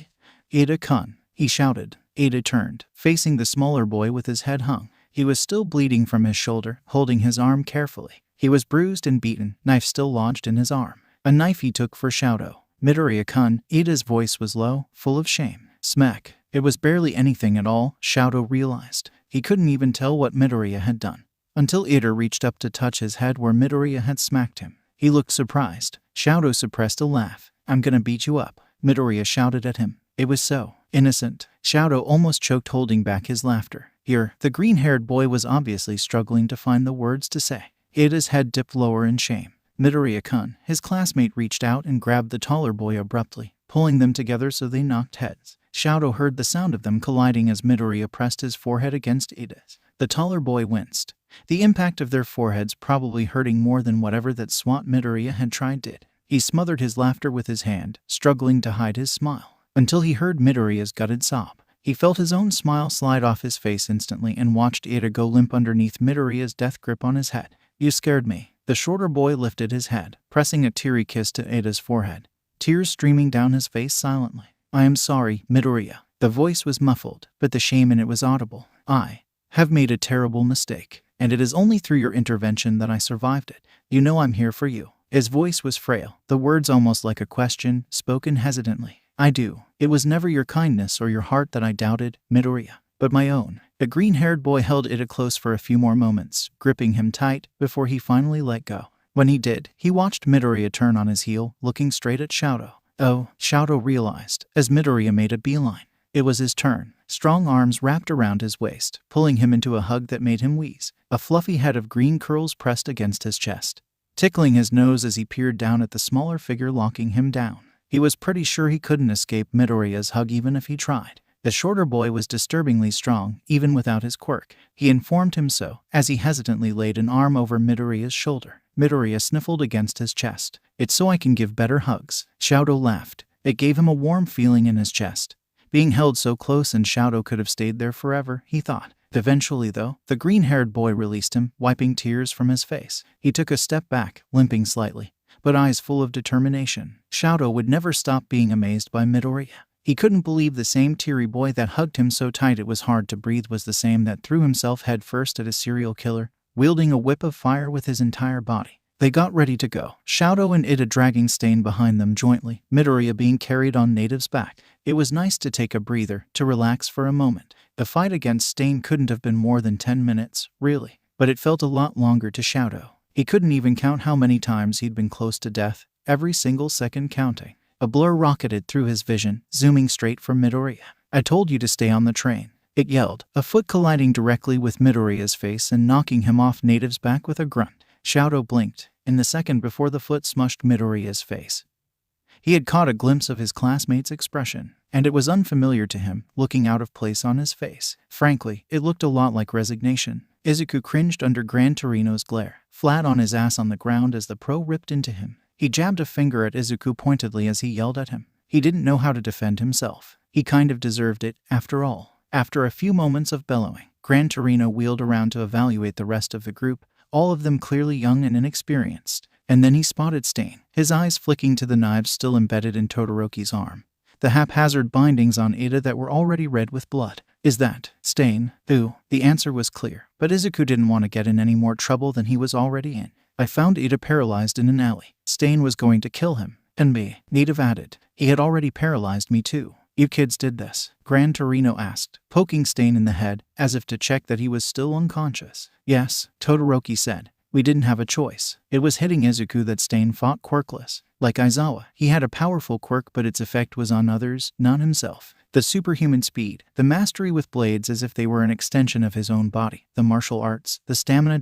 Iida-kun. He shouted. Iida turned, facing the smaller boy with his head hung. He was still bleeding from his shoulder, holding his arm carefully. He was bruised and beaten, knife still lodged in his arm. A knife he took for Shadow. Midoriya-kun. Iida's voice was low, full of shame. Smack. It was barely anything at all, Shadow realized. He couldn't even tell what Midoriya had done, until Iida reached up to touch his head where Midoriya had smacked him. He looked surprised. Shadow suppressed a laugh. "I'm gonna beat you up," Midoriya shouted at him. It was so innocent. Shadow almost choked, holding back his laughter. Here, the green-haired boy was obviously struggling to find the words to say. Iida's head dipped lower in shame. Midoriya-kun, his classmate, reached out and grabbed the taller boy abruptly, pulling them together so they knocked heads. Shadow heard the sound of them colliding as Midoriya pressed his forehead against Iida's. The taller boy winced. The impact of their foreheads probably hurting more than whatever that swat Midoriya had tried did. He smothered his laughter with his hand, struggling to hide his smile, until he heard Midoriya's gutted sob. He felt his own smile slide off his face instantly and watched Iida go limp underneath Midoriya's death grip on his head. "You scared me." The shorter boy lifted his head, pressing a teary kiss to Iida's forehead, tears streaming down his face silently. "I am sorry, Midoriya." The voice was muffled, but the shame in it was audible. "I have made a terrible mistake, and it is only through your intervention that I survived it. You know I'm here for you." His voice was frail, the words almost like a question, spoken hesitantly. "I do. It was never your kindness or your heart that I doubted, Midoriya, but my own." The green-haired boy held Iida close for a few more moments, gripping him tight, before he finally let go. When he did, he watched Midoriya turn on his heel, looking straight at Shadow. "Oh," Shadow realized, as Midoriya made a beeline. It was his turn. Strong arms wrapped around his waist, pulling him into a hug that made him wheeze. A fluffy head of green curls pressed against his chest, tickling his nose as he peered down at the smaller figure locking him down. He was pretty sure he couldn't escape Midoriya's hug even if he tried. The shorter boy was disturbingly strong, even without his quirk. He informed him so, as he hesitantly laid an arm over Midoriya's shoulder. Midoriya sniffled against his chest. "It's so I can give better hugs." Shadow laughed. It gave him a warm feeling in his chest. Being held so close, and Shadow could have stayed there forever, he thought. Eventually, though, the green-haired boy released him, wiping tears from his face. He took a step back, limping slightly, but eyes full of determination. Shadow would never stop being amazed by Midoriya. He couldn't believe the same teary boy that hugged him so tight it was hard to breathe was the same that threw himself headfirst at a serial killer, wielding a whip of fire with his entire body. They got ready to go, Shadow and Iida dragging Stain behind them jointly, Midoriya being carried on Native's back. It was nice to take a breather, to relax for a moment. The fight against Stain couldn't have been more than 10 minutes, really, but it felt a lot longer to Shadow. He couldn't even count how many times he'd been close to death, every single second counting. A blur rocketed through his vision, zooming straight for Midoriya. "I told you to stay on the train," it yelled, a foot colliding directly with Midoriya's face and knocking him off Native's back with a grunt. Shadow blinked. In the second before the foot smushed Midoriya's face, he had caught a glimpse of his classmate's expression, and it was unfamiliar to him, looking out of place on his face. Frankly, it looked a lot like resignation. Izuku cringed under Gran Torino's glare, flat on his ass on the ground as the pro ripped into him. He jabbed a finger at Izuku pointedly as he yelled at him. He didn't know how to defend himself. He kind of deserved it, after all. After a few moments of bellowing, Gran Torino wheeled around to evaluate the rest of the group, all of them clearly young and inexperienced. And then he spotted Stain, his eyes flicking to the knives still embedded in Todoroki's arm. The haphazard bindings on Iida that were already red with blood. Is that Stain? Ooh, the answer was clear, but Izuku didn't want to get in any more trouble than he was already in. I found Iida paralyzed in an alley. Stain was going to kill him. And me, Native added. He had already paralyzed me too. You kids did this? Gran Torino asked, poking Stain in the head, as if to check that he was still unconscious. Yes, Todoroki said. We didn't have a choice. It was hitting Izuku that Stain fought quirkless. Like Aizawa, he had a powerful quirk, but its effect was on others, not himself. The superhuman speed, the mastery with blades as if they were an extension of his own body, the martial arts, the stamina ...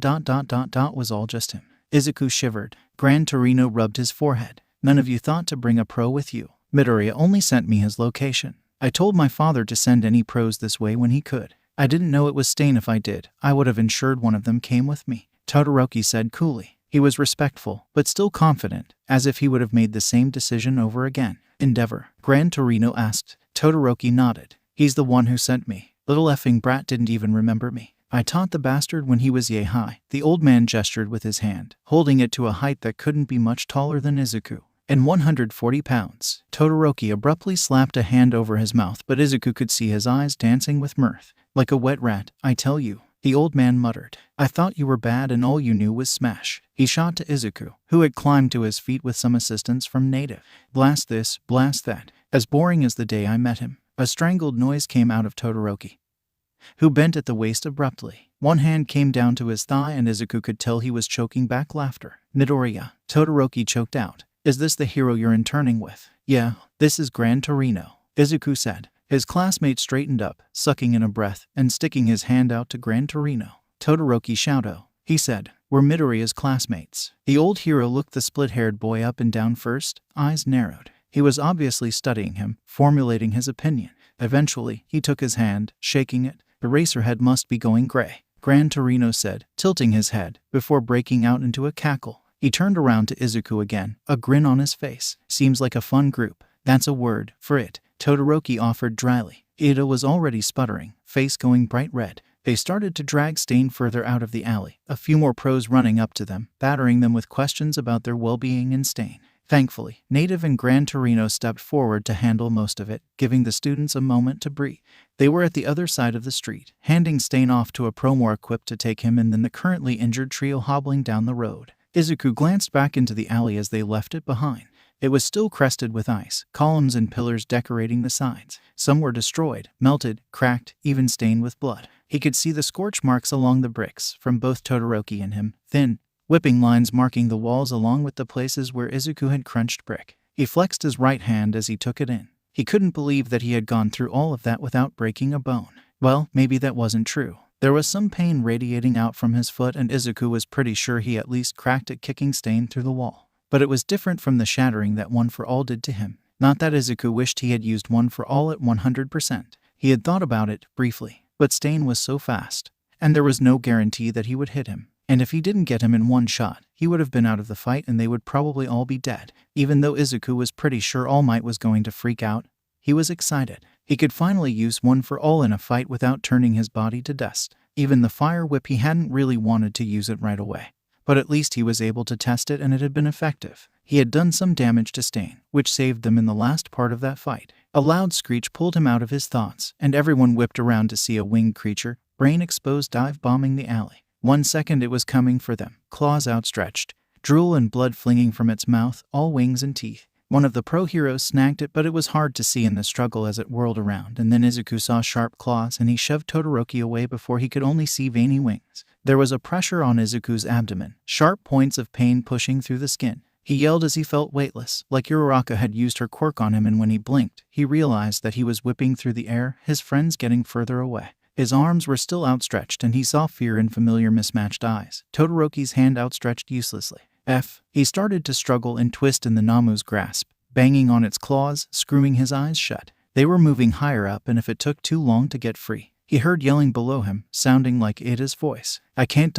was all just him. Izuku shivered. Gran Torino rubbed his forehead. None of you thought to bring a pro with you. Midoriya only sent me his location. I told my father to send any pros this way when he could. I didn't know it was Stain. If I did, I would have ensured one of them came with me, Todoroki said coolly. He was respectful, but still confident, as if he would have made the same decision over again. Endeavor? Gran Torino asked. Todoroki nodded. He's the one who sent me. Little effing brat didn't even remember me. I taught the bastard when he was yay high. The old man gestured with his hand, holding it to a height that couldn't be much taller than Izuku. And 140 pounds. Todoroki abruptly slapped a hand over his mouth, but Izuku could see his eyes dancing with mirth. Like a wet rat, I tell you, the old man muttered. I thought you were bad and all you knew was smash. He shot to Izuku, who had climbed to his feet with some assistance from Native. Blast this, blast that. As boring as the day I met him. A strangled noise came out of Todoroki, who bent at the waist abruptly. One hand came down to his thigh and Izuku could tell he was choking back laughter. Midoriya, Todoroki choked out. Is this the hero you're interning with? Yeah, this is Gran Torino, Izuku said. His classmate straightened up, sucking in a breath, and sticking his hand out to Gran Torino. Todoroki Shouto, he said. We're Midoriya's classmates. The old hero looked the split-haired boy up and down first, eyes narrowed. He was obviously studying him, formulating his opinion. Eventually, he took his hand, shaking it. Eraserhead must be going gray, Gran Torino said, tilting his head, before breaking out into a cackle. He turned around to Izuku again, a grin on his face. Seems like a fun group. That's a word for it, Todoroki offered dryly. Iida was already sputtering, face going bright red. They started to drag Stain further out of the alley, a few more pros running up to them, battering them with questions about their well-being and Stain. Thankfully, Native and Gran Torino stepped forward to handle most of it, giving the students a moment to breathe. They were at the other side of the street, handing Stain off to a pro more equipped to take him and then the currently injured trio hobbling down the road. Izuku glanced back into the alley as they left it behind. It was still crested with ice, columns and pillars decorating the sides. Some were destroyed, melted, cracked, even stained with blood. He could see the scorch marks along the bricks from both Todoroki and him, thin, whipping lines marking the walls along with the places where Izuku had crunched brick. He flexed his right hand as he took it in. He couldn't believe that he had gone through all of that without breaking a bone. Well, maybe that wasn't true. There was some pain radiating out from his foot and Izuku was pretty sure he at least cracked it kicking Stain through the wall. But it was different from the shattering that One for All did to him. Not that Izuku wished he had used One for All at 100%. He had thought about it, briefly. But Stain was so fast. And there was no guarantee that he would hit him. And if he didn't get him in one shot, he would have been out of the fight and they would probably all be dead. Even though Izuku was pretty sure All Might was going to freak out, he was excited. He could finally use One for All in a fight without turning his body to dust. Even the fire whip, he hadn't really wanted to use it right away. But at least he was able to test it and it had been effective. He had done some damage to Stain, which saved them in the last part of that fight. A loud screech pulled him out of his thoughts, and everyone whipped around to see a winged creature, brain exposed, dive bombing the alley. 1 second it was coming for them, claws outstretched, drool and blood flinging from its mouth, all wings and teeth. One of the pro heroes snagged it, but it was hard to see in the struggle as it whirled around, and then Izuku saw sharp claws and he shoved Todoroki away before he could only see veiny wings. There was a pressure on Izuku's abdomen, sharp points of pain pushing through the skin. He yelled as he felt weightless, like Uraraka had used her quirk on him, and when he blinked, he realized that he was whipping through the air, his friends getting further away. His arms were still outstretched and he saw fear in familiar mismatched eyes. Todoroki's hand outstretched uselessly. He started to struggle and twist in the Namu's grasp, banging on its claws, screwing his eyes shut. They were moving higher up and if it took too long to get free. He heard yelling below him, sounding like Iida's voice. I can't ...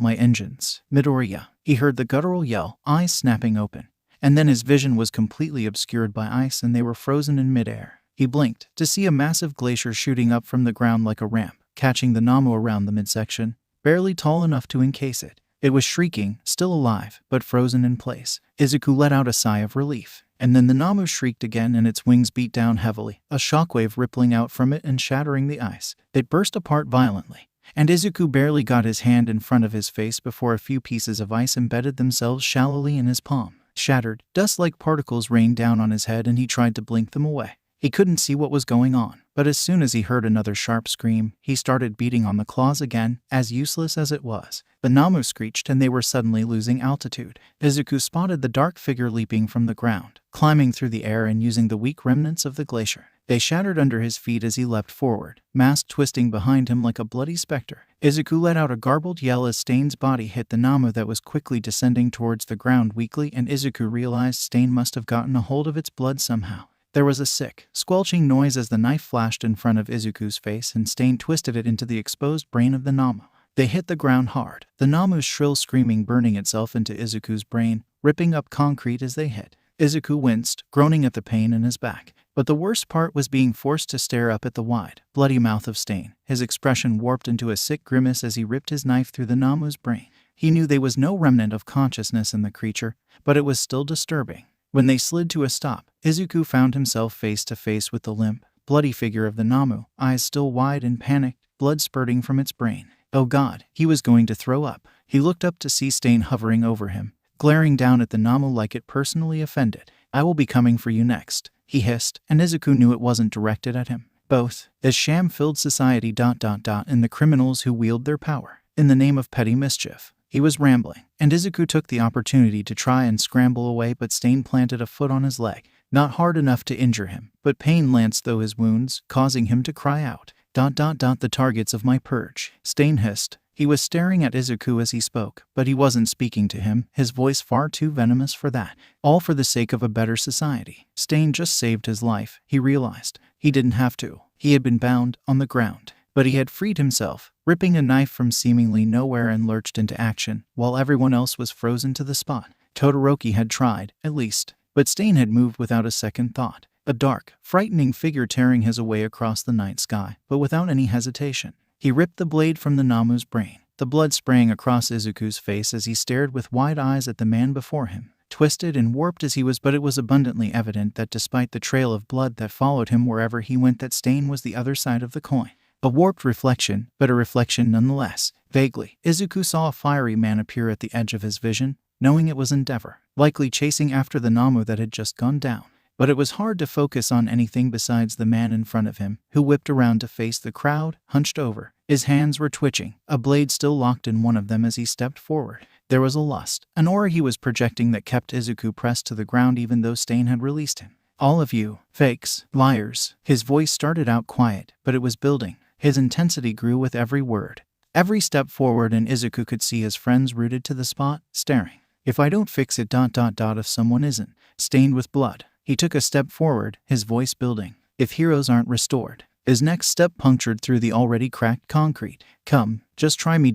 my engines. Midoriya. He heard the guttural yell, eyes snapping open. And then his vision was completely obscured by ice and they were frozen in midair. He blinked to see a massive glacier shooting up from the ground like a ramp, catching the Namu around the midsection, barely tall enough to encase it. It was shrieking, still alive, but frozen in place. Izuku let out a sigh of relief. And then the Namu shrieked again and its wings beat down heavily, a shockwave rippling out from it and shattering the ice. It burst apart violently, and Izuku barely got his hand in front of his face before a few pieces of ice embedded themselves shallowly in his palm. Shattered, dust-like particles rained down on his head and he tried to blink them away. He couldn't see what was going on, but as soon as he heard another sharp scream, he started beating on the claws again, as useless as it was. The Namu screeched and they were suddenly losing altitude. Izuku spotted the dark figure leaping from the ground, climbing through the air and using the weak remnants of the glacier. They shattered under his feet as he leapt forward, mask twisting behind him like a bloody specter. Izuku let out a garbled yell as Stain's body hit the Namu that was quickly descending towards the ground weakly, and Izuku realized Stain must have gotten a hold of its blood somehow. There was a sick, squelching noise as the knife flashed in front of Izuku's face and Stain twisted it into the exposed brain of the Namu. They hit the ground hard, the Namu's shrill screaming burning itself into Izuku's brain, ripping up concrete as they hit. Izuku winced, groaning at the pain in his back. But the worst part was being forced to stare up at the wide, bloody mouth of Stain, his expression warped into a sick grimace as he ripped his knife through the Namu's brain. He knew there was no remnant of consciousness in the creature, but it was still disturbing. When they slid to a stop, Izuku found himself face to face with the limp, bloody figure of the Namu, eyes still wide and panicked, blood spurting from its brain. Oh God, he was going to throw up. He looked up to see Stain hovering over him, glaring down at the Namu like it personally offended. I will be coming for you next, he hissed, and Izuku knew it wasn't directed at him. Both, as sham-filled society ... and the criminals who wield their power in the name of petty mischief. He was rambling, and Izuku took the opportunity to try and scramble away, but Stain planted a foot on his leg. Not hard enough to injure him, but pain lanced through his wounds, causing him to cry out. ... The targets of my purge, Stain hissed. He was staring at Izuku as he spoke, but he wasn't speaking to him, his voice far too venomous for that. All for the sake of a better society. Stain just saved his life, he realized. He didn't have to. He had been bound, on the ground. But he had freed himself, ripping a knife from seemingly nowhere and lurched into action, while everyone else was frozen to the spot. Todoroki had tried, at least, but Stain had moved without a second thought. A dark, frightening figure tearing his way across the night sky, but without any hesitation. He ripped the blade from the Namu's brain. The blood spraying across Izuku's face as he stared with wide eyes at the man before him. Twisted and warped as he was, but it was abundantly evident that despite the trail of blood that followed him wherever he went, that Stain was the other side of the coin. A warped reflection, but a reflection nonetheless. Vaguely, Izuku saw a fiery man appear at the edge of his vision, knowing it was Endeavor, likely chasing after the Namu that had just gone down. But it was hard to focus on anything besides the man in front of him, who whipped around to face the crowd, hunched over. His hands were twitching, a blade still locked in one of them as he stepped forward. There was a lust, an aura he was projecting that kept Izuku pressed to the ground even though Stain had released him. All of you, fakes, liars. His voice started out quiet, but it was building. His intensity grew with every word. Every step forward, and Izuku could see his friends rooted to the spot, staring. If I don't fix it ... if someone isn't stained with blood. He took a step forward, his voice building. If heroes aren't restored. His next step punctured through the already cracked concrete. Come, just try me ...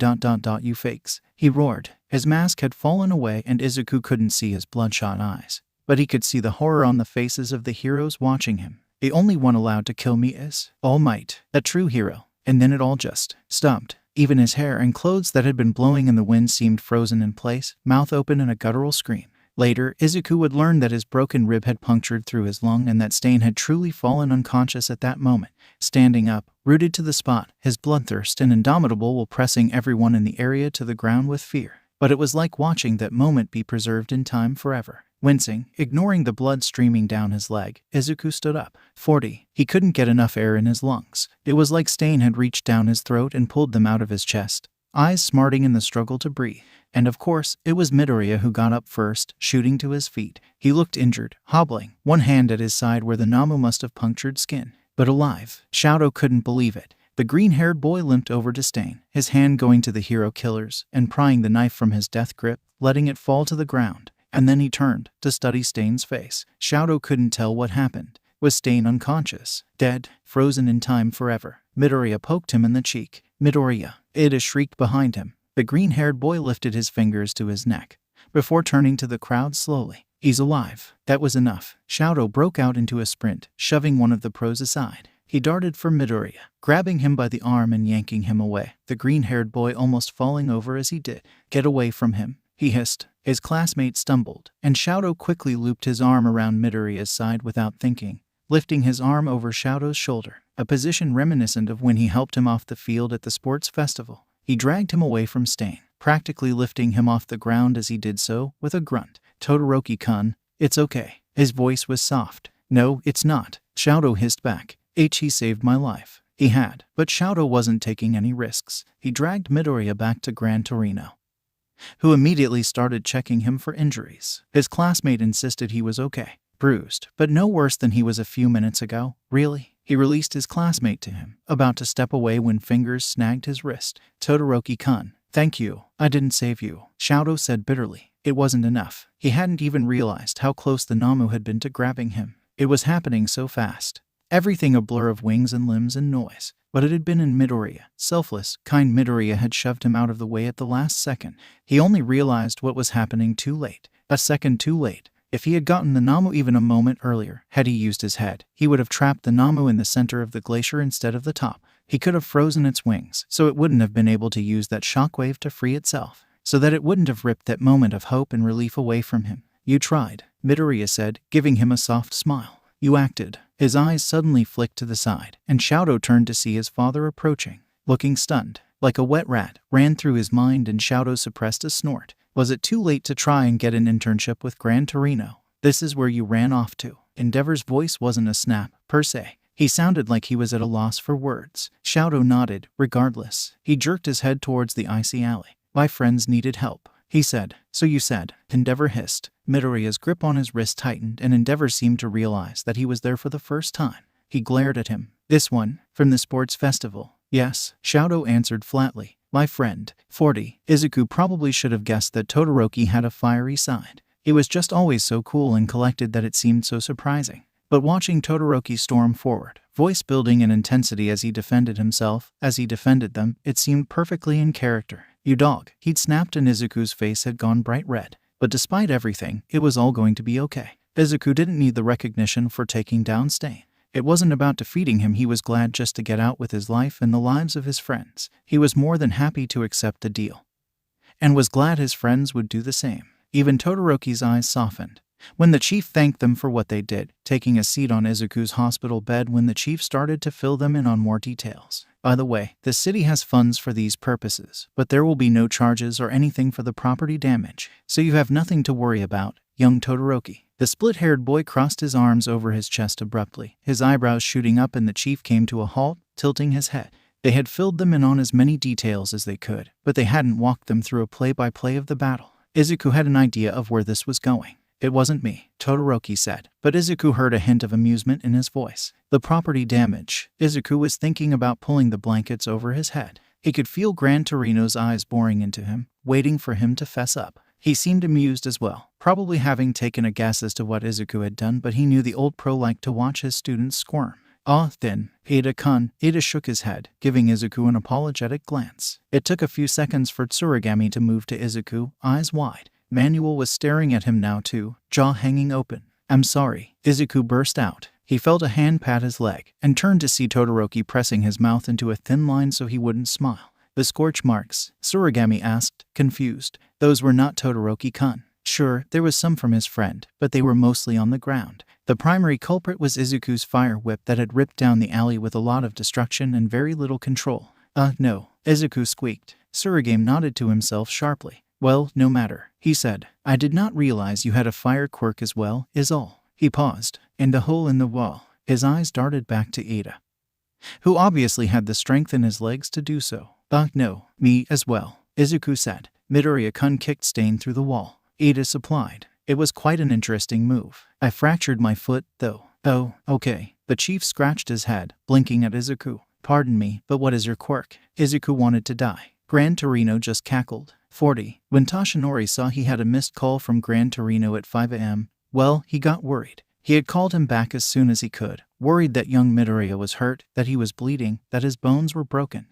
you fakes. He roared. His mask had fallen away and Izuku couldn't see his bloodshot eyes. But he could see the horror on the faces of the heroes watching him. The only one allowed to kill me is All Might, a true hero. And then it all just stopped. Even his hair and clothes that had been blowing in the wind seemed frozen in place, mouth open in a guttural scream. Later, Izuku would learn that his broken rib had punctured through his lung and that Stain had truly fallen unconscious at that moment. Standing up, rooted to the spot, his bloodthirst and indomitable will pressing everyone in the area to the ground with fear. But it was like watching that moment be preserved in time forever. Wincing, ignoring the blood streaming down his leg, Izuku stood up. 40. He couldn't get enough air in his lungs. It was like Stain had reached down his throat and pulled them out of his chest, eyes smarting in the struggle to breathe. And of course, it was Midoriya who got up first, shooting to his feet. He looked injured, hobbling, one hand at his side where the Namu must have punctured skin. But alive. Shadow couldn't believe it. The green-haired boy limped over to Stain, his hand going to the hero killers and prying the knife from his death grip, letting it fall to the ground. And then he turned to study Stain's face. Shadow couldn't tell what happened. Was Stain unconscious? Dead? Frozen in time forever? Midoriya poked him in the cheek. Midoriya. Iida shrieked behind him. The green-haired boy lifted his fingers to his neck, before turning to the crowd slowly. He's alive. That was enough. Shadow broke out into a sprint, shoving one of the pros aside. He darted for Midoriya, grabbing him by the arm and yanking him away, the green-haired boy almost falling over as he did. "Get away from him," he hissed. His classmate stumbled, and Shadow quickly looped his arm around Midoriya's side without thinking, lifting his arm over Shadow's shoulder, a position reminiscent of when he helped him off the field at the sports festival. He dragged him away from Stain, practically lifting him off the ground as he did so, with a grunt. "Todoroki-kun, it's okay." His voice was soft. "No, it's not," Shadow hissed back. "He saved my life." He had, but Shadow wasn't taking any risks. He dragged Midoriya back to Gran Torino, who immediately started checking him for injuries. His classmate insisted he was okay. "Bruised, but no worse than he was a few minutes ago." "Really?" He released his classmate to him, about to step away when fingers snagged his wrist. "Todoroki-kun, thank you. I didn't save you," Shadow said bitterly. It wasn't enough. He hadn't even realized how close the Namu had been to grabbing him. It was happening so fast. Everything a blur of wings and limbs and noise. But it had been in Midoriya. Selfless, kind Midoriya had shoved him out of the way at the last second. He only realized what was happening too late. A second too late. If he had gotten the Namu even a moment earlier, had he used his head, he would have trapped the Namu in the center of the glacier instead of the top. He could have frozen its wings, so it wouldn't have been able to use that shockwave to free itself, so that it wouldn't have ripped that moment of hope and relief away from him. "You tried," Midoriya said, giving him a soft smile. "You acted." His eyes suddenly flicked to the side, and Shadow turned to see his father approaching. Looking stunned, like a wet rat, ran through his mind, and Shadow suppressed a snort. Was it too late to try and get an internship with Gran Torino? "This is where you ran off to." Endeavor's voice wasn't a snap, per se. He sounded like he was at a loss for words. Shadow nodded, regardless. He jerked his head towards the icy alley. "My friends needed help," he said. "So you said," Endeavor hissed. Midoriya's grip on his wrist tightened, and Endeavor seemed to realize that he was there for the first time. He glared at him. "This one, from the sports festival?" "Yes," Shadow answered flatly. "My friend, 40. Izuku probably should have guessed that Todoroki had a fiery side. It was just always so cool and collected that it seemed so surprising. But watching Todoroki storm forward, voice building in intensity as he defended himself, as he defended them, it seemed perfectly in character. "You dog," he'd snapped, and Izuku's face had gone bright red. But despite everything, it was all going to be okay. Izuku didn't need the recognition for taking down Stain. It wasn't about defeating him. He was glad just to get out with his life and the lives of his friends. He was more than happy to accept the deal, and was glad his friends would do the same. Even Todoroki's eyes softened when the chief thanked them for what they did, taking a seat on Izuku's hospital bed when the chief started to fill them in on more details. "By the way, the city has funds for these purposes, but there will be no charges or anything for the property damage, so you have nothing to worry about, young Todoroki." The split-haired boy crossed his arms over his chest abruptly, his eyebrows shooting up, and the chief came to a halt, tilting his head. They had filled them in on as many details as they could, but they hadn't walked them through a play-by-play of the battle. Izuku had an idea of where this was going. "It wasn't me," Todoroki said, but Izuku heard a hint of amusement in his voice. "The property damage." Izuku was thinking about pulling the blankets over his head. He could feel Gran Torino's eyes boring into him, waiting for him to fess up. He seemed amused as well, probably having taken a guess as to what Izuku had done, but he knew the old pro liked to watch his students squirm. "Ah, then, Iida-kun." Iida shook his head, giving Izuku an apologetic glance. It took a few seconds for Tsurigami to move to Izuku, eyes wide. Manuel was staring at him now too, jaw hanging open. "I'm sorry," Izuku burst out. He felt a hand pat his leg, and turned to see Todoroki pressing his mouth into a thin line so he wouldn't smile. "The scorch marks?" Tsurigami asked, confused. "Those were not Todoroki-kun." Sure, there was some from his friend, but they were mostly on the ground. The primary culprit was Izuku's fire whip that had ripped down the alley with a lot of destruction and very little control. No," Izuku squeaked. Tsurigami nodded to himself sharply. "Well, no matter," he said. "I did not realize you had a fire quirk as well, is all." He paused, and the hole in the wall. His eyes darted back to Iida, who obviously had the strength in his legs to do so. No, me as well," Izuku said. "Midoriya-kun kicked Stain through the wall," Iida supplied. "It was quite an interesting move. I fractured my foot, though." "Oh, okay." The chief scratched his head, blinking at Izuku. "Pardon me, but what is your quirk?" Izuku wanted to die. Gran Torino just cackled. 40. When Toshinori saw he had a missed call from Gran Torino at 5 a.m., well, he got worried. He had called him back as soon as he could, worried that young Midoriya was hurt, that he was bleeding, that his bones were broken.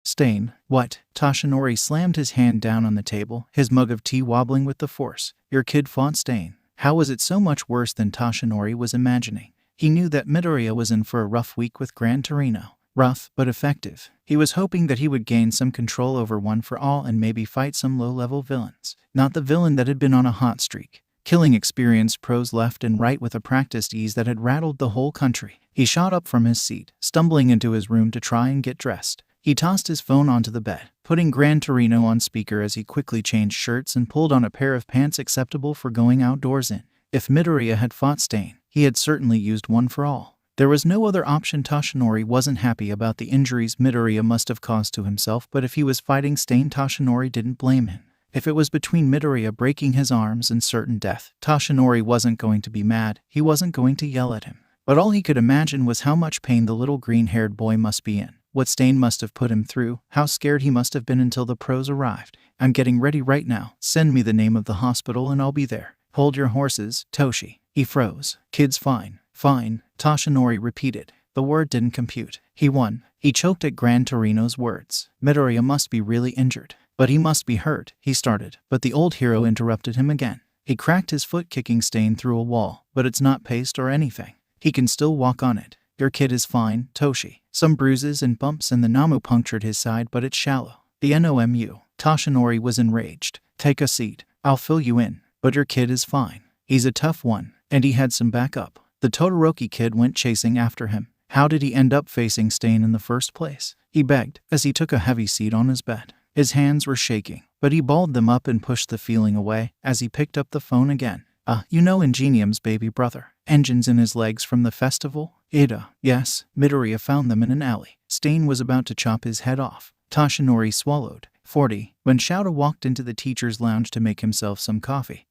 "Stain, what?" Toshinori slammed his hand down on the table, his mug of tea wobbling with the force. "Your kid fought Stain." How was it so much worse than Toshinori was imagining? He knew that Midoriya was in for a rough week with Gran Torino. Rough, but effective. He was hoping that he would gain some control over One for All and maybe fight some low-level villains. Not the villain that had been on a hot streak, killing experienced pros left and right with a practiced ease that had rattled the whole country. He shot up from his seat, stumbling into his room to try and get dressed. He tossed his phone onto the bed, putting Gran Torino on speaker as he quickly changed shirts and pulled on a pair of pants acceptable for going outdoors in. If Midoriya had fought Stain, he had certainly used One for All. There was no other option. Toshinori wasn't happy about the injuries Midoriya must have caused to himself, but if he was fighting Stain, Toshinori didn't blame him. If it was between Midoriya breaking his arms and certain death, Toshinori wasn't going to be mad. He wasn't going to yell at him. But all he could imagine was how much pain the little green-haired boy must be in, what Stain must have put him through, how scared he must have been until the pros arrived. I'm getting ready right now. Send me the name of the hospital and I'll be there. Hold your horses, Toshi. He froze. Kid's fine. Fine, Toshinori repeated. The word didn't compute. He won. He choked at Gran Torino's words. Midoriya must be really injured. But he must be hurt, he started. But the old hero interrupted him again. He cracked his foot, kicking Stain through a wall. But it's not paste or anything. He can still walk on it. Your kid is fine, Toshi. Some bruises and bumps and the Namu punctured his side, but it's shallow. The NOMU. Toshinori was enraged. Take a seat. I'll fill you in. But your kid is fine. He's a tough one. And he had some backup. The Todoroki kid went chasing after him. How did he end up facing Stain in the first place? He begged, as he took a heavy seat on his bed. His hands were shaking, but he balled them up and pushed the feeling away as he picked up the phone again. You know Ingenium's baby brother. Engines in his legs from the festival? Iida. Yes, Midoriya found them in an alley. Stain was about to chop his head off. Toshinori swallowed. 40. When Shouta walked into the teacher's lounge to make himself some coffee,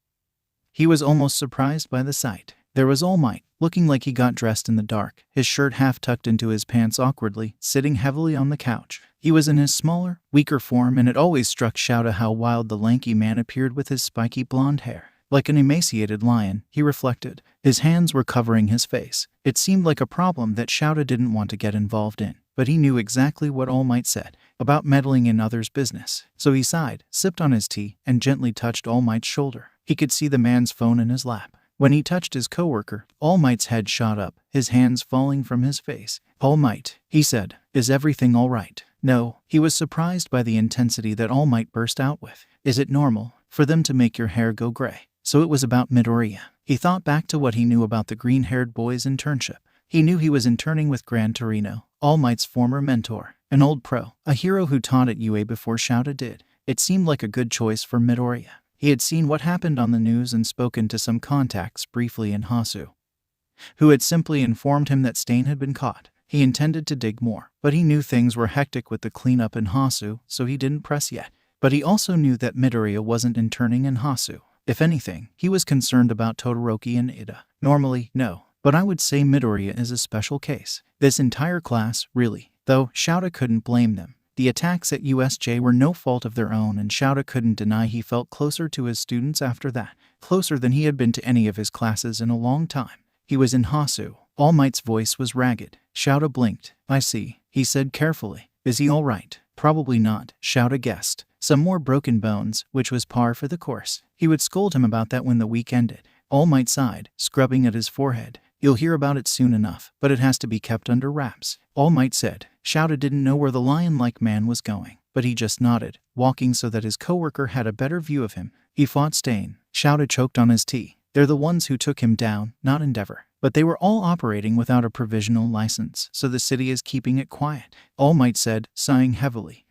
he was almost surprised by the sight. There was All Might, looking like he got dressed in the dark, his shirt half tucked into his pants awkwardly, sitting heavily on the couch. He was in his smaller, weaker form, and it always struck Shouta how wild the lanky man appeared with his spiky blonde hair. Like an emaciated lion, he reflected. His hands were covering his face. It seemed like a problem that Shouta didn't want to get involved in, but he knew exactly what All Might said about meddling in others' business. So he sighed, sipped on his tea, and gently touched All Might's shoulder. He could see the man's phone in his lap. When he touched his coworker, All Might's head shot up, his hands falling from his face. All Might, he said, is everything all right? No, he was surprised by the intensity that All Might burst out with. Is it normal for them to make your hair go gray? So it was about Midoriya. He thought back to what he knew about the green-haired boy's internship. He knew he was interning with Gran Torino, All Might's former mentor, an old pro, a hero who taught at UA before Shouta did. It seemed like a good choice for Midoriya. He had seen what happened on the news and spoken to some contacts briefly in Hasu, who had simply informed him that Stain had been caught. He intended to dig more, but he knew things were hectic with the cleanup in Hasu, so he didn't press yet. But he also knew that Midoriya wasn't interning in Hasu. If anything, he was concerned about Todoroki and Iida. Normally, no, but I would say Midoriya is a special case. This entire class, really. Though, Shouta couldn't blame them. The attacks at USJ were no fault of their own, and Shouta couldn't deny he felt closer to his students after that, closer than he had been to any of his classes in a long time. He was in Hasu. All Might's voice was ragged. Shouta blinked. I see, he said carefully. Is he all right? Probably not, Shouta guessed. Some more broken bones, which was par for the course. He would scold him about that when the week ended. All Might sighed, scrubbing at his forehead. You'll hear about it soon enough, but it has to be kept under wraps. All Might said. Shouta didn't know where the lion-like man was going, but he just nodded, walking so that his coworker had a better view of him. He fought Stain. Shouta choked on his tea. They're the ones who took him down, not Endeavor. But they were all operating without a provisional license, so the city is keeping it quiet. All Might said, sighing heavily.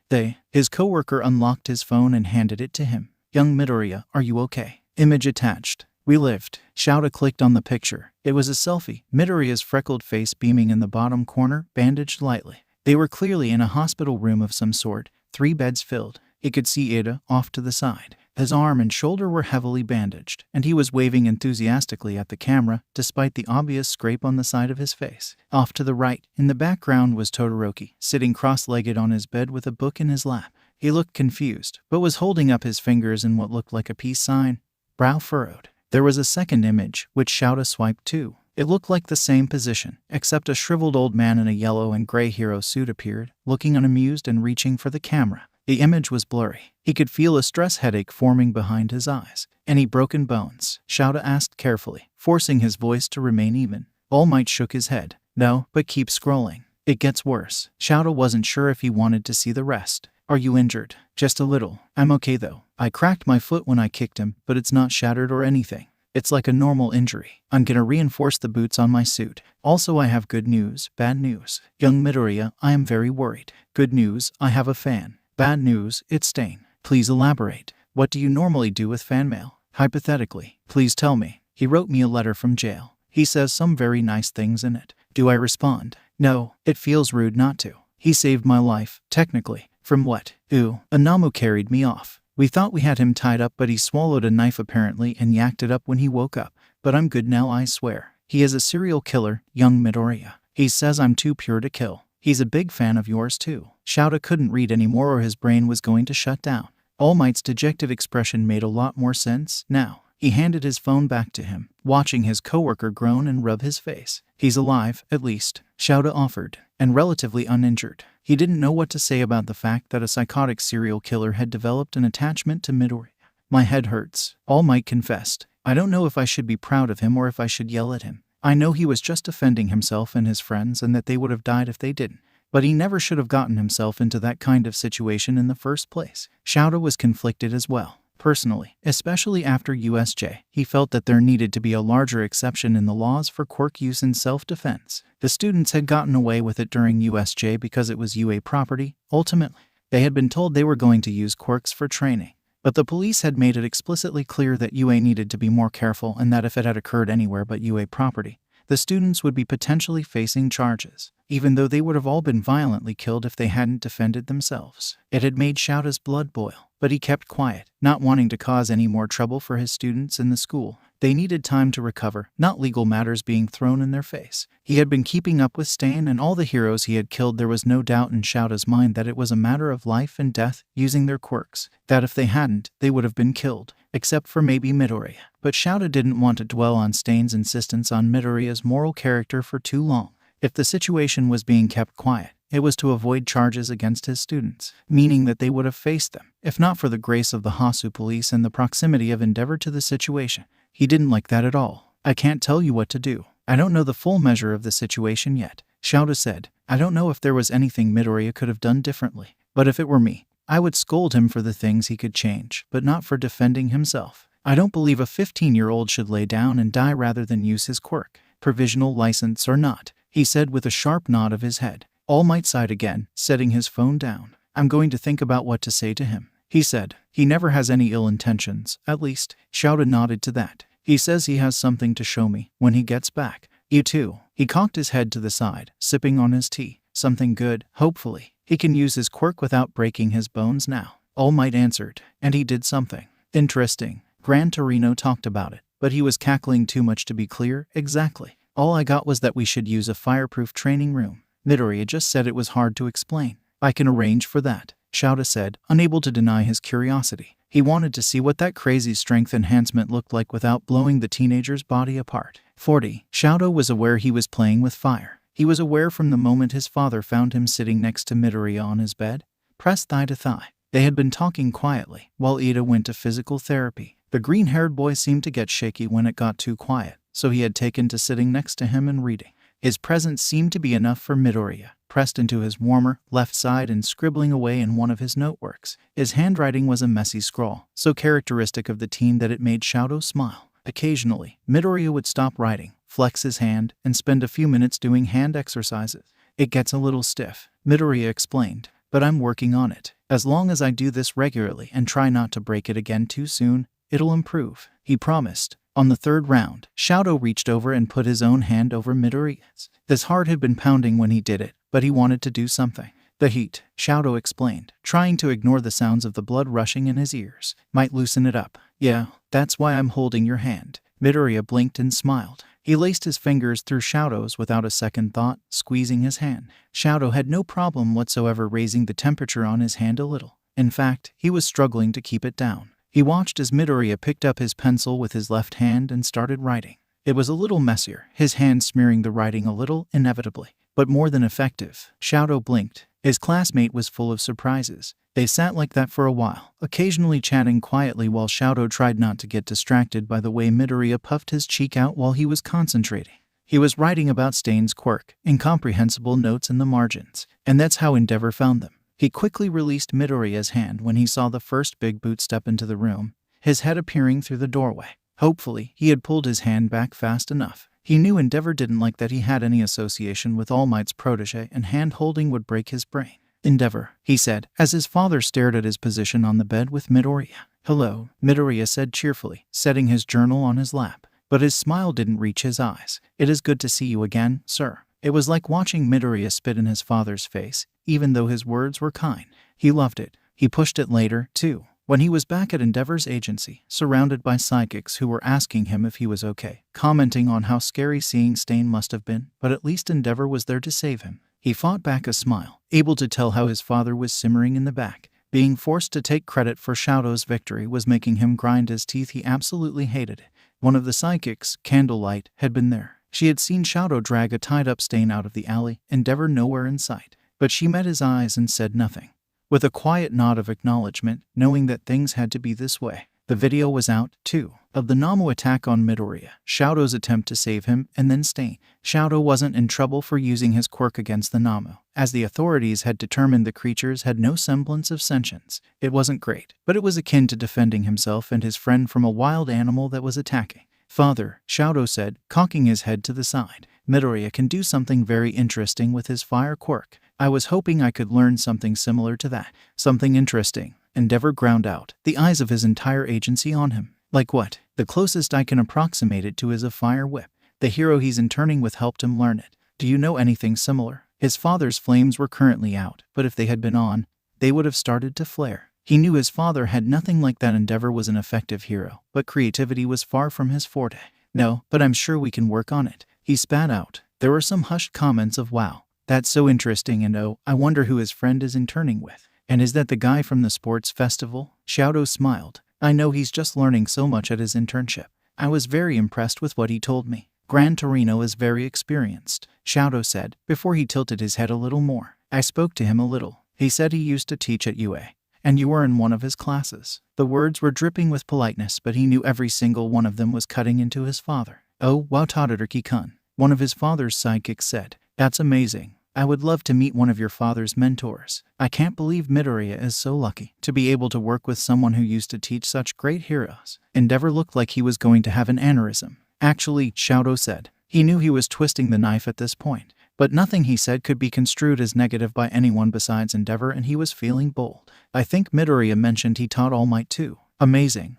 His coworker unlocked his phone and handed it to him. Young Midoriya, are you okay? Image attached. We lived. Shouta clicked on the picture. It was a selfie. Midoriya's freckled face beaming in the bottom corner, bandaged lightly. They were clearly in a hospital room of some sort, 3 beds filled. He could see Iida off to the side. His arm and shoulder were heavily bandaged, and he was waving enthusiastically at the camera, despite the obvious scrape on the side of his face. Off to the right, in the background, was Todoroki, sitting cross-legged on his bed with a book in his lap. He looked confused, but was holding up his fingers in what looked like a peace sign. Brow furrowed. There was a second image, which Shouta swiped too. It looked like the same position, except a shriveled old man in a yellow and gray hero suit appeared, looking unamused and reaching for the camera. The image was blurry. He could feel a stress headache forming behind his eyes. Any broken bones? Shouta asked carefully, forcing his voice to remain even. All Might shook his head. No, but keep scrolling. It gets worse. Shouta wasn't sure if he wanted to see the rest. Are you injured? Just a little. I'm okay though. I cracked my foot when I kicked him, but it's not shattered or anything. It's like a normal injury. I'm gonna reinforce the boots on my suit. Also, I have good news, bad news. Young Midoriya, I am very worried. Good news, I have a fan. Bad news, it's Stain. Please elaborate. What do you normally do with fan mail? Hypothetically, please tell me. He wrote me a letter from jail. He says some very nice things in it. Do I respond? No, it feels rude not to. He saved my life, technically. From what? Ooh, Anamu carried me off. We thought we had him tied up, but he swallowed a knife apparently and yacked it up when he woke up. But I'm good now, I swear. He is a serial killer, young Midoriya. He says I'm too pure to kill. He's a big fan of yours too. Shouta couldn't read anymore or his brain was going to shut down. All Might's dejected expression made a lot more sense now. He handed his phone back to him, watching his coworker groan and rub his face. He's alive, at least, Shouta offered, and relatively uninjured. He didn't know what to say about the fact that a psychotic serial killer had developed an attachment to Midoriya. My head hurts, All Might confessed. I don't know if I should be proud of him or if I should yell at him. I know he was just defending himself and his friends and that they would have died if they didn't. But he never should have gotten himself into that kind of situation in the first place. Shouta was conflicted as well. Personally, especially after USJ, he felt that there needed to be a larger exception in the laws for quirk use in self-defense. The students had gotten away with it during USJ because it was UA property. Ultimately, they had been told they were going to use quirks for training. But the police had made it explicitly clear that UA needed to be more careful and that if it had occurred anywhere but UA property, the students would be potentially facing charges, even though they would have all been violently killed if they hadn't defended themselves. It had made Shouta's blood boil, but he kept quiet, not wanting to cause any more trouble for his students in the school. They needed time to recover, not legal matters being thrown in their face. He had been keeping up with Stain and all the heroes he had killed. There was no doubt in Shouta's mind that it was a matter of life and death using their quirks, that if they hadn't, they would have been killed, except for maybe Midoriya. But Shouta didn't want to dwell on Stain's insistence on Midoriya's moral character for too long. If the situation was being kept quiet, it was to avoid charges against his students, meaning that they would have faced them, if not for the grace of the Hasu police and the proximity of Endeavor to the situation. He didn't like that at all. I can't tell you what to do. I don't know the full measure of the situation yet, Shouta said. I don't know if there was anything Midoriya could have done differently, but if it were me, I would scold him for the things he could change, but not for defending himself. I don't believe a 15-year-old should lay down and die rather than use his quirk, provisional license or not, he said with a sharp nod of his head. All Might sighed again, setting his phone down. I'm going to think about what to say to him, he said. He never has any ill intentions, at least. Shouta nodded to that. He says he has something to show me when he gets back. You too. He cocked his head to the side, sipping on his tea. Something good, hopefully. He can use his quirk without breaking his bones now. All Might answered, and he did something interesting. Gran Torino talked about it, but he was cackling too much to be clear. Exactly. All I got was that we should use a fireproof training room. Midoriya just said it was hard to explain. I can arrange for that, Shouta said, unable to deny his curiosity. He wanted to see what that crazy strength enhancement looked like without blowing the teenager's body apart. 40. Shouta was aware he was playing with fire. He was aware from the moment his father found him sitting next to Midoriya on his bed, pressed thigh to thigh. They had been talking quietly, while Iida went to physical therapy. The green-haired boy seemed to get shaky when it got too quiet, so he had taken to sitting next to him and reading. His presence seemed to be enough for Midoriya, pressed into his warmer left side and scribbling away in one of his noteworks. His handwriting was a messy scrawl, so characteristic of the teen that it made Shouta smile. Occasionally, Midoriya would stop writing, flex his hand, and spend a few minutes doing hand exercises. It gets a little stiff, Midoriya explained, but I'm working on it. As long as I do this regularly and try not to break it again too soon, it'll improve, he promised. On the third round, Shouta reached over and put his own hand over Midoriya's. His heart had been pounding when he did it, but he wanted to do something. The heat, Shouta explained, trying to ignore the sounds of the blood rushing in his ears, might loosen it up. Yeah, that's why I'm holding your hand. Midoriya blinked and smiled. He laced his fingers through Shouta's without a second thought, squeezing his hand. Shouta had no problem whatsoever raising the temperature on his hand a little. In fact, he was struggling to keep it down. He watched as Midoriya picked up his pencil with his left hand and started writing. It was a little messier, his hand smearing the writing a little, inevitably, but more than effective. Shouta blinked. His classmate was full of surprises. They sat like that for a while, occasionally chatting quietly while Shadow tried not to get distracted by the way Midoriya puffed his cheek out while he was concentrating. He was writing about Stain's quirk, incomprehensible notes in the margins, and that's how Endeavor found them. He quickly released Midoriya's hand when he saw the first big boot step into the room, his head appearing through the doorway. Hopefully, he had pulled his hand back fast enough. He knew Endeavor didn't like that he had any association with All Might's protege, and hand-holding would break his brain. "Endeavor," he said, as his father stared at his position on the bed with Midoriya. "Hello," Midoriya said cheerfully, setting his journal on his lap. But his smile didn't reach his eyes. "It is good to see you again, sir." It was like watching Midoriya spit in his father's face, even though his words were kind. He loved it. He pushed it later, too. When he was back at Endeavor's agency, surrounded by psychics who were asking him if he was okay, commenting on how scary seeing Stain must have been, but at least Endeavor was there to save him. He fought back a smile, able to tell how his father was simmering in the back. Being forced to take credit for Shadow's victory was making him grind his teeth. He absolutely hated it. One of the psychics, Candlelight, had been there. She had seen Shadow drag a tied-up Stain out of the alley, Endeavor nowhere in sight. But she met his eyes and said nothing. With a quiet nod of acknowledgement, knowing that things had to be this way. The video was out, too, of the Namu attack on Midoriya, Shadow's attempt to save him, and then Stain. Shadow wasn't in trouble for using his quirk against the Namu, as the authorities had determined the creatures had no semblance of sentience. It wasn't great, but it was akin to defending himself and his friend from a wild animal that was attacking. "Father," Shadow said, cocking his head to the side, "Midoriya can do something very interesting with his fire quirk. I was hoping I could learn something similar to that." "Something interesting," Endeavor ground out, the eyes of his entire agency on him. "Like what?" "The closest I can approximate it to is a fire whip. The hero he's interning with helped him learn it. Do you know anything similar?" His father's flames were currently out, but if they had been on, they would have started to flare. He knew his father had nothing like that. Endeavor was an effective hero, but creativity was far from his forte. "No, but I'm sure we can work on it," he spat out. There were some hushed comments of "Wow, that's so interesting," and "Oh, I wonder who his friend is interning with. And is that the guy from the sports festival?" Shadow smiled. "I know, he's just learning so much at his internship. I was very impressed with what he told me." "Gran Torino is very experienced," Shadow said, before he tilted his head a little more. "I spoke to him a little. He said he used to teach at UA. And you were in one of his classes." The words were dripping with politeness, but he knew every single one of them was cutting into his father. "Oh, wow, Todoroki-kun," one of his father's sidekicks said. "That's amazing. I would love to meet one of your father's mentors. I can't believe Midoriya is so lucky to be able to work with someone who used to teach such great heroes." Endeavor looked like he was going to have an aneurysm. "Actually," Shadow said. He knew he was twisting the knife at this point, but nothing he said could be construed as negative by anyone besides Endeavor, and he was feeling bold. "I think Midoriya mentioned he taught All Might too." "Amazing."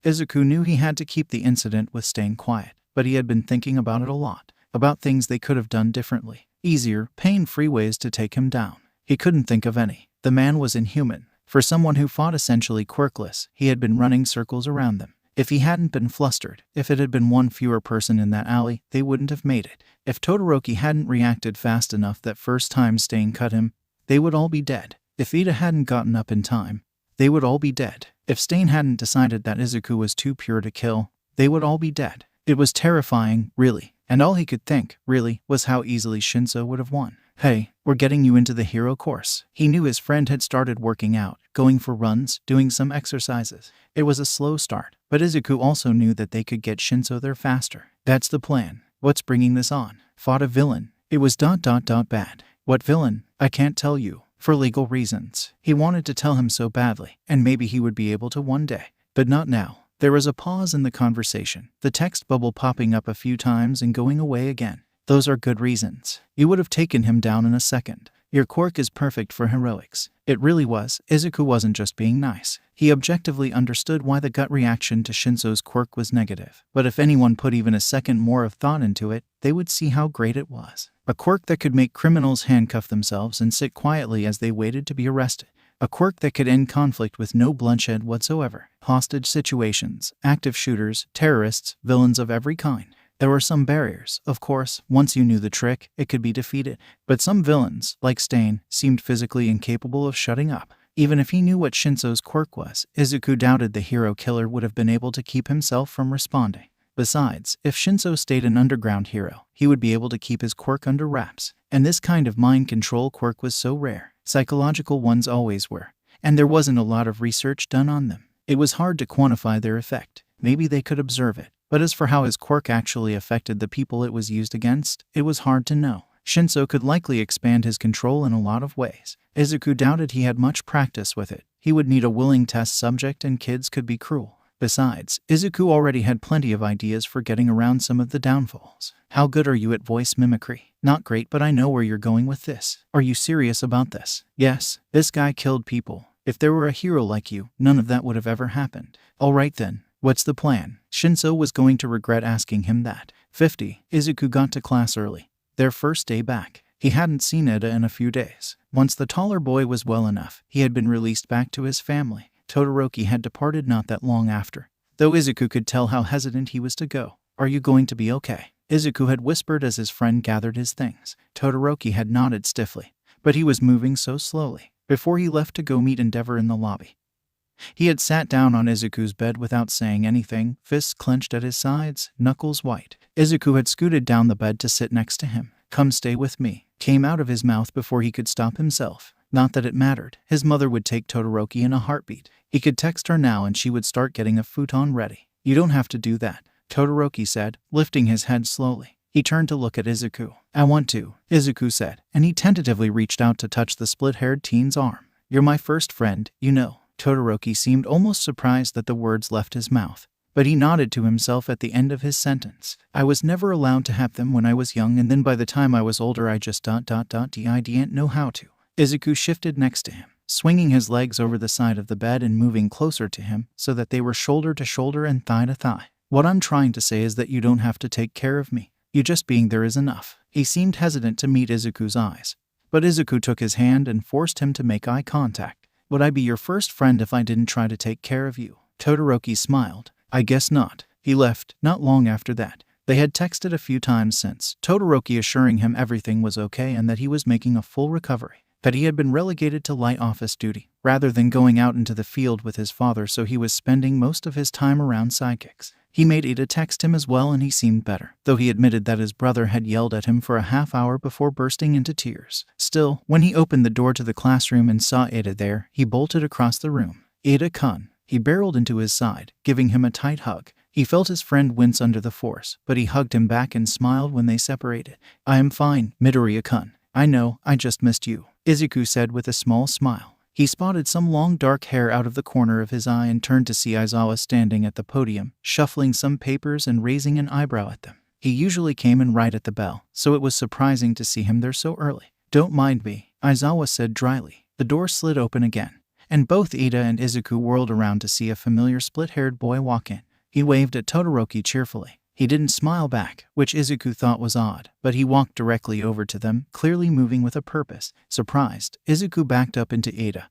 Izuku knew he had to keep the incident with Stain quiet, but he had been thinking about it a lot, about things they could have done differently, easier, pain-free ways to take him down. He couldn't think of any. The man was inhuman. For someone who fought essentially quirkless, he had been running circles around them. If he hadn't been flustered, if it had been one fewer person in that alley, they wouldn't have made it. If Todoroki hadn't reacted fast enough that first time Stain cut him, they would all be dead. If Iida hadn't gotten up in time, they would all be dead. If Stain hadn't decided that Izuku was too pure to kill, they would all be dead. It was terrifying, really, and all he could think, really, was how easily Shinso would have won. "Hey, we're getting you into the hero course." He knew his friend had started working out, going for runs, doing some exercises. It was a slow start, but Izuku also knew that they could get Shinso there faster. "That's the plan." "What's bringing this on?" "Fought a villain. It was ... bad." "What villain?" "I can't tell you. For legal reasons." He wanted to tell him so badly, and maybe he would be able to one day. But not now. There was a pause in the conversation, the text bubble popping up a few times and going away again. "Those are good reasons. You would have taken him down in a second. Your quirk is perfect for heroics." It really was. Izuku wasn't just being nice. He objectively understood why the gut reaction to Shinso's quirk was negative. But if anyone put even a second more of thought into it, they would see how great it was. A quirk that could make criminals handcuff themselves and sit quietly as they waited to be arrested. A quirk that could end conflict with no bloodshed whatsoever. Hostage situations, active shooters, terrorists, villains of every kind. There were some barriers, of course. Once you knew the trick, it could be defeated. But some villains, like Stain, seemed physically incapable of shutting up. Even if he knew what Shinso's quirk was, Izuku doubted the hero killer would have been able to keep himself from responding. Besides, if Shinso stayed an underground hero, he would be able to keep his quirk under wraps. And this kind of mind control quirk was so rare. Psychological ones always were. And there wasn't a lot of research done on them. It was hard to quantify their effect. Maybe they could observe it. But as for how his quirk actually affected the people it was used against, it was hard to know. Shinso could likely expand his control in a lot of ways. Izuku doubted he had much practice with it. He would need a willing test subject, and kids could be cruel. Besides, Izuku already had plenty of ideas for getting around some of the downfalls. How good are you at voice mimicry? Not great, but I know where you're going with this. Are you serious about this? Yes, this guy killed people. If there were a hero like you, none of that would have ever happened. Alright then, what's the plan? Shinso was going to regret asking him that. 50. Izuku got to class early. Their first day back. He hadn't seen Iida in a few days. Once the taller boy was well enough, he had been released back to his family. Todoroki had departed not that long after, though Izuku could tell how hesitant he was to go. Are you going to be okay? Izuku had whispered as his friend gathered his things. Todoroki had nodded stiffly, but he was moving so slowly. Before he left to go meet Endeavor in the lobby, he had sat down on Izuku's bed without saying anything, fists clenched at his sides, knuckles white. Izuku had scooted down the bed to sit next to him. Come stay with me, came out of his mouth before he could stop himself. Not that it mattered. His mother would take Todoroki in a heartbeat. He could text her now and she would start getting a futon ready. You don't have to do that, Todoroki said, lifting his head slowly. He turned to look at Izuku. I want to, Izuku said, and he tentatively reached out to touch the split-haired teen's arm. You're my first friend, you know. Todoroki seemed almost surprised that the words left his mouth, but he nodded to himself at the end of his sentence. I was never allowed to have them when I was young, and then by the time I was older I just I didn't know how to. Izuku shifted next to him, swinging his legs over the side of the bed and moving closer to him so that they were shoulder to shoulder and thigh to thigh. What I'm trying to say is that you don't have to take care of me. You just being there is enough. He seemed hesitant to meet Izuku's eyes, but Izuku took his hand and forced him to make eye contact. Would I be your first friend if I didn't try to take care of you? Todoroki smiled. I guess not. He left, not long after that. They had texted a few times since, Todoroki assuring him everything was okay and that he was making a full recovery, that he had been relegated to light office duty, rather than going out into the field with his father, so he was spending most of his time around sidekicks. He made Iida text him as well and he seemed better, though he admitted that his brother had yelled at him for a half hour before bursting into tears. Still, when he opened the door to the classroom and saw Iida there, he bolted across the room. Iida-kun. He barreled into his side, giving him a tight hug. He felt his friend wince under the force, but he hugged him back and smiled when they separated. I am fine, Midoriya-kun. I know, I just missed you, Izuku said with a small smile. He spotted some long dark hair out of the corner of his eye and turned to see Aizawa standing at the podium, shuffling some papers and raising an eyebrow at them. He usually came in right at the bell, so it was surprising to see him there so early. Don't mind me, Aizawa said dryly. The door slid open again, and both Iida and Izuku whirled around to see a familiar split-haired boy walk in. He waved at Todoroki cheerfully. He didn't smile back, which Izuku thought was odd, but he walked directly over to them, clearly moving with a purpose. Surprised, Izuku backed up into Iida,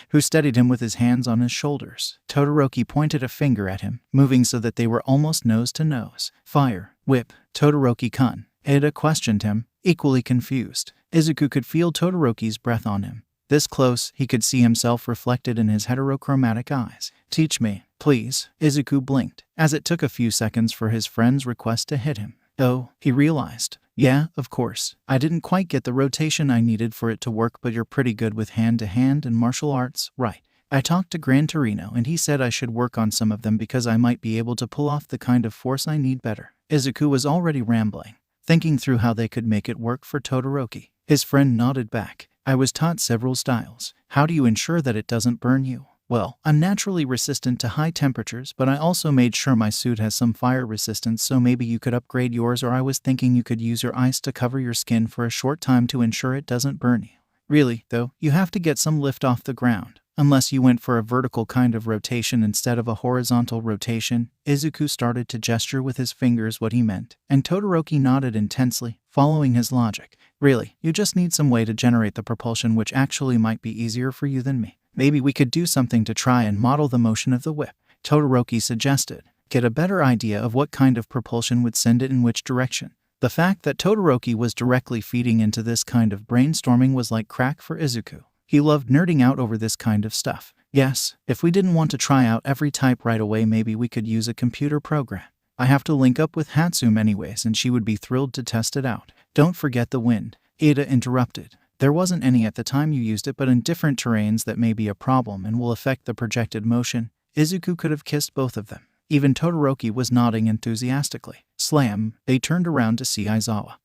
who steadied him with his hands on his shoulders. Todoroki pointed a finger at him, moving so that they were almost nose to nose. Fire, whip, Todoroki-kun. Iida questioned him, equally confused. Izuku could feel Todoroki's breath on him. This close, he could see himself reflected in his heterochromatic eyes. Teach me, please. Izuku blinked, as it took a few seconds for his friend's request to hit him. Oh, he realized. Yeah, of course. I didn't quite get the rotation I needed for it to work, but you're pretty good with hand-to-hand and martial arts, right? I talked to Gran Torino and he said I should work on some of them because I might be able to pull off the kind of force I need better. Izuku was already rambling, thinking through how they could make it work for Todoroki. His friend nodded back. I was taught several styles. How do you ensure that it doesn't burn you? Well, I'm naturally resistant to high temperatures, but I also made sure my suit has some fire resistance, so maybe you could upgrade yours, or I was thinking you could use your ice to cover your skin for a short time to ensure it doesn't burn you. Really, though, you have to get some lift off the ground. Unless you went for a vertical kind of rotation instead of a horizontal rotation. Izuku started to gesture with his fingers what he meant, and Todoroki nodded intensely, following his logic. Really, you just need some way to generate the propulsion, which actually might be easier for you than me. Maybe we could do something to try and model the motion of the whip, Todoroki suggested. Get a better idea of what kind of propulsion would send it in which direction. The fact that Todoroki was directly feeding into this kind of brainstorming was like crack for Izuku. He loved nerding out over this kind of stuff. Yes, if we didn't want to try out every type right away, maybe we could use a computer program. I have to link up with Hatsume anyways and she would be thrilled to test it out. Don't forget the wind, Iida interrupted. There wasn't any at the time you used it, but in different terrains that may be a problem and will affect the projected motion. Izuku could have kissed both of them. Even Todoroki was nodding enthusiastically. Slam, they turned around to see Aizawa,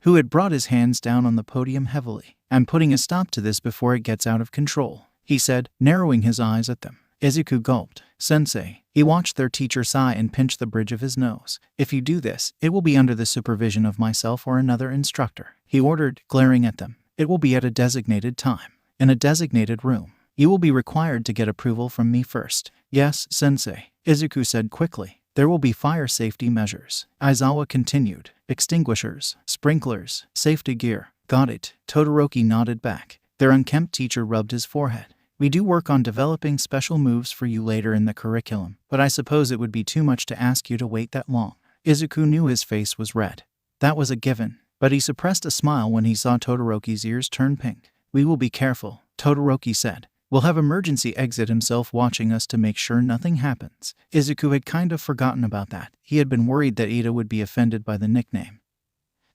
who had brought his hands down on the podium heavily. I'm putting a stop to this before it gets out of control, he said, narrowing his eyes at them. Izuku gulped. Sensei. He watched their teacher sigh and pinch the bridge of his nose. If you do this, it will be under the supervision of myself or another instructor, he ordered, glaring at them. It will be at a designated time, in a designated room. You will be required to get approval from me first. Yes, Sensei, Izuku said quickly. There will be fire safety measures, Aizawa continued. Extinguishers, sprinklers, safety gear. Got it, Todoroki nodded back. Their unkempt teacher rubbed his forehead. We do work on developing special moves for you later in the curriculum, but I suppose it would be too much to ask you to wait that long. Izuku knew his face was red. That was a given, but he suppressed a smile when he saw Todoroki's ears turn pink. We will be careful, Todoroki said. We'll have emergency exit himself watching us to make sure nothing happens. Izuku had kind of forgotten about that. He had been worried that Iida would be offended by the nickname.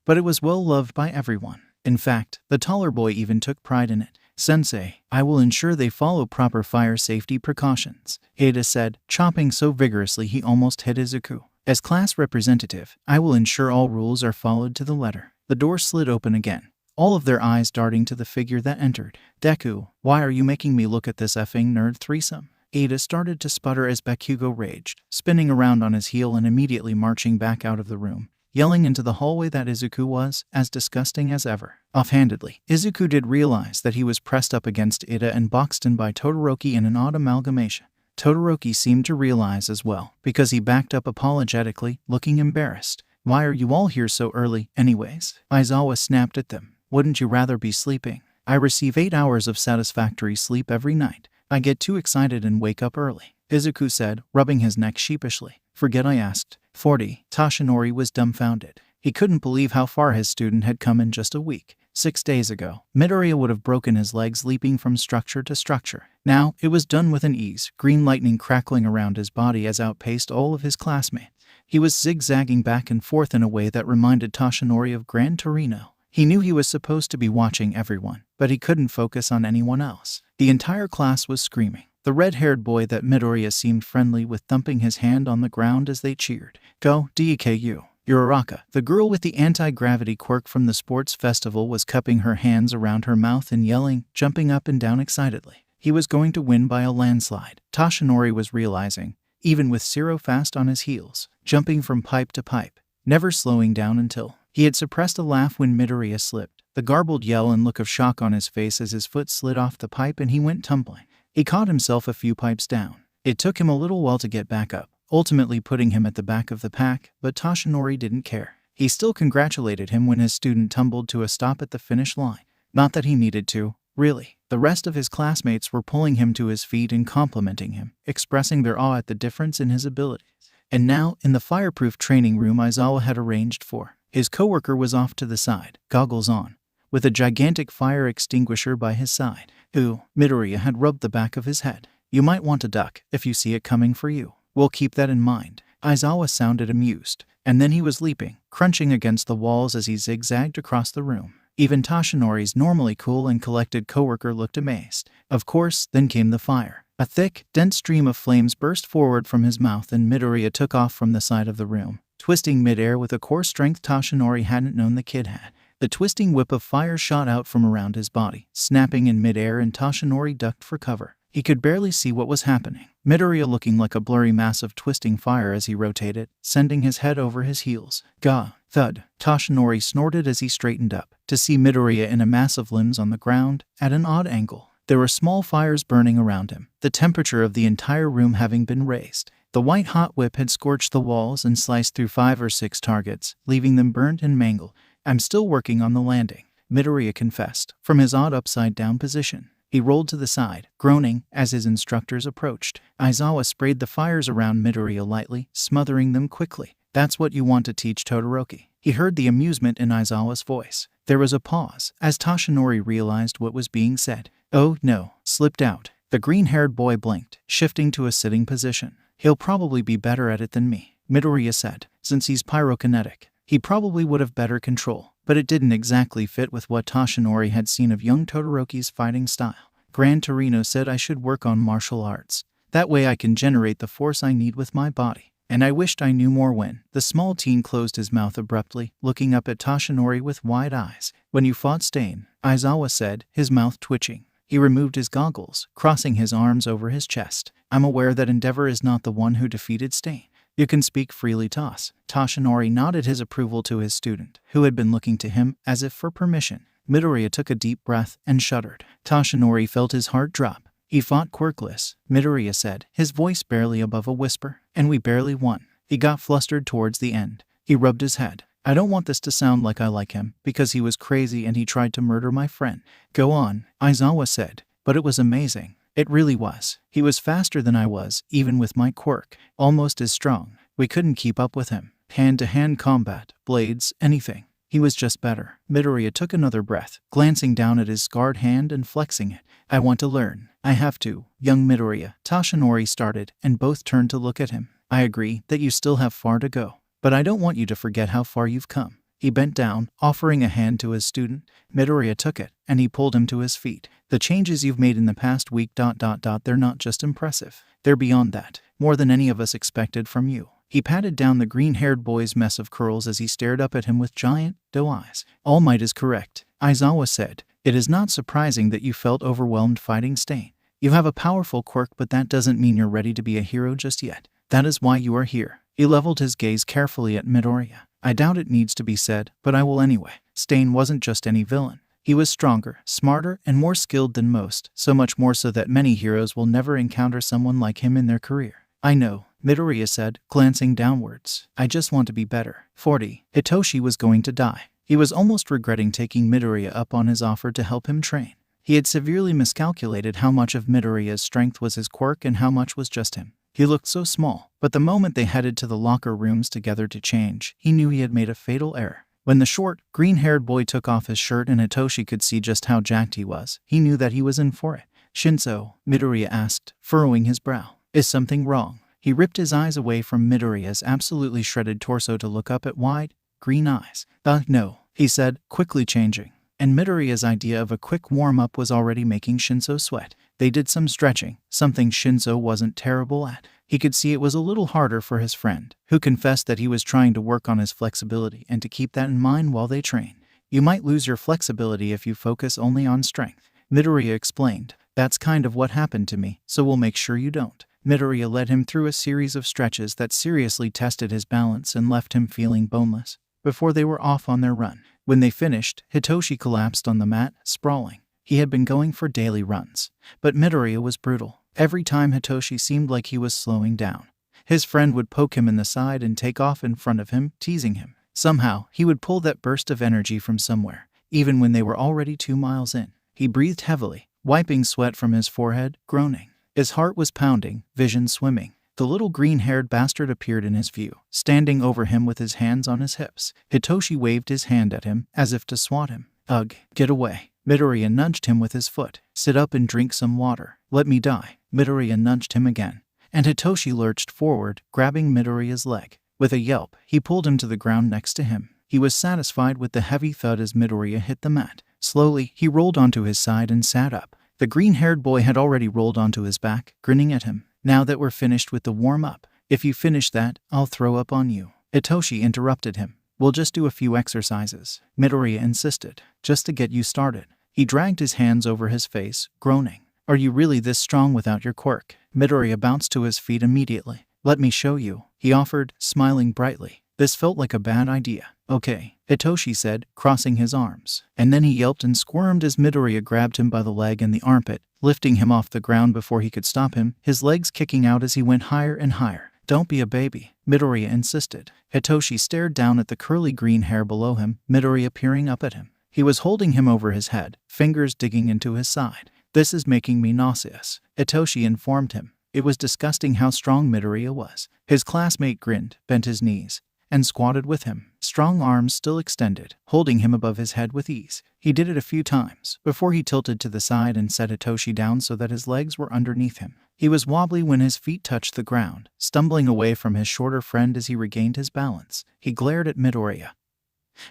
But it was well loved by everyone. In fact, the taller boy even took pride in it. Sensei, I will ensure they follow proper fire safety precautions, Iida said, chopping so vigorously he almost hit Izuku. As class representative, I will ensure all rules are followed to the letter. The door slid open again, all of their eyes darting to the figure that entered. Deku, why are you making me look at this effing nerd threesome? Iida started to sputter as Bakugo raged, spinning around on his heel and immediately marching back out of the room, yelling into the hallway that Izuku was as disgusting as ever. Offhandedly, Izuku did realize that he was pressed up against Iida and boxed in by Todoroki in an odd amalgamation. Todoroki seemed to realize as well, because he backed up apologetically, looking embarrassed. Why are you all here so early, anyways? Aizawa snapped at them. Wouldn't you rather be sleeping? I receive 8 hours of satisfactory sleep every night. I get too excited and wake up early, Izuku said, rubbing his neck sheepishly. Forget I asked. 40. Toshinori was dumbfounded. He couldn't believe how far his student had come in just a week. 6 days ago, Midoriya would have broken his legs leaping from structure to structure. Now, it was done with an ease, green lightning crackling around his body as outpaced all of his classmates. He was zigzagging back and forth in a way that reminded Toshinori of Gran Torino. He knew he was supposed to be watching everyone, but he couldn't focus on anyone else. The entire class was screaming. The red-haired boy that Midoriya seemed friendly with thumping his hand on the ground as they cheered. Go, Deku. Uraraka, the girl with the anti-gravity quirk from the sports festival, was cupping her hands around her mouth and yelling, jumping up and down excitedly. He was going to win by a landslide, Toshinori was realizing, even with Zero fast on his heels, jumping from pipe to pipe, never slowing down until he had suppressed a laugh when Midoriya slipped, the garbled yell and look of shock on his face as his foot slid off the pipe and he went tumbling. He caught himself a few pipes down. It took him a little while to get back up, ultimately putting him at the back of the pack, but Toshinori didn't care. He still congratulated him when his student tumbled to a stop at the finish line. Not that he needed to, really. The rest of his classmates were pulling him to his feet and complimenting him, expressing their awe at the difference in his abilities. And now, in the fireproof training room Aizawa had arranged for, his coworker was off to the side, goggles on, with a gigantic fire extinguisher by his side. Midoriya had rubbed the back of his head. You might want to duck if you see it coming for you. We'll keep that in mind. Aizawa sounded amused, and then he was leaping, crunching against the walls as he zigzagged across the room. Even Toshinori's normally cool and collected coworker looked amazed. Of course, then came the fire. A thick, dense stream of flames burst forward from his mouth and Midoriya took off from the side of the room, twisting midair with a core strength Toshinori hadn't known the kid had. The twisting whip of fire shot out from around his body, snapping in midair, and Toshinori ducked for cover. He could barely see what was happening. Midoriya looking like a blurry mass of twisting fire as he rotated, sending his head over his heels. Gah! Thud! Toshinori snorted as he straightened up, to see Midoriya in a mass of limbs on the ground, at an odd angle. There were small fires burning around him, the temperature of the entire room having been raised. The white-hot whip had scorched the walls and sliced through 5 or 6 targets, leaving them burnt and mangled. I'm still working on the landing, Midoriya confessed, from his odd upside-down position. He rolled to the side, groaning, as his instructors approached. Aizawa sprayed the fires around Midoriya lightly, smothering them quickly. That's what you want to teach Todoroki. He heard the amusement in Aizawa's voice. There was a pause, as Toshinori realized what was being said. Oh no, slipped out. The green-haired boy blinked, shifting to a sitting position. He'll probably be better at it than me. Midoriya said. Since he's pyrokinetic, he probably would have better control, but it didn't exactly fit with what Toshinori had seen of young Todoroki's fighting style. Gran Torino said I should work on martial arts. That way I can generate the force I need with my body. And I wished I knew more when. The small teen closed his mouth abruptly, looking up at Toshinori with wide eyes. When you fought Stain, Aizawa said, his mouth twitching. He removed his goggles, crossing his arms over his chest. I'm aware that Endeavor is not the one who defeated Stain. You can speak freely, Toshinori nodded his approval to his student, who had been looking to him as if for permission. Midoriya took a deep breath and shuddered. Toshinori felt his heart drop. He fought quirkless, Midoriya said, his voice barely above a whisper, and we barely won. He got flustered towards the end. He rubbed his head. I don't want this to sound like I like him, because he was crazy and he tried to murder my friend. Go on, Aizawa said, but it was amazing. It really was. He was faster than I was, even with my quirk, almost as strong. We couldn't keep up with him. Hand-to-hand combat, blades, anything. He was just better. Midoriya took another breath, glancing down at his scarred hand and flexing it. I want to learn. I have to. Young Midoriya, Toshinori started, and both turned to look at him. I agree that you still have far to go, but I don't want you to forget how far you've come. He bent down, offering a hand to his student. Midoriya took it, and he pulled him to his feet. The changes you've made in the past week... They're not just impressive. They're beyond that. More than any of us expected from you. He patted down the green-haired boy's mess of curls as he stared up at him with giant, doe eyes. All Might is correct, Aizawa said. It is not surprising that you felt overwhelmed fighting Stain. You have a powerful quirk, but that doesn't mean you're ready to be a hero just yet. That is why you are here. He leveled his gaze carefully at Midoriya. I doubt it needs to be said, but I will anyway. Stain wasn't just any villain. He was stronger, smarter, and more skilled than most, so much more so that many heroes will never encounter someone like him in their career. I know, Midoriya said, glancing downwards. I just want to be better. 40. Hitoshi was going to die. He was almost regretting taking Midoriya up on his offer to help him train. He had severely miscalculated how much of Midoriya's strength was his quirk and how much was just him. He looked so small, but the moment they headed to the locker rooms together to change, he knew he had made a fatal error. When the short, green-haired boy took off his shirt and Hitoshi could see just how jacked he was, he knew that he was in for it. Shinzo, Midoriya asked, furrowing his brow. Is something wrong? He ripped his eyes away from Midoriya's absolutely shredded torso to look up at wide, green eyes. No, he said, quickly changing. And Midoriya's idea of a quick warm-up was already making Shinzo sweat. They did some stretching, something Shinzo wasn't terrible at. He could see it was a little harder for his friend, who confessed that he was trying to work on his flexibility and to keep that in mind while they train. You might lose your flexibility if you focus only on strength. Midoriya explained. That's kind of what happened to me, so we'll make sure you don't. Midoriya led him through a series of stretches that seriously tested his balance and left him feeling boneless. Before they were off on their run. When they finished, Hitoshi collapsed on the mat, sprawling. He had been going for daily runs, but Midoriya was brutal. Every time Hitoshi seemed like he was slowing down, his friend would poke him in the side and take off in front of him, teasing him. Somehow, he would pull that burst of energy from somewhere, even when they were already 2 miles in. He breathed heavily, wiping sweat from his forehead, groaning. His heart was pounding, vision swimming. The little green-haired bastard appeared in his view, standing over him with his hands on his hips. Hitoshi waved his hand at him, as if to swat him. Ugh, get away. Midoriya nudged him with his foot. Sit up and drink some water. Let me die. Midoriya nudged him again. And Hitoshi lurched forward, grabbing Midoriya's leg. With a yelp, he pulled him to the ground next to him. He was satisfied with the heavy thud as Midoriya hit the mat. Slowly, he rolled onto his side and sat up. The green-haired boy had already rolled onto his back, grinning at him. Now that we're finished with the warm-up, if you finish that, I'll throw up on you. Hitoshi interrupted him. We'll just do a few exercises, Midoriya insisted, just to get you started. He dragged his hands over his face, groaning. Are you really this strong without your quirk? Midoriya bounced to his feet immediately. Let me show you, he offered, smiling brightly. This felt like a bad idea. Okay, Hitoshi said, crossing his arms. And then he yelped and squirmed as Midoriya grabbed him by the leg and the armpit, lifting him off the ground before he could stop him, his legs kicking out as he went higher and higher. Don't be a baby, Midoriya insisted. Hitoshi stared down at the curly green hair below him, Midoriya peering up at him. He was holding him over his head, fingers digging into his side. This is making me nauseous, Hitoshi informed him. It was disgusting how strong Midoriya was. His classmate grinned, bent his knees, and squatted with him, strong arms still extended, holding him above his head with ease. He did it a few times before he tilted to the side and set Hitoshi down so that his legs were underneath him. He was wobbly when his feet touched the ground, stumbling away from his shorter friend as he regained his balance. He glared at Midoriya,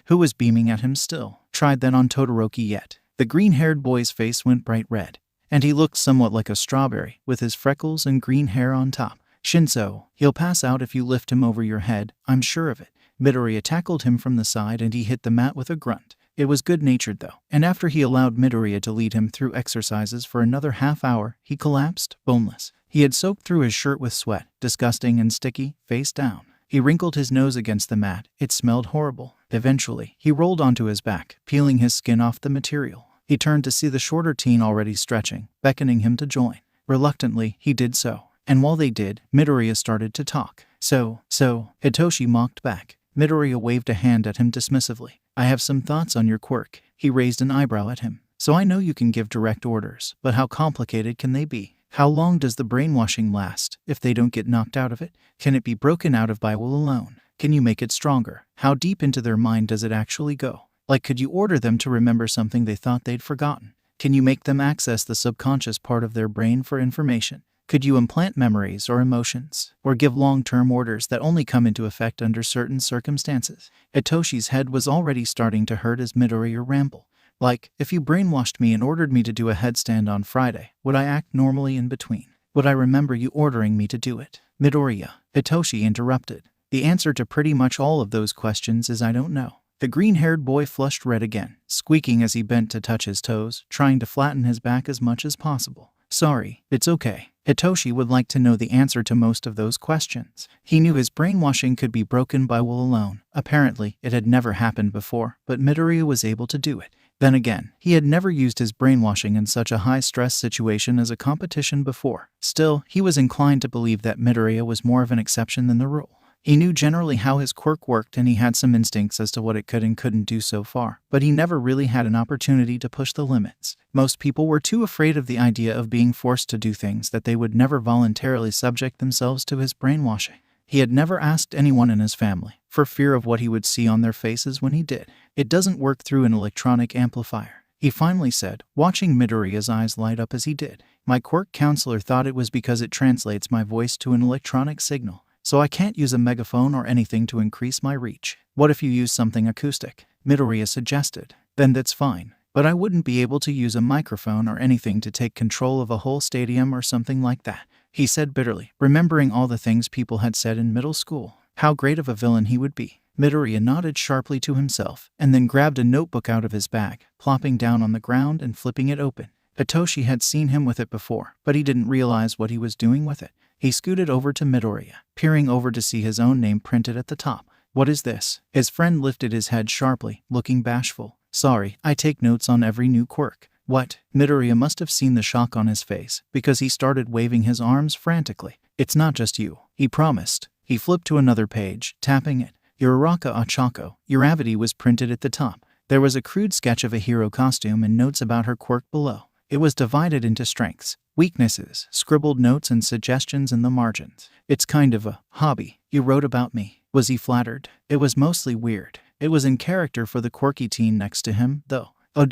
who was beaming at him still. Tried that on Todoroki yet? The green-haired boy's face went bright red, and he looked somewhat like a strawberry, with his freckles and green hair on top. Shinso, he'll pass out if you lift him over your head, I'm sure of it. Midoriya tackled him from the side and he hit the mat with a grunt. It was good-natured though, and after he allowed Midoriya to lead him through exercises for another half hour, he collapsed, boneless. He had soaked through his shirt with sweat, disgusting and sticky, face down. He wrinkled his nose against the mat. It smelled horrible. Eventually, he rolled onto his back, peeling his skin off the material. He turned to see the shorter teen already stretching, beckoning him to join. Reluctantly, he did so. And while they did, Midoriya started to talk. So, Hitoshi mocked back. Midoriya waved a hand at him dismissively. I have some thoughts on your quirk. He raised an eyebrow at him. So I know you can give direct orders, but how complicated can they be? How long does the brainwashing last if they don't get knocked out of it? Can it be broken out of by will alone? Can you make it stronger? How deep into their mind does it actually go? Like, could you order them to remember something they thought they'd forgotten? Can you make them access the subconscious part of their brain for information? Could you implant memories or emotions, or give long-term orders that only come into effect under certain circumstances? Hitoshi's head was already starting to hurt as Midoriya rambled. Like, if you brainwashed me and ordered me to do a headstand on Friday, would I act normally in between? Would I remember you ordering me to do it? Midoriya, Hitoshi interrupted. The answer to pretty much all of those questions is I don't know. The green-haired boy flushed red again, squeaking as he bent to touch his toes, trying to flatten his back as much as possible. Sorry, it's okay. Hitoshi would like to know the answer to most of those questions. He knew his brainwashing could be broken by will alone. Apparently, it had never happened before, but Midoriya was able to do it. Then again, he had never used his brainwashing in such a high-stress situation as a competition before. Still, he was inclined to believe that Midoriya was more of an exception than the rule. He knew generally how his quirk worked and he had some instincts as to what it could and couldn't do so far, but he never really had an opportunity to push the limits. Most people were too afraid of the idea of being forced to do things that they would never voluntarily subject themselves to his brainwashing. He had never asked anyone in his family, for fear of what he would see on their faces when he did. It doesn't work through an electronic amplifier, he finally said, watching Midoriya's eyes light up as he did. My quirk counselor thought it was because it translates my voice to an electronic signal. So I can't use a megaphone or anything to increase my reach. What if you use something acoustic? Midoriya suggested. Then that's fine. But I wouldn't be able to use a microphone or anything to take control of a whole stadium or something like that, he said bitterly, remembering all the things people had said in middle school. How great of a villain he would be. Midoriya nodded sharply to himself, and then grabbed a notebook out of his bag, plopping down on the ground and flipping it open. Hitoshi had seen him with it before, but he didn't realize what he was doing with it. He scooted over to Midoriya, peering over to see his own name printed at the top. What is this? His friend lifted his head sharply, looking bashful. Sorry, I take notes on every new quirk. What? Midoriya must have seen the shock on his face, because he started waving his arms frantically. It's not just you, he promised. He flipped to another page, tapping it. Uraraka Ochako, Uravity was printed at the top. There was a crude sketch of a hero costume and notes about her quirk below. It was divided into strengths, weaknesses, scribbled notes and suggestions in the margins. It's kind of a hobby. You wrote about me. Was he flattered? It was mostly weird. It was in character for the quirky teen next to him, though. Oh,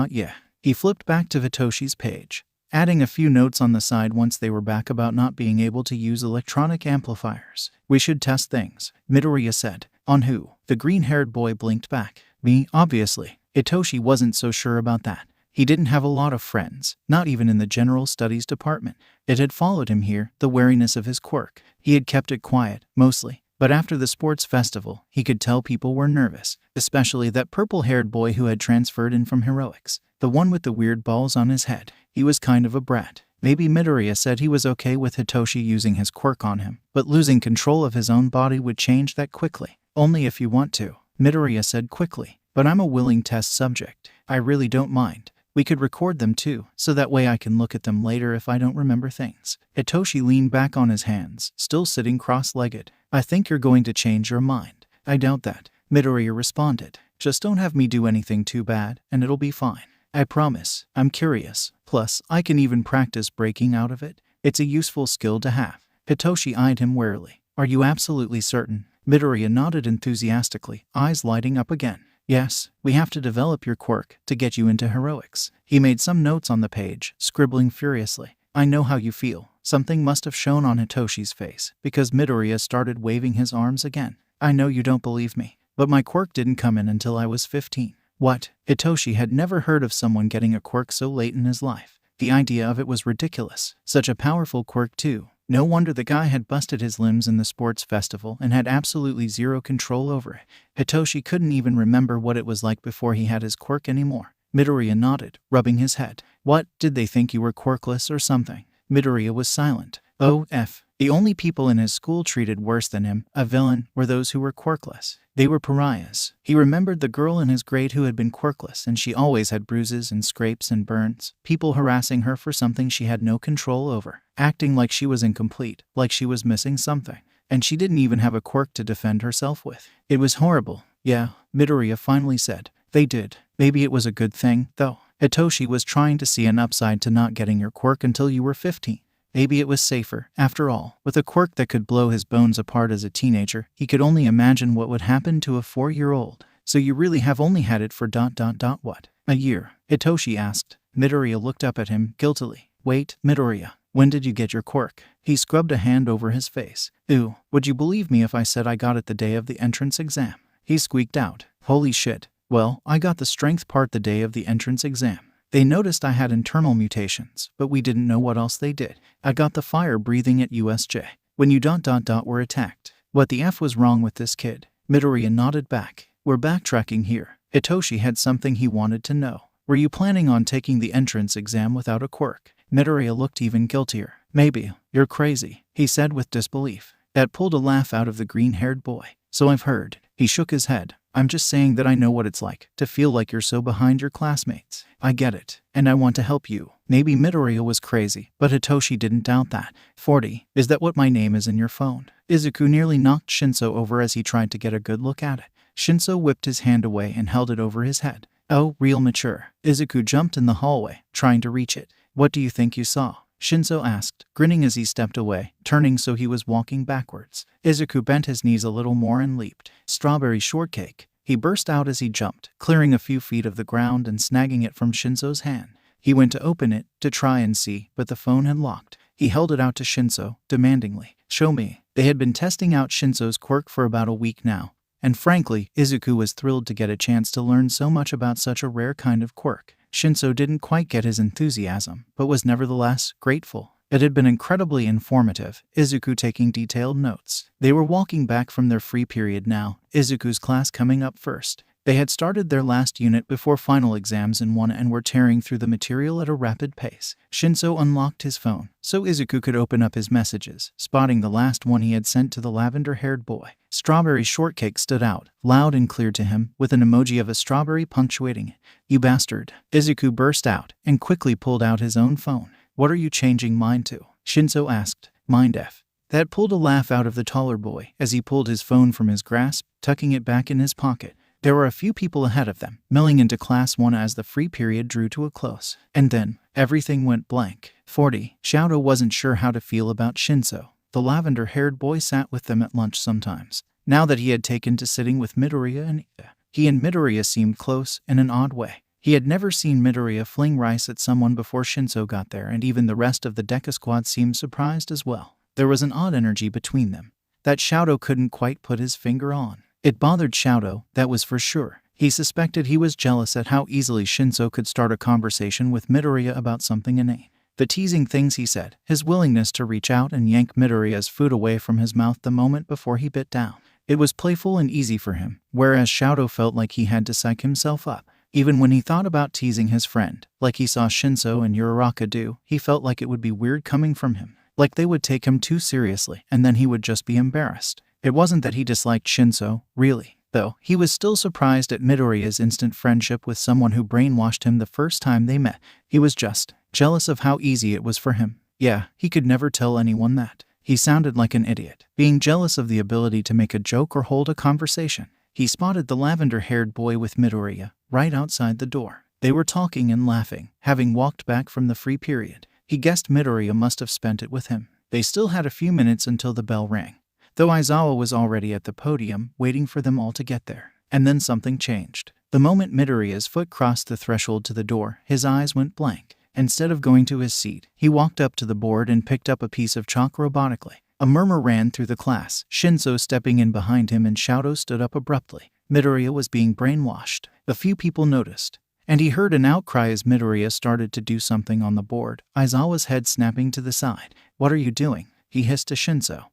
yeah. He flipped back to Hitoshi's page, adding a few notes on the side once they were back about not being able to use electronic amplifiers. We should test things, Midoriya said. On who? The green-haired boy blinked back. Me, obviously. Hitoshi wasn't so sure about that. He didn't have a lot of friends, not even in the general studies department. It had followed him here, the wariness of his quirk. He had kept it quiet, mostly. But after the sports festival, he could tell people were nervous, especially that purple-haired boy who had transferred in from heroics, the one with the weird balls on his head. He was kind of a brat. Maybe Midoriya said he was okay with Hitoshi using his quirk on him, but losing control of his own body would change that quickly. Only if you want to, Midoriya said quickly. But I'm a willing test subject. I really don't mind. We could record them too, so that way I can look at them later if I don't remember things. Hitoshi leaned back on his hands, still sitting cross-legged. I think you're going to change your mind. I doubt that, Midoriya responded. Just don't have me do anything too bad, and it'll be fine. I promise. I'm curious. Plus, I can even practice breaking out of it. It's a useful skill to have. Hitoshi eyed him warily. Are you absolutely certain? Midoriya nodded enthusiastically, eyes lighting up again. Yes, we have to develop your quirk to get you into heroics. He made some notes on the page, scribbling furiously. I know how you feel. Something must have shown on Hitoshi's face, because Midoriya started waving his arms again. I know you don't believe me, but my quirk didn't come in until I was 15. What? Hitoshi had never heard of someone getting a quirk so late in his life. The idea of it was ridiculous. Such a powerful quirk too. No wonder the guy had busted his limbs in the sports festival and had absolutely zero control over it. Hitoshi couldn't even remember what it was like before he had his quirk anymore. Midoriya nodded, rubbing his head. What, did they think you were quirkless or something? Midoriya was silent. The only people in his school treated worse than him, a villain, were those who were quirkless. They were pariahs. He remembered the girl in his grade who had been quirkless, and she always had bruises and scrapes and burns, people harassing her for something she had no control over, acting like she was incomplete, like she was missing something. And she didn't even have a quirk to defend herself with. It was horrible. Yeah, Midoriya finally said. They did. Maybe it was a good thing, though. Hitoshi was trying to see an upside to not getting your quirk until you were 15. Maybe it was safer, after all. With a quirk that could blow his bones apart as a teenager, he could only imagine what would happen to a 4-year-old. So you really have only had it for what? A year? Hitoshi asked. Midoriya looked up at him, guiltily. Wait, Midoriya, when did you get your quirk? He scrubbed a hand over his face. Ew, would you believe me if I said I got it the day of the entrance exam? He squeaked out. Holy shit. Well, I got the strength part the day of the entrance exam. They noticed I had internal mutations, but we didn't know what else they did. I got the fire breathing at USJ. When you were attacked. What the F was wrong with this kid? Midoriya nodded back. We're backtracking here. Hitoshi had something he wanted to know. Were you planning on taking the entrance exam without a quirk? Midoriya looked even guiltier. Maybe. You're crazy, he said with disbelief. That pulled a laugh out of the green-haired boy. So I've heard. He shook his head. I'm just saying that I know what it's like to feel like you're so behind your classmates. I get it, and I want to help you. Maybe Midoriya was crazy, but Hitoshi didn't doubt that. 40. Is that what my name is in your phone? Izuku nearly knocked Shinso over as he tried to get a good look at it. Shinso whipped his hand away and held it over his head. Oh, real mature. Izuku jumped in the hallway, trying to reach it. What do you think you saw? Shinso asked, grinning as he stepped away, turning so he was walking backwards. Izuku bent his knees a little more and leaped. Strawberry shortcake. He burst out as he jumped, clearing a few feet of the ground and snagging it from Shinso's hand. He went to open it, to try and see, but the phone had locked. He held it out to Shinso, demandingly. Show me. They had been testing out Shinso's quirk for about a week now, and frankly, Izuku was thrilled to get a chance to learn so much about such a rare kind of quirk. Shinso didn't quite get his enthusiasm, but was nevertheless grateful. It had been incredibly informative, Izuku taking detailed notes. They were walking back from their free period now, Izuku's class coming up first. They had started their last unit before final exams in one and were tearing through the material at a rapid pace. Shinso unlocked his phone, so Izuku could open up his messages, spotting the last one he had sent to the lavender-haired boy. Strawberry shortcake stood out, loud and clear to him, with an emoji of a strawberry punctuating it. You bastard. Izuku burst out, and quickly pulled out his own phone. What are you changing mine to? Shinso asked. Mind F. That pulled a laugh out of the taller boy as he pulled his phone from his grasp, tucking it back in his pocket. There were a few people ahead of them, milling into Class 1 as the free period drew to a close. And then, everything went blank. 40. Shadow wasn't sure how to feel about Shinso. The lavender-haired boy sat with them at lunch sometimes. Now that he had taken to sitting with Midoriya and Iida, he and Midoriya seemed close in an odd way. He had never seen Midoriya fling rice at someone before Shinso got there, and even the rest of the Deku squad seemed surprised as well. There was an odd energy between them that Shadow couldn't quite put his finger on. It bothered Shadow, that was for sure. He suspected he was jealous at how easily Shinso could start a conversation with Midoriya about something inane. The teasing things he said, his willingness to reach out and yank Midoriya's food away from his mouth the moment before he bit down. It was playful and easy for him, whereas Shadow felt like he had to psych himself up. Even when he thought about teasing his friend, like he saw Shinso and Uraraka do, he felt like it would be weird coming from him. Like they would take him too seriously, and then he would just be embarrassed. It wasn't that he disliked Shinso, really, though. He was still surprised at Midoriya's instant friendship with someone who brainwashed him the first time they met. He was just jealous of how easy it was for him. Yeah, he could never tell anyone that. He sounded like an idiot, being jealous of the ability to make a joke or hold a conversation. He spotted the lavender-haired boy with Midoriya, right outside the door. They were talking and laughing, having walked back from the free period. He guessed Midoriya must have spent it with him. They still had a few minutes until the bell rang. though Aizawa was already at the podium, waiting for them all to get there. And then something changed. The moment Midoriya's foot crossed the threshold to the door, his eyes went blank. Instead of going to his seat, he walked up to the board and picked up a piece of chalk robotically. A murmur ran through the class, Shinso stepping in behind him and Shadow stood up abruptly. Midoriya was being brainwashed. A few people noticed, and he heard an outcry as Midoriya started to do something on the board, Aizawa's head snapping to the side. "What are you doing?" he hissed to Shinso,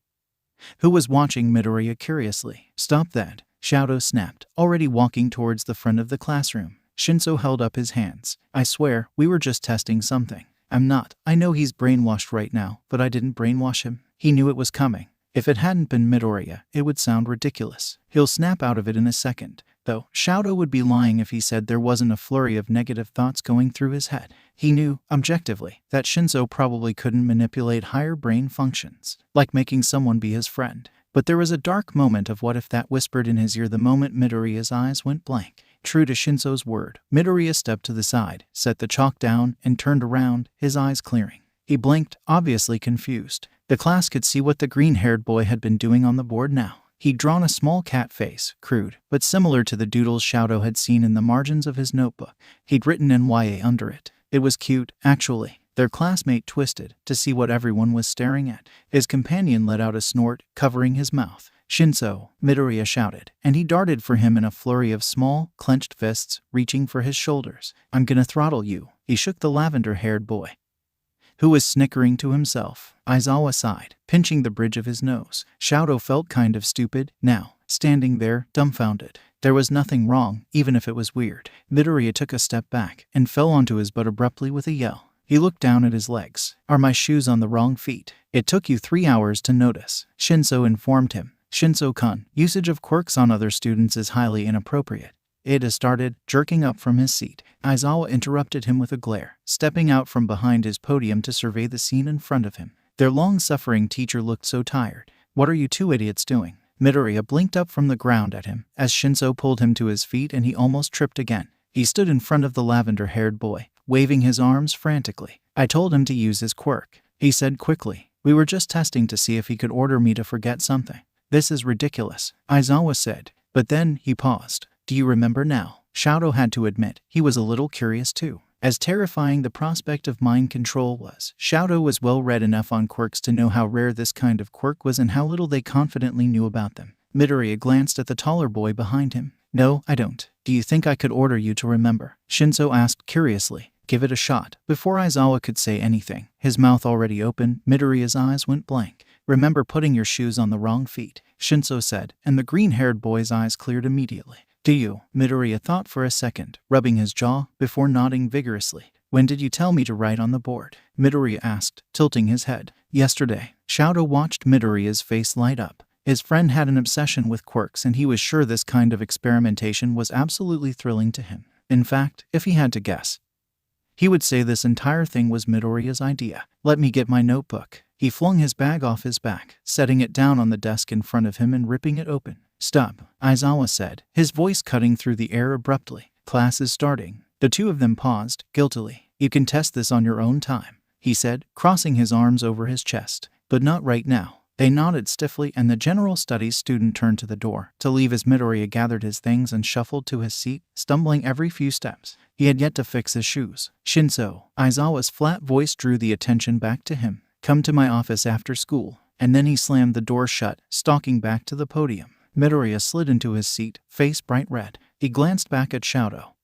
who was watching Midoriya curiously. "Stop that," Shadow snapped, already walking towards the front of the classroom. Shinso held up his hands. "I swear, we were just testing something." "I'm not. I know he's brainwashed right now, but I didn't brainwash him. He knew it was coming. If it hadn't been Midoriya, it would sound ridiculous. He'll snap out of it in a second." Though, Shadow would be lying if he said there wasn't a flurry of negative thoughts going through his head. He knew, objectively, that Shinso probably couldn't manipulate higher brain functions, like making someone be his friend. But there was a dark moment of what if that whispered in his ear the moment Midoriya's eyes went blank. True to Shinso's word, Midoriya stepped to the side, set the chalk down, and turned around, his eyes clearing. He blinked, obviously confused. The class could see what the green-haired boy had been doing on the board now. He'd drawn a small cat face, crude, but similar to the doodles Shadow had seen in the margins of his notebook. He'd written NYA under it. It was cute, actually. Their classmate twisted to see what everyone was staring at. His companion let out a snort, covering his mouth. "Shinso," Midoriya shouted, and he darted for him in a flurry of small, clenched fists, reaching for his shoulders. "I'm gonna throttle you." He shook the lavender-haired boy, who was snickering to himself. Aizawa sighed, pinching the bridge of his nose. Shadow felt kind of stupid now, standing there, dumbfounded. There was nothing wrong, even if it was weird. Midoriya took a step back and fell onto his butt abruptly with a yell. He looked down at his legs. "Are my shoes on the wrong feet?" "It took you 3 hours to notice," Shinso informed him. "Shinso-kun, usage of quirks on other students is highly inappropriate." Iida started, jerking up from his seat. Aizawa interrupted him with a glare, stepping out from behind his podium to survey the scene in front of him. Their long-suffering teacher looked so tired. "What are you two idiots doing?" Midoriya blinked up from the ground at him, as Shinso pulled him to his feet and he almost tripped again. He stood in front of the lavender-haired boy, waving his arms frantically. "I told him to use his quirk," he said quickly. "We were just testing to see if he could order me to forget something." "This is ridiculous," Aizawa said. But then, he paused. "Do you remember now?" Shadow had to admit, he was a little curious too. As terrifying the prospect of mind control was, Shadow was well read enough on quirks to know how rare this kind of quirk was and how little they confidently knew about them. Midoriya glanced at the taller boy behind him. "No, I don't. Do you think I could order you to remember?" Shinso asked curiously. "Give it a shot." Before Aizawa could say anything, his mouth already open, Midoriya's eyes went blank. "Remember putting your shoes on the wrong feet," Shinso said, and the green-haired boy's eyes cleared immediately. "Do you?" Midoriya thought for a second, rubbing his jaw, before nodding vigorously. "When did you tell me to write on the board?" Midoriya asked, tilting his head. "Yesterday." Shadow watched Midoriya's face light up. His friend had an obsession with quirks and he was sure this kind of experimentation was absolutely thrilling to him. In fact, if he had to guess, he would say this entire thing was Midoriya's idea. "Let me get my notebook." He flung his bag off his back, setting it down on the desk in front of him and ripping it open. "Stop," Aizawa said, his voice cutting through the air abruptly. "Class is starting." The two of them paused, guiltily. "You can test this on your own time," he said, crossing his arms over his chest. "But not right now." They nodded stiffly and the general studies student turned to the door to leave as Midoriya gathered his things and shuffled to his seat, stumbling every few steps. He had yet to fix his shoes. "Shinso," Aizawa's flat voice drew the attention back to him. "Come to my office after school." And then he slammed the door shut, stalking back to the podium. Midoriya slid into his seat, face bright red. He glanced back at Shadow,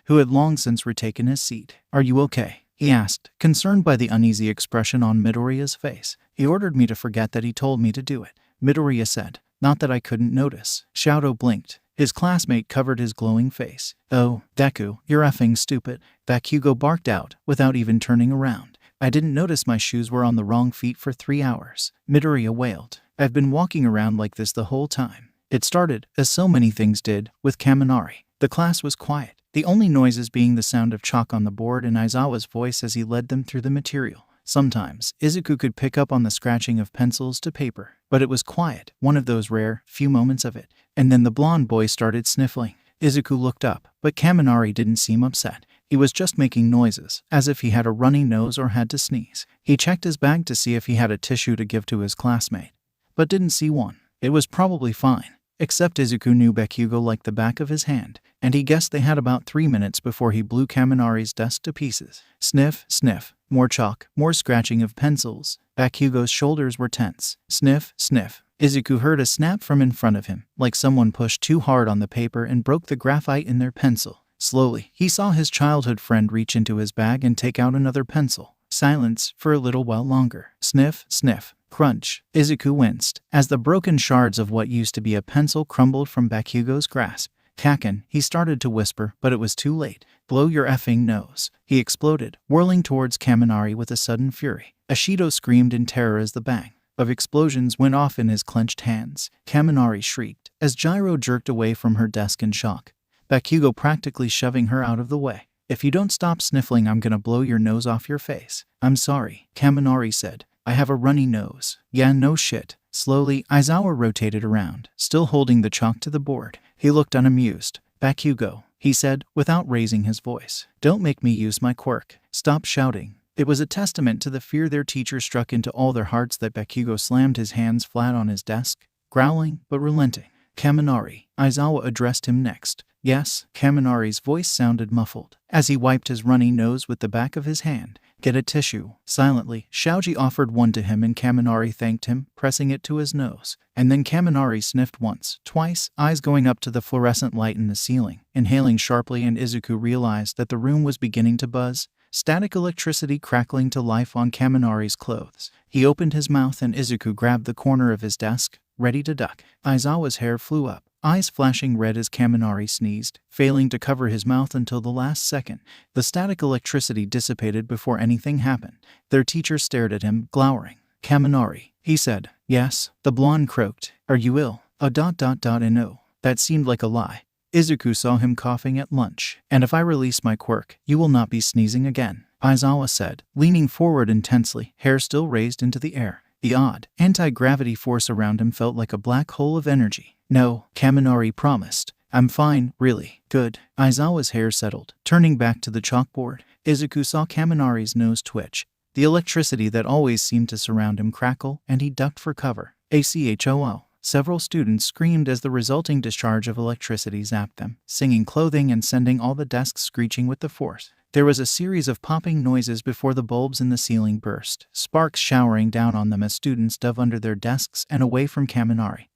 who had long since retaken his seat. "Are you okay?" he asked, concerned by the uneasy expression on Midoriya's face. "He ordered me to forget that he told me to do it," Midoriya said. "Not that I couldn't notice." Shadow blinked. His classmate covered his glowing face. "Oh, Deku, you're effing stupid," Bakugo barked out, without even turning around. "I didn't notice my shoes were on the wrong feet for 3 hours," Midoriya wailed. "I've been walking around like this the whole time." It started, as so many things did, with Kaminari. The class was quiet, the only noises being the sound of chalk on the board and Aizawa's voice as he led them through the material. Sometimes, Izuku could pick up on the scratching of pencils to paper, but it was quiet, one of those rare, few moments of it. And then the blonde boy started sniffling. Izuku looked up, but Kaminari didn't seem upset. He was just making noises, as if he had a runny nose or had to sneeze. He checked his bag to see if he had a tissue to give to his classmate, but didn't see one. It was probably fine. Except Izuku knew Bakugo like the back of his hand, and he guessed they had about 3 minutes before he blew Kaminari's desk to pieces. Sniff, sniff. More chalk, more scratching of pencils. Bakugo's shoulders were tense. Sniff, sniff. Izuku heard a snap from in front of him, like someone pushed too hard on the paper and broke the graphite in their pencil. Slowly, he saw his childhood friend reach into his bag and take out another pencil. Silence for a little while longer. Sniff, sniff. Crunch. Izuku winced as the broken shards of what used to be a pencil crumbled from Bakugo's grasp. Kaken, he started to whisper, but it was too late. Blow your effing nose. He exploded, whirling towards Kaminari with a sudden fury. Ashido screamed in terror as the bang of explosions went off in his clenched hands. Kaminari shrieked as Gyro jerked away from her desk in shock, Bakugo practically shoving her out of the way. If you don't stop sniffling, I'm gonna blow your nose off your face. I'm sorry, Kaminari said. I have a runny nose. Yeah, no shit. Slowly, Aizawa rotated around, still holding the chalk to the board. He looked unamused. Bakugo, he said, without raising his voice. Don't make me use my quirk. Stop shouting. It was a testament to the fear their teacher struck into all their hearts that Bakugo slammed his hands flat on his desk, growling but relenting. Kaminari, Aizawa addressed him next. Yes, Kaminari's voice sounded muffled as he wiped his runny nose with the back of his hand. Get a tissue. Silently, Shoji offered one to him and Kaminari thanked him, pressing it to his nose. And then Kaminari sniffed once, twice, eyes going up to the fluorescent light in the ceiling, inhaling sharply, and Izuku realized that the room was beginning to buzz, static electricity crackling to life on Kaminari's clothes. He opened his mouth and Izuku grabbed the corner of his desk, ready to duck. Aizawa's hair flew up, eyes flashing red as Kaminari sneezed, failing to cover his mouth until the last second. The static electricity dissipated before anything happened. Their teacher stared at him, glowering. Kaminari, he said. Yes, the blonde croaked. Are you ill? No. That seemed like a lie. Izuku saw him coughing at lunch. And if I release my quirk, you will not be sneezing again, Aizawa said, leaning forward intensely, hair still raised into the air. The odd, anti-gravity force around him felt like a black hole of energy. No, Kaminari promised. I'm fine, really. Good. Aizawa's hair settled, turning back to the chalkboard. Izuku saw Kaminari's nose twitch, the electricity that always seemed to surround him crackle, and he ducked for cover. ACHOO. Several students screamed as the resulting discharge of electricity zapped them, singing clothing and sending all the desks screeching with the force. There was a series of popping noises before the bulbs in the ceiling burst, sparks showering down on them as students dove under their desks and away from Kaminari,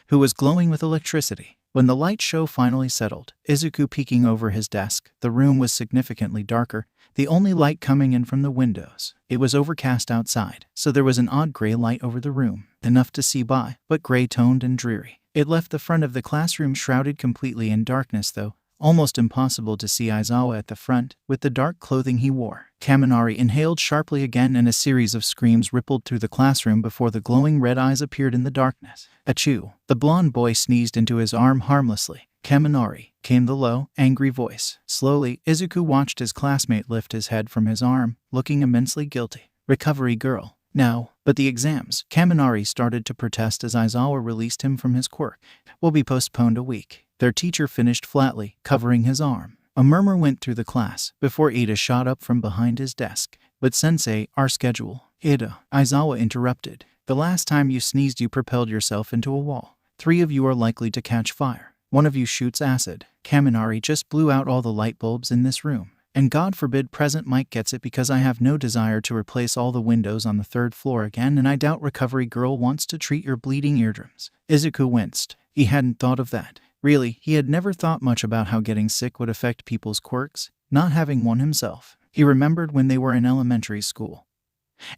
who was glowing with electricity. When the light show finally settled, Izuku peeking over his desk, the room was significantly darker, the only light coming in from the windows. It was overcast outside, so there was an odd gray light over the room, enough to see by, but gray-toned and dreary. It left the front of the classroom shrouded completely in darkness, though almost impossible to see Aizawa at the front, with the dark clothing he wore. Kaminari inhaled sharply again and a series of screams rippled through the classroom before the glowing red eyes appeared in the darkness. Achoo! The blonde boy sneezed into his arm harmlessly. Kaminari, came the low, angry voice. Slowly, Izuku watched his classmate lift his head from his arm, looking immensely guilty. Recovery girl. No, but the exams. Kaminari started to protest as Aizawa released him from his quirk. Will be postponed a week. Their teacher finished flatly, covering his arm. A murmur went through the class before Iida shot up from behind his desk. But sensei, our schedule. Iida, Aizawa interrupted. The last time you sneezed you propelled yourself into a wall. 3 of you are likely to catch fire. 1 of you shoots acid. Kaminari just blew out all the light bulbs in this room. And God forbid Present Mike gets it, because I have no desire to replace all the windows on the 3rd floor again, and I doubt Recovery Girl wants to treat your bleeding eardrums. Izuku winced. He hadn't thought of that. Really, he had never thought much about how getting sick would affect people's quirks, not having one himself. He remembered when they were in elementary school,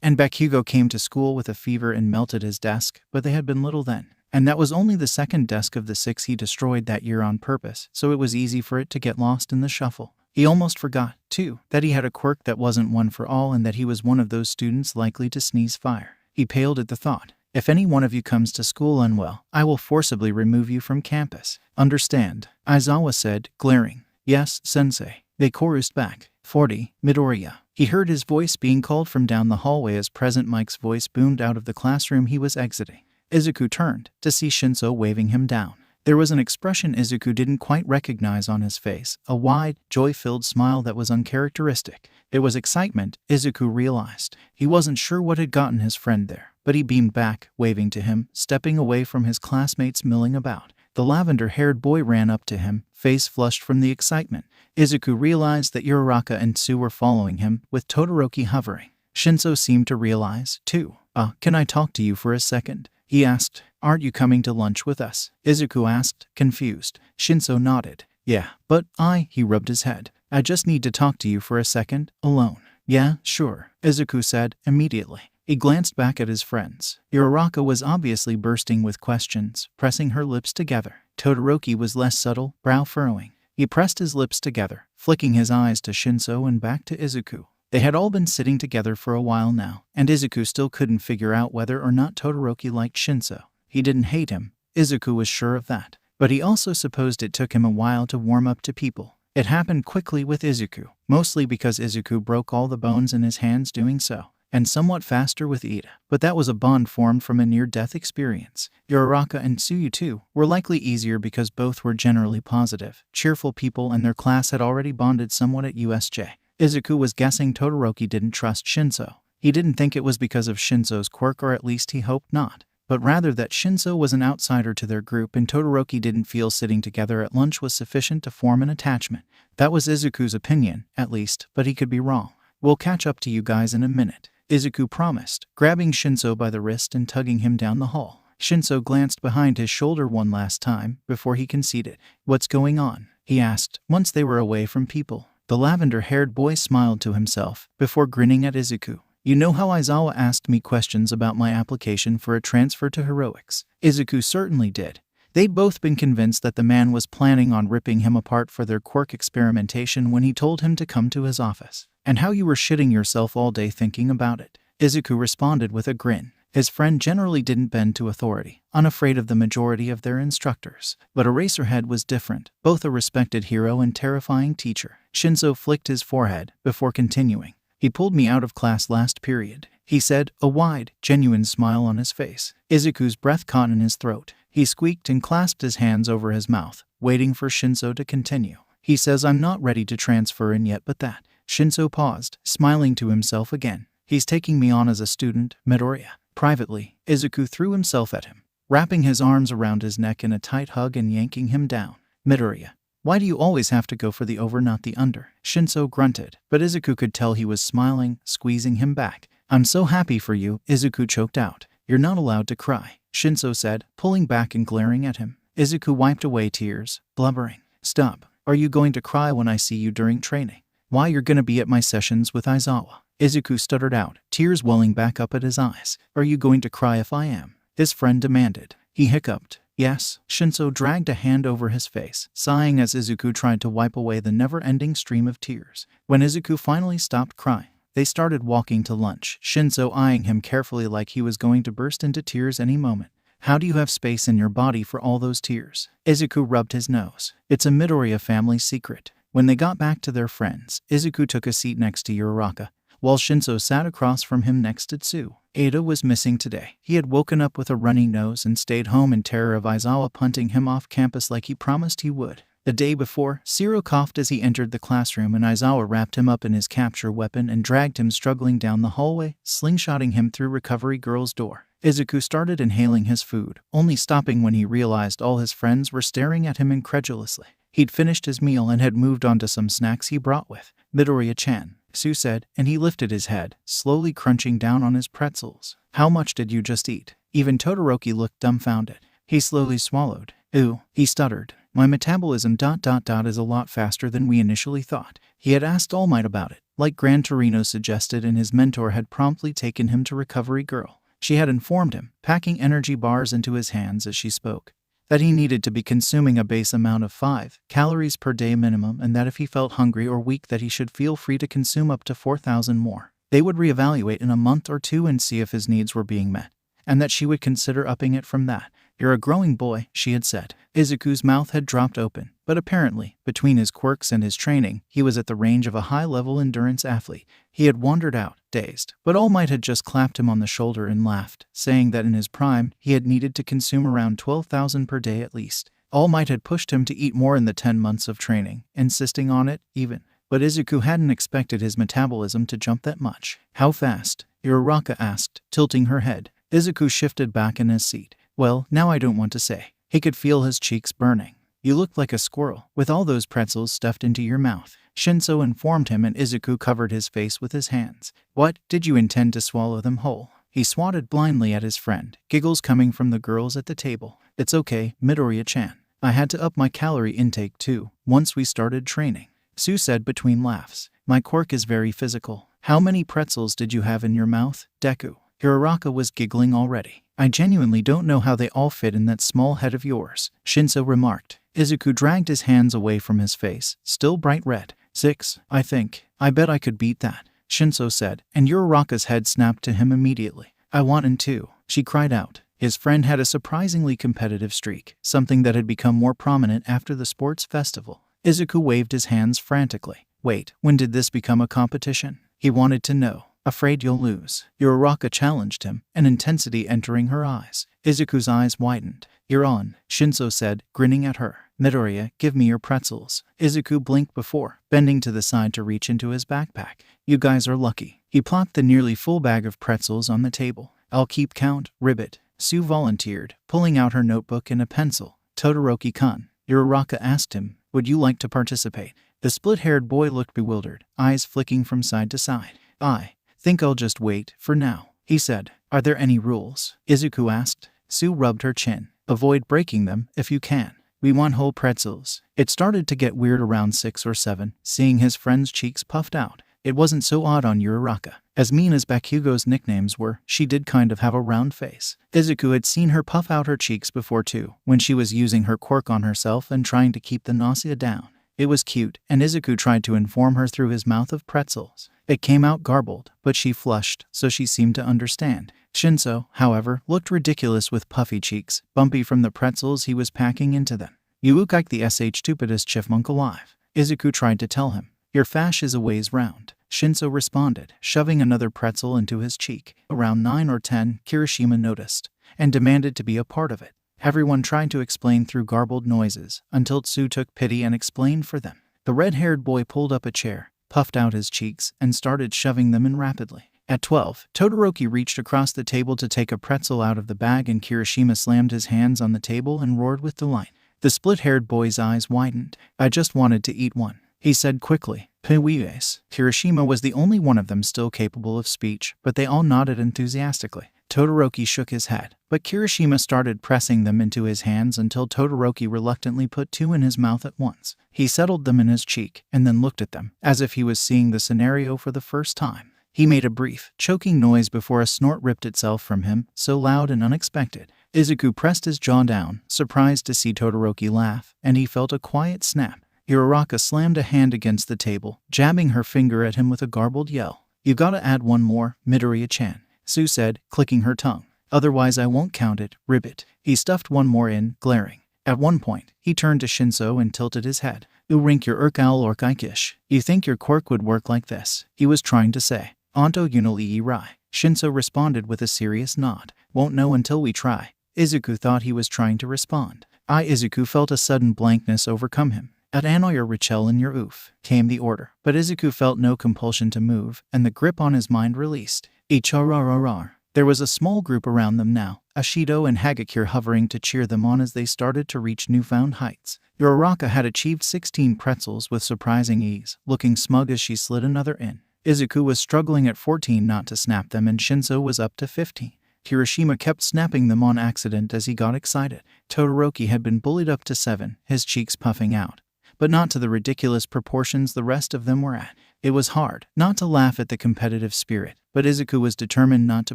and Bakugo came to school with a fever and melted his desk, but they had been little then. And that was only the 2nd desk of the 6 he destroyed that year on purpose, so it was easy for it to get lost in the shuffle. He almost forgot, too, that he had a quirk that wasn't one for all and that he was one of those students likely to sneeze fire. He paled at the thought. If any one of you comes to school unwell, I will forcibly remove you from campus. Understand? Aizawa said, glaring. Yes, sensei. They chorused back. 40, Midoriya. He heard his voice being called from down the hallway as Present Mike's voice boomed out of the classroom he was exiting. Izuku turned to see Shinso waving him down. There was an expression Izuku didn't quite recognize on his face, a wide, joy-filled smile that was uncharacteristic. It was excitement, Izuku realized. He wasn't sure what had gotten his friend there, but he beamed back, waving to him, stepping away from his classmates milling about. The lavender-haired boy ran up to him, face flushed from the excitement. Izuku realized that Uraraka and Tsu were following him, with Todoroki hovering. Shinso seemed to realize, too. Can I talk to you for a second? He asked. Aren't you coming to lunch with us? Izuku asked, confused. Shinso nodded. Yeah, but he rubbed his head. I just need to talk to you for a second, alone. Yeah, sure, Izuku said, immediately. He glanced back at his friends. Uraraka was obviously bursting with questions, pressing her lips together. Todoroki was less subtle, brow furrowing. He pressed his lips together, flicking his eyes to Shinso and back to Izuku. They had all been sitting together for a while now, and Izuku still couldn't figure out whether or not Todoroki liked Shinso. He didn't hate him, Izuku was sure of that. But he also supposed it took him a while to warm up to people. It happened quickly with Izuku, mostly because Izuku broke all the bones in his hands doing so, and somewhat faster with Iida. But that was a bond formed from a near-death experience. Uraraka and Tsuyu too were likely easier because both were generally positive, cheerful people and their class had already bonded somewhat at USJ. Izuku was guessing Todoroki didn't trust Shinso. He didn't think it was because of Shinso's quirk, or at least he hoped not, but rather that Shinso was an outsider to their group and Todoroki didn't feel sitting together at lunch was sufficient to form an attachment. That was Izuku's opinion, at least, but he could be wrong. We'll catch up to you guys in a minute, Izuku promised, grabbing Shinso by the wrist and tugging him down the hall. Shinso glanced behind his shoulder one last time before he conceded. What's going on? He asked, once they were away from people. The lavender-haired boy smiled to himself before grinning at Izuku. You know how Aizawa asked me questions about my application for a transfer to heroics? Izuku certainly did. They'd both been convinced that the man was planning on ripping him apart for their quirk experimentation when he told him to come to his office. And how you were shitting yourself all day thinking about it. Izuku responded with a grin. His friend generally didn't bend to authority, unafraid of the majority of their instructors. But Eraserhead was different, both a respected hero and terrifying teacher. Shinso flicked his forehead before continuing. He pulled me out of class last period, he said, a wide, genuine smile on his face. Izuku's breath caught in his throat. He squeaked and clasped his hands over his mouth, waiting for Shinso to continue. He says I'm not ready to transfer in yet, but that. Shinso paused, smiling to himself again. He's taking me on as a student, Midoriya. Privately, Izuku threw himself at him, wrapping his arms around his neck in a tight hug and yanking him down. Midoriya, why do you always have to go for the over not the under? Shinso grunted, but Izuku could tell he was smiling, squeezing him back. I'm so happy for you, Izuku choked out. You're not allowed to cry, Shinso said, pulling back and glaring at him. Izuku wiped away tears, blubbering. Stop. Are you going to cry when I see you during training? Why, you're gonna be at my sessions with Aizawa. Izuku stuttered out, tears welling back up at his eyes. Are you going to cry if I am? His friend demanded. He hiccuped. Yes. Shinso dragged a hand over his face, sighing as Izuku tried to wipe away the never-ending stream of tears. When Izuku finally stopped crying, they started walking to lunch, Shinso eyeing him carefully like he was going to burst into tears any moment. How do you have space in your body for all those tears? Izuku rubbed his nose. It's a Midoriya family secret. When they got back to their friends, Izuku took a seat next to Uraraka, while Shinso sat across from him next to Tsu. Iida was missing today. He had woken up with a runny nose and stayed home in terror of Aizawa punting him off campus like he promised he would. The day before, Shiro coughed as he entered the classroom and Aizawa wrapped him up in his capture weapon and dragged him struggling down the hallway, slingshotting him through Recovery Girl's door. Izuku started inhaling his food, only stopping when he realized all his friends were staring at him incredulously. He'd finished his meal and had moved on to some snacks he brought with. Midoriya-chan, Tsu said, and he lifted his head, slowly crunching down on his pretzels. How much did you just eat? Even Todoroki looked dumbfounded. He slowly swallowed. Ooh, he stuttered. My metabolism ... is a lot faster than we initially thought. He had asked All Might about it, like Gran Torino suggested, and his mentor had promptly taken him to Recovery Girl. She had informed him, packing energy bars into his hands as she spoke, that he needed to be consuming a base amount of 5 calories per day minimum, and that if he felt hungry or weak that he should feel free to consume up to 4,000 more. They would reevaluate in a month or two and see if his needs were being met, and that she would consider upping it from that. You're a growing boy, she had said. Izuku's mouth had dropped open, but apparently, between his quirks and his training, he was at the range of a high-level endurance athlete. He had wandered out, dazed, but All Might had just clapped him on the shoulder and laughed, saying that in his prime, he had needed to consume around 12,000 per day at least. All Might had pushed him to eat more in the 10 months of training, insisting on it, even. But Izuku hadn't expected his metabolism to jump that much. How fast? Uraraka asked, tilting her head. Izuku shifted back in his seat. Well, now I don't want to say. He could feel his cheeks burning. You looked like a squirrel, with all those pretzels stuffed into your mouth, Shinso informed him, and Izuku covered his face with his hands. What, did you intend to swallow them whole? He swatted blindly at his friend, giggles coming from the girls at the table. It's okay, Midoriya-chan. I had to up my calorie intake too, once we started training, Sue said between laughs. My quirk is very physical. How many pretzels did you have in your mouth, Deku? Uraraka was giggling already. I genuinely don't know how they all fit in that small head of yours, Shinso remarked. Izuku dragged his hands away from his face, still bright red. 6, I think. I bet I could beat that, Shinso said, and Uraraka's head snapped to him immediately. I want in too, she cried out. His friend had a surprisingly competitive streak, something that had become more prominent after the sports festival. Izuku waved his hands frantically. Wait, when did this become a competition? He wanted to know. Afraid you'll lose, Uraraka challenged him, an intensity entering her eyes. Izuku's eyes widened. You're on, Shinso said, grinning at her. Midoriya, give me your pretzels. Izuku blinked before, bending to the side to reach into his backpack. You guys are lucky. He plopped the nearly full bag of pretzels on the table. I'll keep count, Ribbit, Sue volunteered, pulling out her notebook and a pencil. Todoroki-kun, Uraraka asked him, would you like to participate? The split-haired boy looked bewildered, eyes flicking from side to side. I think I'll just wait, for now, he said. Are there any rules? Izuku asked. Sue rubbed her chin. Avoid breaking them, if you can. We want whole pretzels. It started to get weird around 6 or 7, seeing his friend's cheeks puffed out. It wasn't so odd on Uraraka. As mean as Bakugo's nicknames were, she did kind of have a round face. Izuku had seen her puff out her cheeks before too, when she was using her quirk on herself and trying to keep the nausea down. It was cute, and Izuku tried to inform her through his mouth of pretzels. It came out garbled, but she flushed, so she seemed to understand. Shinso, however, looked ridiculous with puffy cheeks, bumpy from the pretzels he was packing into them. You look like the stupidest chipmunk alive, Izuku tried to tell him. Your fash is a ways round, Shinso responded, shoving another pretzel into his cheek. Around 9 or 10, Kirishima noticed, and demanded to be a part of it. Everyone tried to explain through garbled noises, until Tsu took pity and explained for them. The red-haired boy pulled up a chair, puffed out his cheeks, and started shoving them in rapidly. At 12, Todoroki reached across the table to take a pretzel out of the bag, and Kirishima slammed his hands on the table and roared with delight. The split-haired boy's eyes widened. I just wanted to eat one, he said quickly. Piwis. Kirishima was the only one of them still capable of speech, but they all nodded enthusiastically. Todoroki shook his head, but Kirishima started pressing them into his hands until Todoroki reluctantly put 2 in his mouth at once. He settled them in his cheek, and then looked at them, as if he was seeing the scenario for the first time. He made a brief, choking noise before a snort ripped itself from him, so loud and unexpected. Izuku pressed his jaw down, surprised to see Todoroki laugh, and he felt a quiet snap. Uraraka slammed a hand against the table, jabbing her finger at him with a garbled yell. You gotta add one more, Midoriya-chan, Sue said, clicking her tongue. Otherwise I won't count it, Ribbit. He stuffed one more in, glaring. At one point, he turned to Shinso and tilted his head. Urink your urkal orkikish. You think your quirk would work like this? He was trying to say. Onto unili rai. Shinso responded with a serious nod. Won't know until we try. Izuku thought he was trying to respond. Izuku felt a sudden blankness overcome him. At Anoyer Richel in your oof, came the order. But Izuku felt no compulsion to move, and the grip on his mind released. Ichararar. There was a small group around them now, Ashido and Hagakure hovering to cheer them on as they started to reach newfound heights. Uraraka had achieved 16 pretzels with surprising ease, looking smug as she slid another in. Izuku was struggling at 14 not to snap them, and Shinso was up to 15. Kirishima kept snapping them on accident as he got excited. Todoroki had been bullied up to 7, his cheeks puffing out, but not to the ridiculous proportions the rest of them were at. It was hard not to laugh at the competitive spirit, but Izuku was determined not to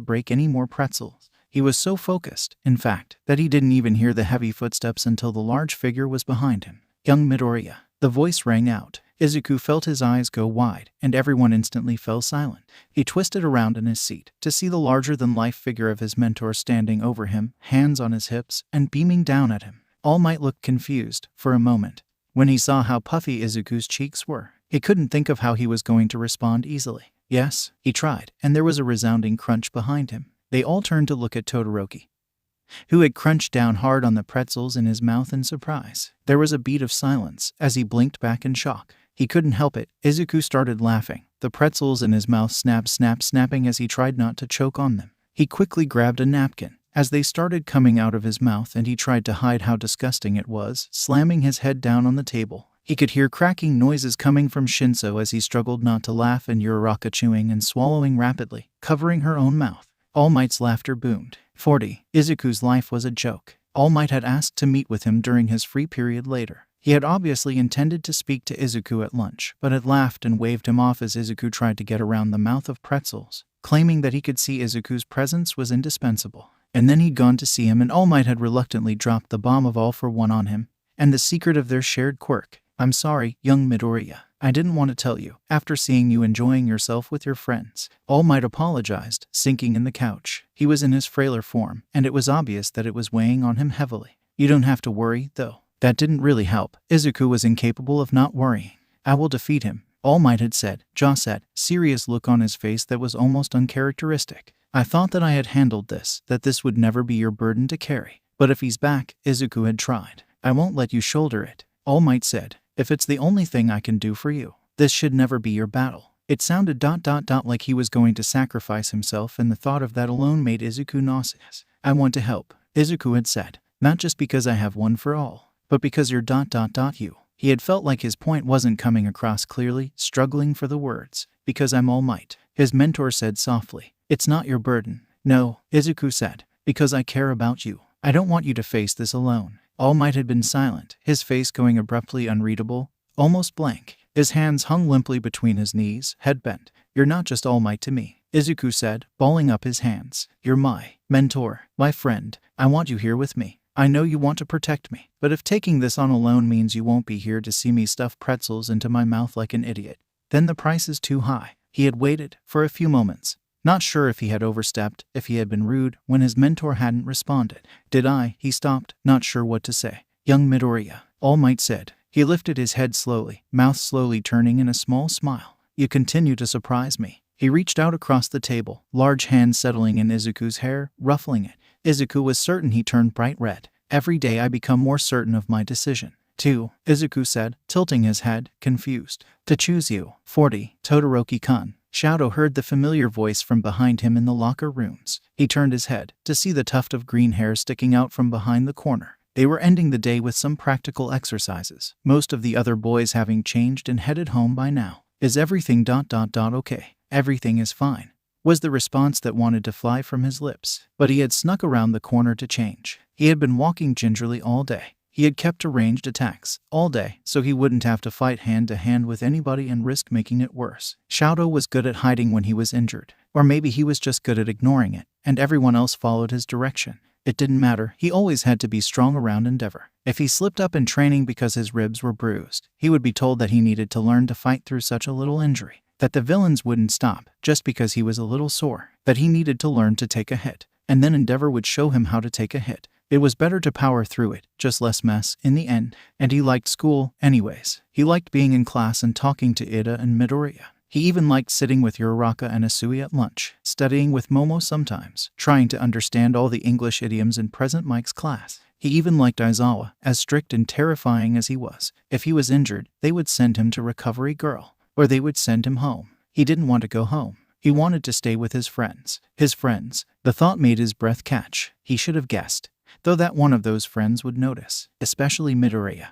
break any more pretzels. He was so focused, in fact, that he didn't even hear the heavy footsteps until the large figure was behind him. Young Midoriya. The voice rang out. Izuku felt his eyes go wide, and everyone instantly fell silent. He twisted around in his seat to see the larger-than-life figure of his mentor standing over him, hands on his hips, and beaming down at him. All Might looked confused, for a moment. When he saw how puffy Izuku's cheeks were, he couldn't think of how he was going to respond easily. Yes, he tried, and there was a resounding crunch behind him. They all turned to look at Todoroki, who had crunched down hard on the pretzels in his mouth in surprise. There was a beat of silence as he blinked back in shock. He couldn't help it. Izuku started laughing, the pretzels in his mouth snapping as he tried not to choke on them. He quickly grabbed a napkin as they started coming out of his mouth, and he tried to hide how disgusting it was, slamming his head down on the table. He could hear cracking noises coming from Shinso as he struggled not to laugh, and Uraraka chewing and swallowing rapidly, covering her own mouth. All Might's laughter boomed. 40. Izuku's life was a joke. All Might had asked to meet with him during his free period later. He had obviously intended to speak to Izuku at lunch, but had laughed and waved him off as Izuku tried to get around the mouth of pretzels, claiming that he could see Izuku's presence was indispensable. And then he'd gone to see him, and All Might had reluctantly dropped the bomb of all for one on him, and the secret of their shared quirk. I'm sorry, young Midoriya. I didn't want to tell you, after seeing you enjoying yourself with your friends. All Might apologized, sinking in the couch. He was in his frailer form, and it was obvious that it was weighing on him heavily. You don't have to worry, though. That didn't really help. Izuku was incapable of not worrying. I will defeat him, All Might had said, jaw set, serious look on his face that was almost uncharacteristic. I thought that I had handled this, that this would never be your burden to carry. But if he's back, Izuku had tried. I won't let you shoulder it, All Might said. If it's the only thing I can do for you, this should never be your battle. It sounded ... like he was going to sacrifice himself, and the thought of that alone made Izuku nauseous. I want to help, Izuku had said. Not just because I have one for all, but because you're ... you. He had felt like his point wasn't coming across clearly, struggling for the words. Because I'm All Might, his mentor said softly. It's not your burden. No, Izuku said. Because I care about you. I don't want you to face this alone. All Might had been silent, his face going abruptly unreadable, almost blank. His hands hung limply between his knees, head bent. You're not just All Might to me, Izuku said, balling up his hands. You're my mentor, my friend. I want you here with me. I know you want to protect me, but if taking this on alone means you won't be here to see me stuff pretzels into my mouth like an idiot, then the price is too high. He had waited for a few moments, not sure if he had overstepped, if he had been rude, when his mentor hadn't responded. He stopped, not sure what to say. Young Midoriya, All Might said. He lifted his head slowly, mouth slowly turning in a small smile. You continue to surprise me. He reached out across the table, large hands settling in Izuku's hair, ruffling it. Izuku was certain. He turned bright red. Every day I become more certain of my decision. Too, Izuku said, tilting his head, confused. To choose you. 40. Todoroki-kun. Shadow heard the familiar voice from behind him in the locker rooms. He turned his head to see the tuft of green hair sticking out from behind the corner. They were ending the day with some practical exercises, most of the other boys having changed and headed home by now. Is everything ... okay? Everything is fine, was the response that wanted to fly from his lips. But he had snuck around the corner to change. He had been walking gingerly all day. He had kept to ranged attacks all day, so he wouldn't have to fight hand-to-hand with anybody and risk making it worse. Shadow was good at hiding when he was injured, or maybe he was just good at ignoring it, and everyone else followed his direction. It didn't matter, he always had to be strong around Endeavor. If he slipped up in training because his ribs were bruised, he would be told that he needed to learn to fight through such a little injury, that the villains wouldn't stop just because he was a little sore, that he needed to learn to take a hit, and then Endeavor would show him how to take a hit. It was better to power through it, just less mess in the end, and he liked school anyways. He liked being in class and talking to Iida and Midoriya. He even liked sitting with Uraraka and Asui at lunch, studying with Momo sometimes, trying to understand all the English idioms in Present Mike's class. He even liked Aizawa, as strict and terrifying as he was. If he was injured, they would send him to Recovery Girl, or they would send him home. He didn't want to go home. He wanted to stay with his friends. His friends. The thought made his breath catch. He should have guessed, though, that one of those friends would notice, especially Midoriya,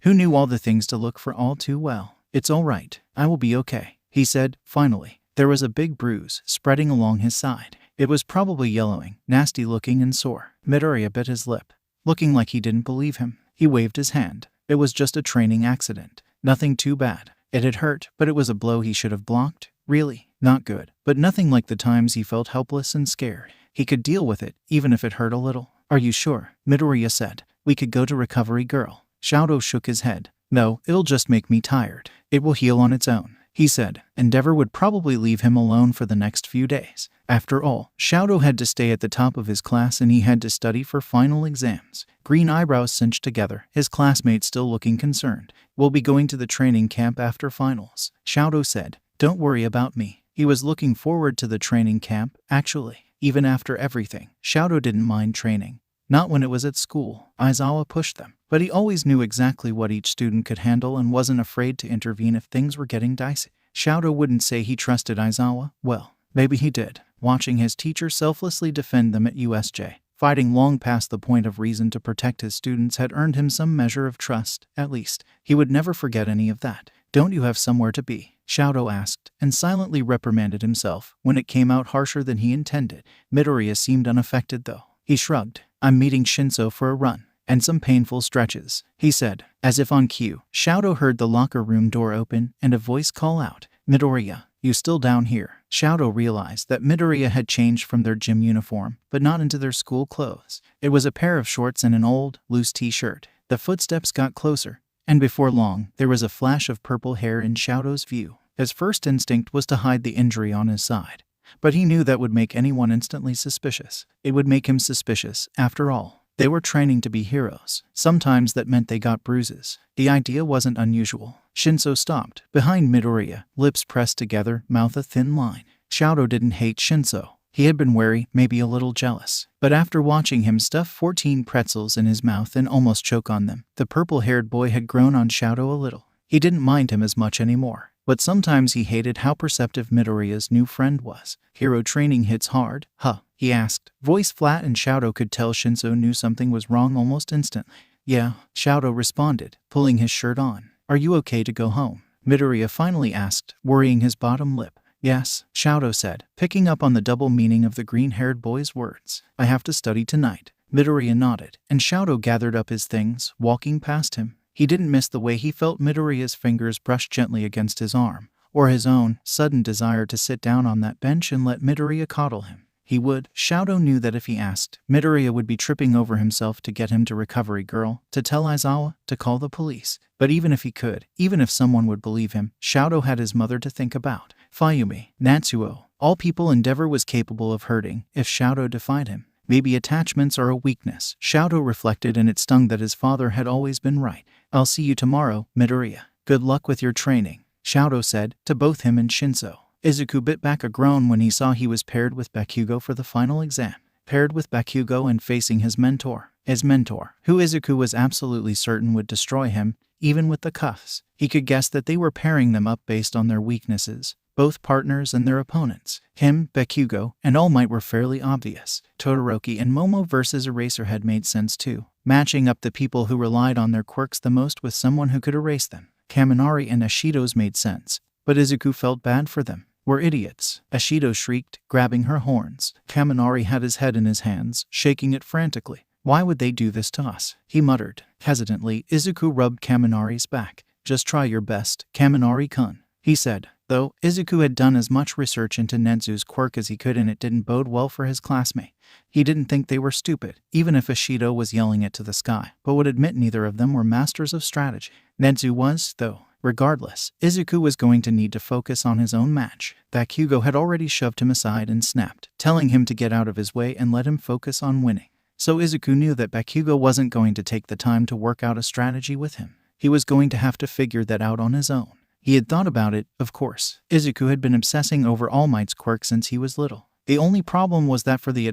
who knew all the things to look for all too well. It's all right, I will be okay, he said, finally. There was a big bruise spreading along his side. It was probably yellowing, nasty looking and sore. Midoriya bit his lip, looking like he didn't believe him. He waved his hand. It was just a training accident. Nothing too bad. It had hurt, but it was a blow he should have blocked. Really, not good, but nothing like the times he felt helpless and scared. He could deal with it, even if it hurt a little. Are you sure? Midoriya said. We could go to Recovery Girl. Shadow shook his head. No, it'll just make me tired. It will heal on its own, he said. Endeavor would probably leave him alone for the next few days. After all, Shadow had to stay at the top of his class and he had to study for final exams. Green eyebrows cinched together, his classmate still looking concerned. We'll be going to the training camp after finals, Shadow said. Don't worry about me. He was looking forward to the training camp, actually. Even after everything, Shadow didn't mind training. Not when it was at school. Aizawa pushed them, but he always knew exactly what each student could handle and wasn't afraid to intervene if things were getting dicey. Shadow wouldn't say he trusted Aizawa. Well, maybe he did, watching his teacher selflessly defend them at USJ. Fighting long past the point of reason to protect his students had earned him some measure of trust, at least. He would never forget any of that. "Don't you have somewhere to be?" Shadow asked, and silently reprimanded himself when it came out harsher than he intended. Midoriya seemed unaffected though. He shrugged. "I'm meeting Shinso for a run and some painful stretches," he said, as if on cue. Shadow heard the locker room door open and a voice call out, "Midoriya, you still down here?" Shadow realized that Midoriya had changed from their gym uniform, but not into their school clothes. It was a pair of shorts and an old, loose t-shirt. The footsteps got closer, and before long, there was a flash of purple hair in Shadow's view. His first instinct was to hide the injury on his side, but he knew that would make anyone instantly suspicious. It would make him suspicious, after all. They were training to be heroes. Sometimes that meant they got bruises. The idea wasn't unusual. Shinso stopped, behind Midoriya, lips pressed together, mouth a thin line. Shadow didn't hate Shinso. He had been wary, maybe a little jealous. But after watching him stuff 14 pretzels in his mouth and almost choke on them, the purple-haired boy had grown on Shadow a little. He didn't mind him as much anymore. But sometimes he hated how perceptive Midoriya's new friend was. "Hero training hits hard, huh?" he asked, voice flat, and Shadow could tell Shinso knew something was wrong almost instantly. "Yeah," Shadow responded, pulling his shirt on. "Are you okay to go home?" Midoriya finally asked, worrying his bottom lip. "Yes," Shadow said, picking up on the double meaning of the green-haired boy's words. "I have to study tonight." Midoriya nodded, and Shadow gathered up his things, walking past him. He didn't miss the way he felt Midoriya's fingers brush gently against his arm, or his own sudden desire to sit down on that bench and let Midoriya coddle him. He would. Shadow knew that if he asked, Midoriya would be tripping over himself to get him to Recovery Girl, to tell Aizawa, to call the police. But even if he could, even if someone would believe him, Shadow had his mother to think about. Fayumi, Natsuo, all people Endeavor was capable of hurting if Shadow defied him. Maybe attachments are a weakness, Shadow reflected, and it stung that his father had always been right. "I'll see you tomorrow, Midoriya. Good luck with your training," Shadow said, to both him and Shinso. Izuku bit back a groan when he saw he was paired with Bakugo for the final exam. Paired with Bakugo and facing his mentor, who Izuku was absolutely certain would destroy him, even with the cuffs. He could guess that they were pairing them up based on their weaknesses. Both partners and their opponents, him, Bakugo, and All Might, were fairly obvious. Todoroki and Momo versus Eraserhead made sense too, matching up the people who relied on their quirks the most with someone who could erase them. Kaminari and Ashido's made sense, but Izuku felt bad for them. "We're idiots," Ashido shrieked, grabbing her horns. Kaminari had his head in his hands, shaking it frantically. "Why would they do this to us?" he muttered. Hesitantly, Izuku rubbed Kaminari's back. "Just try your best, Kaminari-kun," he said. Though Izuku had done as much research into Netsu's quirk as he could, and it didn't bode well for his classmate. He didn't think they were stupid, even if Ashido was yelling it to the sky, but would admit neither of them were masters of strategy. Netsu was, though. Regardless, Izuku was going to need to focus on his own match. Bakugo had already shoved him aside and snapped, telling him to get out of his way and let him focus on winning. So Izuku knew that Bakugo wasn't going to take the time to work out a strategy with him. He was going to have to figure that out on his own. He had thought about it, of course. Izuku had been obsessing over All Might's quirk since he was little. The only problem was that for the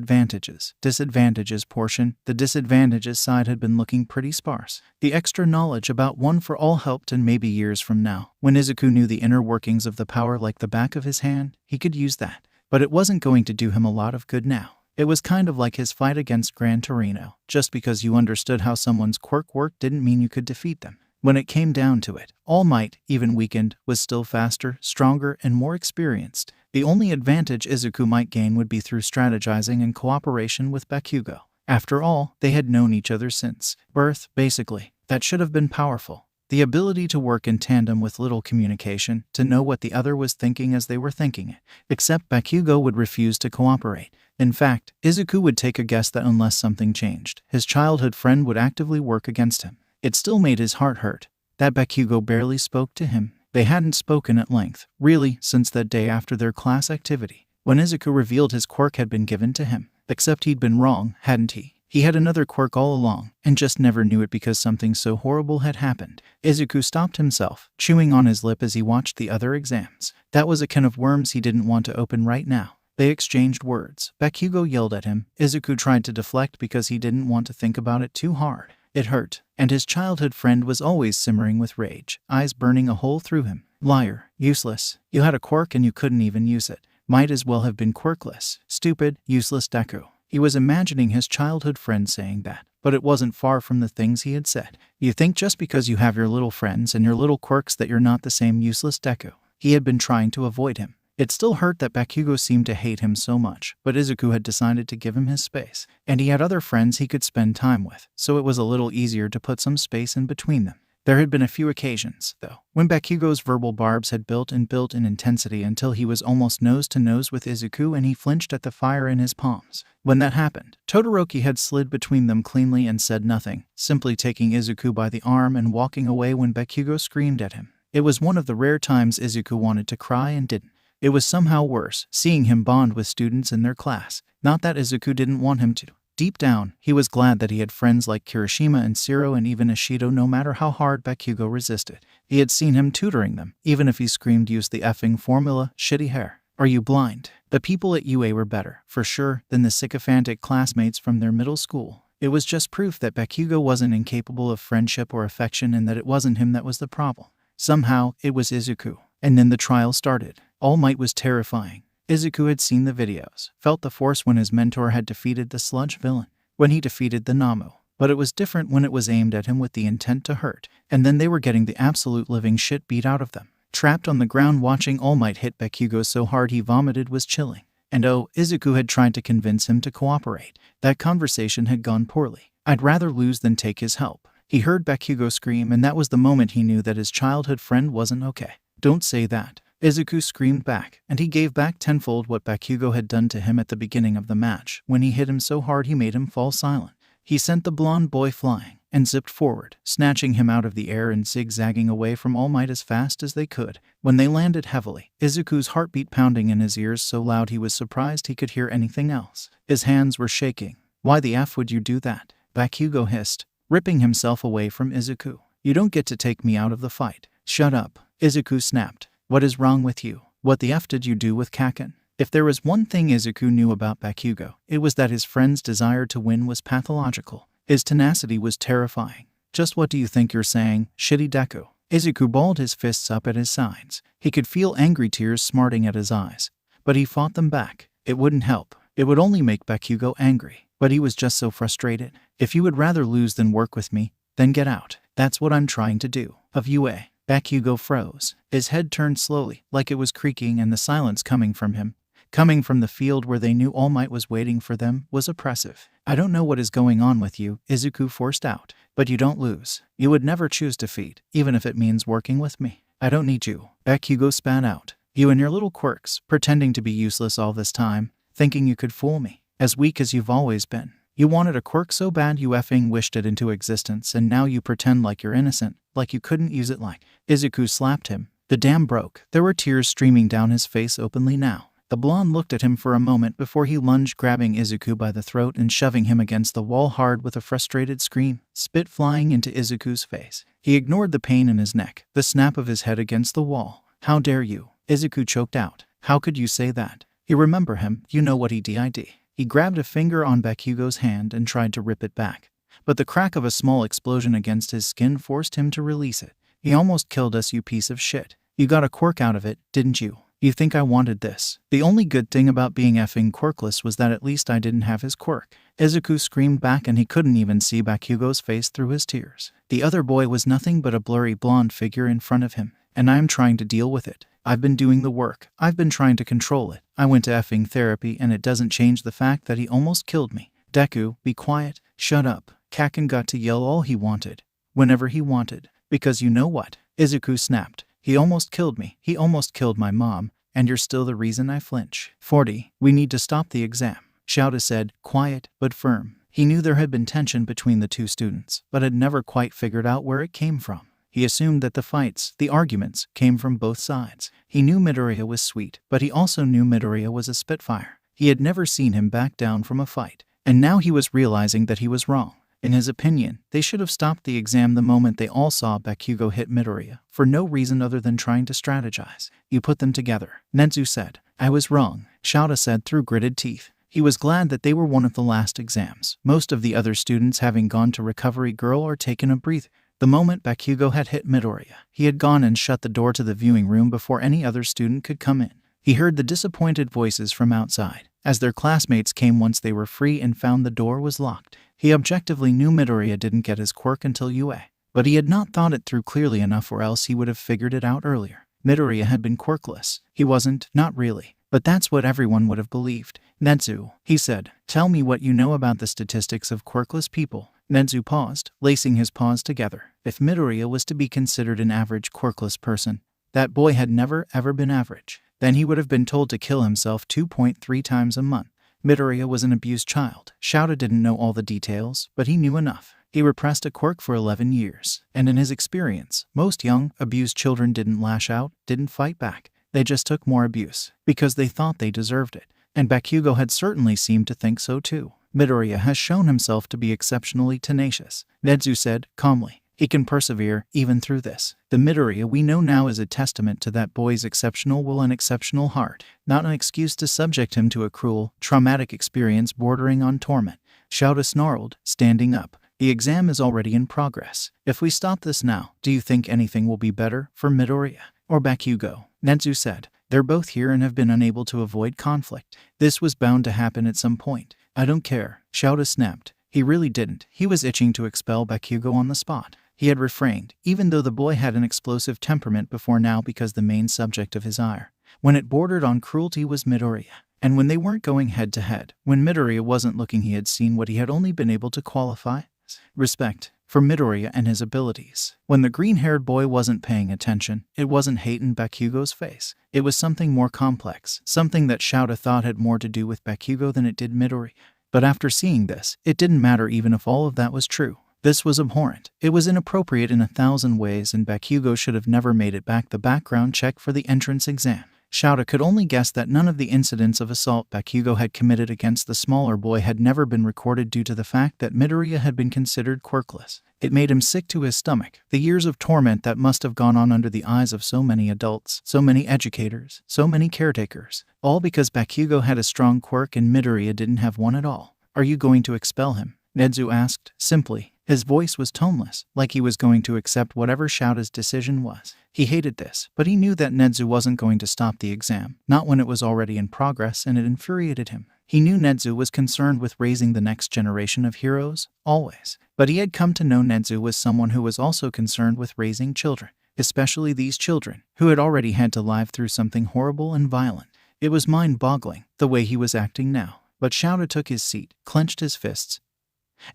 disadvantages portion, the disadvantages side had been looking pretty sparse. The extra knowledge about One for All helped, and maybe years from now, when Izuku knew the inner workings of the power like the back of his hand, he could use that. But it wasn't going to do him a lot of good now. It was kind of like his fight against Gran Torino. Just because you understood how someone's quirk worked didn't mean you could defeat them. When it came down to it, All Might, even weakened, was still faster, stronger, and more experienced. The only advantage Izuku might gain would be through strategizing and cooperation with Bakugo. After all, they had known each other since birth, basically. That should have been powerful. The ability to work in tandem with little communication, to know what the other was thinking as they were thinking it. Except Bakugo would refuse to cooperate. In fact, Izuku would take a guess that unless something changed, his childhood friend would actively work against him. It still made his heart hurt that Bakugo barely spoke to him. They hadn't spoken at length, really, since that day after their class activity, when Izuku revealed his quirk had been given to him. Except he'd been wrong, hadn't he? He had another quirk all along, and just never knew it because something so horrible had happened. Izuku stopped himself, chewing on his lip as he watched the other exams. That was a can of worms he didn't want to open right now. They exchanged words. Bakugo yelled at him. Izuku tried to deflect because he didn't want to think about it too hard. It hurt, and his childhood friend was always simmering with rage, eyes burning a hole through him. "Liar. Useless. You had a quirk and you couldn't even use it." Might as well have been quirkless. Stupid, useless Deku. He was imagining his childhood friend saying that, but it wasn't far from the things he had said. You think just because you have your little friends and your little quirks that you're not the same useless Deku. He had been trying to avoid him. It still hurt that Bakugo seemed to hate him so much, but Izuku had decided to give him his space, and he had other friends he could spend time with, so it was a little easier to put some space in between them. There had been a few occasions, though, when Bakugo's verbal barbs had built in intensity until he was almost nose to nose with Izuku and he flinched at the fire in his palms. When that happened, Todoroki had slid between them cleanly and said nothing, simply taking Izuku by the arm and walking away when Bakugo screamed at him. It was one of the rare times Izuku wanted to cry and didn't. It was somehow worse, seeing him bond with students in their class. Not that Izuku didn't want him to. Deep down, he was glad that he had friends like Kirishima and Shiro and even Ishido no matter how hard Bakugo resisted. He had seen him tutoring them, even if he screamed use the effing formula, shitty hair. Are you blind? The people at UA were better, for sure, than the sycophantic classmates from their middle school. It was just proof that Bakugo wasn't incapable of friendship or affection and that it wasn't him that was the problem. Somehow, it was Izuku. And then the trial started. All Might was terrifying. Izuku had seen the videos, felt the force when his mentor had defeated the sludge villain, when he defeated the Namu. But it was different when it was aimed at him with the intent to hurt, and then they were getting the absolute living shit beat out of them. Trapped on the ground watching All Might hit Bakugo so hard he vomited was chilling. And oh, Izuku had tried to convince him to cooperate. That conversation had gone poorly. I'd rather lose than take his help. He heard Bakugo scream and that was the moment he knew that his childhood friend wasn't okay. Don't say that. Izuku screamed back, and he gave back tenfold what Bakugo had done to him at the beginning of the match, when he hit him so hard he made him fall silent. He sent the blonde boy flying, and zipped forward, snatching him out of the air and zigzagging away from All Might as fast as they could. When they landed heavily, Izuku's heartbeat pounding in his ears so loud he was surprised he could hear anything else. His hands were shaking. Why the F would you do that? Bakugo hissed, ripping himself away from Izuku. You don't get to take me out of the fight. Shut up. Izuku snapped. What is wrong with you? What the F did you do with Kaken? If there was one thing Izuku knew about Bakugo, it was that his friend's desire to win was pathological. His tenacity was terrifying. Just what do you think you're saying, shitty Deku? Izuku balled his fists up at his sides. He could feel angry tears smarting at his eyes. But he fought them back. It wouldn't help. It would only make Bakugo angry. But he was just so frustrated. If you would rather lose than work with me, then get out. That's what I'm trying to do. Of UA. Bakugo froze. His head turned slowly, like it was creaking, and the silence coming from him, coming from the field where they knew All Might was waiting for them, was oppressive. I don't know what is going on with you, Izuku forced out, but you don't lose. You would never choose defeat, even if it means working with me. I don't need you. Bakugo spat out. You and your little quirks, pretending to be useless all this time, thinking you could fool me. As weak as you've always been. You wanted a quirk so bad you effing wished it into existence, and now you pretend like you're innocent, like you couldn't use it like. Izuku slapped him. The dam broke. There were tears streaming down his face openly now. The blonde looked at him for a moment before he lunged, grabbing Izuku by the throat and shoving him against the wall hard with a frustrated scream, spit flying into Izuku's face. He ignored the pain in his neck, the snap of his head against the wall. How dare you? Izuku choked out. How could you say that? You remember him, you know what he did. He grabbed a finger on Bakugo's hand and tried to rip it back. But the crack of a small explosion against his skin forced him to release it. He almost killed us, you piece of shit. You got a quirk out of it, didn't you? You think I wanted this? The only good thing about being effing quirkless was that at least I didn't have his quirk. Izuku screamed back and he couldn't even see Bakugo's face through his tears. The other boy was nothing but a blurry blonde figure in front of him, and I'm trying to deal with it. I've been doing the work. I've been trying to control it. I went to effing therapy and it doesn't change the fact that he almost killed me. Deku, be quiet. Shut up. Kaken got to yell all he wanted. Whenever he wanted. Because you know what? Izuku snapped. He almost killed me. He almost killed my mom. And you're still the reason I flinch. 40. We need to stop the exam. Shouta said, quiet but firm. He knew there had been tension between the two students, but had never quite figured out where it came from. He assumed that the fights, the arguments, came from both sides. He knew Midoriya was sweet, but he also knew Midoriya was a spitfire. He had never seen him back down from a fight, and now he was realizing that he was wrong. In his opinion, they should have stopped the exam the moment they all saw Bakugo hit Midoriya, for no reason other than trying to strategize. You put them together, Netsu said. I was wrong, Shouta said through gritted teeth. He was glad that they were one of the last exams, most of the other students having gone to Recovery Girl or taken a breather. The moment Bakugo had hit Midoriya, he had gone and shut the door to the viewing room before any other student could come in. He heard the disappointed voices from outside, as their classmates came once they were free and found the door was locked. He objectively knew Midoriya didn't get his quirk until UA, but he had not thought it through clearly enough, or else he would have figured it out earlier. Midoriya had been quirkless. He wasn't, not really, but that's what everyone would have believed. Nezu, he said, tell me what you know about the statistics of quirkless people. Nezu paused, lacing his paws together. If Midoriya was to be considered an average quirkless person, that boy had never ever been average. Then he would have been told to kill himself 2.3 times a month. Midoriya was an abused child. Shouta didn't know all the details, but he knew enough. He repressed a quirk for 11 years, and in his experience, most young, abused children didn't lash out, didn't fight back. They just took more abuse, because they thought they deserved it. And Bakugo had certainly seemed to think so too. Midoriya has shown himself to be exceptionally tenacious, Nezu said, calmly. He can persevere, even through this. The Midoriya we know now is a testament to that boy's exceptional will and exceptional heart, not an excuse to subject him to a cruel, traumatic experience bordering on torment. Shouta snarled, standing up. The exam is already in progress. If we stop this now, do you think anything will be better for Midoriya or Bakugo? Nezu said. They're both here and have been unable to avoid conflict. This was bound to happen at some point. I don't care, Shouta snapped. He really didn't. He was itching to expel Bakugo on the spot. He had refrained, even though the boy had an explosive temperament before now, because the main subject of his ire, when it bordered on cruelty, was Midoriya. And when they weren't going head to head, when Midoriya wasn't looking, he had seen what he had only been able to qualify as respect for Midoriya and his abilities. When the green-haired boy wasn't paying attention, it wasn't hate in Bakugo's face. It was something more complex, something that Shouta thought had more to do with Bakugo than it did Midoriya. But after seeing this, it didn't matter even if all of that was true. This was abhorrent. It was inappropriate in 1,000 ways, and Bakugo should have never made it back the background check for the entrance exam. Shouta could only guess that none of the incidents of assault Bakugo had committed against the smaller boy had never been recorded due to the fact that Midoriya had been considered quirkless. It made him sick to his stomach. The years of torment that must have gone on under the eyes of so many adults, so many educators, so many caretakers, all because Bakugo had a strong quirk and Midoriya didn't have one at all. Are you going to expel him? Nezu asked, simply. His voice was toneless, like he was going to accept whatever Shouta's decision was. He hated this, but he knew that Nezu wasn't going to stop the exam, not when it was already in progress, and it infuriated him. He knew Nezu was concerned with raising the next generation of heroes, always. But he had come to know Nezu was someone who was also concerned with raising children, especially these children, who had already had to live through something horrible and violent. It was mind-boggling, the way he was acting now. But Shouta took his seat, clenched his fists,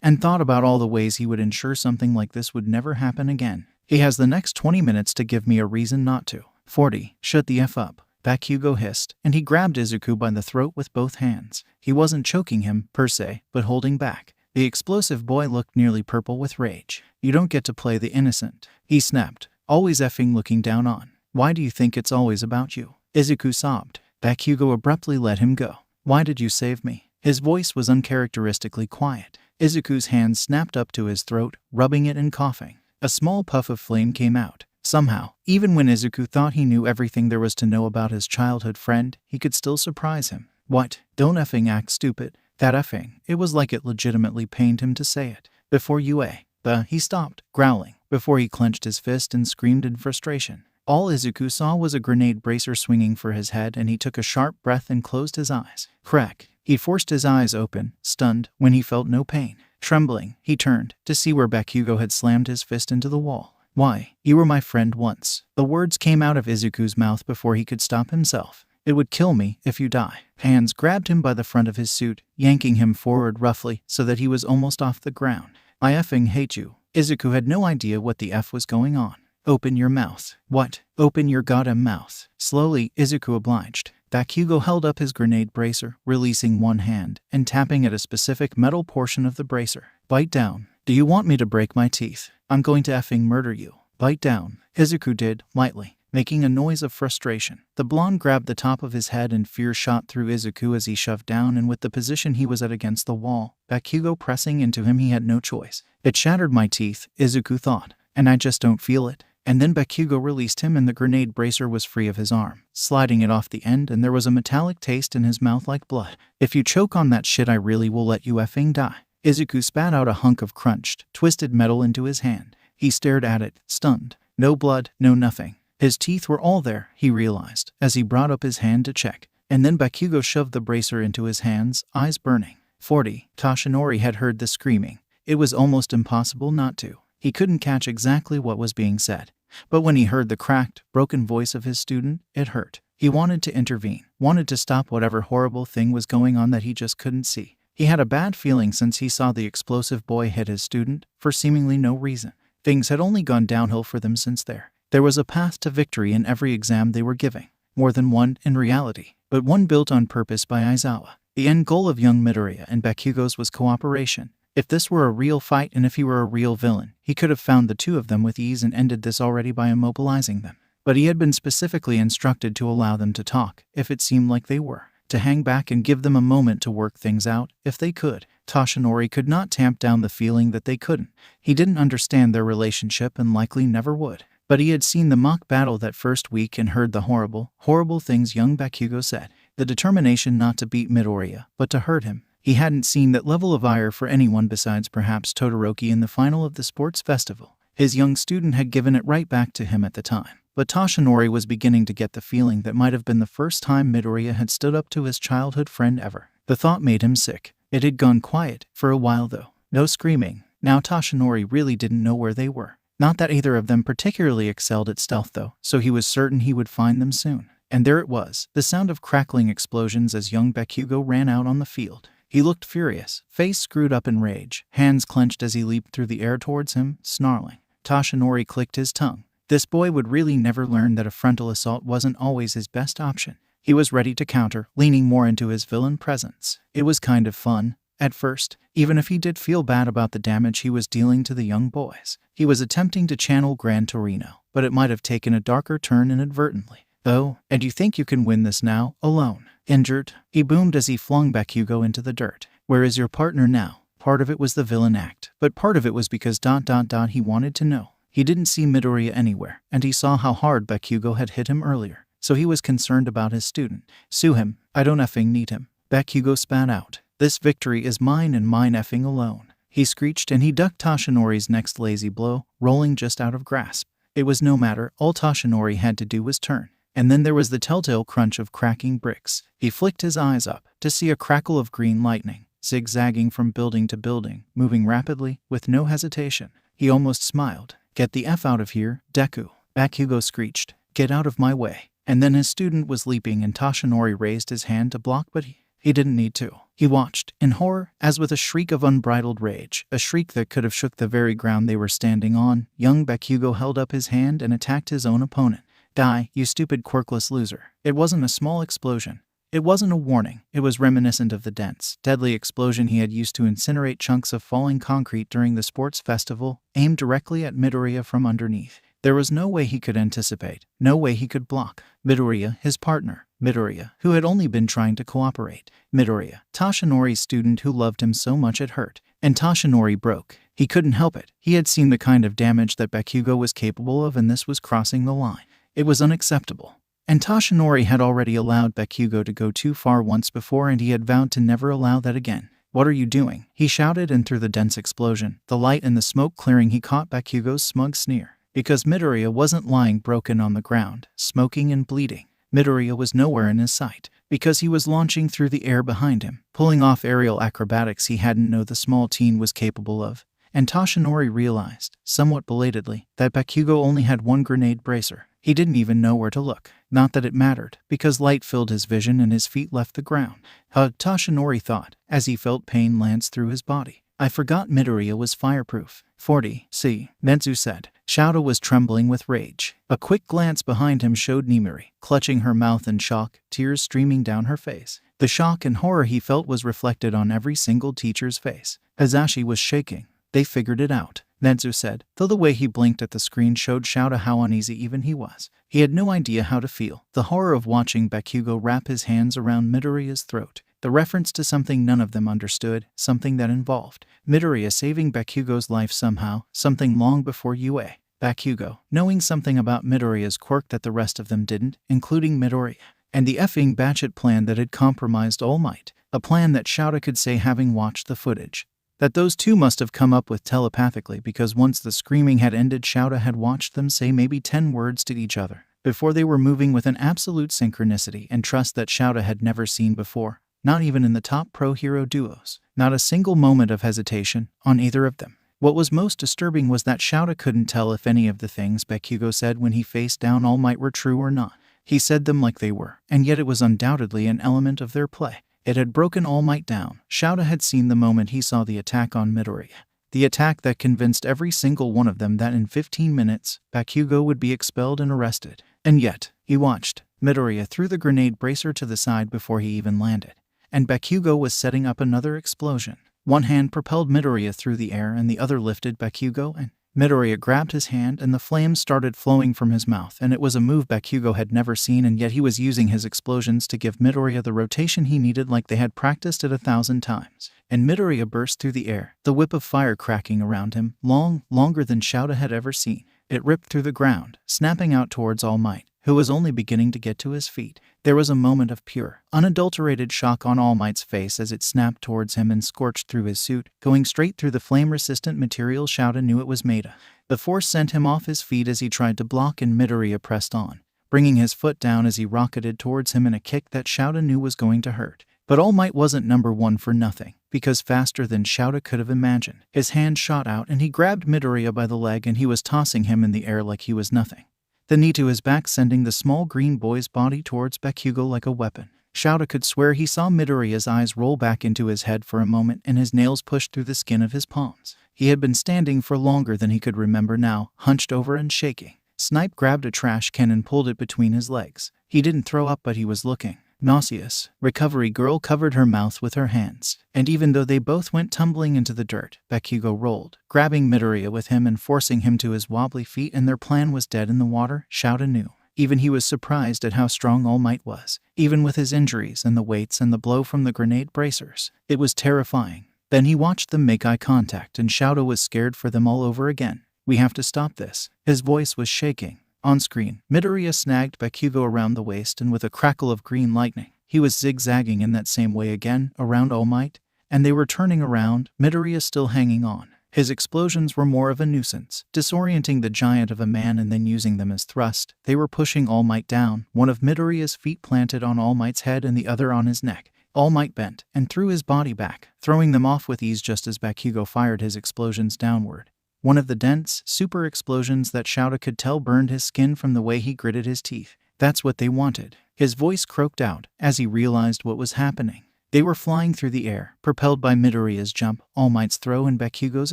and thought about all the ways he would ensure something like this would never happen again. He has the next 20 minutes to give me a reason not to. 40. Shut the F up, Bakugo hissed, and he grabbed Izuku by the throat with both hands. He wasn't choking him, per se, but holding back. The explosive boy looked nearly purple with rage. You don't get to play the innocent, he snapped, always effing looking down on. Why do you think it's always about you? Izuku sobbed. Bakugo abruptly let him go. Why did you save me? His voice was uncharacteristically quiet. Izuku's hand snapped up to his throat, rubbing it and coughing. A small puff of flame came out. Somehow, even when Izuku thought he knew everything there was to know about his childhood friend, he could still surprise him. What? Don't effing act stupid. That effing. It was like it legitimately pained him to say it. Before he stopped, growling, before he clenched his fist and screamed in frustration. All Izuku saw was a grenade bracer swinging for his head, and he took a sharp breath and closed his eyes. Crack. He forced his eyes open, stunned, when he felt no pain. Trembling, he turned, to see where Bakugo had slammed his fist into the wall. Why, you were my friend once. The words came out of Izuku's mouth before he could stop himself. It would kill me if you die. Hands grabbed him by the front of his suit, yanking him forward roughly so that he was almost off the ground. I effing hate you. Izuku had no idea what the F was going on. Open your mouth. What? Open your goddamn mouth. Slowly, Izuku obliged. Bakugo held up his grenade bracer, releasing one hand, and tapping at a specific metal portion of the bracer. Bite down. Do you want me to break my teeth? I'm going to effing murder you. Bite down. Izuku did, lightly, making a noise of frustration. The blonde grabbed the top of his head and fear shot through Izuku as he shoved down, and with the position he was at against the wall, Bakugo pressing into him, he had no choice. It shattered my teeth, Izuku thought, and I just don't feel it. And then Bakugo released him and the grenade bracer was free of his arm, sliding it off the end, and there was a metallic taste in his mouth like blood. If you choke on that shit, I really will let you effing die. Izuku spat out a hunk of crunched, twisted metal into his hand. He stared at it, stunned. No blood, no nothing. His teeth were all there, he realized, as he brought up his hand to check. And then Bakugo shoved the bracer into his hands, eyes burning. 40. Toshinori had heard the screaming. It was almost impossible not to. He couldn't catch exactly what was being said. But when he heard the cracked, broken voice of his student, it hurt. He wanted to intervene, wanted to stop whatever horrible thing was going on that he just couldn't see. He had a bad feeling since he saw the explosive boy hit his student, for seemingly no reason. Things had only gone downhill for them since there. There was a path to victory in every exam they were giving. More than one, in reality, but one built on purpose by Aizawa. The end goal of young Midoriya and Bakugo's was cooperation. If this were a real fight and if he were a real villain, he could have found the two of them with ease and ended this already by immobilizing them. But he had been specifically instructed to allow them to talk, if it seemed like they were. To hang back and give them a moment to work things out, if they could. Toshinori could not tamp down the feeling that they couldn't. He didn't understand their relationship and likely never would. But he had seen the mock battle that first week and heard the horrible, horrible things young Bakugo said. The determination not to beat Midoriya, but to hurt him. He hadn't seen that level of ire for anyone besides perhaps Todoroki in the final of the sports festival. His young student had given it right back to him at the time. But Toshinori was beginning to get the feeling that might have been the first time Midoriya had stood up to his childhood friend ever. The thought made him sick. It had gone quiet, for a while though. No screaming. Now Toshinori really didn't know where they were. Not that either of them particularly excelled at stealth though, so he was certain he would find them soon. And there it was, the sound of crackling explosions as young Bakugo ran out on the field. He looked furious, face screwed up in rage, hands clenched as he leaped through the air towards him, snarling. Toshinori clicked his tongue. This boy would really never learn that a frontal assault wasn't always his best option. He was ready to counter, leaning more into his villain presence. It was kind of fun, at first, even if he did feel bad about the damage he was dealing to the young boys. He was attempting to channel Gran Torino, but it might have taken a darker turn inadvertently. Oh, and you think you can win this now, alone? Injured? He boomed as he flung Bakugo into the dirt. Where is your partner now? Part of it was the villain act, but part of it was because he wanted to know. He didn't see Midoriya anywhere, and he saw how hard Bakugo had hit him earlier, so he was concerned about his student. Sue him. I don't effing need him. Bakugo spat out. This victory is mine and mine effing alone. He screeched and he ducked Toshinori's next lazy blow, rolling just out of grasp. It was no matter, all Toshinori had to do was turn. And then there was the telltale crunch of cracking bricks. He flicked his eyes up to see a crackle of green lightning, zigzagging from building to building, moving rapidly, with no hesitation. He almost smiled. Get the F out of here, Deku. Bakugo screeched. Get out of my way. And then his student was leaping and Toshinori raised his hand to block, but he didn't need to. He watched, in horror, as with a shriek of unbridled rage, a shriek that could have shook the very ground they were standing on, young Bakugo held up his hand and attacked his own opponent. Die, you stupid quirkless loser. It wasn't a small explosion. It wasn't a warning. It was reminiscent of the dense, deadly explosion he had used to incinerate chunks of falling concrete during the sports festival, aimed directly at Midoriya from underneath. There was no way he could anticipate, no way he could block. Midoriya, his partner. Midoriya, who had only been trying to cooperate. Midoriya, Toshinori's student who loved him so much it hurt. And Toshinori broke. He couldn't help it. He had seen the kind of damage that Bakugo was capable of, and this was crossing the line. It was unacceptable. And Toshinori had already allowed Bakugo to go too far once before, and he had vowed to never allow that again. What are you doing? He shouted, and through the dense explosion, the light and the smoke clearing, he caught Bakugo's smug sneer. Because Midoriya wasn't lying broken on the ground, smoking and bleeding. Midoriya was nowhere in his sight, because he was launching through the air behind him, pulling off aerial acrobatics he hadn't known the small teen was capable of. And Toshinori realized, somewhat belatedly, that Bakugo only had one grenade bracer. He didn't even know where to look. Not that it mattered, because light filled his vision and his feet left the ground. Toshinori thought, as he felt pain lance through his body. I forgot Midoriya was fireproof. 40. See, Netsu said. Shouto was trembling with rage. A quick glance behind him showed Nimiri, clutching her mouth in shock, tears streaming down her face. The shock and horror he felt was reflected on every single teacher's face. Hazashi was shaking. They figured it out, Netsu said, though the way he blinked at the screen showed Shouto how uneasy even he was. He had no idea how to feel. The horror of watching Bakugo wrap his hands around Midoriya's throat. The reference to something none of them understood, something that involved Midoriya saving Bakugo's life somehow, something long before UA. Bakugo, knowing something about Midoriya's quirk that the rest of them didn't, including Midoriya. And the effing batshit plan that had compromised All Might. A plan that Shouto could say having watched the footage. That those two must have come up with telepathically, because once the screaming had ended, Shouto had watched them say maybe 10 words to each other. before they were moving with an absolute synchronicity and trust that Shouta had never seen before, not even in the top pro hero duos. Not a single moment of hesitation on either of them. What was most disturbing was that Shouta couldn't tell if any of the things Bakugo said when he faced down All Might were true or not. He said them like they were, and yet it was undoubtedly an element of their play. It had broken All Might down. Shouta had seen the moment he saw the attack on Midoriya. The attack that convinced every single one of them that in 15 minutes, Bakugo would be expelled and arrested. And yet, he watched. Midoriya threw the grenade bracer to the side before he even landed. And Bakugo was setting up another explosion. One hand propelled Midoriya through the air and the other lifted Bakugo, and Midoriya grabbed his hand and the flames started flowing from his mouth, and it was a move Bakugo had never seen, and yet he was using his explosions to give Midoriya the rotation he needed like they had practiced it 1,000 times. And Midoriya burst through the air, the whip of fire cracking around him, longer than Shouta had ever seen. It ripped through the ground, snapping out towards All Might, who was only beginning to get to his feet. There was a moment of pure, unadulterated shock on All Might's face as it snapped towards him and scorched through his suit, going straight through the flame-resistant material Shouta knew it was made of. The force sent him off his feet as he tried to block, and Midoriya pressed on, bringing his foot down as he rocketed towards him in a kick that Shouta knew was going to hurt. But All Might wasn't number one for nothing, because faster than Shouta could have imagined. His hand shot out and he grabbed Midoriya by the leg and he was tossing him in the air like he was nothing. The knee to his back sending the small green boy's body towards Bakugo like a weapon. Shouta could swear he saw Midoriya's eyes roll back into his head for a moment and his nails pushed through the skin of his palms. He had been standing for longer than he could remember now, hunched over and shaking. Snipe grabbed a trash can and pulled it between his legs. He didn't throw up, but he was looking nauseous. Recovery Girl covered her mouth with her hands, and even though they both went tumbling into the dirt, Bakugo rolled, grabbing Midoriya with him and forcing him to his wobbly feet, and their plan was dead in the water, Shouta knew. Even he was surprised at how strong All Might was, even with his injuries and the weights and the blow from the grenade bracers. It was terrifying. Then he watched them make eye contact and Shouta was scared for them all over again. "We have to stop this." His voice was shaking. On screen, Midoriya snagged Bakugo around the waist and with a crackle of green lightning, he was zigzagging in that same way again, around All Might, and they were turning around, Midoriya still hanging on. His explosions were more of a nuisance, disorienting the giant of a man and then using them as thrust. They were pushing All Might down, one of Midoriya's feet planted on All Might's head and the other on his neck. All Might bent and threw his body back, throwing them off with ease just as Bakugo fired his explosions downward. One of the dense, super explosions that Shouta could tell burned his skin from the way he gritted his teeth. That's what they wanted. His voice croaked out as he realized what was happening. They were flying through the air, propelled by Midoriya's jump, All Might's throw, and Bakugo's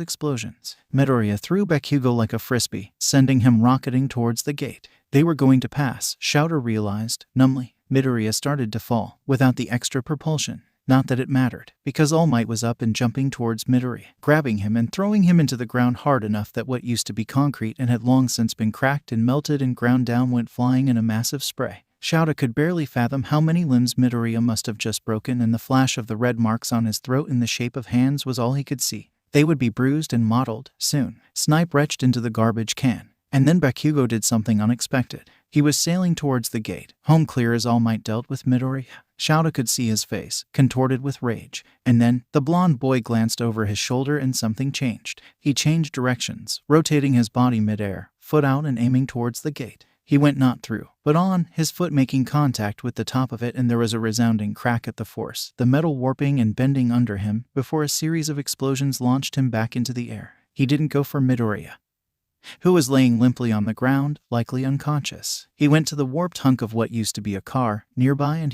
explosions. Midoriya threw Bakugo like a frisbee, sending him rocketing towards the gate. They were going to pass, Shouta realized, numbly. Midoriya started to fall, without the extra propulsion. Not that it mattered, because All Might was up and jumping towards Midoriya, grabbing him and throwing him into the ground hard enough that what used to be concrete and had long since been cracked and melted and ground down went flying in a massive spray. Shouta could barely fathom how many limbs Midoriya must have just broken, and the flash of the red marks on his throat in the shape of hands was all he could see. They would be bruised and mottled soon. Snipe retched into the garbage can. And then Bakugo did something unexpected. He was sailing towards the gate, home clear as All Might dealt with Midoriya. Shouta could see his face, contorted with rage. And then, the blonde boy glanced over his shoulder and something changed. He changed directions, rotating his body midair, foot out and aiming towards the gate. He went not through, but on, his foot making contact with the top of it, and there was a resounding crack at the force, the metal warping and bending under him, before a series of explosions launched him back into the air. He didn't go for Midoriya, who was laying limply on the ground, likely unconscious. He went to the warped hunk of what used to be a car nearby and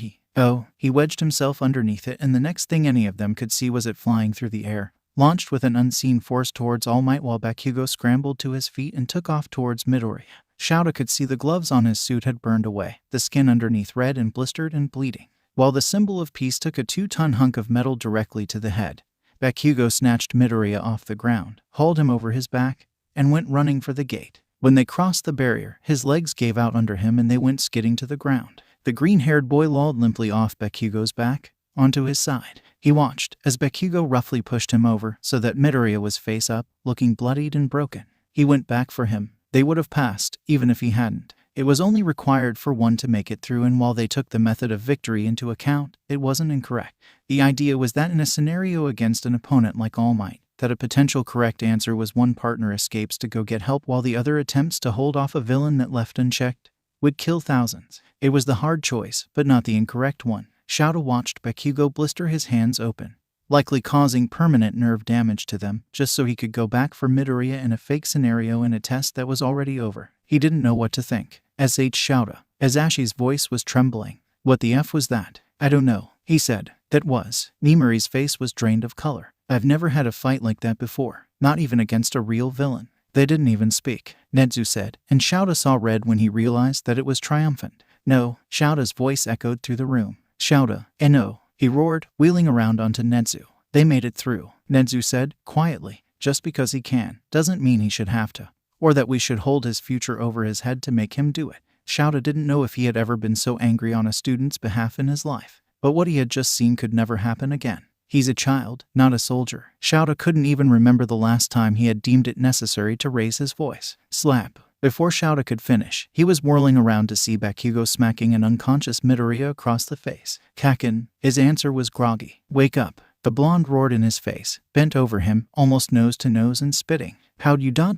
he wedged himself underneath it, and the next thing any of them could see was it flying through the air, launched with an unseen force towards All Might while Bakugo scrambled to his feet and took off towards Midoriya. Shouta could see the gloves on his suit had burned away, the skin underneath red and blistered and bleeding. While the symbol of peace took a 2-ton hunk of metal directly to the head, Bakugo snatched Midoriya off the ground, hauled him over his back, and went running for the gate. When they crossed the barrier, his legs gave out under him and they went skidding to the ground. The green-haired boy lolled limply off Bakugo's back, onto his side. He watched as Bakugo roughly pushed him over so that Midoriya was face up, looking bloodied and broken. He went back for him. They would have passed, even if he hadn't. It was only required for one to make it through, and while they took the method of victory into account, it wasn't incorrect. The idea was that in a scenario against an opponent like All Might, that a potential correct answer was one partner escapes to go get help while the other attempts to hold off a villain that left unchecked. would kill thousands. It was the hard choice, but not the incorrect one. Shouta watched Bakugo blister his hands open, likely causing permanent nerve damage to them, just so he could go back for Midoriya in a fake scenario in a test that was already over. He didn't know what to think. Shouta. As Ashi's voice was trembling. What the F was that? I don't know, he said. That was. Nimuri's face was drained of color. I've never had a fight like that before, not even against a real villain. They didn't even speak, Netsu said, and Shouta saw red when he realized that it was triumphant. No, Shouta's voice echoed through the room. Shouta, no, he roared, wheeling around onto Netsu. They made it through, Netsu said, quietly. Just because he can, doesn't mean he should have to. Or that we should hold his future over his head to make him do it. Shouta didn't know if he had ever been so angry on a student's behalf in his life. But what he had just seen could never happen again. He's a child, not a soldier. Shouta couldn't even remember the last time he had deemed it necessary to raise his voice. Slap. Before Shouta could finish, he was whirling around to see Bakugo smacking an unconscious Midoriya across the face. Kakin. His answer was groggy. Wake up. The blonde roared in his face, bent over him, almost nose to nose and spitting. How'd you no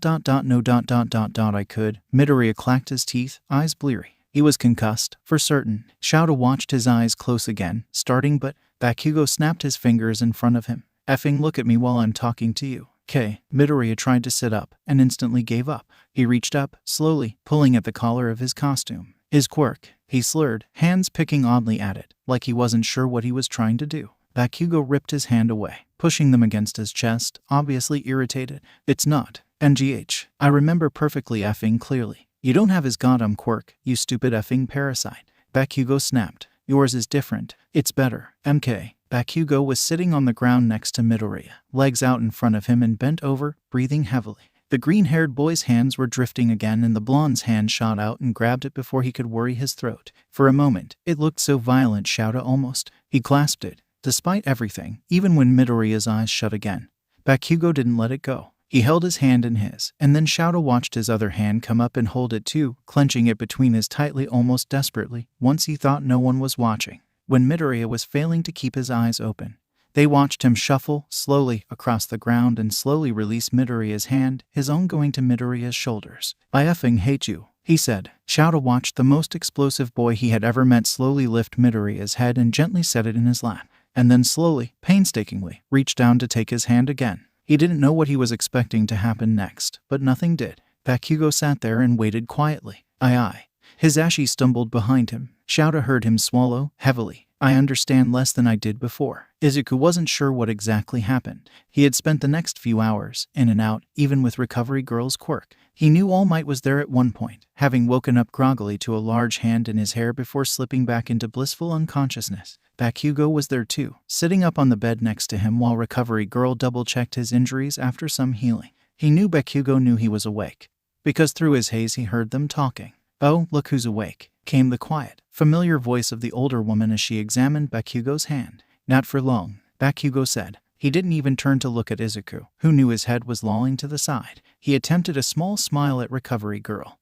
I could. Midoriya clacked his teeth, eyes bleary. He was concussed, for certain. Shouta watched his eyes close again, starting but Bakugo snapped his fingers in front of him. Effing look at me while I'm talking to you. K. Midoriya tried to sit up, and instantly gave up. He reached up, slowly, pulling at the collar of his costume. His quirk, he slurred, hands picking oddly at it, like he wasn't sure what he was trying to do. Bakugo ripped his hand away, pushing them against his chest, obviously irritated. It's not. NGH. I remember perfectly effing clearly. You don't have his goddamn quirk, you stupid effing parasite. Bakugo snapped. Yours is different. It's better. MK. Bakugo was sitting on the ground next to Midoriya, legs out in front of him and bent over, breathing heavily. The green-haired boy's hands were drifting again and the blonde's hand shot out and grabbed it before he could worry his throat. For a moment, it looked so violent Shouta almost. He clasped it. Despite everything, even when Midoriya's eyes shut again, Bakugo didn't let it go. He held his hand in his, and then Shouta watched his other hand come up and hold it too, clenching it between his tightly almost desperately, once he thought no one was watching. When Midoriya was failing to keep his eyes open, they watched him shuffle, slowly, across the ground and slowly release Midoriya's hand, his own going to Midoriya's shoulders. I effing hate you, he said. Shouta watched the most explosive boy he had ever met slowly lift Midoriya's head and gently set it in his lap, and then slowly, painstakingly, reached down to take his hand again. He didn't know what he was expecting to happen next, but nothing did. Bakugo sat there and waited quietly. Aye. His Ashi stumbled behind him. Shouta heard him swallow, heavily. I understand less than I did before. Izuku wasn't sure what exactly happened. He had spent the next few hours, in and out, even with Recovery Girl's quirk. He knew All Might was there at one point, having woken up groggily to a large hand in his hair before slipping back into blissful unconsciousness. Bakugo was there too, sitting up on the bed next to him while Recovery Girl double-checked his injuries after some healing. He knew Bakugo knew he was awake, because through his haze he heard them talking. Oh, look who's awake, came the quiet, familiar voice of the older woman as she examined Bakugo's hand. Not for long, Bakugo said. He didn't even turn to look at Izuku, who knew his head was lolling to the side. He attempted a small smile at Recovery Girl,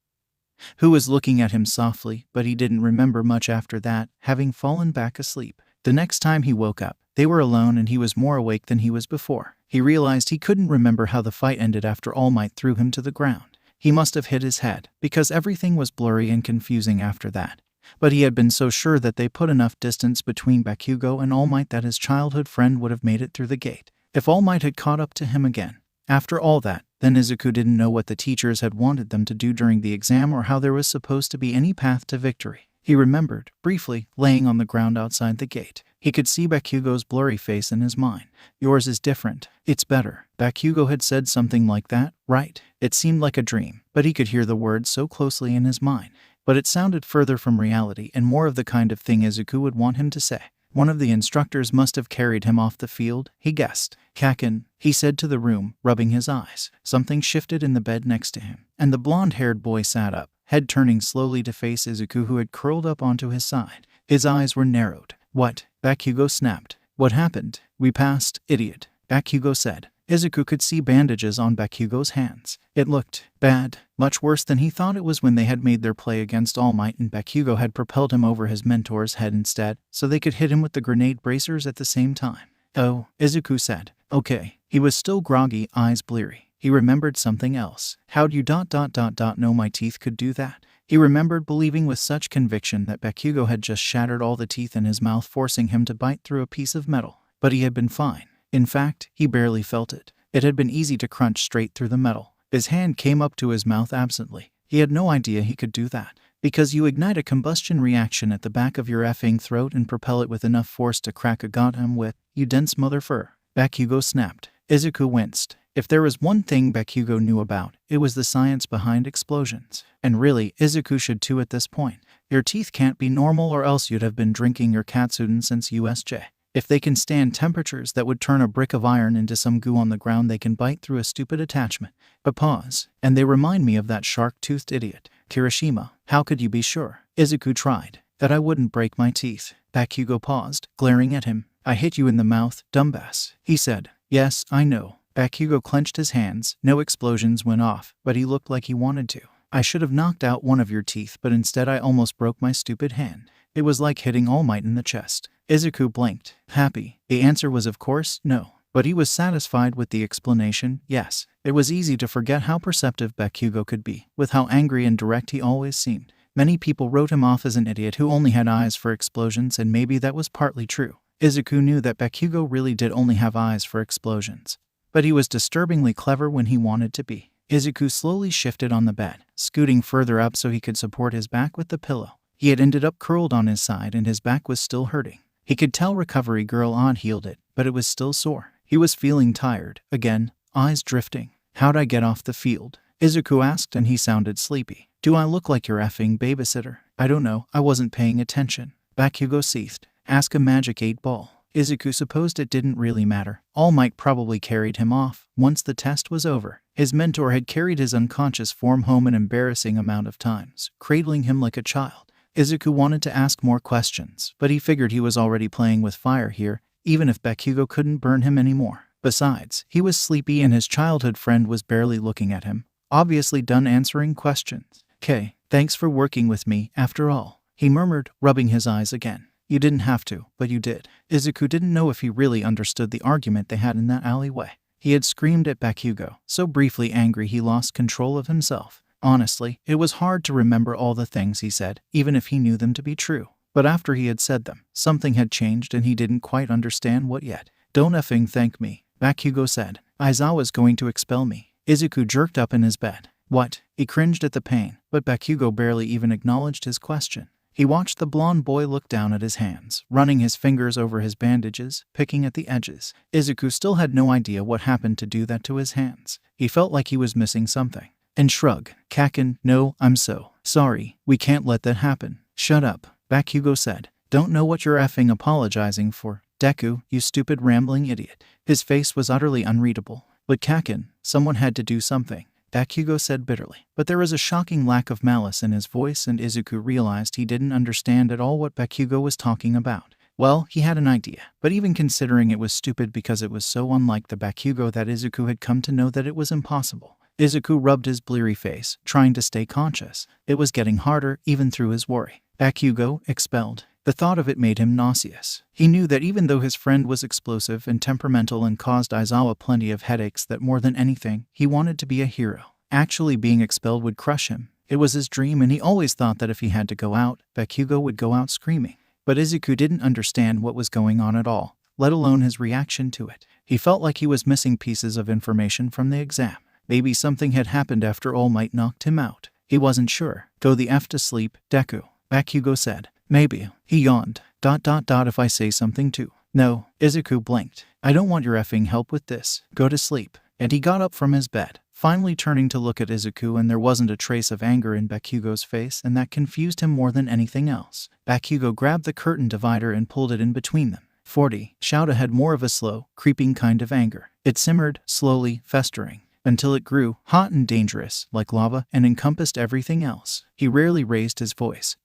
who was looking at him softly, but he didn't remember much after that, having fallen back asleep. The next time he woke up, they were alone and he was more awake than he was before. He realized he couldn't remember how the fight ended after All Might threw him to the ground. He must have hit his head, because everything was blurry and confusing after that. But he had been so sure that they put enough distance between Bakugo and All Might that his childhood friend would have made it through the gate. If All Might had caught up to him again, after all that, then Izuku didn't know what the teachers had wanted them to do during the exam or how there was supposed to be any path to victory. He remembered, briefly, laying on the ground outside the gate. He could see Bakugo's blurry face in his mind. Yours is different. It's better. Bakugo had said something like that, right? It seemed like a dream, but he could hear the words so closely in his mind. But it sounded further from reality and more of the kind of thing Izuku would want him to say. One of the instructors must have carried him off the field, he guessed. Kakin, he said to the room, rubbing his eyes. Something shifted in the bed next to him, and the blonde-haired boy sat up, head turning slowly to face Izuku who had curled up onto his side. His eyes were narrowed. What? Bakugo snapped. What happened? We passed, idiot, Bakugo said. Izuku could see bandages on Bakugo's hands. It looked bad, much worse than he thought it was when they had made their play against All Might and Bakugo had propelled him over his mentor's head instead, so they could hit him with the grenade bracers at the same time. Oh, Izuku said. Okay. He was still groggy, eyes bleary. He remembered something else. How'd you know my teeth could do that? He remembered believing with such conviction that Bakugo had just shattered all the teeth in his mouth, forcing him to bite through a piece of metal. But he had been fine. In fact, he barely felt it. It had been easy to crunch straight through the metal. His hand came up to his mouth absently. He had no idea he could do that. Because you ignite a combustion reaction at the back of your effing throat and propel it with enough force to crack a goddamn whip, you dense motherfucker. Bakugo snapped. Izuku winced. If there was one thing Bakugo knew about, it was the science behind explosions. And really, Izuku should too at this point. Your teeth can't be normal or else you'd have been drinking your Katsuden since USJ. If they can stand temperatures that would turn a brick of iron into some goo on the ground, they can bite through a stupid attachment. But pause. And they remind me of that shark-toothed idiot. Kirishima, how could you be sure? Izuku tried. That I wouldn't break my teeth. Bakugo paused, glaring at him. I hit you in the mouth, dumbass, he said. Yes, I know. Bakugo clenched his hands. No explosions went off, but he looked like he wanted to. I should have knocked out one of your teeth, but instead I almost broke my stupid hand. It was like hitting All Might in the chest. Izuku blinked. Happy. The answer was of course no. But he was satisfied with the explanation, yes. It was easy to forget how perceptive Bakugo could be, with how angry and direct he always seemed. Many people wrote him off as an idiot who only had eyes for explosions, and maybe that was partly true. Izuku knew that Bakugo really did only have eyes for explosions. But he was disturbingly clever when he wanted to be. Izuku slowly shifted on the bed, scooting further up so he could support his back with the pillow. He had ended up curled on his side and his back was still hurting. He could tell Recovery Girl Odd healed it, but it was still sore. He was feeling tired, again, eyes drifting. How'd I get off the field? Izuku asked, and he sounded sleepy. Do I look like your effing babysitter? I don't know, I wasn't paying attention. Bakugo seethed. Ask a magic 8-ball. Izuku supposed it didn't really matter. All Might probably carried him off. Once the test was over, his mentor had carried his unconscious form home an embarrassing amount of times, cradling him like a child. Izuku wanted to ask more questions, but he figured he was already playing with fire here, even if Bakugo couldn't burn him anymore. Besides, he was sleepy and his childhood friend was barely looking at him, obviously done answering questions. "'Kay, thanks for working with me, after all," he murmured, rubbing his eyes again. You didn't have to, but you did. Izuku didn't know if he really understood the argument they had in that alleyway. He had screamed at Bakugo, so briefly angry he lost control of himself. Honestly, it was hard to remember all the things he said, even if he knew them to be true. But after he had said them, something had changed and he didn't quite understand what yet. Don't effing thank me, Bakugo said. Aizawa's going to expel me. Izuku jerked up in his bed. What? He cringed at the pain, but Bakugo barely even acknowledged his question. He watched the blonde boy look down at his hands, running his fingers over his bandages, picking at the edges. Izuku still had no idea what happened to do that to his hands. He felt like he was missing something. And shrug. Kaken, no, I'm so sorry. We can't let that happen. Shut up, Bakugo said. Don't know what you're effing apologizing for. Deku, you stupid rambling idiot. His face was utterly unreadable. But Kaken, someone had to do something, Bakugo said bitterly. But there was a shocking lack of malice in his voice and Izuku realized he didn't understand at all what Bakugo was talking about. Well, he had an idea, but even considering it was stupid because it was so unlike the Bakugo that Izuku had come to know that it was impossible. Izuku rubbed his bleary face, trying to stay conscious. It was getting harder, even through his worry. Bakugo, expelled. The thought of it made him nauseous. He knew that even though his friend was explosive and temperamental and caused Aizawa plenty of headaches, that more than anything, he wanted to be a hero. Actually being expelled would crush him. It was his dream and he always thought that if he had to go out, Bakugo would go out screaming. But Izuku didn't understand what was going on at all, let alone his reaction to it. He felt like he was missing pieces of information from the exam. Maybe something had happened after All Might knocked him out. He wasn't sure. Go the F to sleep, Deku, Bakugo said. Maybe. He yawned. ... if I say something too. No, Izuku blinked. I don't want your effing help with this. Go to sleep. And he got up from his bed, finally turning to look at Izuku, and there wasn't a trace of anger in Bakugo's face, and that confused him more than anything else. Bakugo grabbed the curtain divider and pulled it in between them. 40. Shouta had more of a slow, creeping kind of anger. It simmered, slowly, festering, until it grew hot and dangerous, like lava, and encompassed everything else. He rarely raised his voice.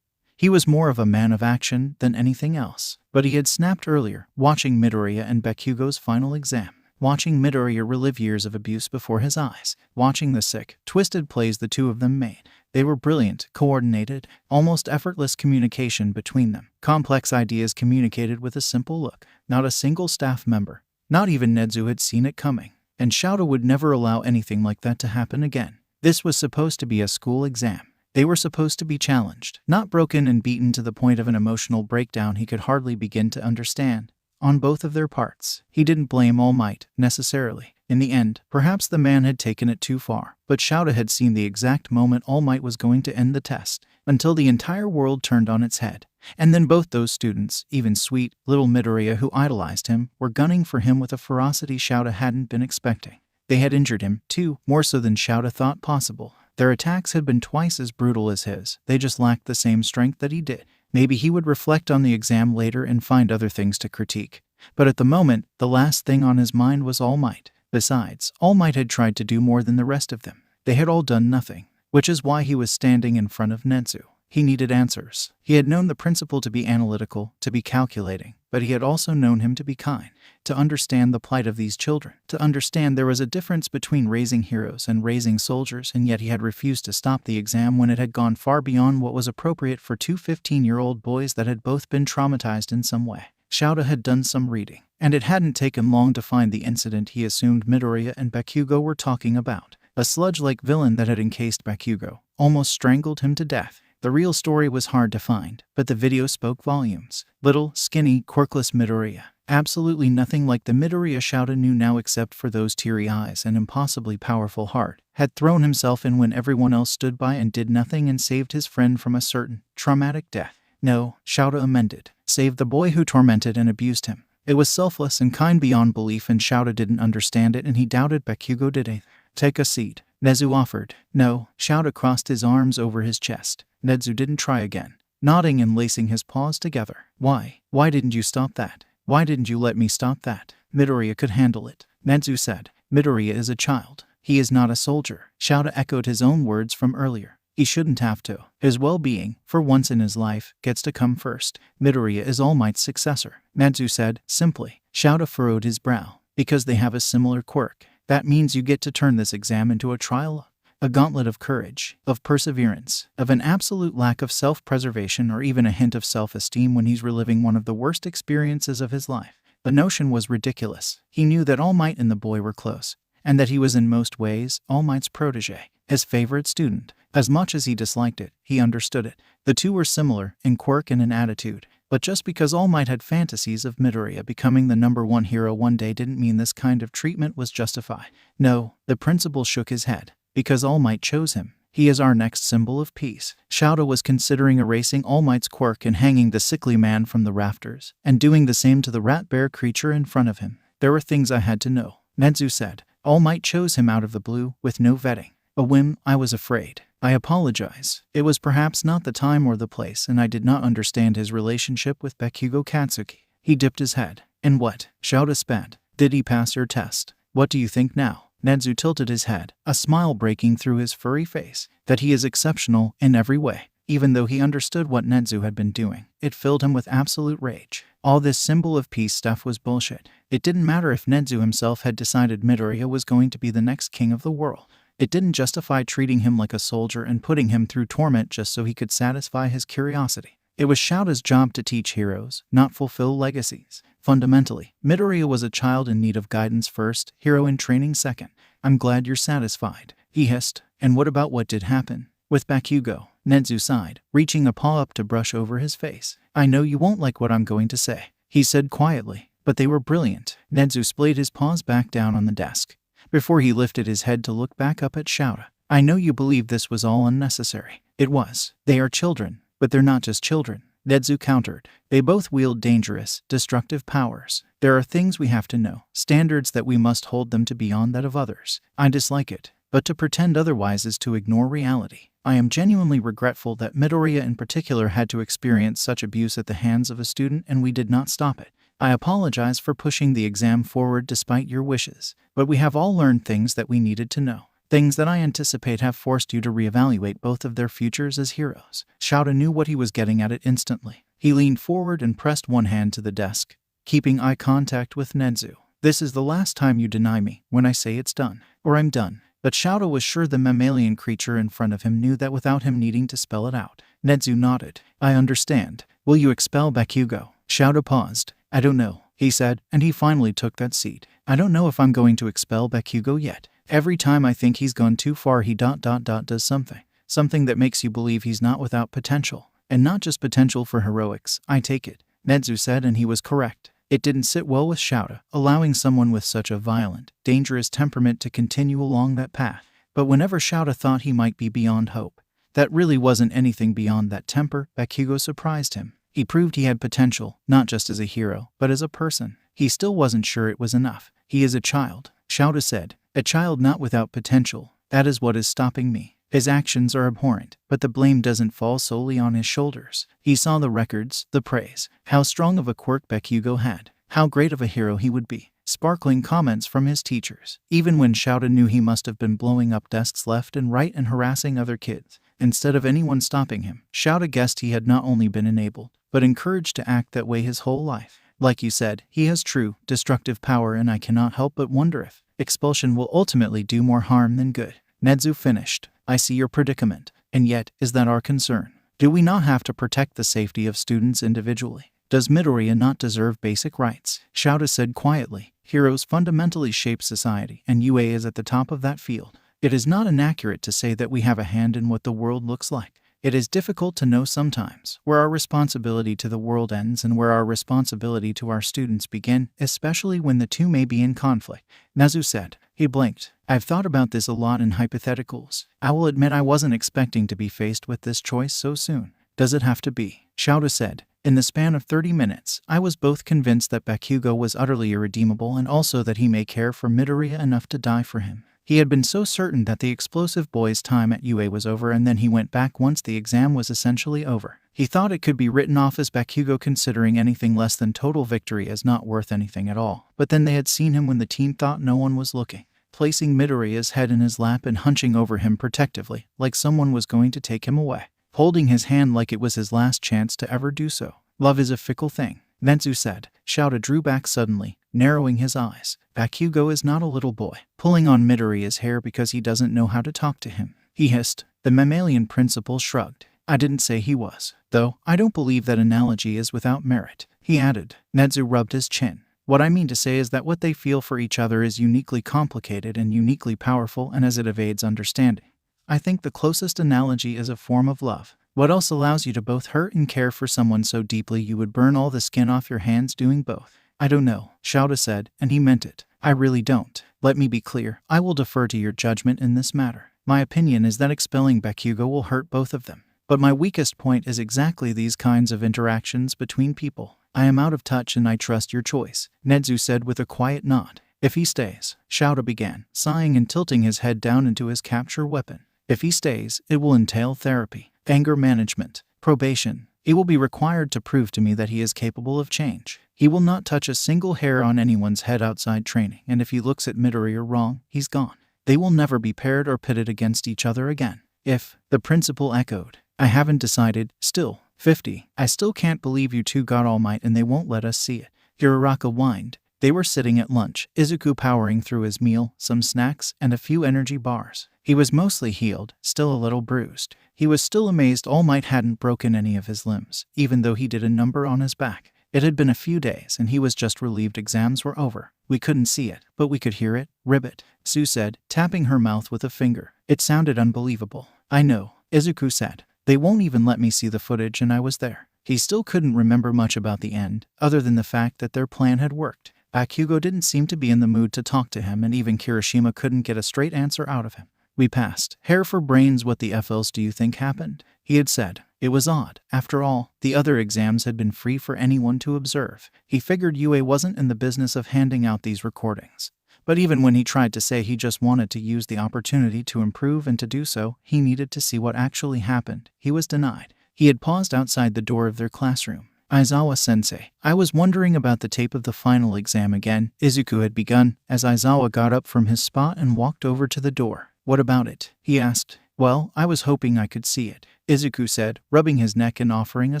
He was more of a man of action than anything else. But he had snapped earlier, watching Midoriya and Bakugo's final exam. Watching Midoriya relive years of abuse before his eyes. Watching the sick, twisted plays the two of them made. They were brilliant, coordinated, almost effortless communication between them. Complex ideas communicated with a simple look. Not a single staff member, not even Nezu, had seen it coming. And Shouta would never allow anything like that to happen again. This was supposed to be a school exam. They were supposed to be challenged, not broken and beaten to the point of an emotional breakdown he could hardly begin to understand. On both of their parts, he didn't blame All Might, necessarily. In the end, perhaps the man had taken it too far, but Shouta had seen the exact moment All Might was going to end the test, until the entire world turned on its head. And then both those students, even sweet, little Midoriya who idolized him, were gunning for him with a ferocity Shouta hadn't been expecting. They had injured him, too, more so than Shouta thought possible. Their attacks had been twice as brutal as his, they just lacked the same strength that he did. Maybe he would reflect on the exam later and find other things to critique. But at the moment, the last thing on his mind was All Might. Besides, All Might had tried to do more than the rest of them. They had all done nothing, which is why he was standing in front of Netsu. He needed answers. He had known the principal to be analytical, to be calculating, but he had also known him to be kind, to understand the plight of these children, to understand there was a difference between raising heroes and raising soldiers, and yet he had refused to stop the exam when it had gone far beyond what was appropriate for two 15-year-old boys that had both been traumatized in some way. Shouta had done some reading, and it hadn't taken long to find the incident he assumed Midoriya and Bakugo were talking about. A sludge-like villain that had encased Bakugo, almost strangled him to death. The real story was hard to find, but the video spoke volumes. Little, skinny, quirkless Midoriya. Absolutely nothing like the Midoriya Shouta knew now except for those teary eyes and impossibly powerful heart. Had thrown himself in when everyone else stood by and did nothing and saved his friend from a certain, traumatic death. No, Shouta amended. Saved the boy who tormented and abused him. It was selfless and kind beyond belief, and Shouta didn't understand it, and he doubted Bakugo did either. Take a seat, Nezu offered. No, Shouta crossed his arms over his chest. Nezu didn't try again, nodding and lacing his paws together. Why? Why didn't you stop that? Why didn't you let me stop that? Midoriya could handle it, Nezu said. Midoriya is a child. He is not a soldier. Shouta echoed his own words from earlier. He shouldn't have to. His well-being, for once in his life, gets to come first. Midoriya is All Might's successor, Nezu said, simply. Shouta furrowed his brow. Because they have a similar quirk. That means you get to turn this exam into a trial, a gauntlet of courage, of perseverance, of an absolute lack of self-preservation or even a hint of self-esteem when he's reliving one of the worst experiences of his life. The notion was ridiculous. He knew that All Might and the boy were close, and that he was in most ways All Might's protege, his favorite student. As much as he disliked it, he understood it. The two were similar, in quirk and in attitude. But just because All Might had fantasies of Midoriya becoming the #1 hero one day didn't mean this kind of treatment was justified. No, the principal shook his head. Because All Might chose him. He is our next symbol of peace. Shouta was considering erasing All Might's quirk and hanging the sickly man from the rafters, and doing the same to the rat-bear creature in front of him. There were things I had to know, Nezu said. All Might chose him out of the blue, with no vetting. A whim. I was afraid. I apologize. It was perhaps not the time or the place, and I did not understand his relationship with Bakugo Katsuki. He dipped his head. And what? Shouta spat. Did he pass your test? What do you think now? Nezu tilted his head, a smile breaking through his furry face. That he is exceptional in every way. Even though he understood what Nezu had been doing, it filled him with absolute rage. All this symbol of peace stuff was bullshit. It didn't matter if Nezu himself had decided Midoriya was going to be the next king of the world. It didn't justify treating him like a soldier and putting him through torment just so he could satisfy his curiosity. It was Shouta's job to teach heroes, not fulfill legacies. Fundamentally, Midoriya was a child in need of guidance first, hero in training second. I'm glad you're satisfied, he hissed. And what about what did happen? With Bakugo, Nezu sighed, reaching a paw up to brush over his face. I know you won't like what I'm going to say, he said quietly, but they were brilliant. Nezu splayed his paws back down on the desk, before he lifted his head to look back up at Shouta. I know you believe this was all unnecessary. It was. They are children, but they're not just children, Nezu countered. They both wield dangerous, destructive powers. There are things we have to know, standards that we must hold them to beyond that of others. I dislike it, but to pretend otherwise is to ignore reality. I am genuinely regretful that Midoriya in particular had to experience such abuse at the hands of a student, and we did not stop it. I apologize for pushing the exam forward despite your wishes, but we have all learned things that we needed to know. Things that I anticipate have forced you to reevaluate both of their futures as heroes. Shouta knew what he was getting at it instantly. He leaned forward and pressed one hand to the desk, keeping eye contact with Nezu. This is the last time you deny me when I say it's done, or I'm done. But Shouta was sure the mammalian creature in front of him knew that without him needing to spell it out. Nezu nodded. I understand. Will you expel Bakugo? Shouta paused. I don't know, he said, and he finally took that seat. I don't know if I'm going to expel Bakugo yet. Every time I think he's gone too far he does something. something that makes you believe he's not without potential. And not just potential for heroics, I take it, Nezu said, and he was correct. It didn't sit well with Shouta, allowing someone with such a violent, dangerous temperament to continue along that path. But whenever Shouta thought he might be beyond hope, that really wasn't anything beyond that temper. Bakugo surprised him. He proved he had potential, not just as a hero, but as a person. He still wasn't sure it was enough. He is a child, Shouta said. A child not without potential. That is what is stopping me. His actions are abhorrent, but the blame doesn't fall solely on his shoulders. He saw the records, the praise, how strong of a quirk Bakugo had, how great of a hero he would be. Sparkling comments from his teachers. Even when Shouta knew he must have been blowing up desks left and right and harassing other kids, instead of anyone stopping him, Shouta guessed he had not only been enabled, but encouraged to act that way his whole life. Like you said, he has true, destructive power, and I cannot help but wonder if expulsion will ultimately do more harm than good. Nezu finished. I see your predicament. And yet, is that our concern? Do we not have to protect the safety of students individually? Does Midoriya not deserve basic rights? Shouta said quietly. Heroes fundamentally shape society, and UA is at the top of that field. It is not inaccurate to say that we have a hand in what the world looks like. It is difficult to know sometimes where our responsibility to the world ends and where our responsibility to our students begin, especially when the two may be in conflict. Nezu said. He blinked. I've thought about this a lot in hypotheticals. I will admit I wasn't expecting to be faced with this choice so soon. Does it have to be? Shouta said. In the span of 30 minutes, I was both convinced that Bakugo was utterly irredeemable and also that he may care for Midoriya enough to die for him. He had been so certain that the explosive boy's time at UA was over, and then he went back once the exam was essentially over. He thought it could be written off as Bakugo considering anything less than total victory as not worth anything at all. But then they had seen him when the team thought no one was looking, placing Midoriya's head in his lap and hunching over him protectively, like someone was going to take him away, holding his hand like it was his last chance to ever do so. Love is a fickle thing, Nezu said. Shouta drew back suddenly, narrowing his eyes. Bakugo is not a little boy, pulling on Midoriya's hair because he doesn't know how to talk to him. He hissed. The mammalian principal shrugged. I didn't say he was. Though, I don't believe that analogy is without merit, he added. Nezu rubbed his chin. What I mean to say is that what they feel for each other is uniquely complicated and uniquely powerful, and as it evades understanding, I think the closest analogy is a form of love. What else allows you to both hurt and care for someone so deeply you would burn all the skin off your hands doing both? I don't know, Shouta said, and he meant it. I really don't. Let me be clear, I will defer to your judgment in this matter. My opinion is that expelling Bakugo will hurt both of them. But my weakest point is exactly these kinds of interactions between people. I am out of touch and I trust your choice, Nezu said with a quiet nod. If he stays, Shouta began, sighing and tilting his head down into his capture weapon. If he stays, it will entail therapy, anger management, probation. It will be required to prove to me that he is capable of change. He will not touch a single hair on anyone's head outside training, and if he looks at Midoriya wrong, he's gone. They will never be paired or pitted against each other again. If, the principal echoed. I haven't decided, still. 50. I still can't believe you two got All Might and they won't let us see it. Uraraka whined. They were sitting at lunch, Izuku powering through his meal, some snacks, and a few energy bars. He was mostly healed, still a little bruised. He was still amazed All Might hadn't broken any of his limbs, even though he did a number on his back. It had been a few days, and he was just relieved exams were over. We couldn't see it, but we could hear it. Ribbit, Sue said, tapping her mouth with a finger. It sounded unbelievable. I know, Izuku said. They won't even let me see the footage, and I was there. He still couldn't remember much about the end, other than the fact that their plan had worked. Bakugo didn't seem to be in the mood to talk to him, and even Kirishima couldn't get a straight answer out of him. We passed. Hair for brains, what the F else do you think happened? He had said. It was odd. After all, the other exams had been free for anyone to observe. He figured UA wasn't in the business of handing out these recordings. But even when he tried to say he just wanted to use the opportunity to improve, and to do so, he needed to see what actually happened. He was denied. He had paused outside the door of their classroom. Aizawa-sensei, I was wondering about the tape of the final exam again, Izuku had begun, as Aizawa got up from his spot and walked over to the door. What about it? He asked. Well, I was hoping I could see it, Izuku said, rubbing his neck and offering a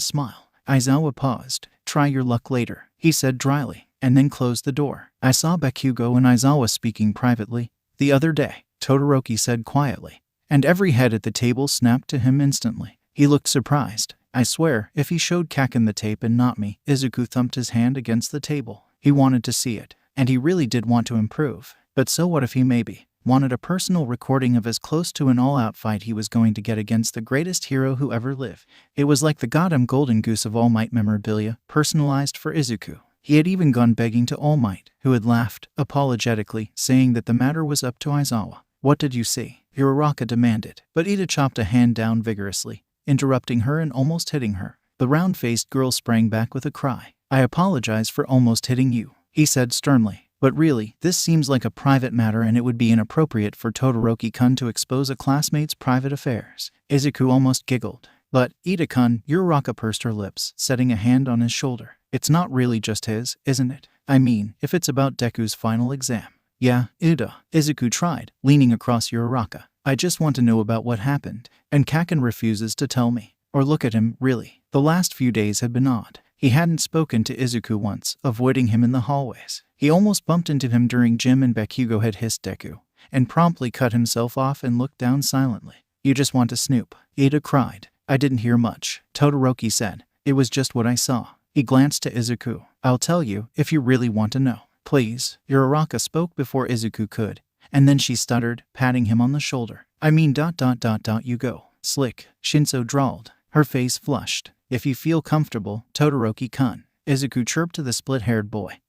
smile. Aizawa paused. Try your luck later, he said dryly, and then closed the door. I saw Bakugo and Aizawa speaking privately the other day, Todoroki said quietly, and every head at the table snapped to him instantly. He looked surprised. I swear, if he showed Kaken the tape and not me, Izuku thumped his hand against the table. He wanted to see it, and he really did want to improve. But so what if he maybe? wanted a personal recording of as close to an all-out fight he was going to get against the greatest hero who ever lived. It was like the goddamn golden goose of All Might memorabilia, personalized for Izuku. He had even gone begging to All Might, who had laughed, apologetically, saying that the matter was up to Aizawa. What did you see? Uraraka demanded, but Iida chopped a hand down vigorously, interrupting her and almost hitting her. The round-faced girl sprang back with a cry. I apologize for almost hitting you, he said sternly. But really, this seems like a private matter and it would be inappropriate for Todoroki-kun to expose a classmate's private affairs. Izuku almost giggled. But, Iida-kun, Uraraka pursed her lips, setting a hand on his shoulder. It's not really just his, isn't it? I mean, if it's about Deku's final exam. Yeah, Iida, Izuku tried, leaning across Uraraka. I just want to know about what happened. And Kaken refuses to tell me. Or look at him, really. The last few days had been odd. He hadn't spoken to Izuku once, avoiding him in the hallways. He almost bumped into him during gym and Bakugo had hissed Deku, and promptly cut himself off and looked down silently. You just want to snoop. Iida cried. I didn't hear much, Todoroki said. It was just what I saw. He glanced to Izuku. I'll tell you, if you really want to know. Please. Uraraka spoke before Izuku could, and then she stuttered, patting him on the shoulder. I mean ... you go. Slick, Shinso drawled. Her face flushed. If you feel comfortable, Todoroki-kun, Izuku chirped to the split-haired boy,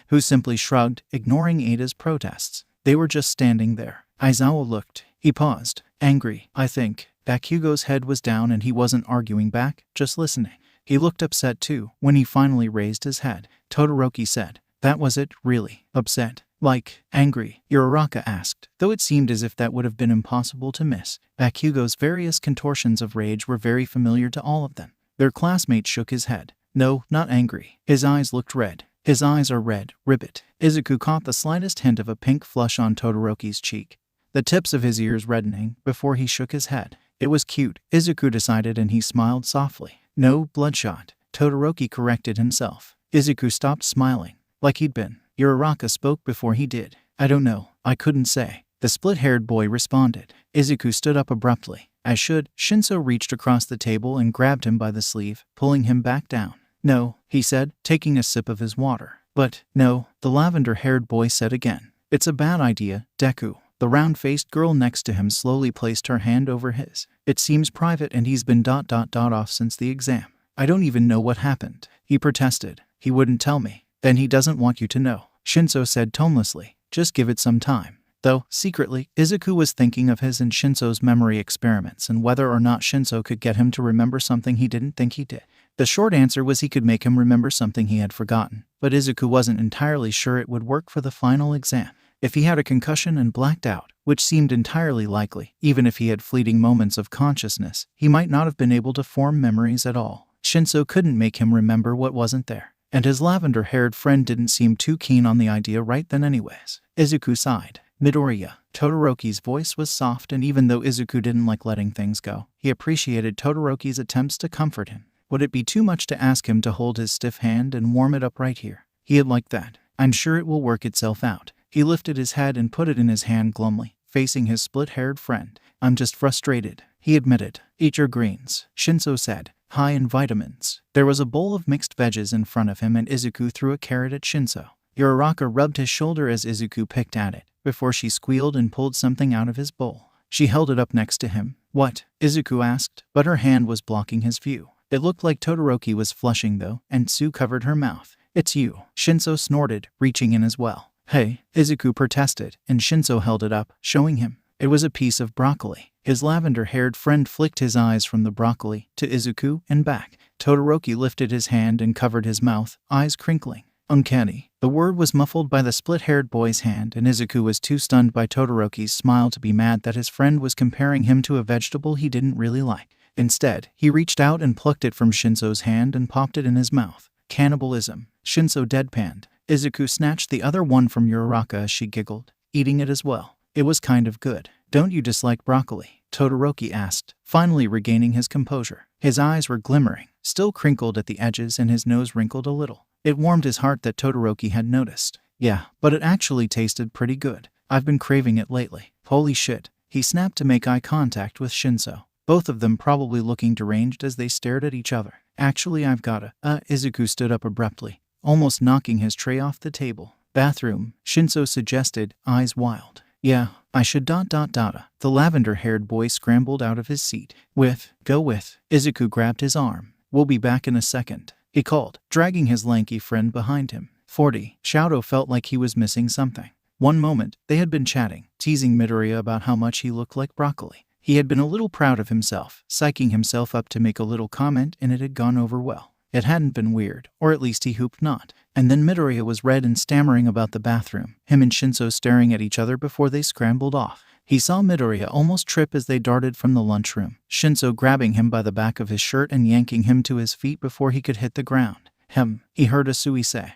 who simply shrugged, ignoring Iida's protests. They were just standing there. Aizawa looked. He paused, angry, I think. Bakugo's head was down and he wasn't arguing back, just listening. He looked upset too, when he finally raised his head. Todoroki said, that was it, really? Upset? Like, angry? Uraraka asked, though it seemed as if that would have been impossible to miss. Bakugo's various contortions of rage were very familiar to all of them. Their classmate shook his head. No, not angry. His eyes looked red. His eyes are red, ribbit. Izuku caught the slightest hint of a pink flush on Todoroki's cheek, the tips of his ears reddening, before he shook his head. It was cute, Izuku decided, and he smiled softly. No, bloodshot. Todoroki corrected himself. Izuku stopped smiling, like he'd been. Uraraka spoke before he did. I don't know. I couldn't say. The split-haired boy responded. Izuku stood up abruptly. As should, Shinso reached across the table and grabbed him by the sleeve, pulling him back down. No, he said, taking a sip of his water. But, no, the lavender-haired boy said again. It's a bad idea, Deku. The round-faced girl next to him slowly placed her hand over his. It seems private and he's been ... off since the exam. I don't even know what happened. He protested. He wouldn't tell me. Then he doesn't want you to know, Shinso said tonelessly. Just give it some time. Though, secretly, Izuku was thinking of his and Shinso's memory experiments and whether or not Shinso could get him to remember something he didn't think he did. The short answer was he could make him remember something he had forgotten, but Izuku wasn't entirely sure it would work for the final exam. If he had a concussion and blacked out, which seemed entirely likely, even if he had fleeting moments of consciousness, he might not have been able to form memories at all. Shinso couldn't make him remember what wasn't there. And his lavender-haired friend didn't seem too keen on the idea right then anyways. Izuku sighed. Midoriya. Todoroki's voice was soft, and even though Izuku didn't like letting things go, he appreciated Todoroki's attempts to comfort him. Would it be too much to ask him to hold his stiff hand and warm it up right here? He had liked that. I'm sure it will work itself out. He lifted his head and put it in his hand glumly, facing his split-haired friend. I'm just frustrated, he admitted. Eat your greens, Shinso said. High in vitamins. There was a bowl of mixed veggies in front of him and Izuku threw a carrot at Shinso. Uraraka rubbed his shoulder as Izuku picked at it, before she squealed and pulled something out of his bowl. She held it up next to him. What? Izuku asked, but her hand was blocking his view. It looked like Todoroki was flushing though, and Tsu covered her mouth. It's you, Shinso snorted, reaching in as well. Hey, Izuku protested, and Shinso held it up, showing him. It was a piece of broccoli. His lavender-haired friend flicked his eyes from the broccoli to Izuku and back. Todoroki lifted his hand and covered his mouth, eyes crinkling. Uncanny. The word was muffled by the split-haired boy's hand, and Izuku was too stunned by Todoroki's smile to be mad that his friend was comparing him to a vegetable he didn't really like. Instead, he reached out and plucked it from Shinso's hand and popped it in his mouth. Cannibalism. Shinso deadpanned. Izuku snatched the other one from Uraraka as she giggled, eating it as well. It was kind of good. Don't you dislike broccoli? Todoroki asked, finally regaining his composure. His eyes were glimmering, still crinkled at the edges, and his nose wrinkled a little. It warmed his heart that Todoroki had noticed. Yeah, but it actually tasted pretty good. I've been craving it lately. Holy shit. He snapped to make eye contact with Shinso, both of them probably looking deranged as they stared at each other. Actually, I've gotta. Izuku stood up abruptly, almost knocking his tray off the table. Bathroom, Shinso suggested, eyes wild. Yeah, I should ... The lavender-haired boy scrambled out of his seat. Go with. Izuku grabbed his arm. We'll be back in a second, he called, dragging his lanky friend behind him. 40. Shadow felt like he was missing something. One moment, they had been chatting, teasing Midoriya about how much he looked like broccoli. He had been a little proud of himself, psyching himself up to make a little comment, and it had gone over well. It hadn't been weird, or at least he hoped not. And then Midoriya was red and stammering about the bathroom, him and Shinso staring at each other before they scrambled off. He saw Midoriya almost trip as they darted from the lunchroom, Shinso grabbing him by the back of his shirt and yanking him to his feet before he could hit the ground. He heard Asui say.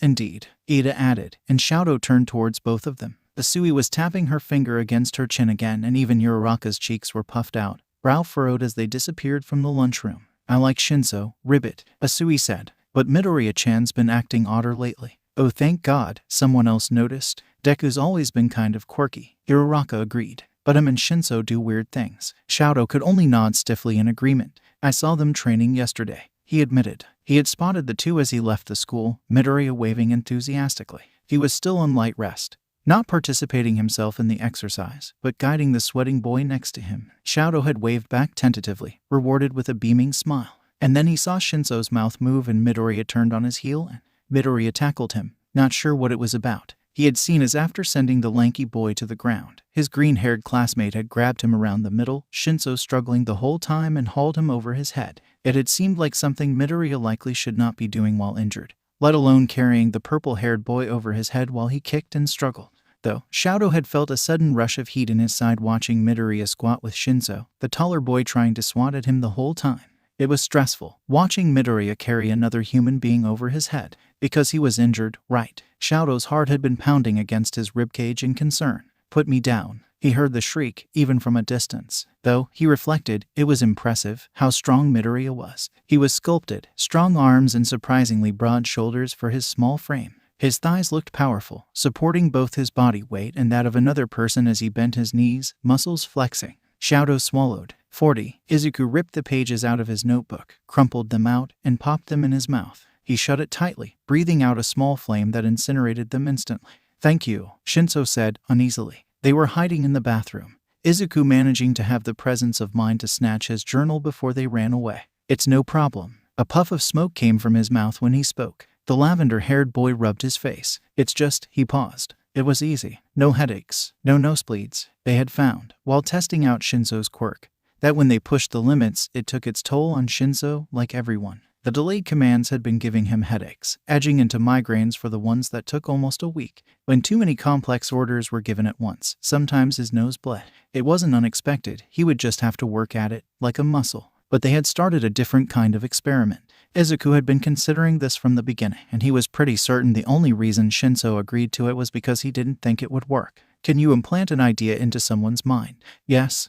Indeed, Iida added, and Shadow turned towards both of them. Asui was tapping her finger against her chin again, and even Uraraka's cheeks were puffed out, brow furrowed as they disappeared from the lunchroom. I like Shinso, ribbit, Asui said, but Midoriya-chan's been acting odder lately. Oh, thank God, someone else noticed. Deku's always been kind of quirky, Uraraka agreed, but him and Shinso do weird things. Shadow could only nod stiffly in agreement. I saw them training yesterday, he admitted. He had spotted the two as he left the school, Midoriya waving enthusiastically. He was still on light rest, not participating himself in the exercise, but guiding the sweating boy next to him. Shadow had waved back tentatively, rewarded with a beaming smile. And then he saw Shinso's mouth move and Midoriya turned on his heel and Midoriya tackled him, not sure what it was about. He had seen as after sending the lanky boy to the ground, his green-haired classmate had grabbed him around the middle, Shinso struggling the whole time and hauled him over his head. It had seemed like something Midoriya likely should not be doing while injured, let alone carrying the purple-haired boy over his head while he kicked and struggled. Though, Shadow had felt a sudden rush of heat in his side watching Midoriya squat with Shinso, the taller boy trying to swat at him the whole time. It was stressful, watching Midoriya carry another human being over his head, because he was injured, right? Shadow's heart had been pounding against his ribcage in concern. Put me down. He heard the shriek, even from a distance. Though, he reflected, it was impressive how strong Midoriya was. He was sculpted, strong arms and surprisingly broad shoulders for his small frame. His thighs looked powerful, supporting both his body weight and that of another person as he bent his knees, muscles flexing. Shadow swallowed. 40. Izuku ripped the pages out of his notebook, crumpled them out, and popped them in his mouth. He shut it tightly, breathing out a small flame that incinerated them instantly. Thank you, Shinso said, uneasily. They were hiding in the bathroom, Izuku managing to have the presence of mind to snatch his journal before they ran away. It's no problem. A puff of smoke came from his mouth when he spoke. The lavender-haired boy rubbed his face. It's just, he paused. It was easy. No headaches, no nosebleeds. They had found, while testing out Shinso's quirk, that when they pushed the limits, it took its toll on Shinso, like everyone. The delayed commands had been giving him headaches, edging into migraines for the ones that took almost a week. When too many complex orders were given at once, sometimes his nose bled. It wasn't unexpected, he would just have to work at it, like a muscle. But they had started a different kind of experiment. Izuku had been considering this from the beginning, and he was pretty certain the only reason Shinso agreed to it was because he didn't think it would work. Can you implant an idea into someone's mind? Yes,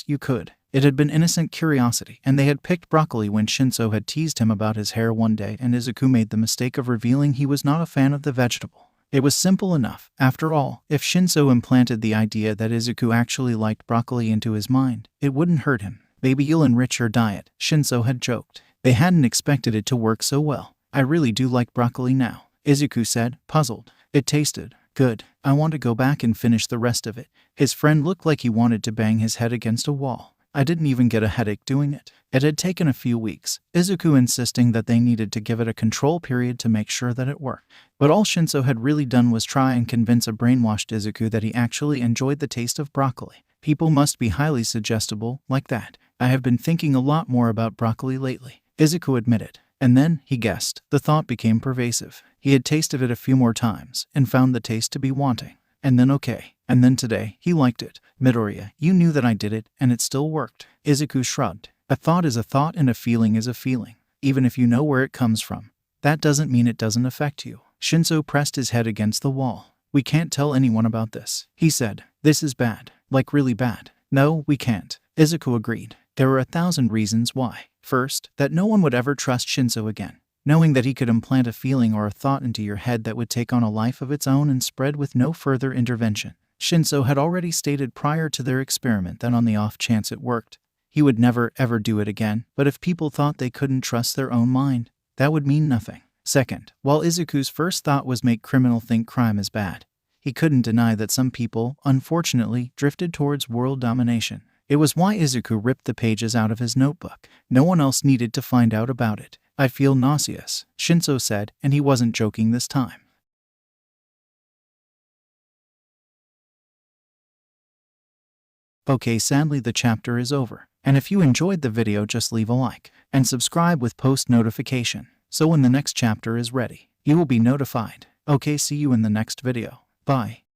you could. It had been innocent curiosity, and they had picked broccoli when Shinso had teased him about his hair one day and Izuku made the mistake of revealing he was not a fan of the vegetable. It was simple enough. After all, if Shinso implanted the idea that Izuku actually liked broccoli into his mind, it wouldn't hurt him. Maybe you'll enrich your diet, Shinso had joked. They hadn't expected it to work so well. I really do like broccoli now, Izuku said, puzzled. It tasted good. I want to go back and finish the rest of it. His friend looked like he wanted to bang his head against a wall. I didn't even get a headache doing it. It had taken a few weeks, Izuku insisting that they needed to give it a control period to make sure that it worked. But all Shinso had really done was try and convince a brainwashed Izuku that he actually enjoyed the taste of broccoli. People must be highly suggestible, like that. I have been thinking a lot more about broccoli lately, Izuku admitted. And then, he guessed, the thought became pervasive. He had tasted it a few more times, and found the taste to be wanting. And then okay. And then today, he liked it. Midoriya, you knew that I did it, and it still worked. Izuku shrugged. A thought is a thought and a feeling is a feeling. Even if you know where it comes from, that doesn't mean it doesn't affect you. Shinso pressed his head against the wall. We can't tell anyone about this, he said. This is bad. Like really bad. No, we can't. Izuku agreed. There were 1,000 reasons why. First, that no one would ever trust Shinso again. Knowing that he could implant a feeling or a thought into your head that would take on a life of its own and spread with no further intervention. Shinso had already stated prior to their experiment that on the off chance it worked, he would never ever do it again, but if people thought they couldn't trust their own mind, that would mean nothing. Second, while Izuku's first thought was make criminal think crime is bad, He couldn't deny that some people, unfortunately, drifted towards world domination. It was why Izuku ripped the pages out of his notebook. No one else needed to find out about it. I feel nauseous, Shinso said, and he wasn't joking this time. Okay, sadly the chapter is over. And if you enjoyed the video, just leave a like and subscribe with post notification. So when the next chapter is ready, you will be notified. Okay, see you in the next video. Bye.